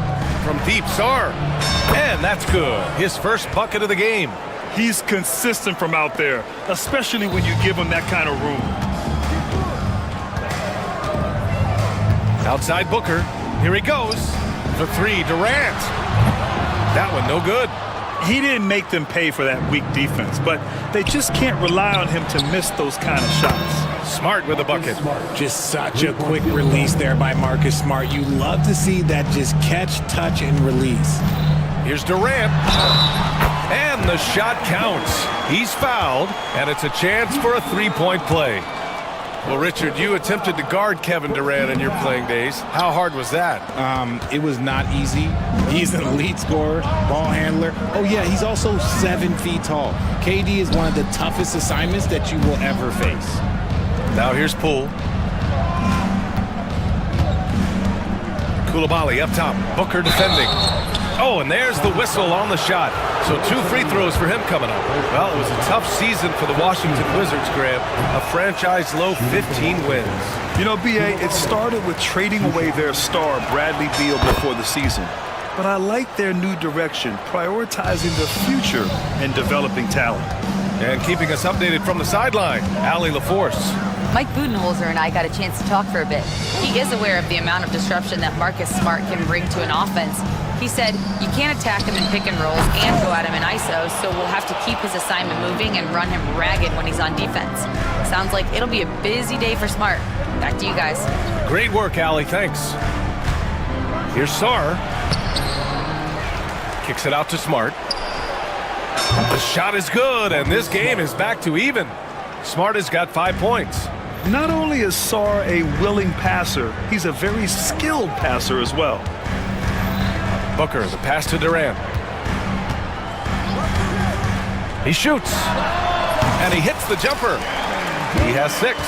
From deep, Sarr. And that's good. His first bucket of the game. He's consistent from out there, especially when you give him that kind of room. Outside Booker. Here he goes. The three, Durant. That one no good. He didn't make them pay for that weak defense, but they just can't rely on him to miss those kind of shots. Smart with a bucket. Just such a quick release there by Marcus Smart. You love to see that just catch, touch, and release. Here's Durant. And the shot counts. He's fouled, and it's a chance for a three-point play. Well, Richard, you attempted to guard Kevin Durant in your playing days. How hard was that? It was not easy. He's an elite scorer, ball handler. Oh, yeah, he's also 7 feet tall. KD is one of the toughest assignments that you will ever face. Now here's Poole. Coulibaly up top. Booker defending. Oh, and there's the whistle on the shot. So 2 free throws for him coming up. Well, it was a tough season for the Washington Wizards, Graham. A franchise-low 15 wins. You know, B.A., it started with trading away their star, Bradley Beal, before the season. But I like their new direction, prioritizing the future and developing talent. And keeping us updated from the sideline, Allie LaForce. Mike Budenholzer and I got a chance to talk for a bit. He is aware of the amount of disruption that Marcus Smart can bring to an offense. He said, you can't attack him in pick and rolls and go at him in ISO, so we'll have to keep his assignment moving and run him ragged when he's on defense. Sounds like it'll be a busy day for Smart. Back to you guys. Great work, Allie. Thanks. Here's Sarr. Kicks it out to Smart. The shot is good, and this game is back to even. Smart has got 5 points. Not only is Sarr a willing passer, he's a very skilled passer as well. Booker, the pass to Durant. He shoots. And he hits the jumper. He has 6.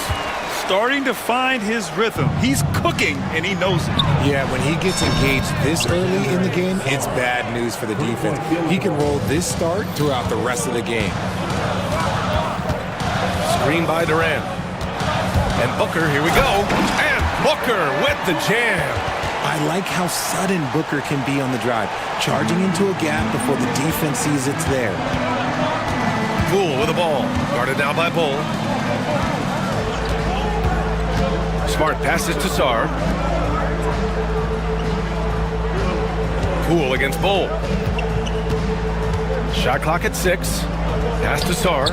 Starting to find his rhythm. He's cooking, and he knows it. Yeah, when he gets engaged this early in the game, it's bad news for the defense. He can roll this start throughout the rest of the game. Screen by Durant. And Booker, here we go. And Booker with the jam. I like how sudden Booker can be on the drive, charging into a gap before the defense sees it's there. Poole with the ball, guarded now by Bull. Smart passes to Sarr. Poole against Bull. Shot clock at 6. Pass to Sarr.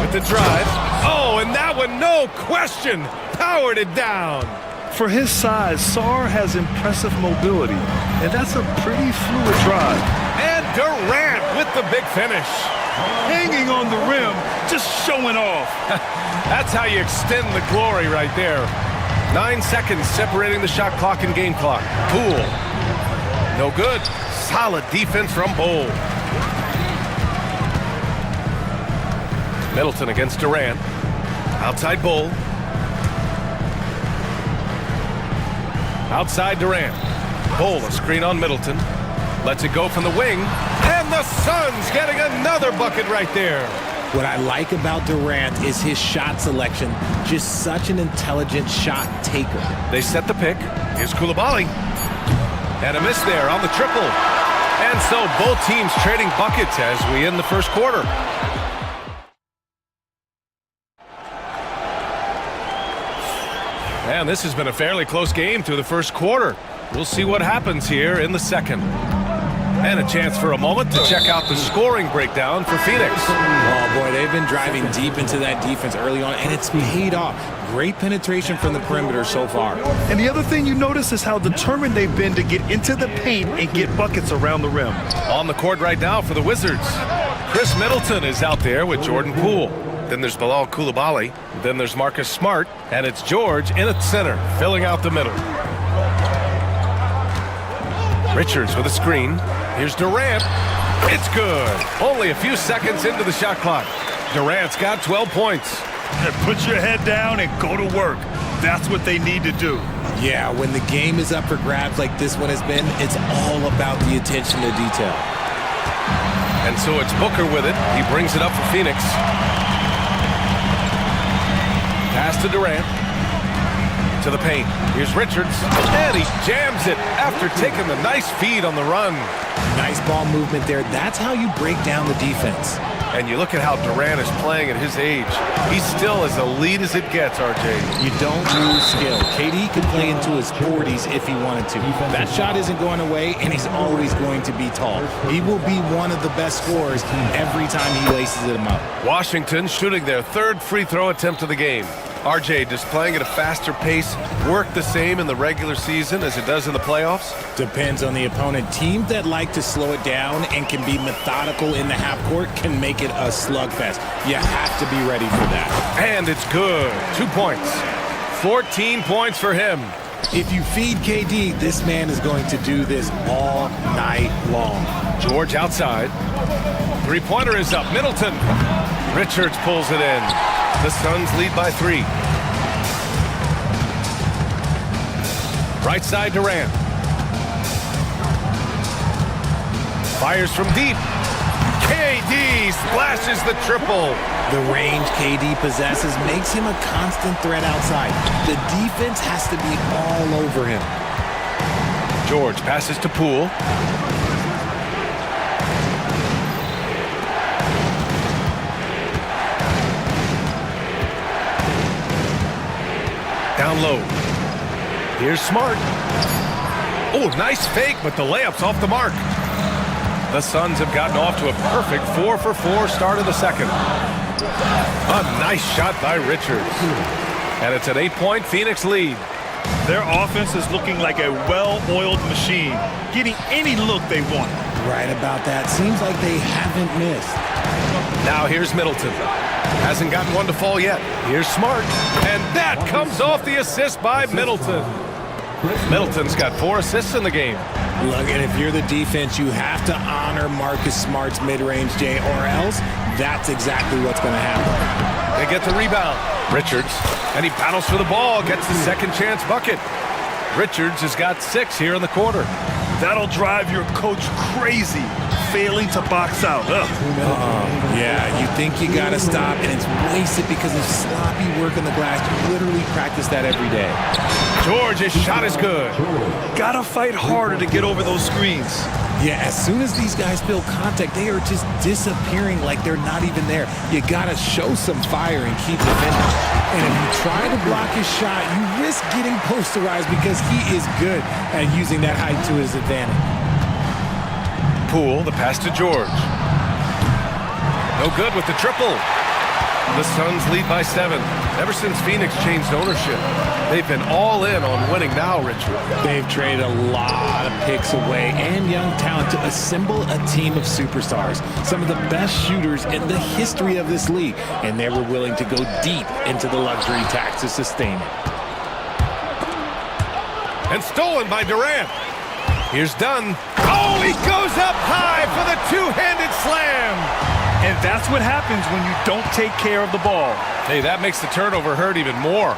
With the drive. Oh, and that one, no question, powered it down. For his size, Sarr has impressive mobility, and that's a pretty fluid drive. And Durant with the big finish. Hanging on the rim, just showing off. That's how you extend the glory right there. 9 seconds separating the shot clock and game clock. Poole. No good. Solid defense from Bowl. Middleton against Durant. Outside Bowl. Outside Durant. Bowl, a screen on Middleton. Lets it go from the wing. And the Suns getting another bucket right there. What I like about Durant is his shot selection. Just such an intelligent shot taker. They set the pick. Here's Coulibaly. And a miss there on the triple. And so both teams trading buckets as we end the first quarter. And this has been a fairly close game through the first quarter. We'll see what happens here in the second. And a chance for a moment to check out the scoring breakdown for Phoenix. Oh boy, they've been driving deep into that defense early on, and it's paid off. Great penetration from the perimeter so far. And the other thing you notice is how determined they've been to get into the paint and get buckets around the rim. On the court right now for the Wizards, Chris Middleton is out there with Jordan Poole. Then there's Bilal Coulibaly. Then there's Marcus Smart. And it's George in at center, filling out the middle. Richards with a screen. Here's Durant. It's good. Only a few seconds into the shot clock. Durant's got 12 points. Put your head down and go to work. That's what they need to do. Yeah, when the game is up for grabs like this one has been, it's all about the attention to detail. And so it's Booker with it. He brings it up for Phoenix. Pass to Durant. To the paint. Here's Richards. And he jams it after taking the nice feed on the run. Nice ball movement there. That's how you break down the defense. And you look at how Durant is playing at his age. He's still as elite as it gets, RJ. You don't lose skill. KD could play into his 40s if he wanted to. That shot isn't going away, and he's always going to be tall. He will be one of the best scorers every time he laces them up. Washington shooting their third free throw attempt of the game. RJ, does playing at a faster pace work the same in the regular season as it does in the playoffs? Depends on the opponent. Teams that like to slow it down and can be methodical in the half court can make it a slugfest. You have to be ready for that. And it's good. 2 points. 14 points for him. If you feed KD, this man is going to do this all night long. George outside. Three-pointer is up. Middleton. Richards pulls it in. The Suns lead by 3. Right side Durant. Fires from deep. KD splashes the triple. The range KD possesses makes him a constant threat outside. The defense has to be all over him. George passes to Poole. Down low. Here's Smart. Oh, nice fake, but the layup's off the mark. The Suns have gotten off to a perfect 4-for-4 start of the second. A nice shot by Richards. And it's an 8-point Phoenix lead. Their offense is looking like a well-oiled machine, getting any look they want. Right about that. Seems like they haven't missed. Now here's Middleton. Hasn't gotten one to fall yet. Here's Smart. And that comes off the assist by Middleton. Middleton's got 4 assists in the game. Look, and if you're the defense, you have to honor Marcus Smart's mid-range, Jay, or else that's exactly what's going to happen. They get the rebound. Richards, and he battles for the ball, gets the second chance bucket. Richards has got 6 here in the quarter. That'll drive your coach crazy, failing to box out. Yeah, you think you got to stop, and it's wasted because of sloppy work on the glass. You literally practice that every day. George, his shot is good. Gotta fight harder to get over those screens. Yeah, as soon as these guys feel contact, they are just disappearing like they're not even there. You gotta show some fire and keep defending. And if you try to block his shot, you risk getting posterized because he is good at using that height to his advantage. Poole, the pass to George. No good with the triple. The Suns lead by 7. Ever since Phoenix changed ownership, they've been all in on winning now, Richard. They've traded a lot of picks away and young talent to assemble a team of superstars, some of the best shooters in the history of this league, and they were willing to go deep into the luxury tax to sustain it. And stolen by Durant. Here's Dunn. Oh, he goes up high for the two-handed slam. And that's what happens when you don't take care of the ball. Hey, that makes the turnover hurt even more.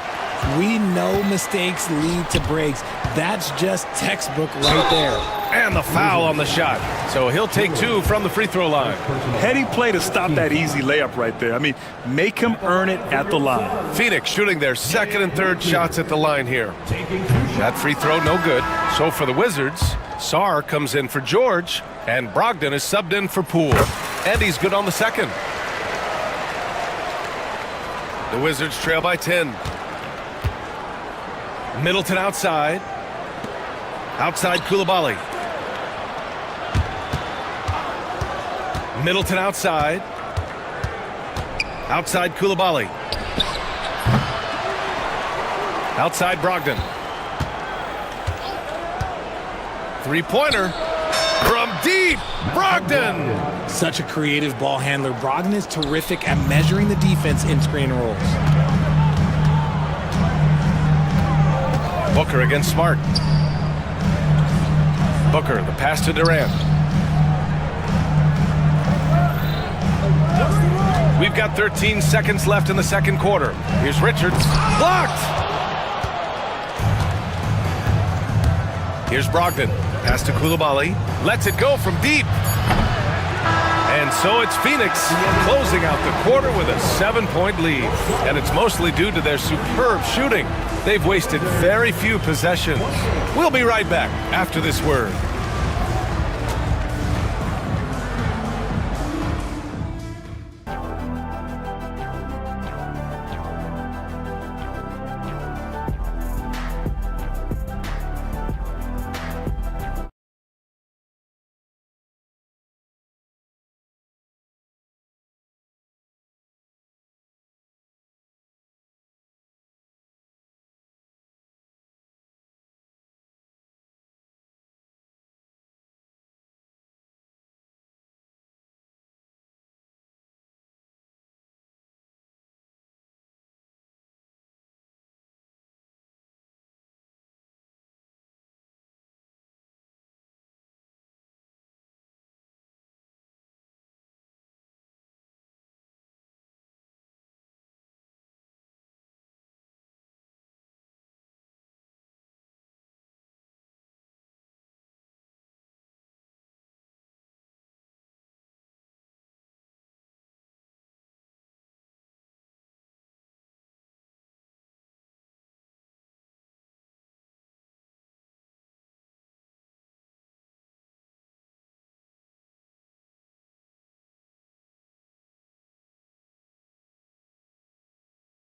We know mistakes lead to breaks. That's just textbook right there. And the foul on the shot. So he'll take 2 from the free throw line. Heady play to stop that easy layup right there. I mean, make him earn it at the line. Phoenix shooting their second and third shots at the line here. That free throw no good. So for the Wizards, Sarr comes in for George, and Brogdon is subbed in for Poole. And he's good on the second. The Wizards trail by 10. Middleton outside. Outside Coulibaly. Middleton outside. Outside Coulibaly. Outside Brogdon. Three-pointer from deep. Brogdon. Such a creative ball handler. Brogdon is terrific at measuring the defense in screen rolls. Booker against Smart. Booker, the pass to Durant. We've got 13 seconds left in the second quarter. Here's Richards. Blocked! Here's Brogdon. Pass to Coulibaly. Lets it go from deep. And so it's Phoenix closing out the quarter with a 7-point lead. And it's mostly due to their superb shooting. They've wasted very few possessions. We'll be right back after this word.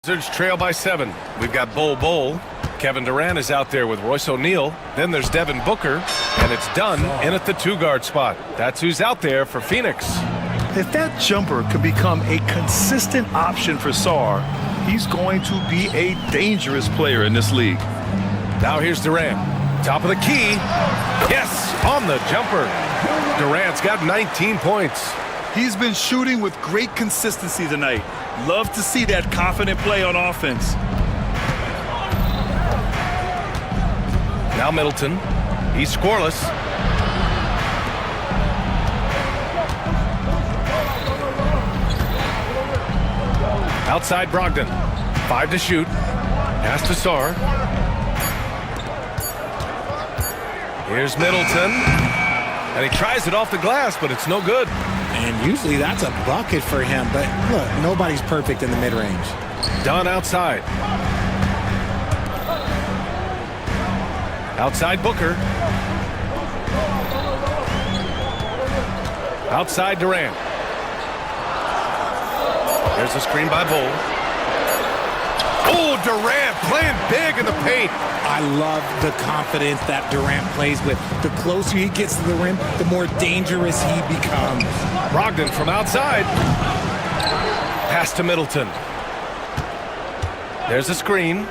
Wizards trail by 7. We've got Bol. Kevin Durant is out there with Royce O'Neal. Then there's Devin Booker, and it's Dunn in at the 2-guard spot. That's who's out there for Phoenix. If that jumper could become a consistent option for Sarr, he's going to be a dangerous player in this league. Now here's Durant. Top of the key. Yes, on the jumper. Durant's got 19 points. He's been shooting with great consistency tonight. Love to see that confident play on offense. Now Middleton. He's scoreless. Outside Brogdon. 5 to shoot. Pass to Sarr. Here's Middleton. And he tries it off the glass, but it's no good. And usually that's a bucket for him, but look, nobody's perfect in the mid-range. Dunn outside. Outside Booker. Outside Durant. There's a screen by Bol. Oh, Durant playing big in the paint. I love the confidence that Durant plays with. The closer he gets to the rim, the more dangerous he becomes. Brogdon from outside. Pass to Middleton. There's a screen.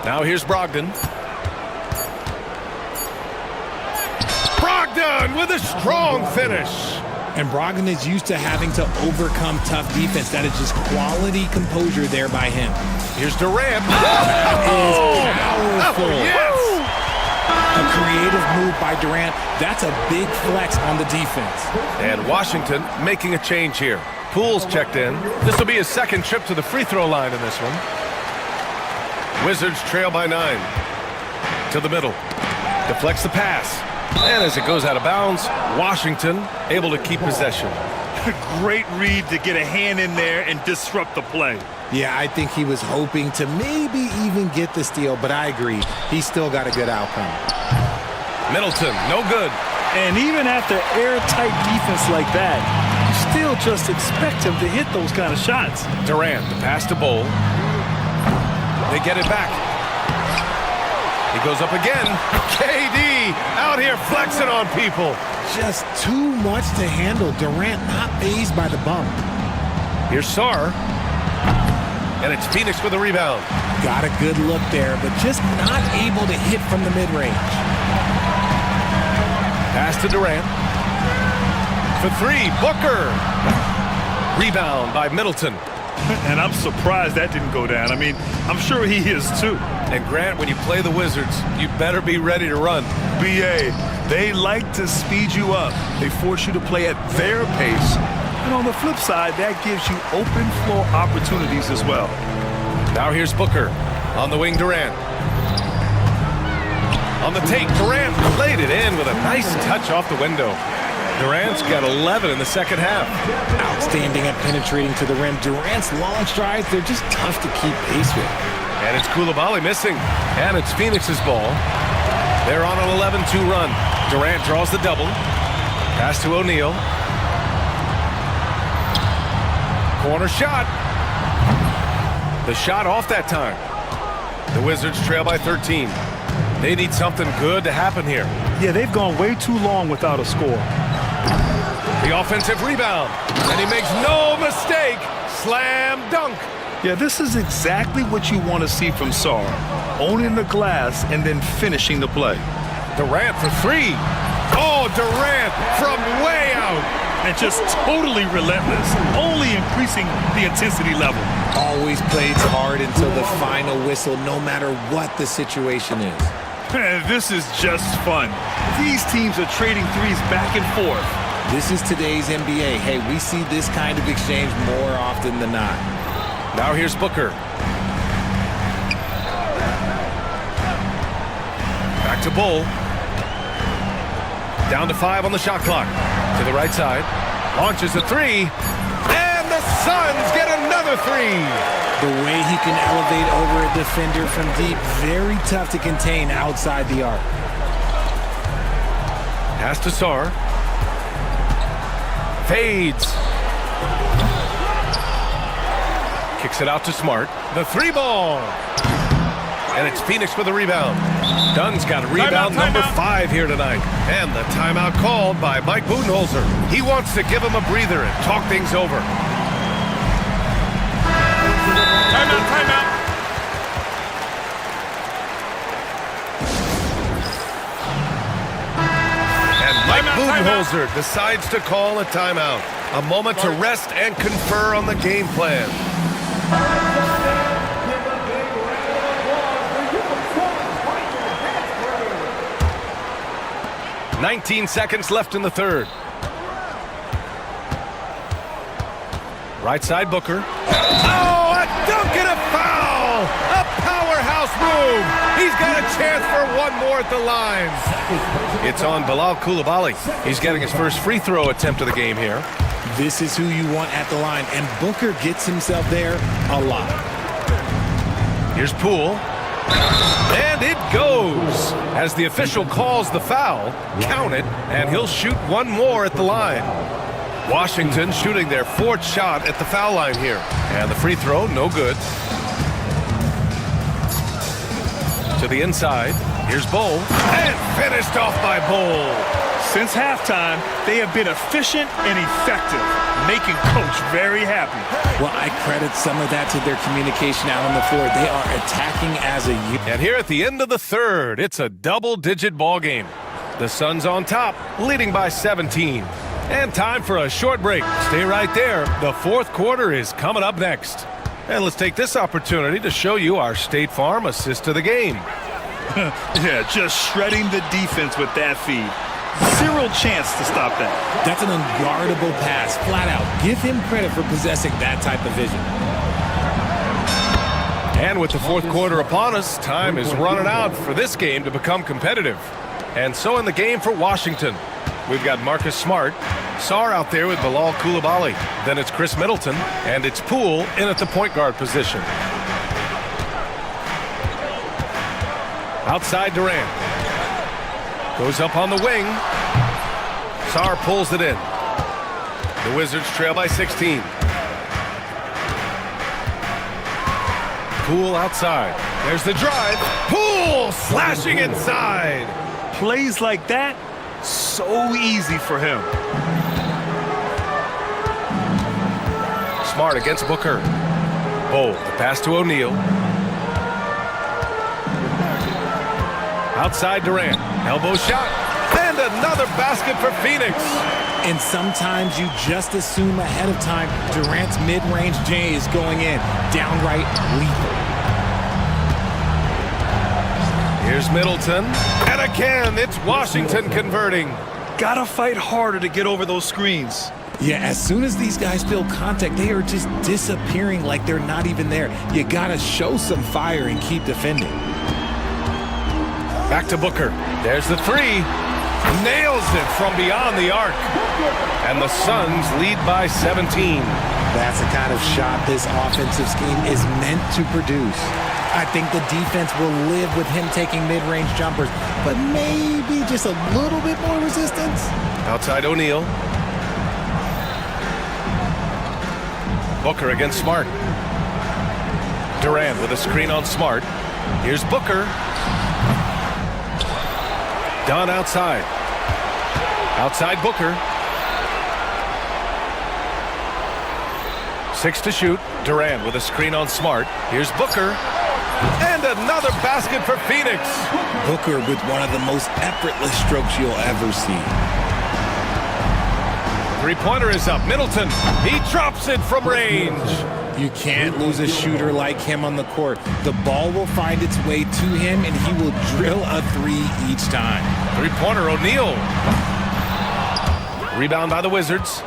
Now here's Brogdon. Brogdon with a strong finish. And Brogdon is used to having to overcome tough defense. That is just quality composure there by him. Here's Durant. That is powerful. Yes! A creative move by Durant. That's a big flex on the defense. And Washington making a change here. Poole's checked in. This will be his second trip to the free throw line in this one. Wizards trail by 9. To the middle. Deflects the pass. And as it goes out of bounds, Washington able to keep possession. Great read to get a hand in there and disrupt the play. Yeah, I think he was hoping to maybe even get the steal, but I agree. He still got a good outcome. Middleton, no good. And even after airtight defense like that, you still just expect him to hit those kind of shots. Durant, the pass to Bol. They get it back. He goes up again. KD out here flexing on people. Just too much to handle. Durant not fazed by the bump. Here's Sarr. And it's Phoenix with a rebound. Got a good look there, but just not able to hit from the mid-range. Pass to Durant. For 3, Booker. Rebound by Middleton. And I'm surprised that didn't go down. I mean, I'm sure he is too. And Grant, when you play the Wizards, you better be ready to run. BA, they like to speed you up. They force you to play at their pace. And on the flip side, that gives you open floor opportunities as well. Now here's Booker. On the wing, Durant. On the take, Durant played it in with a nice touch off the window. Durant's got 11 in the second half. Outstanding at penetrating to the rim. Durant's long strides, they're just tough to keep pace with. And it's Coulibaly missing. And it's Phoenix's ball. They're on an 11-2 run. Durant draws the double. Pass to O'Neal. Corner shot. The shot off that time. The Wizards trail by 13. They need something good to happen here. Yeah, they've gone way too long without a score. The offensive rebound. And he makes no mistake. Slam dunk. Yeah, this is exactly what you want to see from Sarr. Owning the glass and then finishing the play. Durant for 3. Oh, Durant from way out. And just totally relentless, only increasing the intensity level. Always plays hard until the final whistle, no matter what the situation is. This is just fun. These teams are trading threes back and forth. This is today's NBA. Hey, we see this kind of exchange more often than not. Now here's Booker. Back to Bol. Down to 5 on the shot clock. To the right side. Launches a 3. And the Suns get another 3. The way he can elevate over a defender from deep, very tough to contain outside the arc. Pass to Sarr. Fades. Kicks it out to Smart. The 3 ball. And it's Phoenix with a rebound. Dunn's got rebound number 5 here tonight. And the timeout called by Mike Budenholzer. He wants to give him a breather and talk things over. Timeout. And Mike Budenholzer decides to call a timeout. A moment to rest and confer on the game plan. 19 seconds left in the third. Right side, Booker. Oh, a dunk and a foul! A powerhouse move! He's got a chance for one more at the line. It's on Bilal Coulibaly. He's getting his first free throw attempt of the game here. This is who you want at the line, and Booker gets himself there a lot. Here's Poole. And it goes. As the official calls the foul, count it, and he'll shoot one more at the line. Washington shooting their 4th shot at the foul line here. And the free throw, no good. To the inside. Here's Bol. And finished off by Bol. Since halftime, they have been efficient and effective, making Coach very happy. Well, I credit some of that to their communication out on the floor. They are attacking as a unit. And here at the end of the third, it's a double-digit ball game. The Suns on top, leading by 17. And time for a short break. Stay right there. The fourth quarter is coming up next. And let's take this opportunity to show you our State Farm assist to the game. Yeah, just shredding the defense with that feed. Zero chance to stop that. That's an unguardable pass, flat out. Give him credit for possessing that type of vision. And with the fourth quarter upon us, time is running out for this game to become competitive. And so in the game for Washington, we've got Marcus Smart, Sarr out there with Bilal Coulibaly. Then it's Chris Middleton, and it's Poole in at the point guard position. Outside Durant. Goes up on the wing. Sarr pulls it in. The Wizards trail by 16. Poole outside. There's the drive. Poole slashing inside. Plays like that, so easy for him. Smart against Booker. Bold, the pass to O'Neal. Outside Durant, elbow shot, and another basket for Phoenix. And sometimes you just assume ahead of time Durant's mid-range J is going in. Downright lethal. Here's Middleton, and again, it's Washington converting. Gotta fight harder to get over those screens. Yeah, as soon as these guys feel contact, they are just disappearing like they're not even there. You gotta show some fire and keep defending. Back to Booker. There's the three. Nails it from beyond the arc. And the Suns lead by 17. That's the kind of shot this offensive scheme is meant to produce. I think the defense will live with him taking mid-range jumpers, but maybe just a little bit more resistance. Outside O'Neal. Booker against Smart. Durant with a screen on Smart. Here's Booker. Dunn outside. Outside Booker. 6 to shoot. Durant with a screen on Smart. Here's Booker. And another basket for Phoenix. Booker with one of the most effortless strokes you'll ever see. Three-pointer is up. Middleton. He drops it from range. You can't lose a shooter like him on the court. The ball will find its way to him, and he will drill a three each time. Three-pointer, O'Neal. Rebound by the Wizards.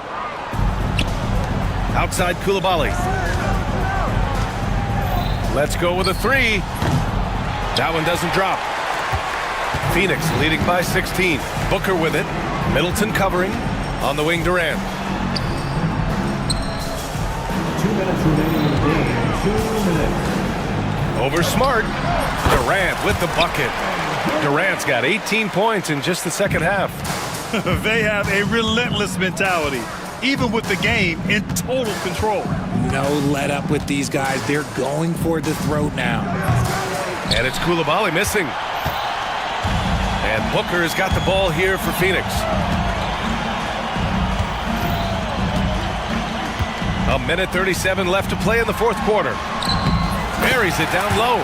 Outside Coulibaly. Let's go with a three. That one doesn't drop. Phoenix leading by 16. Booker with it. Middleton covering. On the wing, Durant. 2 minutes remaining in the game. 2 minutes. Over Smart. Durant with the bucket. Durant's got 18 points in just the second half. They have a relentless mentality, even with the game in total control. No let up with these guys. They're going for the throat now. And it's Coulibaly missing. And Booker has got the ball here for Phoenix. A minute 37 left to play in the fourth quarter. Buries it down low.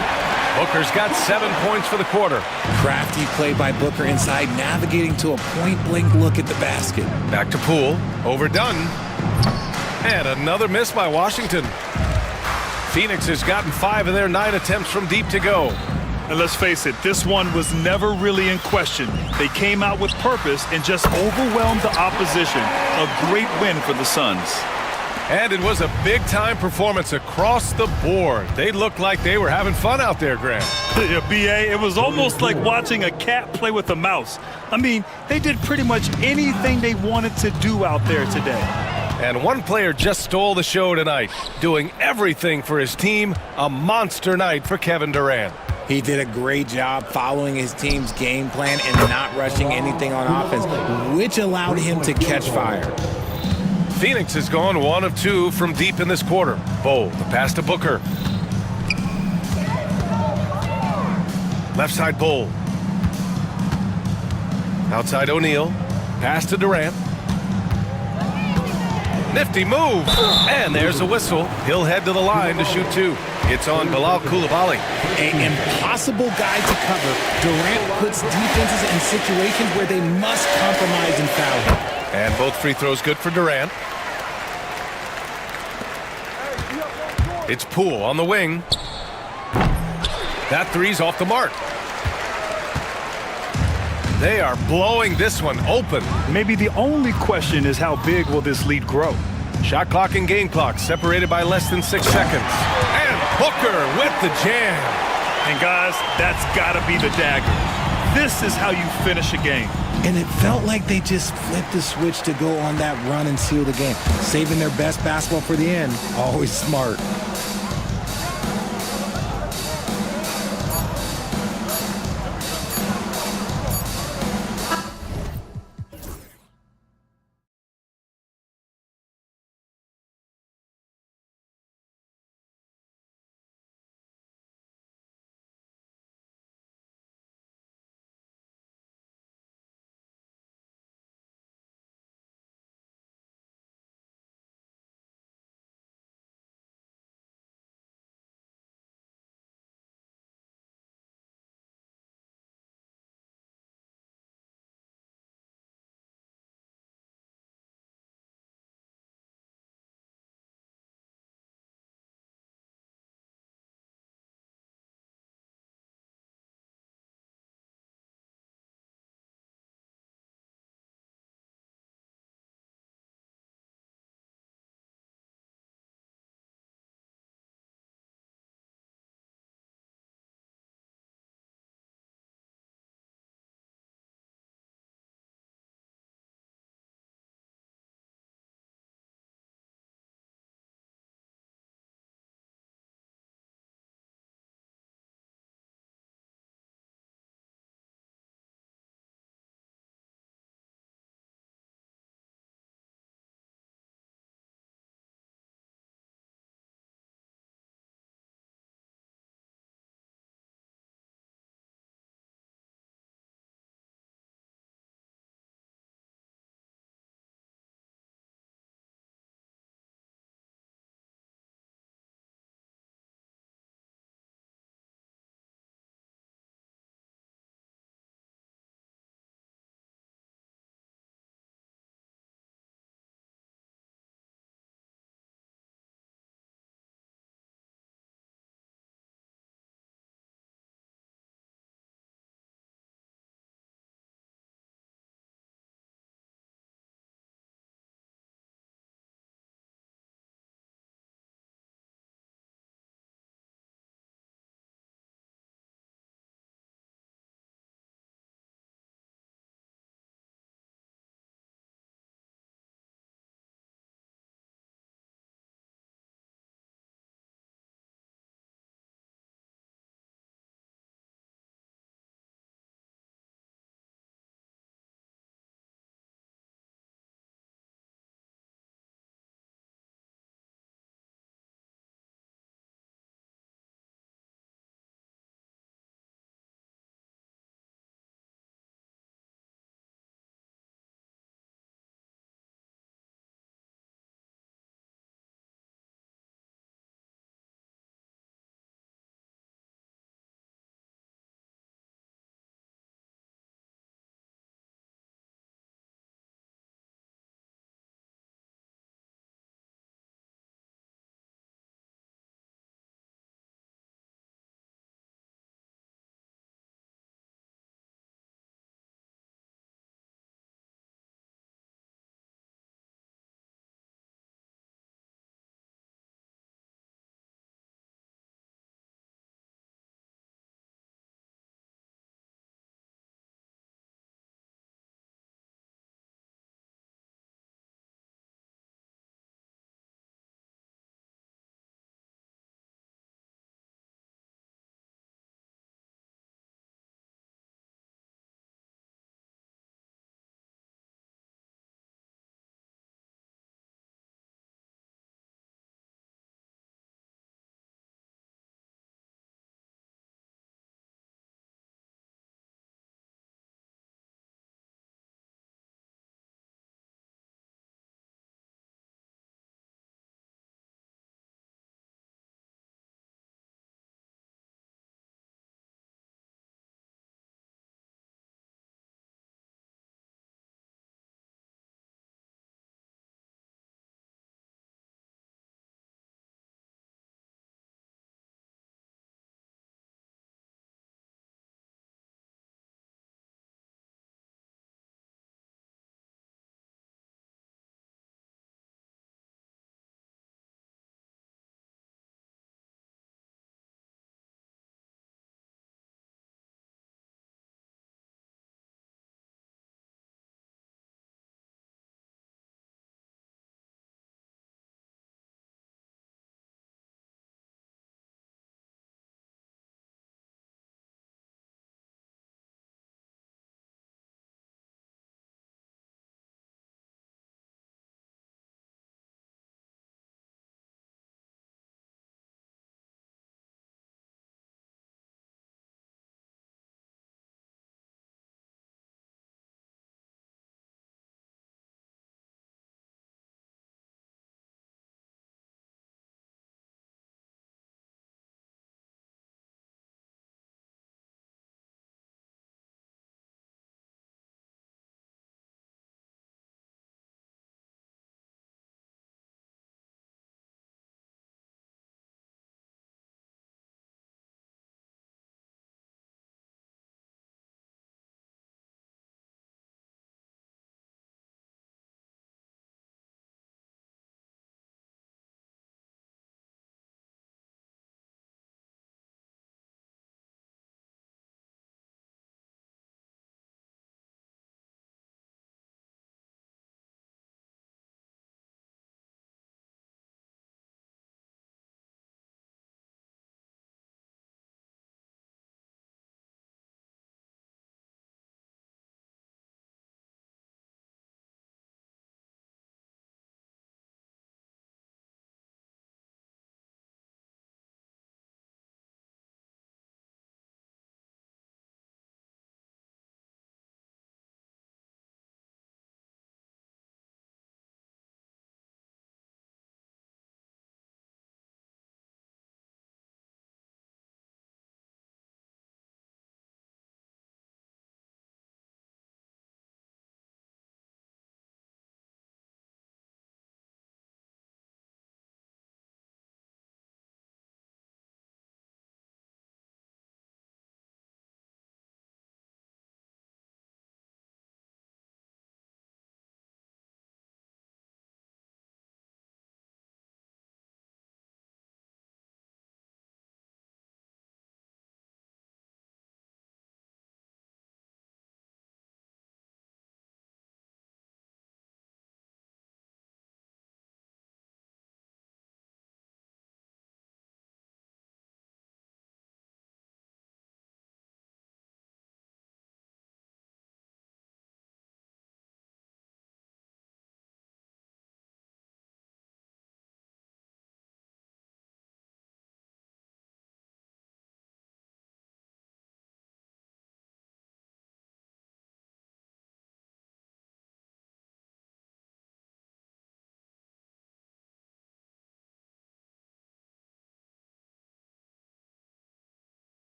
Booker's got 7 points for the quarter. Crafty play by Booker inside, navigating to a point-blank look at the basket. Back to Poole. Overdone. And another miss by Washington. Phoenix has gotten 5 of their 9 attempts from deep to go. And let's face it, this one was never really in question. They came out with purpose and just overwhelmed the opposition. A great win for the Suns. And it was a big-time performance across the board. They looked like they were having fun out there, Grant. Yeah, B.A., it was almost like watching a cat play with a mouse. I mean, they did pretty much anything they wanted to do out there today. And one player just stole the show tonight, doing everything for his team. A monster night for Kevin Durant. He did a great job following his team's game plan and not rushing anything on offense, which allowed him to catch fire. Phoenix has gone 1 of 2 from deep in this quarter. Bold, the pass to Booker. Left side Bold. Outside O'Neal. Pass to Durant. Nifty move. And there's a whistle. He'll head to the line to shoot two. It's on Bilal Coulibaly. An impossible guy to cover. Durant puts defenses in situations where they must compromise and foul him. And both free throws good for Durant. It's Poole on the wing. That three's off the mark. They are blowing this one open. Maybe the only question is how big will this lead grow? Shot clock and game clock separated by less than 6 seconds. And Booker with the jam. And guys, that's gotta be the dagger. This is how you finish a game. And it felt like they just flipped the switch to go on that run and seal the game. Saving their best basketball for the end. Always smart.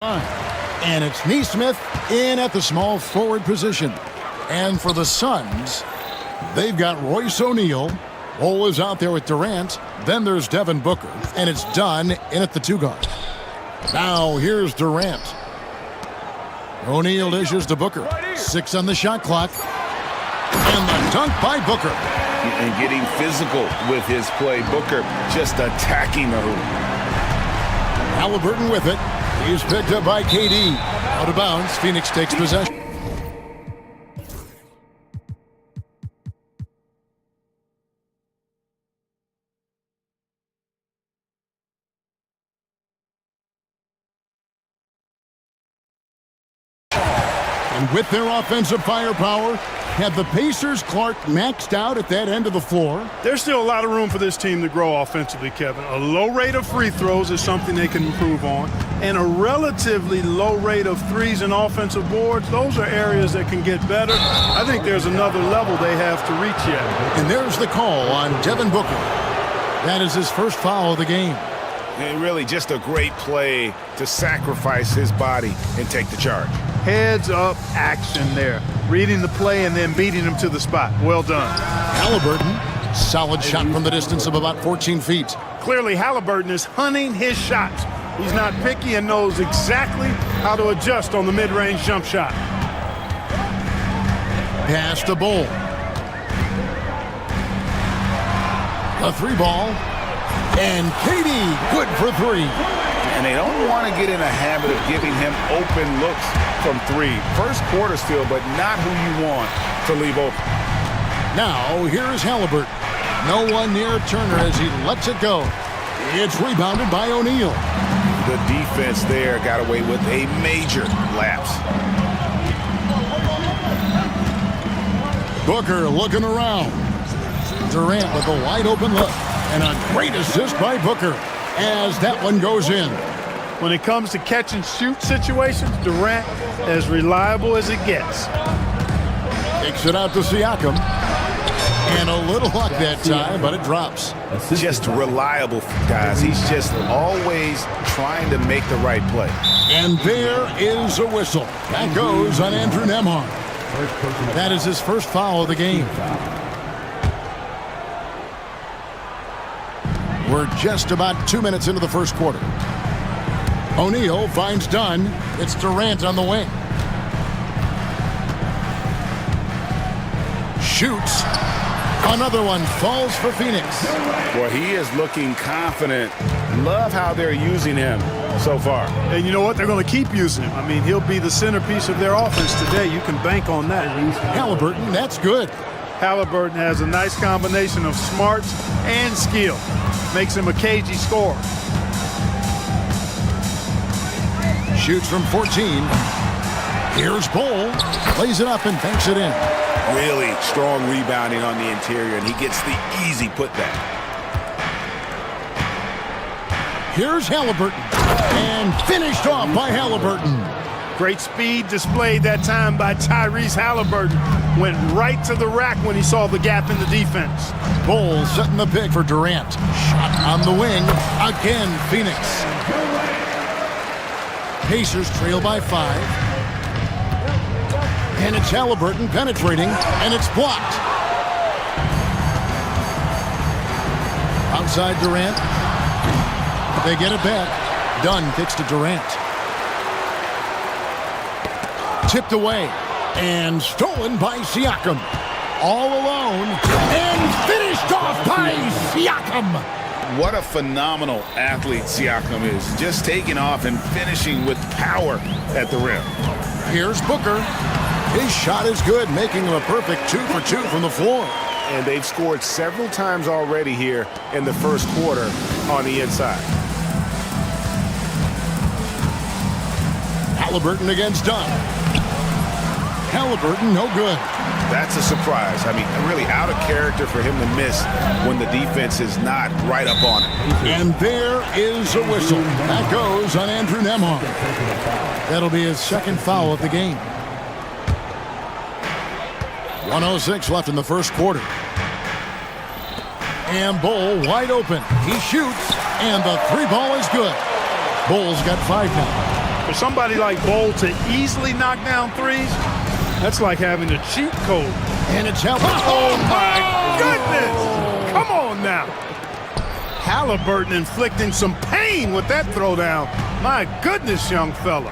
And it's Neesmith in at the small forward position. And for the Suns, they've got Royce O'Neal. Bol is out there with Durant. Then there's Devin Booker. And it's Dunn in at the 2 guard. Now here's Durant. O'Neal dishes to Booker. 6 on the shot clock. And the dunk by Booker. And getting physical with his play. Booker just attacking the hoop. Halliburton with it. He's picked up by KD. Out of bounds. Phoenix takes possession. And with their offensive firepower, have the Pacers' Clark maxed out at that end of the floor? There's still a lot of room for this team to grow offensively, Kevin. A low rate of free throws is something they can improve on, and a relatively low rate of threes and offensive boards. Those are areas that can get better. I think there's another level they have to reach yet. And there's the call on Devin Booker. That is his first foul of the game. And really just a great play to sacrifice his body and take the charge. Heads up action there. Reading the play and then beating him to the spot. Well done. Halliburton, solid shot from the distance of about 14 feet. Clearly, Halliburton is hunting his shots. He's not picky and knows exactly how to adjust on the mid-range jump shot. Pass to Bol. A 3 ball. And KD, good for 3. And they don't want to get in a habit of giving him open looks from 3. First quarter still, but not who you want to leave open. Now, here's Halliburton. No one near Turner as he lets it go. It's rebounded by O'Neal. The defense there got away with a major lapse. Booker looking around. Durant with a wide open look. And a great assist by Booker as that one goes in. When it comes to catch and shoot situations, Durant as reliable as it gets. Takes it out to Siakam. And a little luck that time, but it drops. Just reliable, guys. He's just always trying to make the right play. And there is a whistle. That goes on Andrew Nembhard. That is his first foul of the game. We're just about 2 minutes into the first quarter. O'Neal finds Dunn. It's Durant on the wing. Shoots. Another one falls for Phoenix. Well, he is looking confident. Love how they're using him so far. And you know what? They're going to keep using him. I mean, he'll be the centerpiece of their offense today. You can bank on that. Halliburton, that's good. Halliburton has a nice combination of smarts and skill. Makes him a cagey scorer. Shoots from 14. Here's Bol. Plays it up and banks it in. Really strong rebounding on the interior, and he gets the easy putback. Here's Halliburton. And finished off by Halliburton. Great speed displayed that time by Tyrese Halliburton. Went right to the rack when he saw the gap in the defense. Bol setting the pick for Durant. Shot on the wing. Again, Phoenix. Pacers trail by 5. And it's Halliburton penetrating, and it's blocked. Outside Durant. They get it back. Dunn kicks to Durant. Tipped away and stolen by Siakam. All alone and finished off by Siakam. What a phenomenal athlete Siakam is. Just taking off and finishing with power at the rim. Here's Booker. His shot is good, making him a perfect 2 for 2 from the floor. And they've scored several times already here in the first quarter on the inside. Halliburton against Dunn. Halliburton, no good. That's a surprise. I mean, really out of character for him to miss when the defense is not right up on it. And there is a whistle. That goes on Andrew Nembhard. That'll be his second foul of the game. 1:06 left in the first quarter. And Bol wide open. He shoots, and the 3 ball is good. Bol's got 5 now. For somebody like Bowl to easily knock down threes, that's like having a cheat code. And it's helped. Oh, my goodness! Come on now. Halliburton inflicting some pain with that throwdown. My goodness, young fella.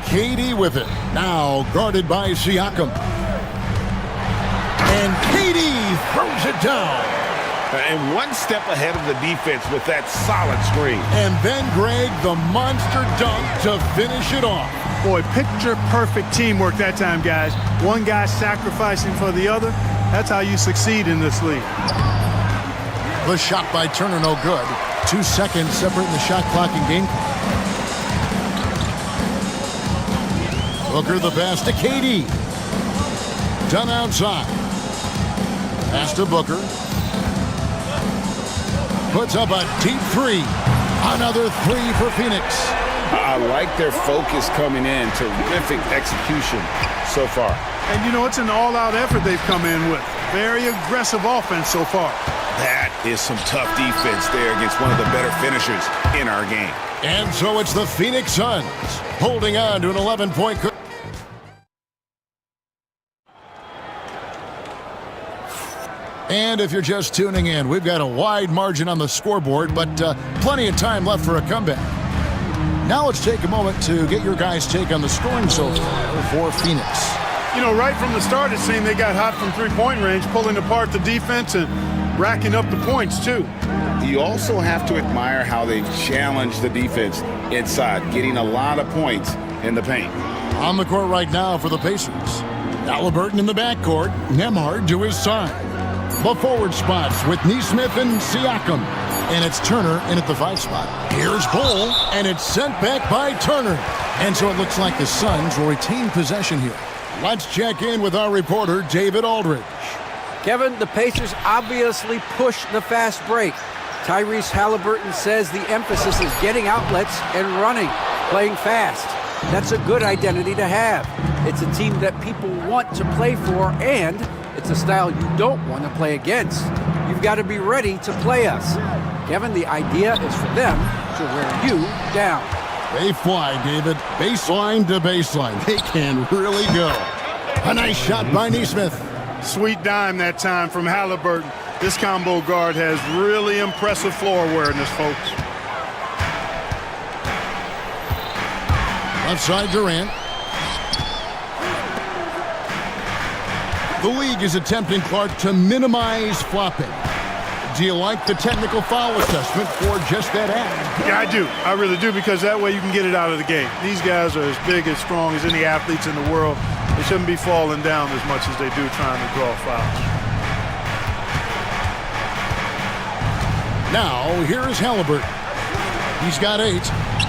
KD with it. Now guarded by Siakam. And KD throws it down. And one step ahead of the defense with that solid screen. And then Greg, the monster dunk to finish it off. Boy, picture-perfect teamwork that time, guys. One guy sacrificing for the other. That's how you succeed in this league. The shot by Turner, no good. 2 seconds separating the shot clock and game clock. Booker the pass to KD. Done outside. Pass to Booker. Puts up a deep three. Another three for Phoenix. I like their focus coming in. Terrific execution so far. And you know, it's an all-out effort they've come in with. Very aggressive offense so far. That is some tough defense there against one of the better finishers in our game. And so it's the Phoenix Suns holding on to an 11-point. And if you're just tuning in, we've got a wide margin on the scoreboard, but plenty of time left for a comeback. Now let's take a moment to get your guys' take on the scoring so far for Phoenix. You know, right from the start, it seemed they got hot from three-point range, pulling apart the defense and racking up the points, too. You also have to admire how they've challenged the defense inside, getting a lot of points in the paint. On the court right now for the Pacers. Halliburton in the backcourt, Nembhard to his side. The forward spots with Nesmith and Siakam. And it's Turner in at the 5 spot. Here's Bull, and it's sent back by Turner. And so it looks like the Suns will retain possession here. Let's check in with our reporter, David Aldridge. Kevin, the Pacers obviously push the fast break. Tyrese Halliburton says the emphasis is getting outlets and running, playing fast. That's a good identity to have. It's a team that people want to play for, and it's a style you don't want to play against. You've got to be ready to play us. Kevin, the idea is for them to wear you down. They fly, David. Baseline to baseline. They can really go. A nice shot by Nesmith. Sweet dime that time from Halliburton. This combo guard has really impressive floor awareness, folks. Left side Durant. The league is attempting, Clark, to minimize flopping. Do you like the technical foul assessment for just that act? Yeah, I do. I really do, because that way you can get it out of the game. These guys are as big, as strong as any athletes in the world. They shouldn't be falling down as much as they do trying to draw fouls. Now, here is Halliburton. He's got 8.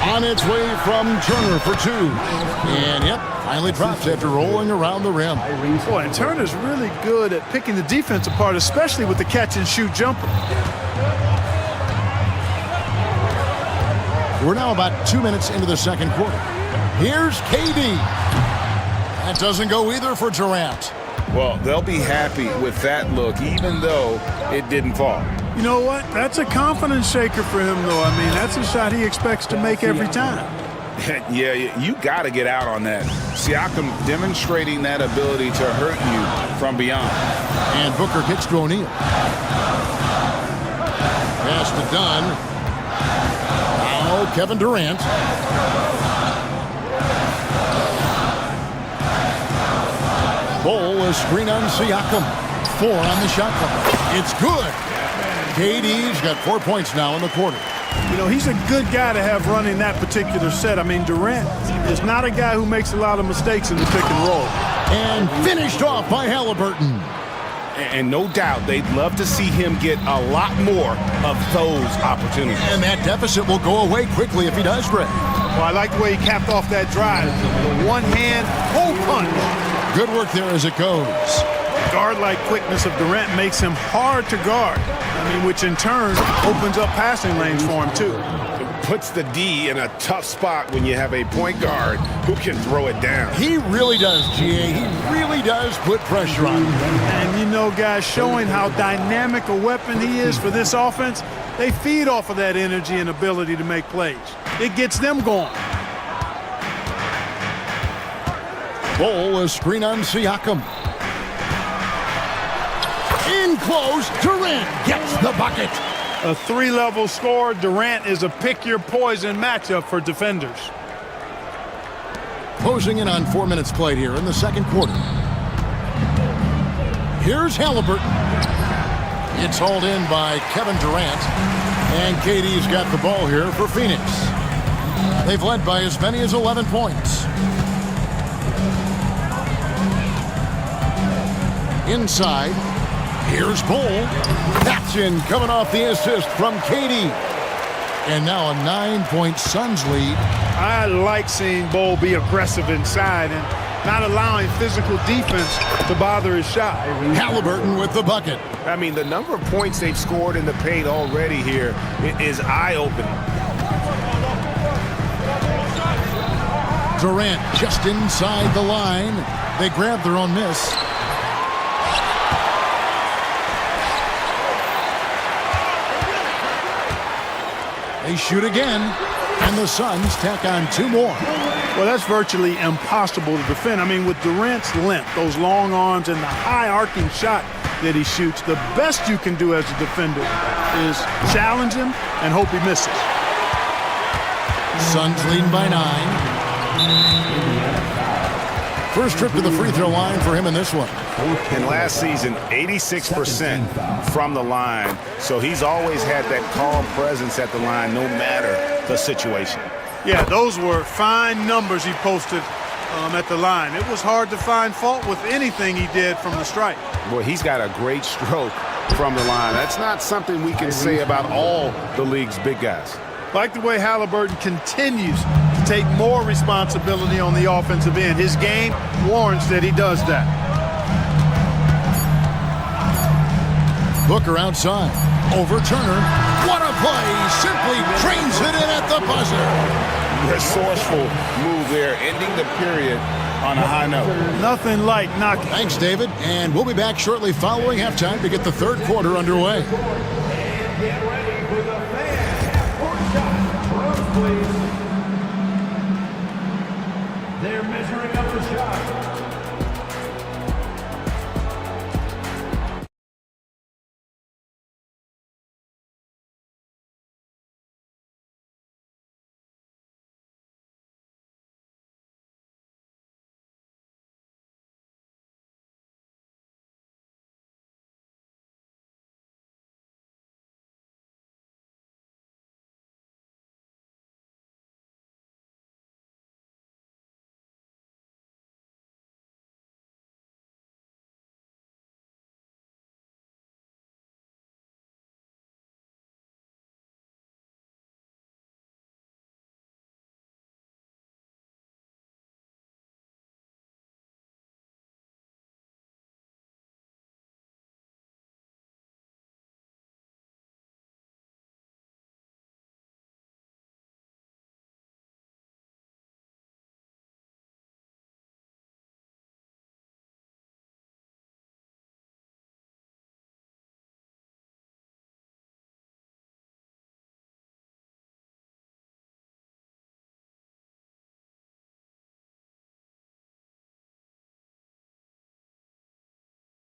On its way from Turner for 2. And, yep, finally drops after rolling around the rim. Boy, and Turner's really good at picking the defense apart, especially with the catch-and-shoot jumper. We're now about 2 minutes into the second quarter. Here's KD. That doesn't go either for Durant. Well, they'll be happy with that look, even though it didn't fall. You know what? That's a confidence shaker for him, though. I mean, that's a shot he expects to make every time. Yeah, you got to get out on that. Siakam demonstrating that ability to hurt you from beyond. And Booker gets to O'Neal. Pass to Dunn. Now Kevin Durant. Bull, a screen on Siakam. 4 on the shot clock. It's good. KD's got 4 points now in the quarter. You know, he's a good guy to have running that particular set. I mean, Durant is not a guy who makes a lot of mistakes in the pick and roll. And finished off by Halliburton. And no doubt they'd love to see him get a lot more of those opportunities. And that deficit will go away quickly if he does, Greg. Well, I like the way he capped off that drive. The one-hand hole punch. Good work there as it goes. Guard-like quickness of Durant makes him hard to guard. I mean, which in turn opens up passing lanes for him, too. It puts the D in a tough spot when you have a point guard who can throw it down. He really does, GA. He really does put pressure on him. And, you know, guys, showing how dynamic a weapon he is for this offense, they feed off of that energy and ability to make plays. It gets them going. Bol, a screen on Siakam. In close, Durant gets the bucket. A three-level score. Durant is a pick-your-poison matchup for defenders. Closing in on 4 minutes played here in the second quarter. Here's Halliburton. It's hauled in by Kevin Durant. And KD's got the ball here for Phoenix. They've led by as many as 11 points. Inside, here's Bol. That's in, coming off the assist from KD. And now a 9-point Suns lead. I like seeing Bol be aggressive inside and not allowing physical defense to bother his shot. Halliburton with the bucket. I mean, the number of points they've scored in the paint already here is eye-opening. Durant just inside the line. They grab their own miss. They shoot again, and the Suns tack on 2 more. Well, that's virtually impossible to defend. I mean, with Durant's length, those long arms, and the high arcing shot that he shoots, the best you can do as a defender is challenge him and hope he misses. Suns leading by 9. First trip to the free throw line for him in this one. And last season, 86% from the line. So he's always had that calm presence at the line no matter the situation. Yeah, those were fine numbers he posted at the line. It was hard to find fault with anything he did from the stripe. Boy, he's got a great stroke from the line. That's not something we can say about all the league's big guys. Like the way Halliburton continues to take more responsibility on the offensive end. His game warrants that he does that. Booker outside. Over Turner. What a play! Simply trains it in at the buzzer. Resourceful move there, ending the period on a high note. Nothing like knocking. Thanks, David. And we'll be back shortly following halftime to get the third quarter underway. Get ready for the fans. Court shot. Please. They're measuring up the shot.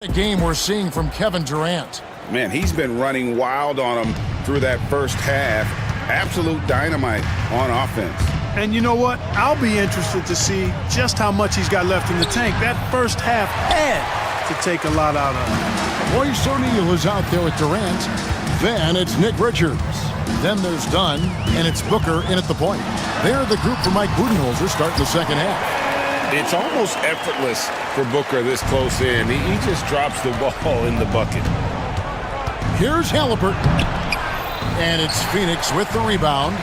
The game we're seeing from Kevin Durant. Man, he's been running wild on him through that first half. Absolute dynamite on offense. And you know what? I'll be interested to see just how much he's got left in the tank. That first half had to take a lot out of him. Royce O'Neal is out there with Durant. Then it's Nick Richards. Then there's Dunn, and it's Booker in at the point. They're the group for Mike Budenholzer starting the second half. It's almost effortless for Booker this close in. He just drops the ball in the bucket. Here's Halliburton. And it's Phoenix with the rebound.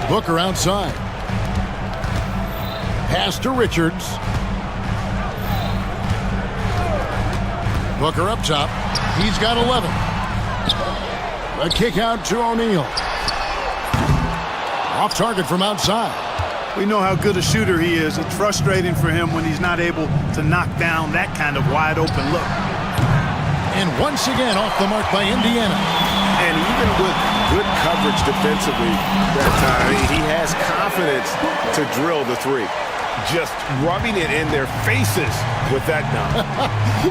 Booker outside. Pass to Richards. Booker up top. He's got 11. A kick out to O'Neal. Off target from outside. We know how good a shooter he is. It's frustrating for him when he's not able to knock down that kind of wide open look. And once again off the mark by Indiana. And even with good coverage defensively that time, he has confidence to drill the three. Just rubbing it in their faces with that dunk.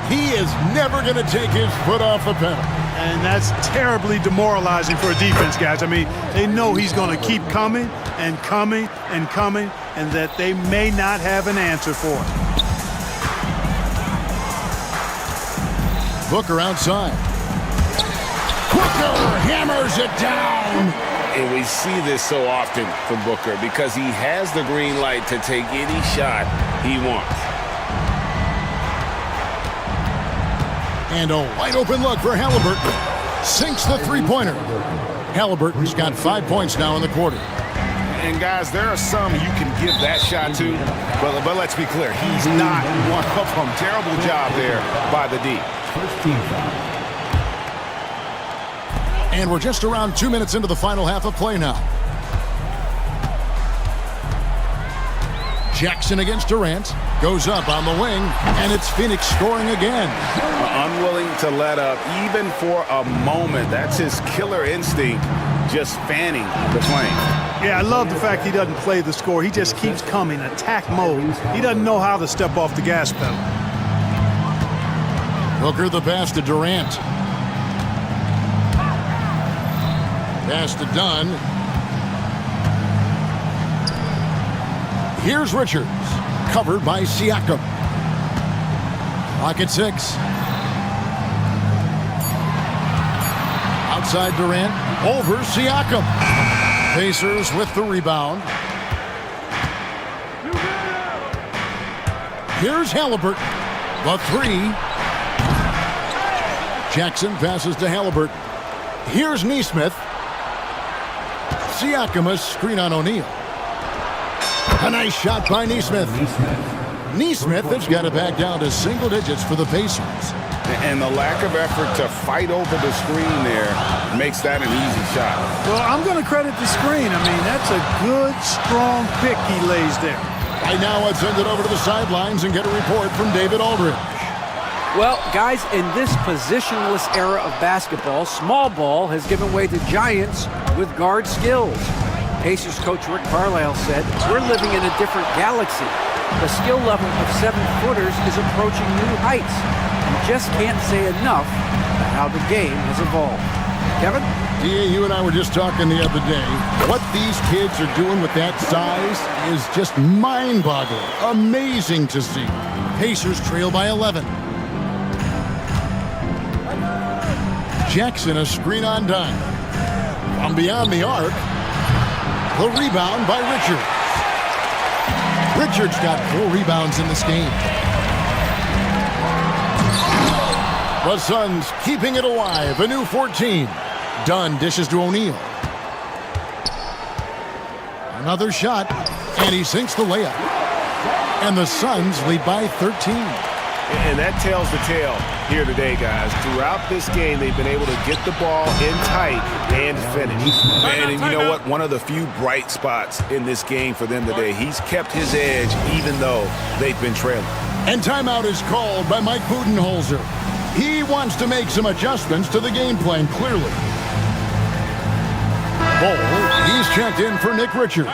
He is never going to take his foot off the pedal. And that's terribly demoralizing for a defense, guys. I mean, they know he's going to keep coming and coming and coming, and that they may not have an answer for it. Booker outside. Booker hammers it down. And we see this so often from Booker because he has the green light to take any shot he wants. And a wide open look for Halliburton. Sinks the three-pointer. Halliburton's got 5 points now in the quarter. And guys, there are some you can give that shot to, but let's be clear, he's not one of them. Terrible job there by the D. First team foul. And we're just around 2 minutes into the final half of play now. Jackson against Durant. Goes up on the wing, and it's Phoenix scoring again. Unwilling to let up, even for a moment. That's his killer instinct, just fanning the flame. Yeah, I love the fact he doesn't play the score. He just keeps coming, attack mode. He doesn't know how to step off the gas pedal. Booker the pass to Durant. Pass to Dunn. Here's Richards, covered by Siakam. Clock at 6. Outside Durant, over Siakam. Pacers with the rebound. Here's Halliburton, the three. Jackson passes to Halliburton. Here's Nesmith. Siakam, a screen on O'Neal. A nice shot by Nesmith. Nesmith has got it back down to single digits for the Pacers. And the lack of effort to fight over the screen there makes that an easy shot. Well, I'm going to credit the screen. I mean, that's a good, strong pick he lays there. Right now, let's send it over to the sidelines and get a report from David Aldridge. Well, guys, in this positionless era of basketball, small ball has given way to giants with guard skills. Pacers coach Rick Carlisle said, "We're living in a different galaxy. The skill level of 7-footers is approaching new heights. You just can't say enough about how the game has evolved." Kevin? Yeah, you and I were just talking the other day. What these kids are doing with that size is just mind-boggling. Amazing to see. Pacers trail by 11. Jackson, a screen on Dunn. From beyond the arc, the rebound by Richards. Richards got 4 rebounds in this game. The Suns keeping it alive, a new 14. Dunn dishes to O'Neal. Another shot, and he sinks the layup. And the Suns lead by 13. And that tells the tale here today, guys. Throughout this game, they've been able to get the ball in tight and finish. And you know what? One of the few bright spots in this game for them today. He's kept his edge even though they've been trailing. And timeout is called by Mike Budenholzer. He wants to make some adjustments to the game plan, clearly. Ball, he's checked in for Nick Richards.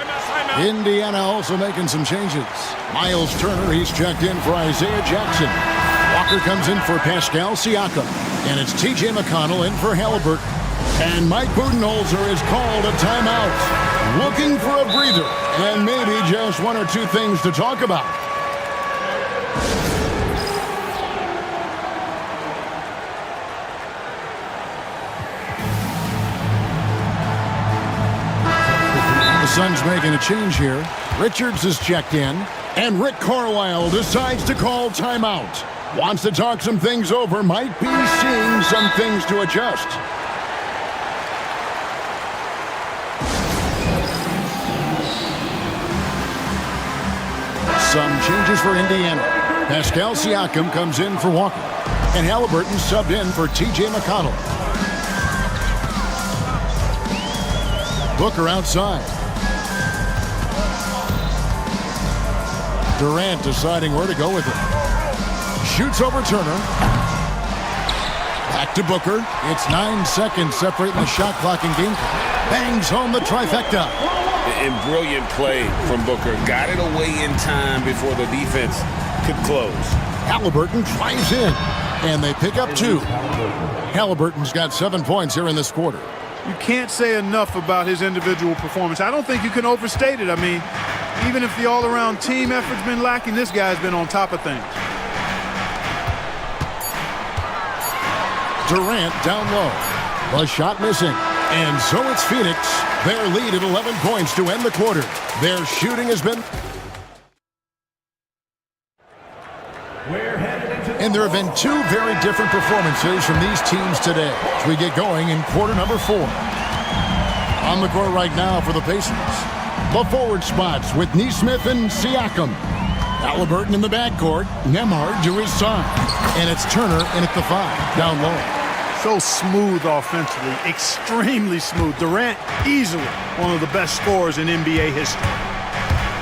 Indiana also making some changes. Miles Turner, he's checked in for Isaiah Jackson. Walker comes in for Pascal Siakam. And it's TJ McConnell in for Halliburton. And Mike Budenholzer has called a timeout. Looking for a breather and maybe just 1 or 2 things to talk about. The Suns making a change here. Richards is checked in, and Rick Carlisle decides to call timeout. Wants to talk some things over, might be seeing some things to adjust. Some changes for Indiana. Pascal Siakam comes in for Walker, and Halliburton subbed in for TJ McConnell. Booker outside. Durant deciding where to go with it. Shoots over Turner. Back to Booker. It's 9 seconds separating the shot clock and game clock. Bangs home the trifecta. And brilliant play from Booker. Got it away in time before the defense could close. Halliburton drives in, and they pick up 2. Halliburton's got 7 points here in this quarter. You can't say enough about his individual performance. I don't think you can overstate it. I mean, even if the all-around team effort's been lacking, this guy's been on top of things. Durant down low. The shot missing. And so it's Phoenix. Their lead at 11 points to end the quarter. Their shooting has been... And there have been 2 very different performances from these teams today as we get going in quarter number 4. On the court right now for the Pacers, the forward spots with Nesmith and Siakam. Halliburton in the backcourt, Nembhard to his side. And it's Turner in at the 5, down low. So smooth offensively, extremely smooth. Durant, easily one of the best scorers in NBA history.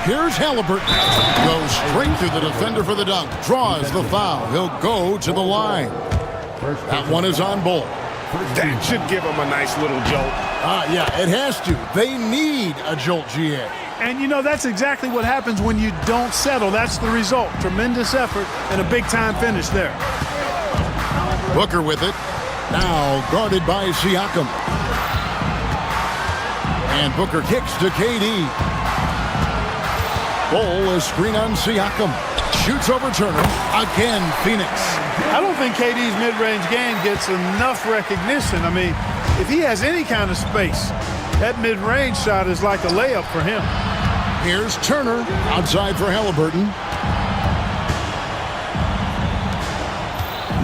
Here's Halliburton. Goes straight through the defender for the dunk. Draws the foul. He'll go to the line. That one is on ball. That should give him a nice little jolt. Yeah, it has to. They need a jolt, GA. And, you know, that's exactly what happens when you don't settle. That's the result. Tremendous effort and a big-time finish there. Booker with it. Now guarded by Siakam. And Booker kicks to KD. Ball is screen on Siakam. Shoots over Turner. Again, Phoenix. I don't think KD's mid-range game gets enough recognition. I mean, if he has any kind of space, that mid-range shot is like a layup for him. Here's Turner outside for Halliburton.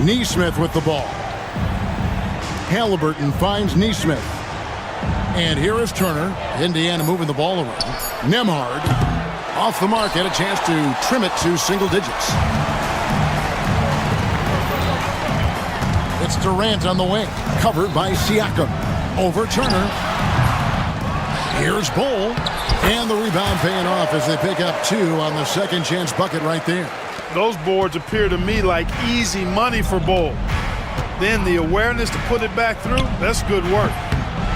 Nesmith with the ball. Halliburton finds Nesmith. And here is Turner. Indiana moving the ball around. Nembhard off the mark, had a chance to trim it to single digits. It's Durant on the wing, covered by Siakam. Over Turner. Here's Bol. And the rebound paying off as they pick up 2 on the second chance bucket right there. Those boards appear to me like easy money for Bol. Then the awareness to put it back through, that's good work.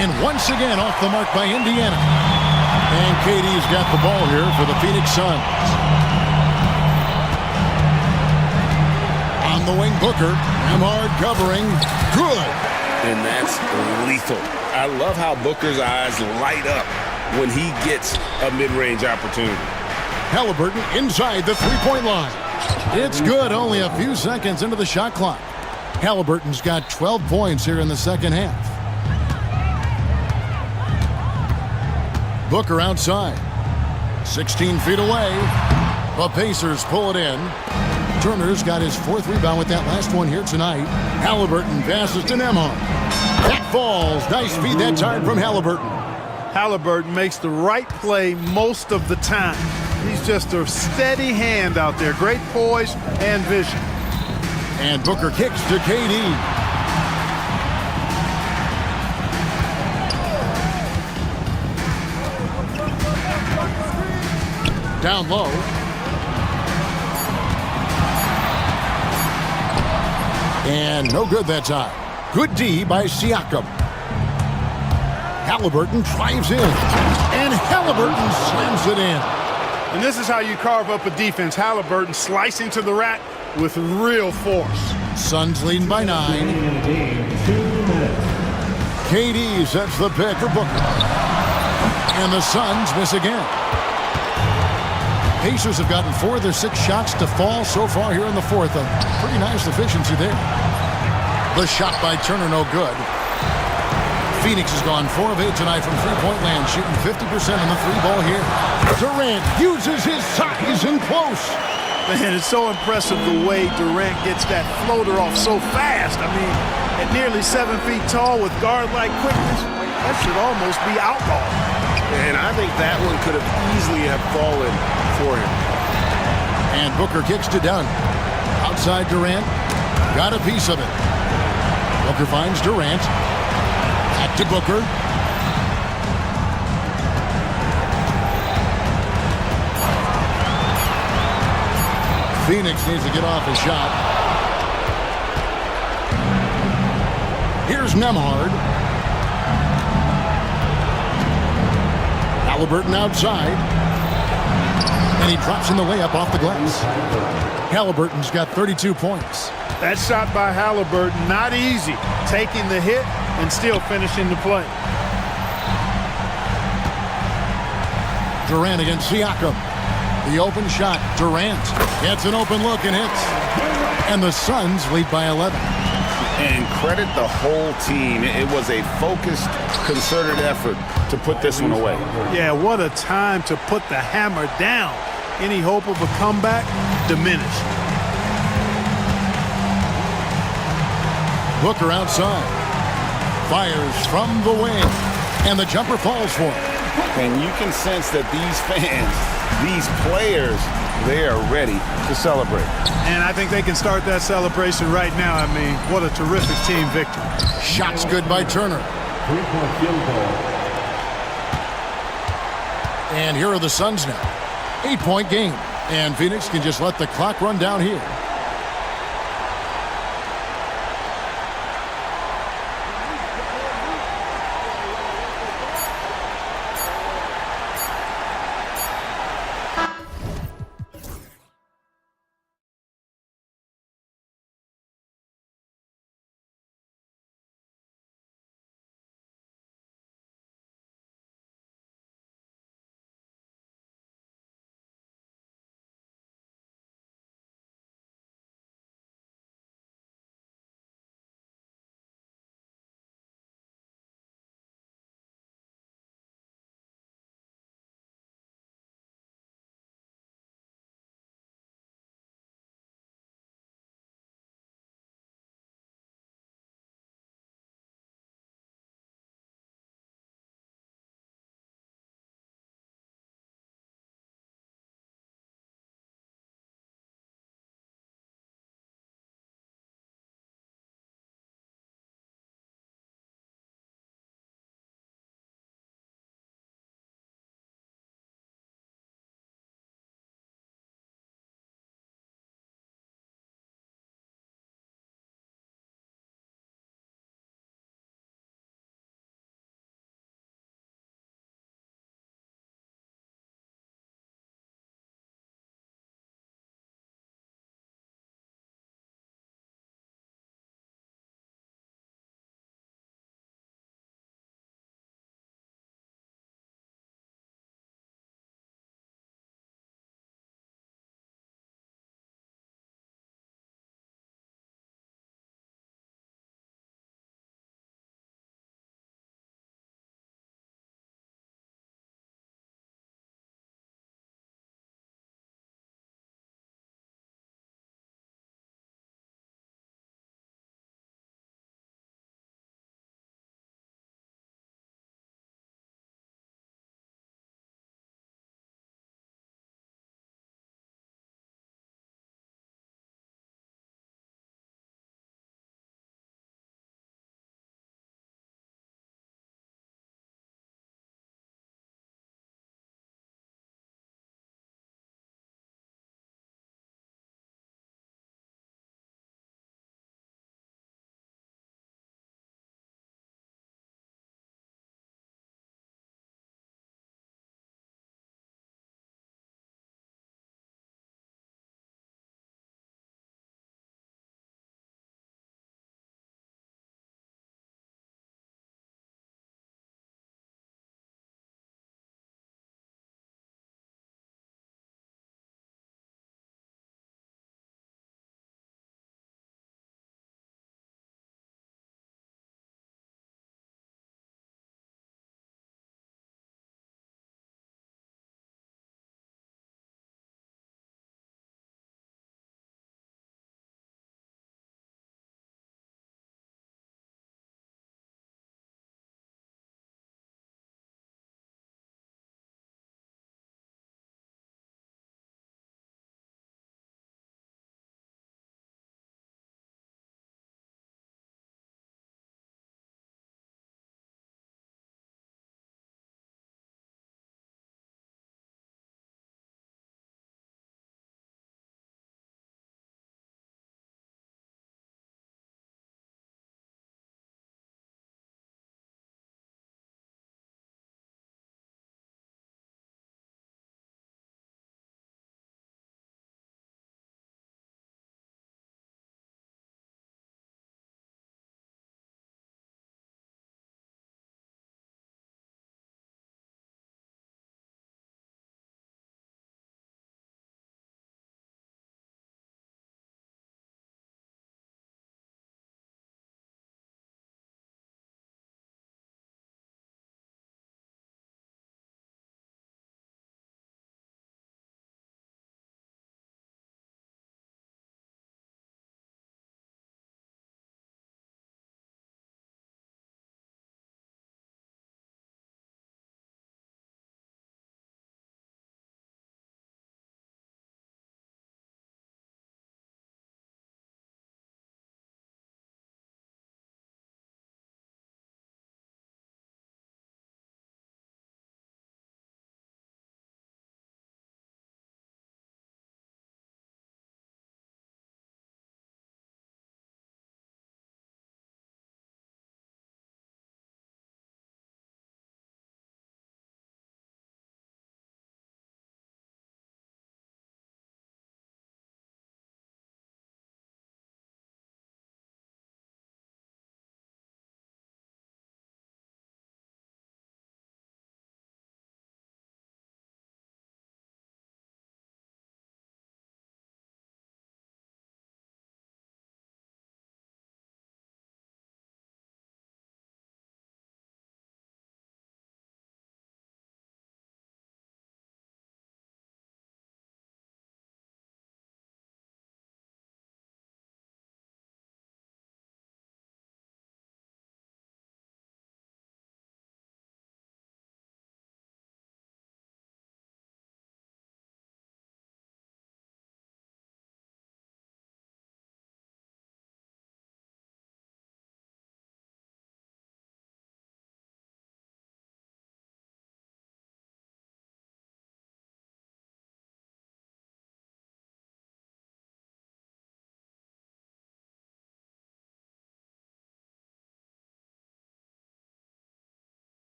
And once again off the mark by Indiana. And KD's got the ball here for the Phoenix Suns. On the wing, Booker. Nembhard covering. Good. And that's lethal. I love how Booker's eyes light up when he gets a mid-range opportunity. Halliburton inside the three-point line. It's good, only a few seconds into the shot clock. Halliburton's got 12 points here in the second half. Booker outside. 16 feet away. The Pacers pull it in. Turner's got his 4th rebound with that last one here tonight. Halliburton passes to Nembhard. That falls. Nice feed that time from Halliburton. Halliburton makes the right play most of the time. He's just a steady hand out there. Great poise and vision. And Booker kicks to KD. Down low. And no good that time. Good D by Siakam. Halliburton drives in. And Halliburton slams it in. And this is how you carve up a defense. Halliburton slicing to the rack with real force. Suns leading by 9. KD sets the pick for Booker. And the Suns miss again. Pacers have gotten 4 of their 6 shots to fall so far here in the 4th. A pretty nice efficiency there. The shot by Turner, no good. Phoenix has gone 4 of 8 tonight from three-point land, shooting 50% on the 3-ball here. Durant uses his size and close. Man, it's so impressive the way Durant gets that floater off so fast. I mean, at nearly 7 feet tall with guard-like quickness, that should almost be outlaw. And I think that one could have easily have fallen for him. And Booker kicks to Dunn. Outside Durant. Got a piece of it. Booker finds Durant. Back to Booker. Phoenix needs to get off a shot. Here's Nemhard. Halliburton outside. And he drops in the layup off the glass. Halliburton's got 32 points. That shot by Halliburton, not easy. Taking the hit and still finishing the play. Durant against Siakam. The open shot. Durant gets an open look and hits. And the Suns lead by 11. And credit the whole team. It was a focused, concerted effort to put this one away. Yeah, what a time to put the hammer down. Any hope of a comeback diminished. Booker outside. Fires from the wing. And the jumper falls for him. And you can sense that these fans, these players, they are ready to celebrate. And I think they can start that celebration right now. I mean, what a terrific team victory. Shots good by Turner. Three-point field goal. And here are the Suns now. 8-point game. And Phoenix can just let the clock run down here.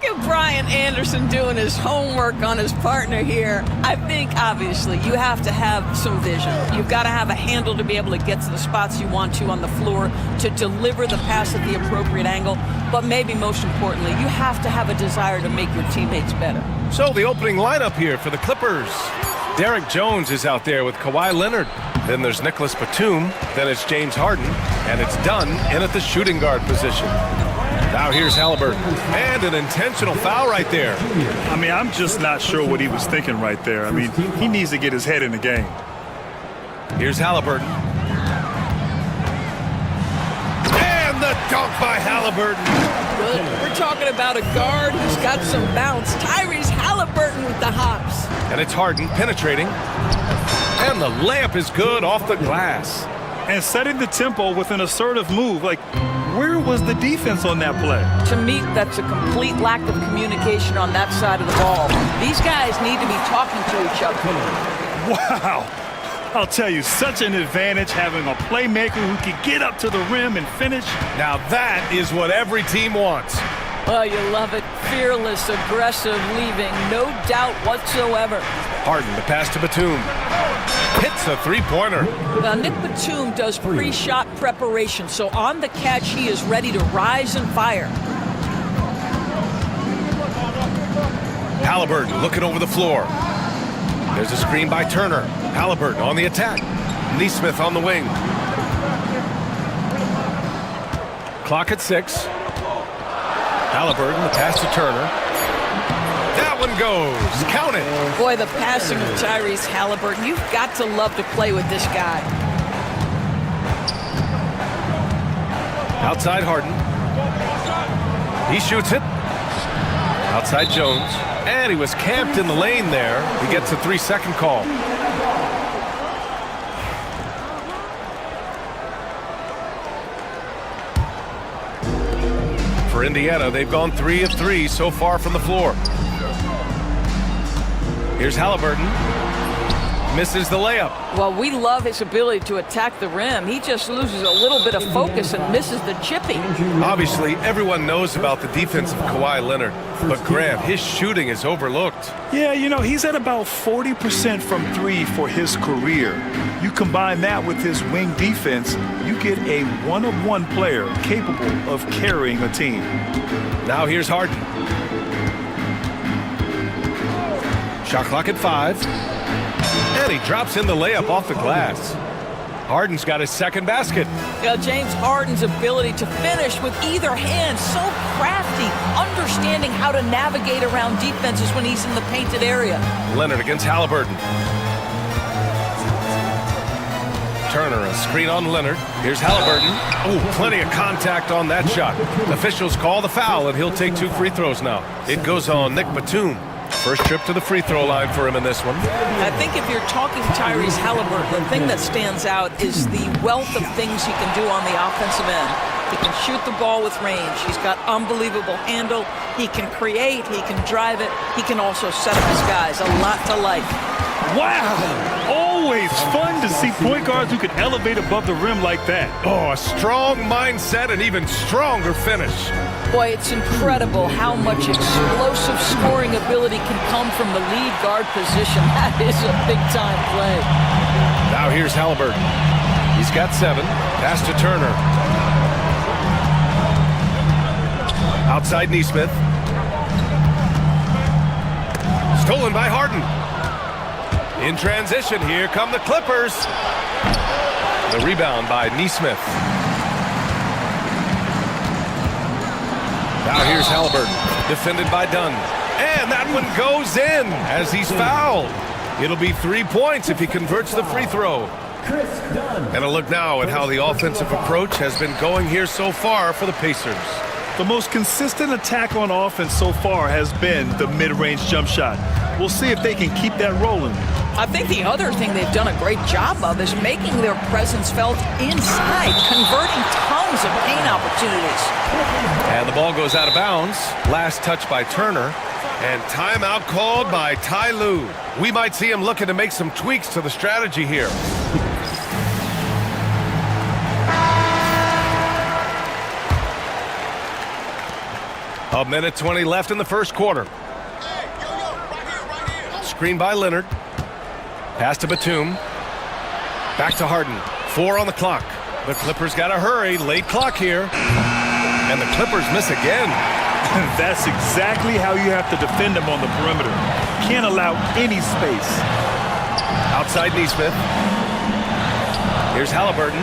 Look at Brian Anderson doing his homework on his partner here. I think, obviously, you have to have some vision. You've got to have a handle to be able to get to the spots you want to on the floor, to deliver the pass at the appropriate angle. But maybe most importantly, you have to have a desire to make your teammates better. So the opening lineup here for the Clippers. Derek Jones is out there with Kawhi Leonard. Then there's Nicholas Batum. Then it's James Harden. And it's Dunn in at the shooting guard position. Now here's Halliburton. And an intentional foul right there. I mean, I'm just not sure what he was thinking right there. I mean, he needs to get his head in the game. Here's Halliburton. And the dunk by Halliburton. Good. We're talking about a guard who's got some bounce. Tyrese Halliburton with the hops. And it's Harden penetrating. And the layup is good off the glass. And setting the tempo with an assertive move. Like, where was the defense on that play? To me, that's a complete lack of communication on that side of the ball. These guys need to be talking to each other. Wow. I'll tell you, such an advantage having a playmaker who can get up to the rim and finish. Now that is what every team wants. Oh, you love it. Fearless, aggressive, leaving. No doubt whatsoever. Harden, the pass to Batum. Hits a three-pointer. Now, Nick Batum does pre-shot preparation, so on the catch, he is ready to rise and fire. Halliburton looking over the floor. There's a screen by Turner. Halliburton on the attack. Neesmith on the wing. Clock at 6. Halliburton, the pass to Turner. That one goes. Count it. Boy, the passing of Tyrese Halliburton. You've got to love to play with this guy. Outside Harden. He shoots it. Outside Jones. And he was camped in the lane there. He gets a 3-second call. For Indiana, they've gone 3 of 3 so far from the floor. Here's Halliburton. Misses the layup. Well, we love his ability to attack the rim. He just loses a little bit of focus and misses the chippy. Obviously, everyone knows about the defense of Kawhi Leonard. But, Graham, his shooting is overlooked. Yeah, you know, he's at about 40% from 3 for his career. You combine that with his wing defense, you get a one-of-one player capable of carrying a team. Now here's Harden. Shot clock at 5. And he drops in the layup off the glass. Harden's got his second basket. James Harden's ability to finish with either hand, so crafty, understanding how to navigate around defenses when he's in the painted area. Leonard against Halliburton. Turner, a screen on Leonard. Here's Halliburton. Oh, plenty of contact on that shot. Officials call the foul, and he'll take 2 free throws now. It goes on Nick Batum. First trip to the free throw line for him in this one. I think if you're talking Tyrese Halliburton, the thing that stands out is the wealth of things he can do on the offensive end. He can shoot the ball with range. He's got unbelievable handle. He can create. He can drive it. He can also set up his guys. A lot to like. Wow! Always fun to see point guards who can elevate above the rim like that. Oh, a strong mindset and even stronger finish. Boy, it's incredible how much explosive scoring ability can come from the lead guard position. That is a big-time play. Now here's Halliburton. He's got 7. Pass to Turner. Outside Neesmith. Stolen by Harden. In transition, here come the Clippers. The rebound by Neesmith. Now here's Halliburton, defended by Dunn. And that one goes in as he's fouled. It'll be 3 points if he converts the free throw. And a look now at how the offensive approach has been going here so far for the Pacers. The most consistent attack on offense so far has been the mid-range jump shot. We'll see if they can keep that rolling. I think the other thing they've done a great job of is making their presence felt inside, converting tons of paint opportunities. And the ball goes out of bounds. Last touch by Turner. And timeout called by Ty Lue. We might see him looking to make some tweaks to the strategy here. A minute 20 left in the first quarter. Screen by Leonard. Pass to Batum. Back to Harden. 4 on the clock. The Clippers got to hurry. Late clock here. And the Clippers miss again. That's exactly how you have to defend them on the perimeter. Can't allow any space. Outside Neesmith. Here's Halliburton.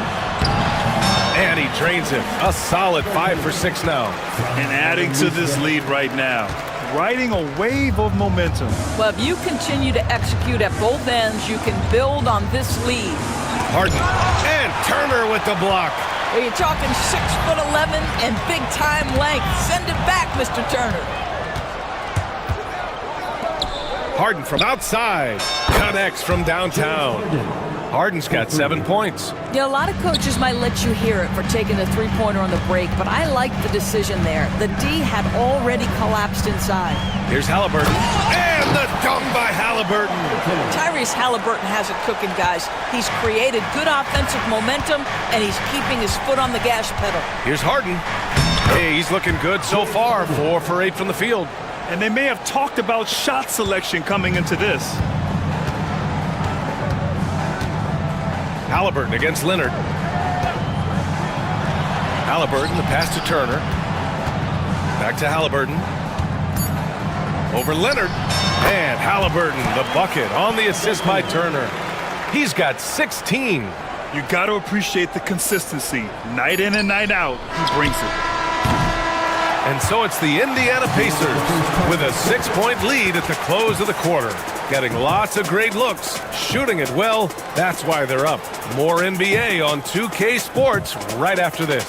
And he drains him. A solid 5 for 6 now. And adding to this lead right now. Riding a wave of momentum. Well, if you continue to execute at both ends, you can build on this lead. Harden. And Turner with the block. Well, you're talking 6'11" and big-time length. Send it back, Mr. Turner. Harden from outside. Connects from downtown. Harden's got 7 points. Yeah, a lot of coaches might let you hear it for taking a three-pointer on the break, but I like the decision there. The D had already collapsed inside. Here's Halliburton. And the dunk by Halliburton. Tyrese Halliburton has it cooking, guys. He's created good offensive momentum, and he's keeping his foot on the gas pedal. Here's Harden. Hey, he's looking good so far. 4 for 8 from the field. And they may have talked about shot selection coming into this. Halliburton against Leonard. Halliburton, the pass to Turner. Back to Halliburton. Over Leonard. And Halliburton, the bucket on the assist by Turner. He's got 16. You got to appreciate the consistency. Night in and night out, he brings it. And so it's the Indiana Pacers with a 6-point lead at the close of the quarter. Getting lots of great looks, shooting it well. That's why they're up. More NBA on 2K Sports right after this.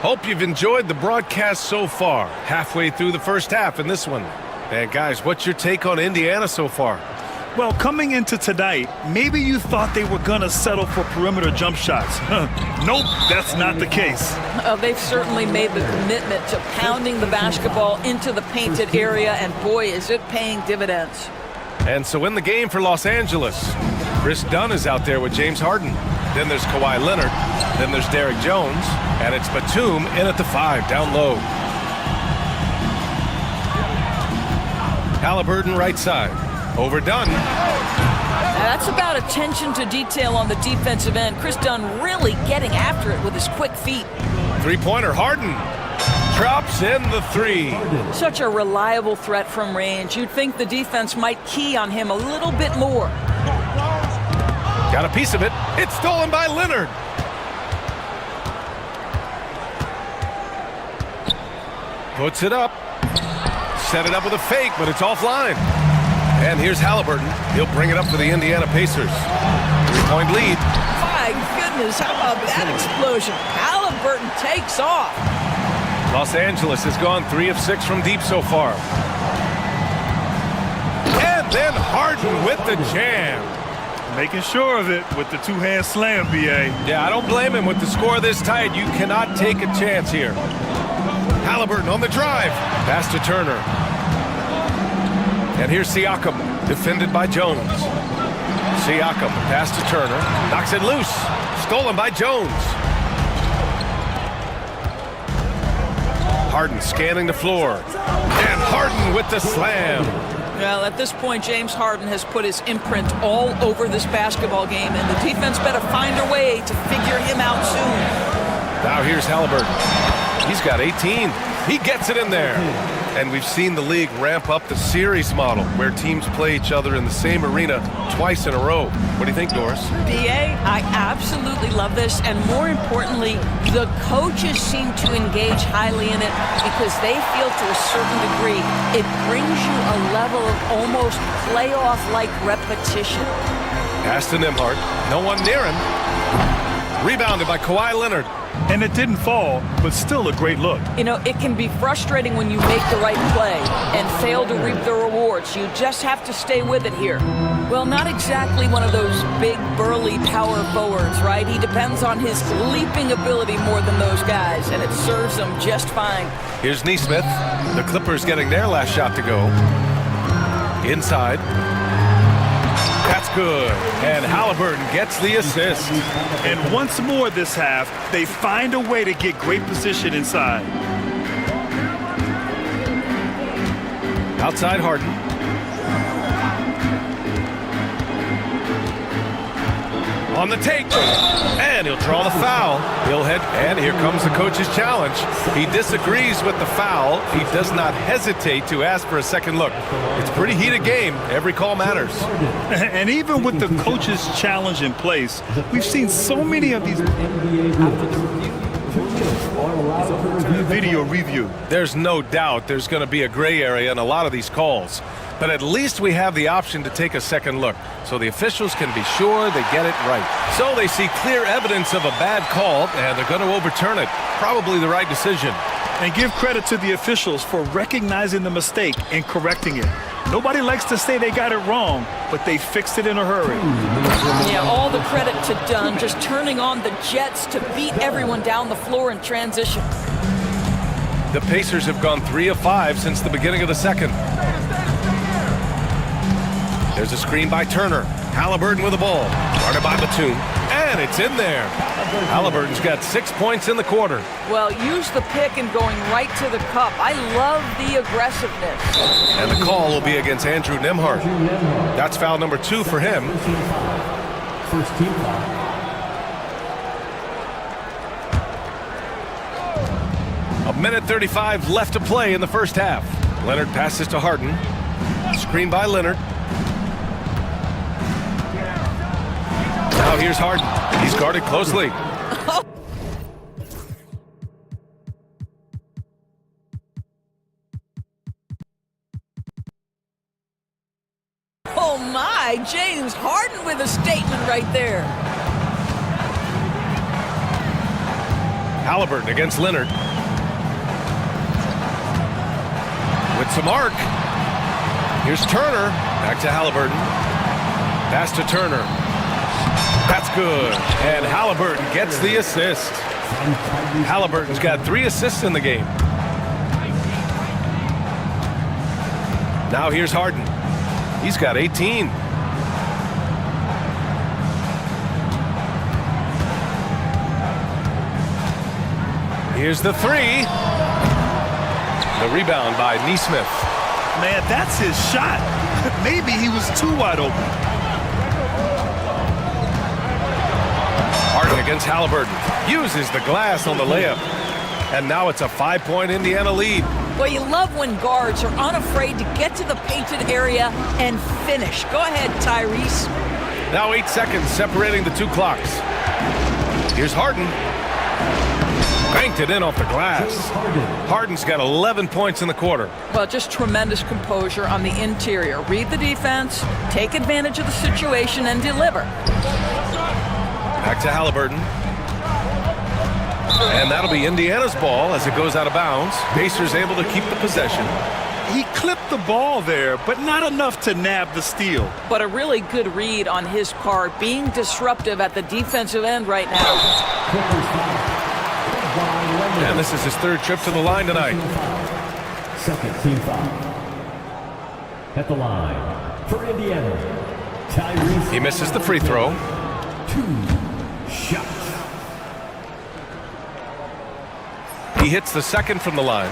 Hope you've enjoyed the broadcast so far. Halfway through the first half in this one. And guys, what's your take on Indiana so far? Well, coming into tonight, maybe you thought they were going to settle for perimeter jump shots. Nope, that's not the case. They've certainly made the commitment to pounding the basketball into the painted area, and boy, is it paying dividends. And so in the game for Los Angeles, Chris Dunn is out there with James Harden. Then there's Kawhi Leonard. Then there's Derrick Jones. And it's Batum in at the 5, down low. Halliburton right side. Over Dunn. That's about attention to detail on the defensive end. Chris Dunn really getting after it with his quick feet. Three-pointer, Harden. Drops in the 3. Such a reliable threat from range. You'd think the defense might key on him a little bit more. Got a piece of it. It's stolen by Leonard. Puts it up. Set it up with a fake, but it's offline. And here's Halliburton. He'll bring it up for the Indiana Pacers. 3-point lead. My goodness, how about that explosion? Halliburton takes off. Los Angeles has gone 3 of 6 from deep so far. And then Harden with the jam. Making sure of it with the two-hand slam, B.A. Yeah, I don't blame him. With the score this tight, you cannot take a chance here. Halliburton on the drive. Pass to Turner. And here's Siakam, defended by Jones. Siakam, pass to Turner. Knocks it loose. Stolen by Jones. Harden scanning the floor. And Harden with the slam. Well, at this point, James Harden has put his imprint all over this basketball game, and the defense better find a way to figure him out soon. Now here's Halliburton. He's got 18. He gets it in there. And we've seen the league ramp up the series model where teams play each other in the same arena twice in a row. What do you think, Doris? B.A., I absolutely love this. And more importantly, the coaches seem to engage highly in it because they feel to a certain degree it brings you a level of almost playoff-like repetition. Pass to Nembhard. No one near him. Rebounded by Kawhi Leonard. And it didn't fall, but still a great look. You know, it can be frustrating when you make the right play and fail to reap the rewards. You just have to stay with it here. Well, not exactly one of those big, burly power forwards, right? He depends on his leaping ability more than those guys, and it serves him just fine. Here's Neesmith. The Clippers getting their last shot to go. Inside. That's good. And Halliburton gets the assist. And once more this half, they find a way to get great position inside. Outside Harden. On the take, and he'll draw the foul. He'll head, and here comes the coach's challenge. He disagrees with the foul. He does not hesitate to ask for a second look. It's a pretty heated game. Every call matters. And even with the coach's challenge in place, we've seen so many of these video review. There's no doubt there's going to be a gray area in a lot of these calls. But at least we have the option to take a second look, so the officials can be sure they get it right. So they see clear evidence of a bad call, and they're going to overturn it. Probably the right decision. And give credit to the officials for recognizing the mistake and correcting it. Nobody likes to say they got it wrong, but they fixed it in a hurry. Yeah, all the credit to Dunn, just turning on the Jets to beat everyone down the floor in transition. The Pacers have gone 3 of 5 since the beginning of the second. There's a screen by Turner. Halliburton with the ball. Guarded by Batum. And it's in there. Halliburton's got 6 points in the quarter. Well, use the pick and going right to the cup. I love the aggressiveness. And the call will be against Andrew Nembhard. That's foul number 2 for him. First team foul. A minute 35 left to play in the first half. Leonard passes to Harden. Screen by Leonard. Now here's Harden. He's guarded closely. Oh my, James Harden with a statement right there. Halliburton against Leonard. With some arc. Here's Turner. Back to Halliburton. Pass to Turner. That's good. And Halliburton gets the assist. Halliburton's got 3 assists in the game. Now here's Harden. He's got 18. Here's the 3. The rebound by Nesmith. Man, that's his shot. Maybe he was too wide open. Harden against Halliburton. Uses the glass on the layup. And now it's a 5-point Indiana lead. Well, you love when guards are unafraid to get to the painted area and finish. Go ahead, Tyrese. Now 8 seconds separating the 2 clocks. Here's Harden. Banked it in off the glass. Harden's got 11 points in the quarter. Well, just tremendous composure on the interior. Read the defense, take advantage of the situation, and deliver. Back to Halliburton. And that'll be Indiana's ball as it goes out of bounds. Pacers able to keep the possession. He clipped the ball there, but not enough to nab the steal. But a really good read on his part, being disruptive at the defensive end right now. And this is his 3rd trip to the line tonight. Second team foul. At the line for Indiana, Tyrese. He misses the free throw. 2 shots. He hits the 2nd from the line.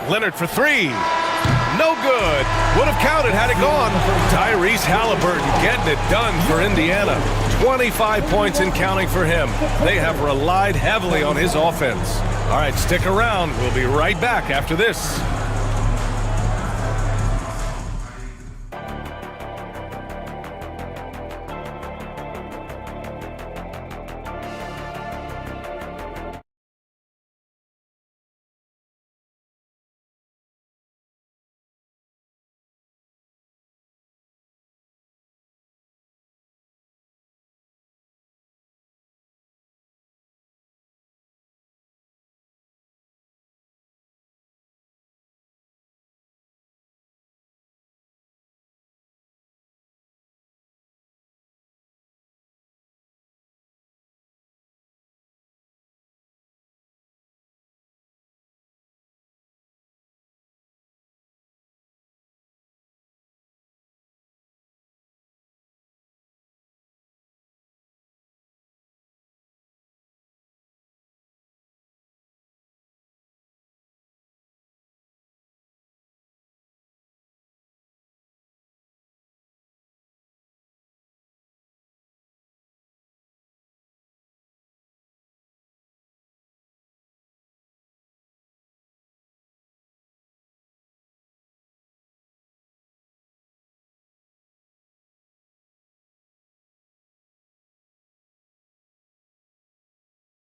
Leonard for 3. No good. Would have counted had it gone. Tyrese Halliburton getting it done for Indiana. 25 points and counting for him. They have relied heavily on his offense. All right, stick around. We'll be right back after this.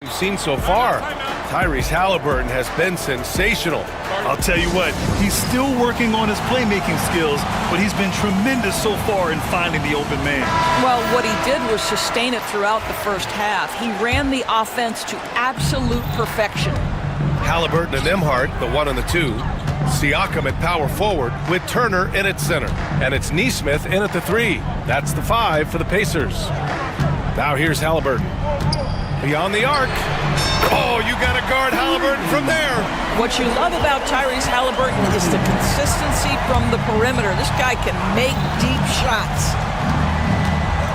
we've seen so far. Tyrese Halliburton has been sensational. I'll tell you what, he's still working on his playmaking skills, but he's been tremendous so far in finding the open man. Well, what he did was sustain it throughout the first half. He ran the offense to absolute perfection. Halliburton and Nembhard, the 1 and the 2. Siakam at power forward with Turner in at center. And it's Nesmith in at the 3. That's the 5 for the Pacers. Now here's Halliburton. Beyond the arc. Oh, you got to guard Halliburton from there. What you love about Tyrese Halliburton is the consistency from the perimeter. This guy can make deep shots.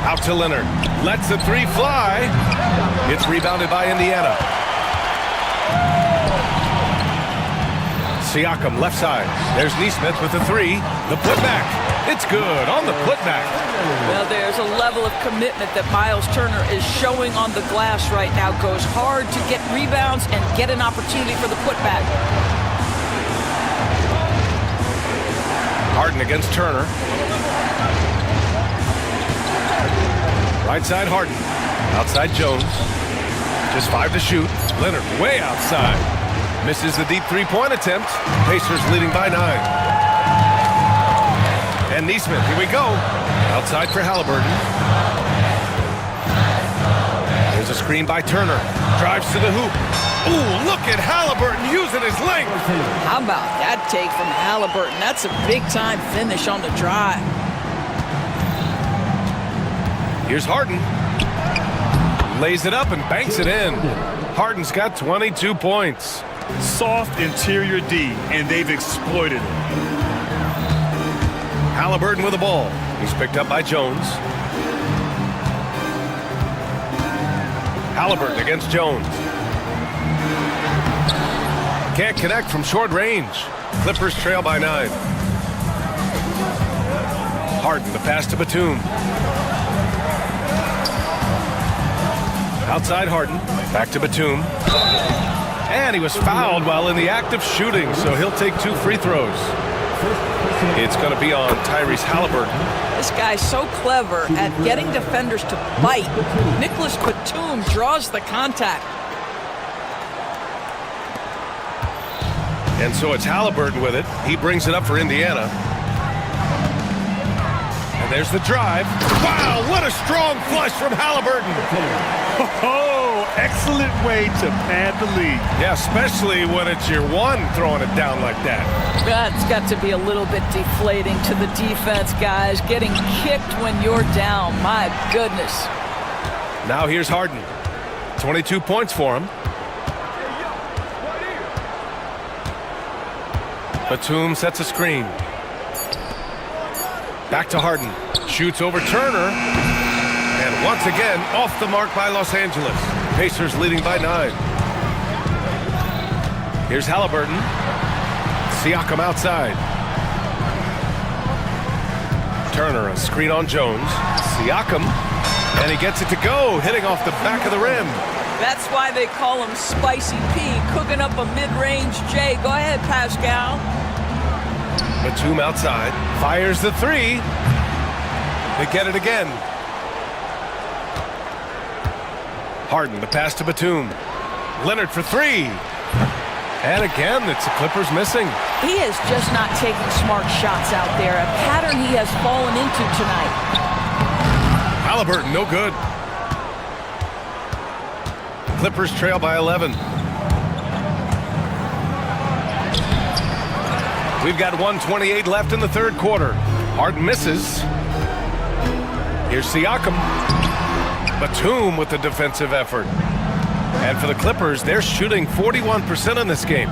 Out to Leonard. Lets the 3 fly. It's rebounded by Indiana. Siakam left side. There's Nesmith with the 3. The putback. It's good on the putback. Well, there's a level of commitment that Miles Turner is showing on the glass right now. Goes hard to get rebounds and get an opportunity for the putback. Harden against Turner. Right side Harden. Outside Jones. Just 5 to shoot. Leonard way outside. Misses the deep three-point attempt. Pacers leading by 9. And Nesmith, here we go. Outside for Halliburton. There's a screen by Turner. Drives to the hoop. Ooh, look at Halliburton using his length. How about that take from Halliburton? That's a big-time finish on the drive. Here's Harden. Lays it up and banks it in. Harden's got 22 points. Soft interior D, and they've exploited it. Halliburton with the ball. He's picked up by Jones. Halliburton against Jones. Can't connect from short range. Clippers trail by 9. Harden, the pass to Batum. Outside Harden. Back to Batum. And he was fouled while in the act of shooting, so he'll take 2 free throws. It's going to be on Tyrese Halliburton. This guy's so clever at getting defenders to bite. Nicholas Batum draws the contact. And so it's Halliburton with it. He brings it up for Indiana. And there's the drive. Wow, what a strong flush from Halliburton. Oh, excellent way to pad the lead. Yeah, especially when it's your 1 throwing it down like that. That's got to be a little bit deflating to the defense, guys. Getting kicked when you're down. My goodness. Now here's Harden. 22 points for him. Batum sets a screen. Back to Harden. Shoots over Turner. And once again, off the mark by Los Angeles. Pacers leading by 9. Here's Halliburton. Siakam outside. Turner, a screen on Jones. Siakam. And he gets it to go, hitting off the back of the rim. That's why they call him Spicy P, cooking up a mid-range J. Go ahead, Pascal. Batum outside. Fires the 3. They get it again. Harden, the pass to Batum. Leonard for 3. And again, it's the Clippers missing. He is just not taking smart shots out there, a pattern he has fallen into tonight. Halliburton, no good. Clippers trail by 11. We've got 1:28 left in the 3rd quarter. Harden misses. Here's Siakam. Batum with the defensive effort. And for the Clippers, they're shooting 41% in this game.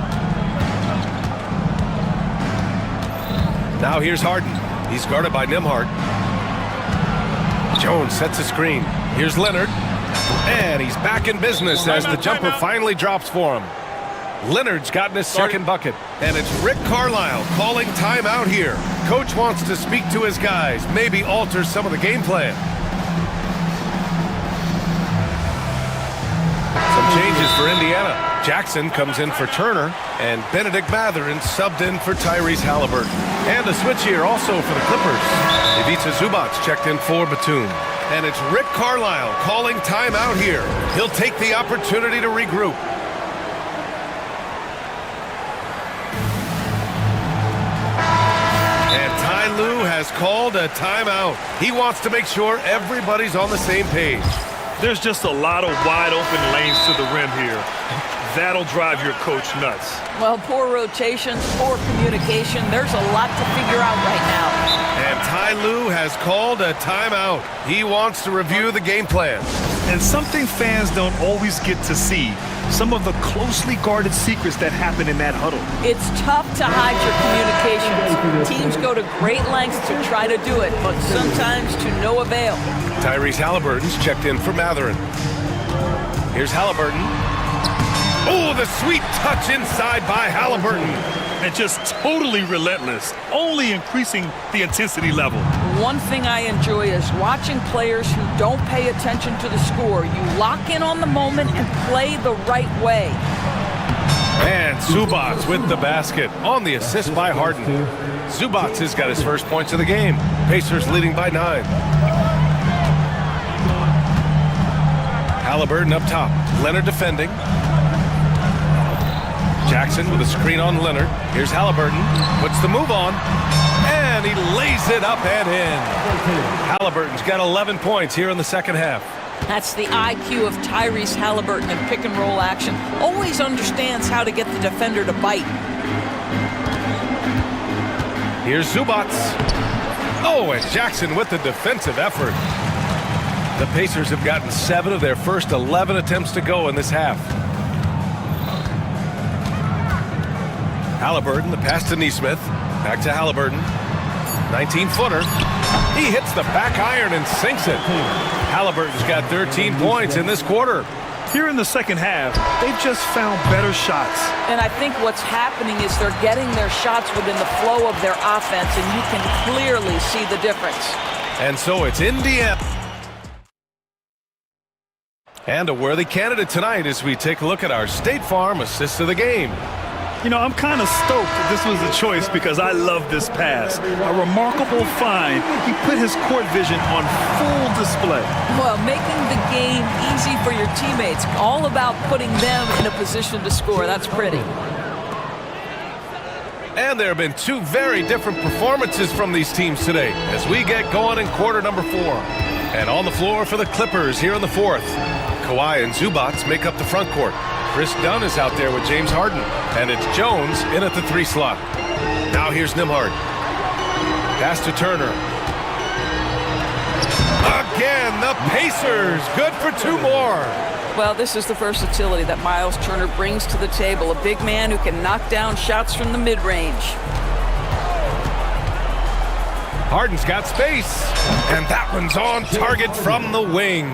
Now here's Harden. He's guarded by Nembhard. Jones sets a screen. Here's Leonard. And he's back in business as the jumper finally drops for him. Leonard's gotten his 2nd bucket. And it's Rick Carlisle calling timeout here. Coach wants to speak to his guys, maybe alter some of the game plan. Some changes for Indiana. Jackson comes in for Turner, and Benedict Mathurin subbed in for Tyrese Halliburton. And a switch here also for the Clippers. Ivica Zubac checked in for Batum. And it's Rick Carlisle calling timeout here. He'll take the opportunity to regroup. And Ty Lue has called a timeout. He wants to make sure everybody's on the same page. There's just a lot of wide open lanes to the rim here. That'll drive your coach nuts. Well, poor rotations, poor communication. There's a lot to figure out right now. And Ty Lue has called a timeout. He wants to review the game plan. And something fans don't always get to see, some of the closely guarded secrets that happen in that huddle. It's tough to hide your communications. Teams go to great lengths to try to do it, but sometimes to no avail. Tyrese Halliburton's checked in for Matherin. Here's Halliburton. Oh, the sweet touch inside by Halliburton. And just totally relentless, only increasing the intensity level. One thing I enjoy is watching players who don't pay attention to the score. You lock in on the moment and play the right way. And Zubats with the basket on the assist by Harden. Zubats has got his first points of the game. Pacers leading by 9. Halliburton up top. Leonard defending. Jackson with a screen on Leonard. Here's Halliburton. Puts the move on. And he lays it up and in. Halliburton's got 11 points here in the second half. That's the IQ of Tyrese Halliburton in pick and roll action. Always understands how to get the defender to bite. Here's Zubats. Oh, and Jackson with the defensive effort. The Pacers have gotten 7 of their first 11 attempts to go in this half. Halliburton, the pass to Neesmith. Back to Halliburton. 19-footer. He hits the back iron and sinks it. Halliburton's got 13 points in this quarter. Here in the second half, they've just found better shots. And I think what's happening is they're getting their shots within the flow of their offense, and you can clearly see the difference. And so it's Indiana. And a worthy candidate tonight as we take a look at our State Farm assist of the game. You know, I'm kind of stoked that this was a choice because I love this pass. A remarkable find. He put his court vision on full display. Well, making the game easy for your teammates. All about putting them in a position to score. That's pretty. And there have been 2 very different performances from these teams today as we get going in quarter number 4. And on the floor for the Clippers here in the 4th. Kawhi and Zubats make up the front court. Chris Dunn is out there with James Harden, and it's Jones in at the 3 slot. Now here's Nembhard. Pass to Turner. Again, the Pacers, good for 2 more. Well, this is the versatility that Miles Turner brings to the table. A big man who can knock down shots from the mid-range. Harden's got space, and that one's on target from the wing.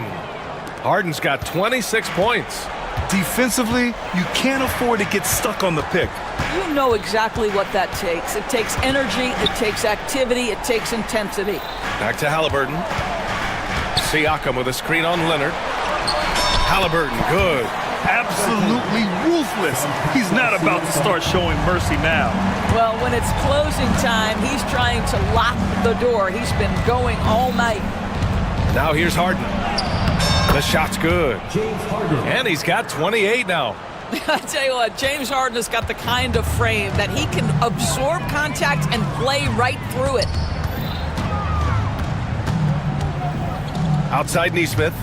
Harden's got 26 points. Defensively, you can't afford to get stuck on the pick. You know exactly what that takes. It takes energy, it takes activity, it takes intensity. Back to Halliburton. Siakam with a screen on Leonard. Halliburton, good. Absolutely ruthless. He's not about to start showing mercy now. Well, when it's closing time, he's trying to lock the door. He's been going all night. Now here's Harden. The shot's good. And he's got 28 now. I tell you what, James Harden has got the kind of frame that he can absorb contact and play right through it. Outside Neesmith.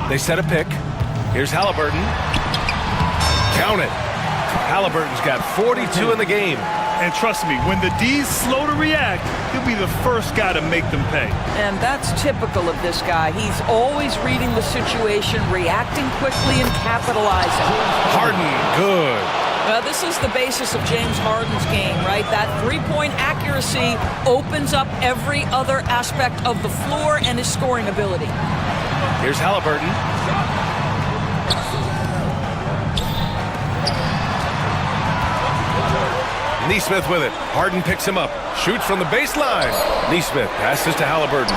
They set a pick. Here's Halliburton. Count it. Halliburton's got 42 in the game. And trust me, when the D's slow to react, he'll be the first guy to make them pay. And that's typical of this guy. He's always reading the situation, reacting quickly and capitalizing. Harden, good. Well, this is the basis of James Harden's game, right? That three-point accuracy opens up every other aspect of the floor and his scoring ability. Here's Halliburton. Neesmith with it. Harden picks him up. Shoots from the baseline. Neesmith passes to Halliburton.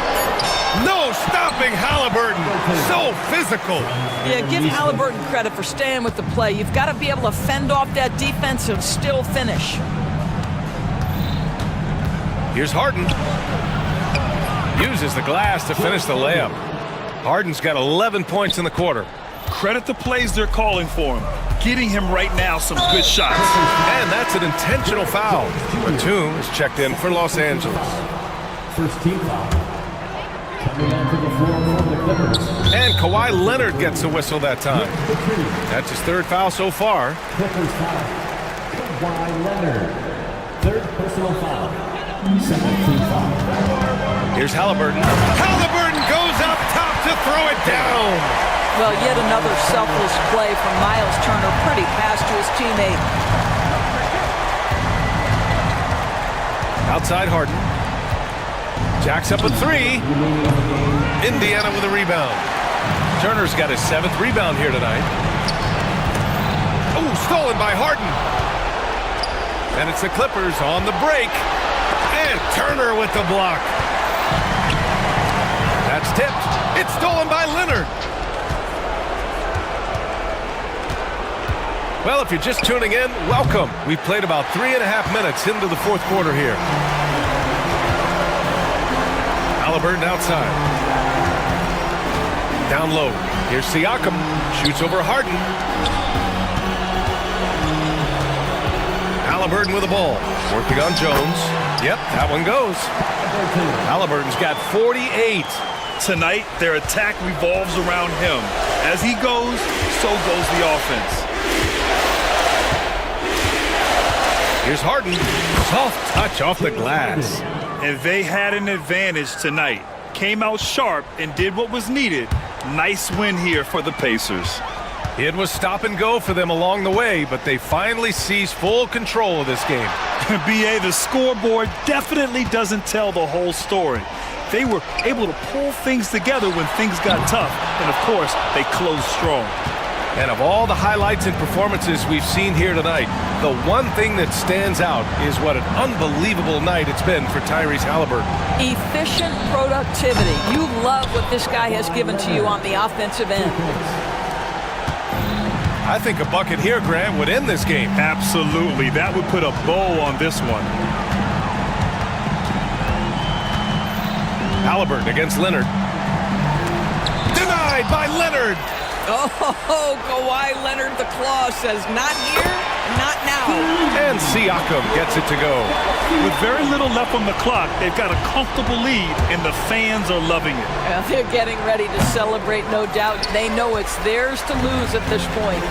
No stopping Halliburton. So physical. Yeah, give Halliburton credit for staying with the play. You've got to be able to fend off that defense and still finish. Here's Harden. Uses the glass to finish the layup. Harden's got 11 points in the quarter. Credit the plays they're calling for him. Getting him right now some good shots. And that's an intentional foul. Batum is checked in for Los Angeles. First team foul. Coming onto the floor for the Clippers. And Kawhi Leonard gets a whistle that time. That's his third foul so far. Clippers foul. Kawhi Leonard. Third personal foul. Second team foul. Here's Halliburton. Halliburton goes up top to throw it down. Well, yet another selfless play from Miles Turner. Pretty pass to his teammate. Outside Harden. Jacks up a three. Indiana with a rebound. Turner's got his 7th rebound here tonight. Oh, stolen by Harden. And it's the Clippers on the break. And Turner with the block. That's tipped. It's stolen by Leonard. Well, if you're just tuning in, welcome. We've played about 3.5 minutes into the fourth quarter here. Halliburton outside. Down low. Here's Siakam. Shoots over Harden. Halliburton with the ball. Working on Jones. Yep, that one goes. Halliburton's got 48. Tonight, their attack revolves around him. As he goes, so goes the offense. Here's Harden. Soft touch off the glass. And they had an advantage tonight. Came out sharp and did what was needed. Nice win here for the Pacers. It was stop and go for them along the way, but they finally seized full control of this game. BA, the scoreboard definitely doesn't tell the whole story. They were able to pull things together when things got tough, and of course, they closed strong. And of all the highlights and performances we've seen here tonight, the one thing that stands out is what an unbelievable night it's been for Tyrese Halliburton. Efficient productivity. You love what this guy has given to you on the offensive end. I think a bucket here, Grant, would end this game. Absolutely. That would put a bow on this one. Halliburton against Leonard. Denied by Leonard. Oh, Kawhi Leonard, the claw says, not here, not now. And Siakam gets it to go. With very little left on the clock, they've got a comfortable lead, and the fans are loving it. They're getting ready to celebrate, no doubt. They know it's theirs to lose at this point.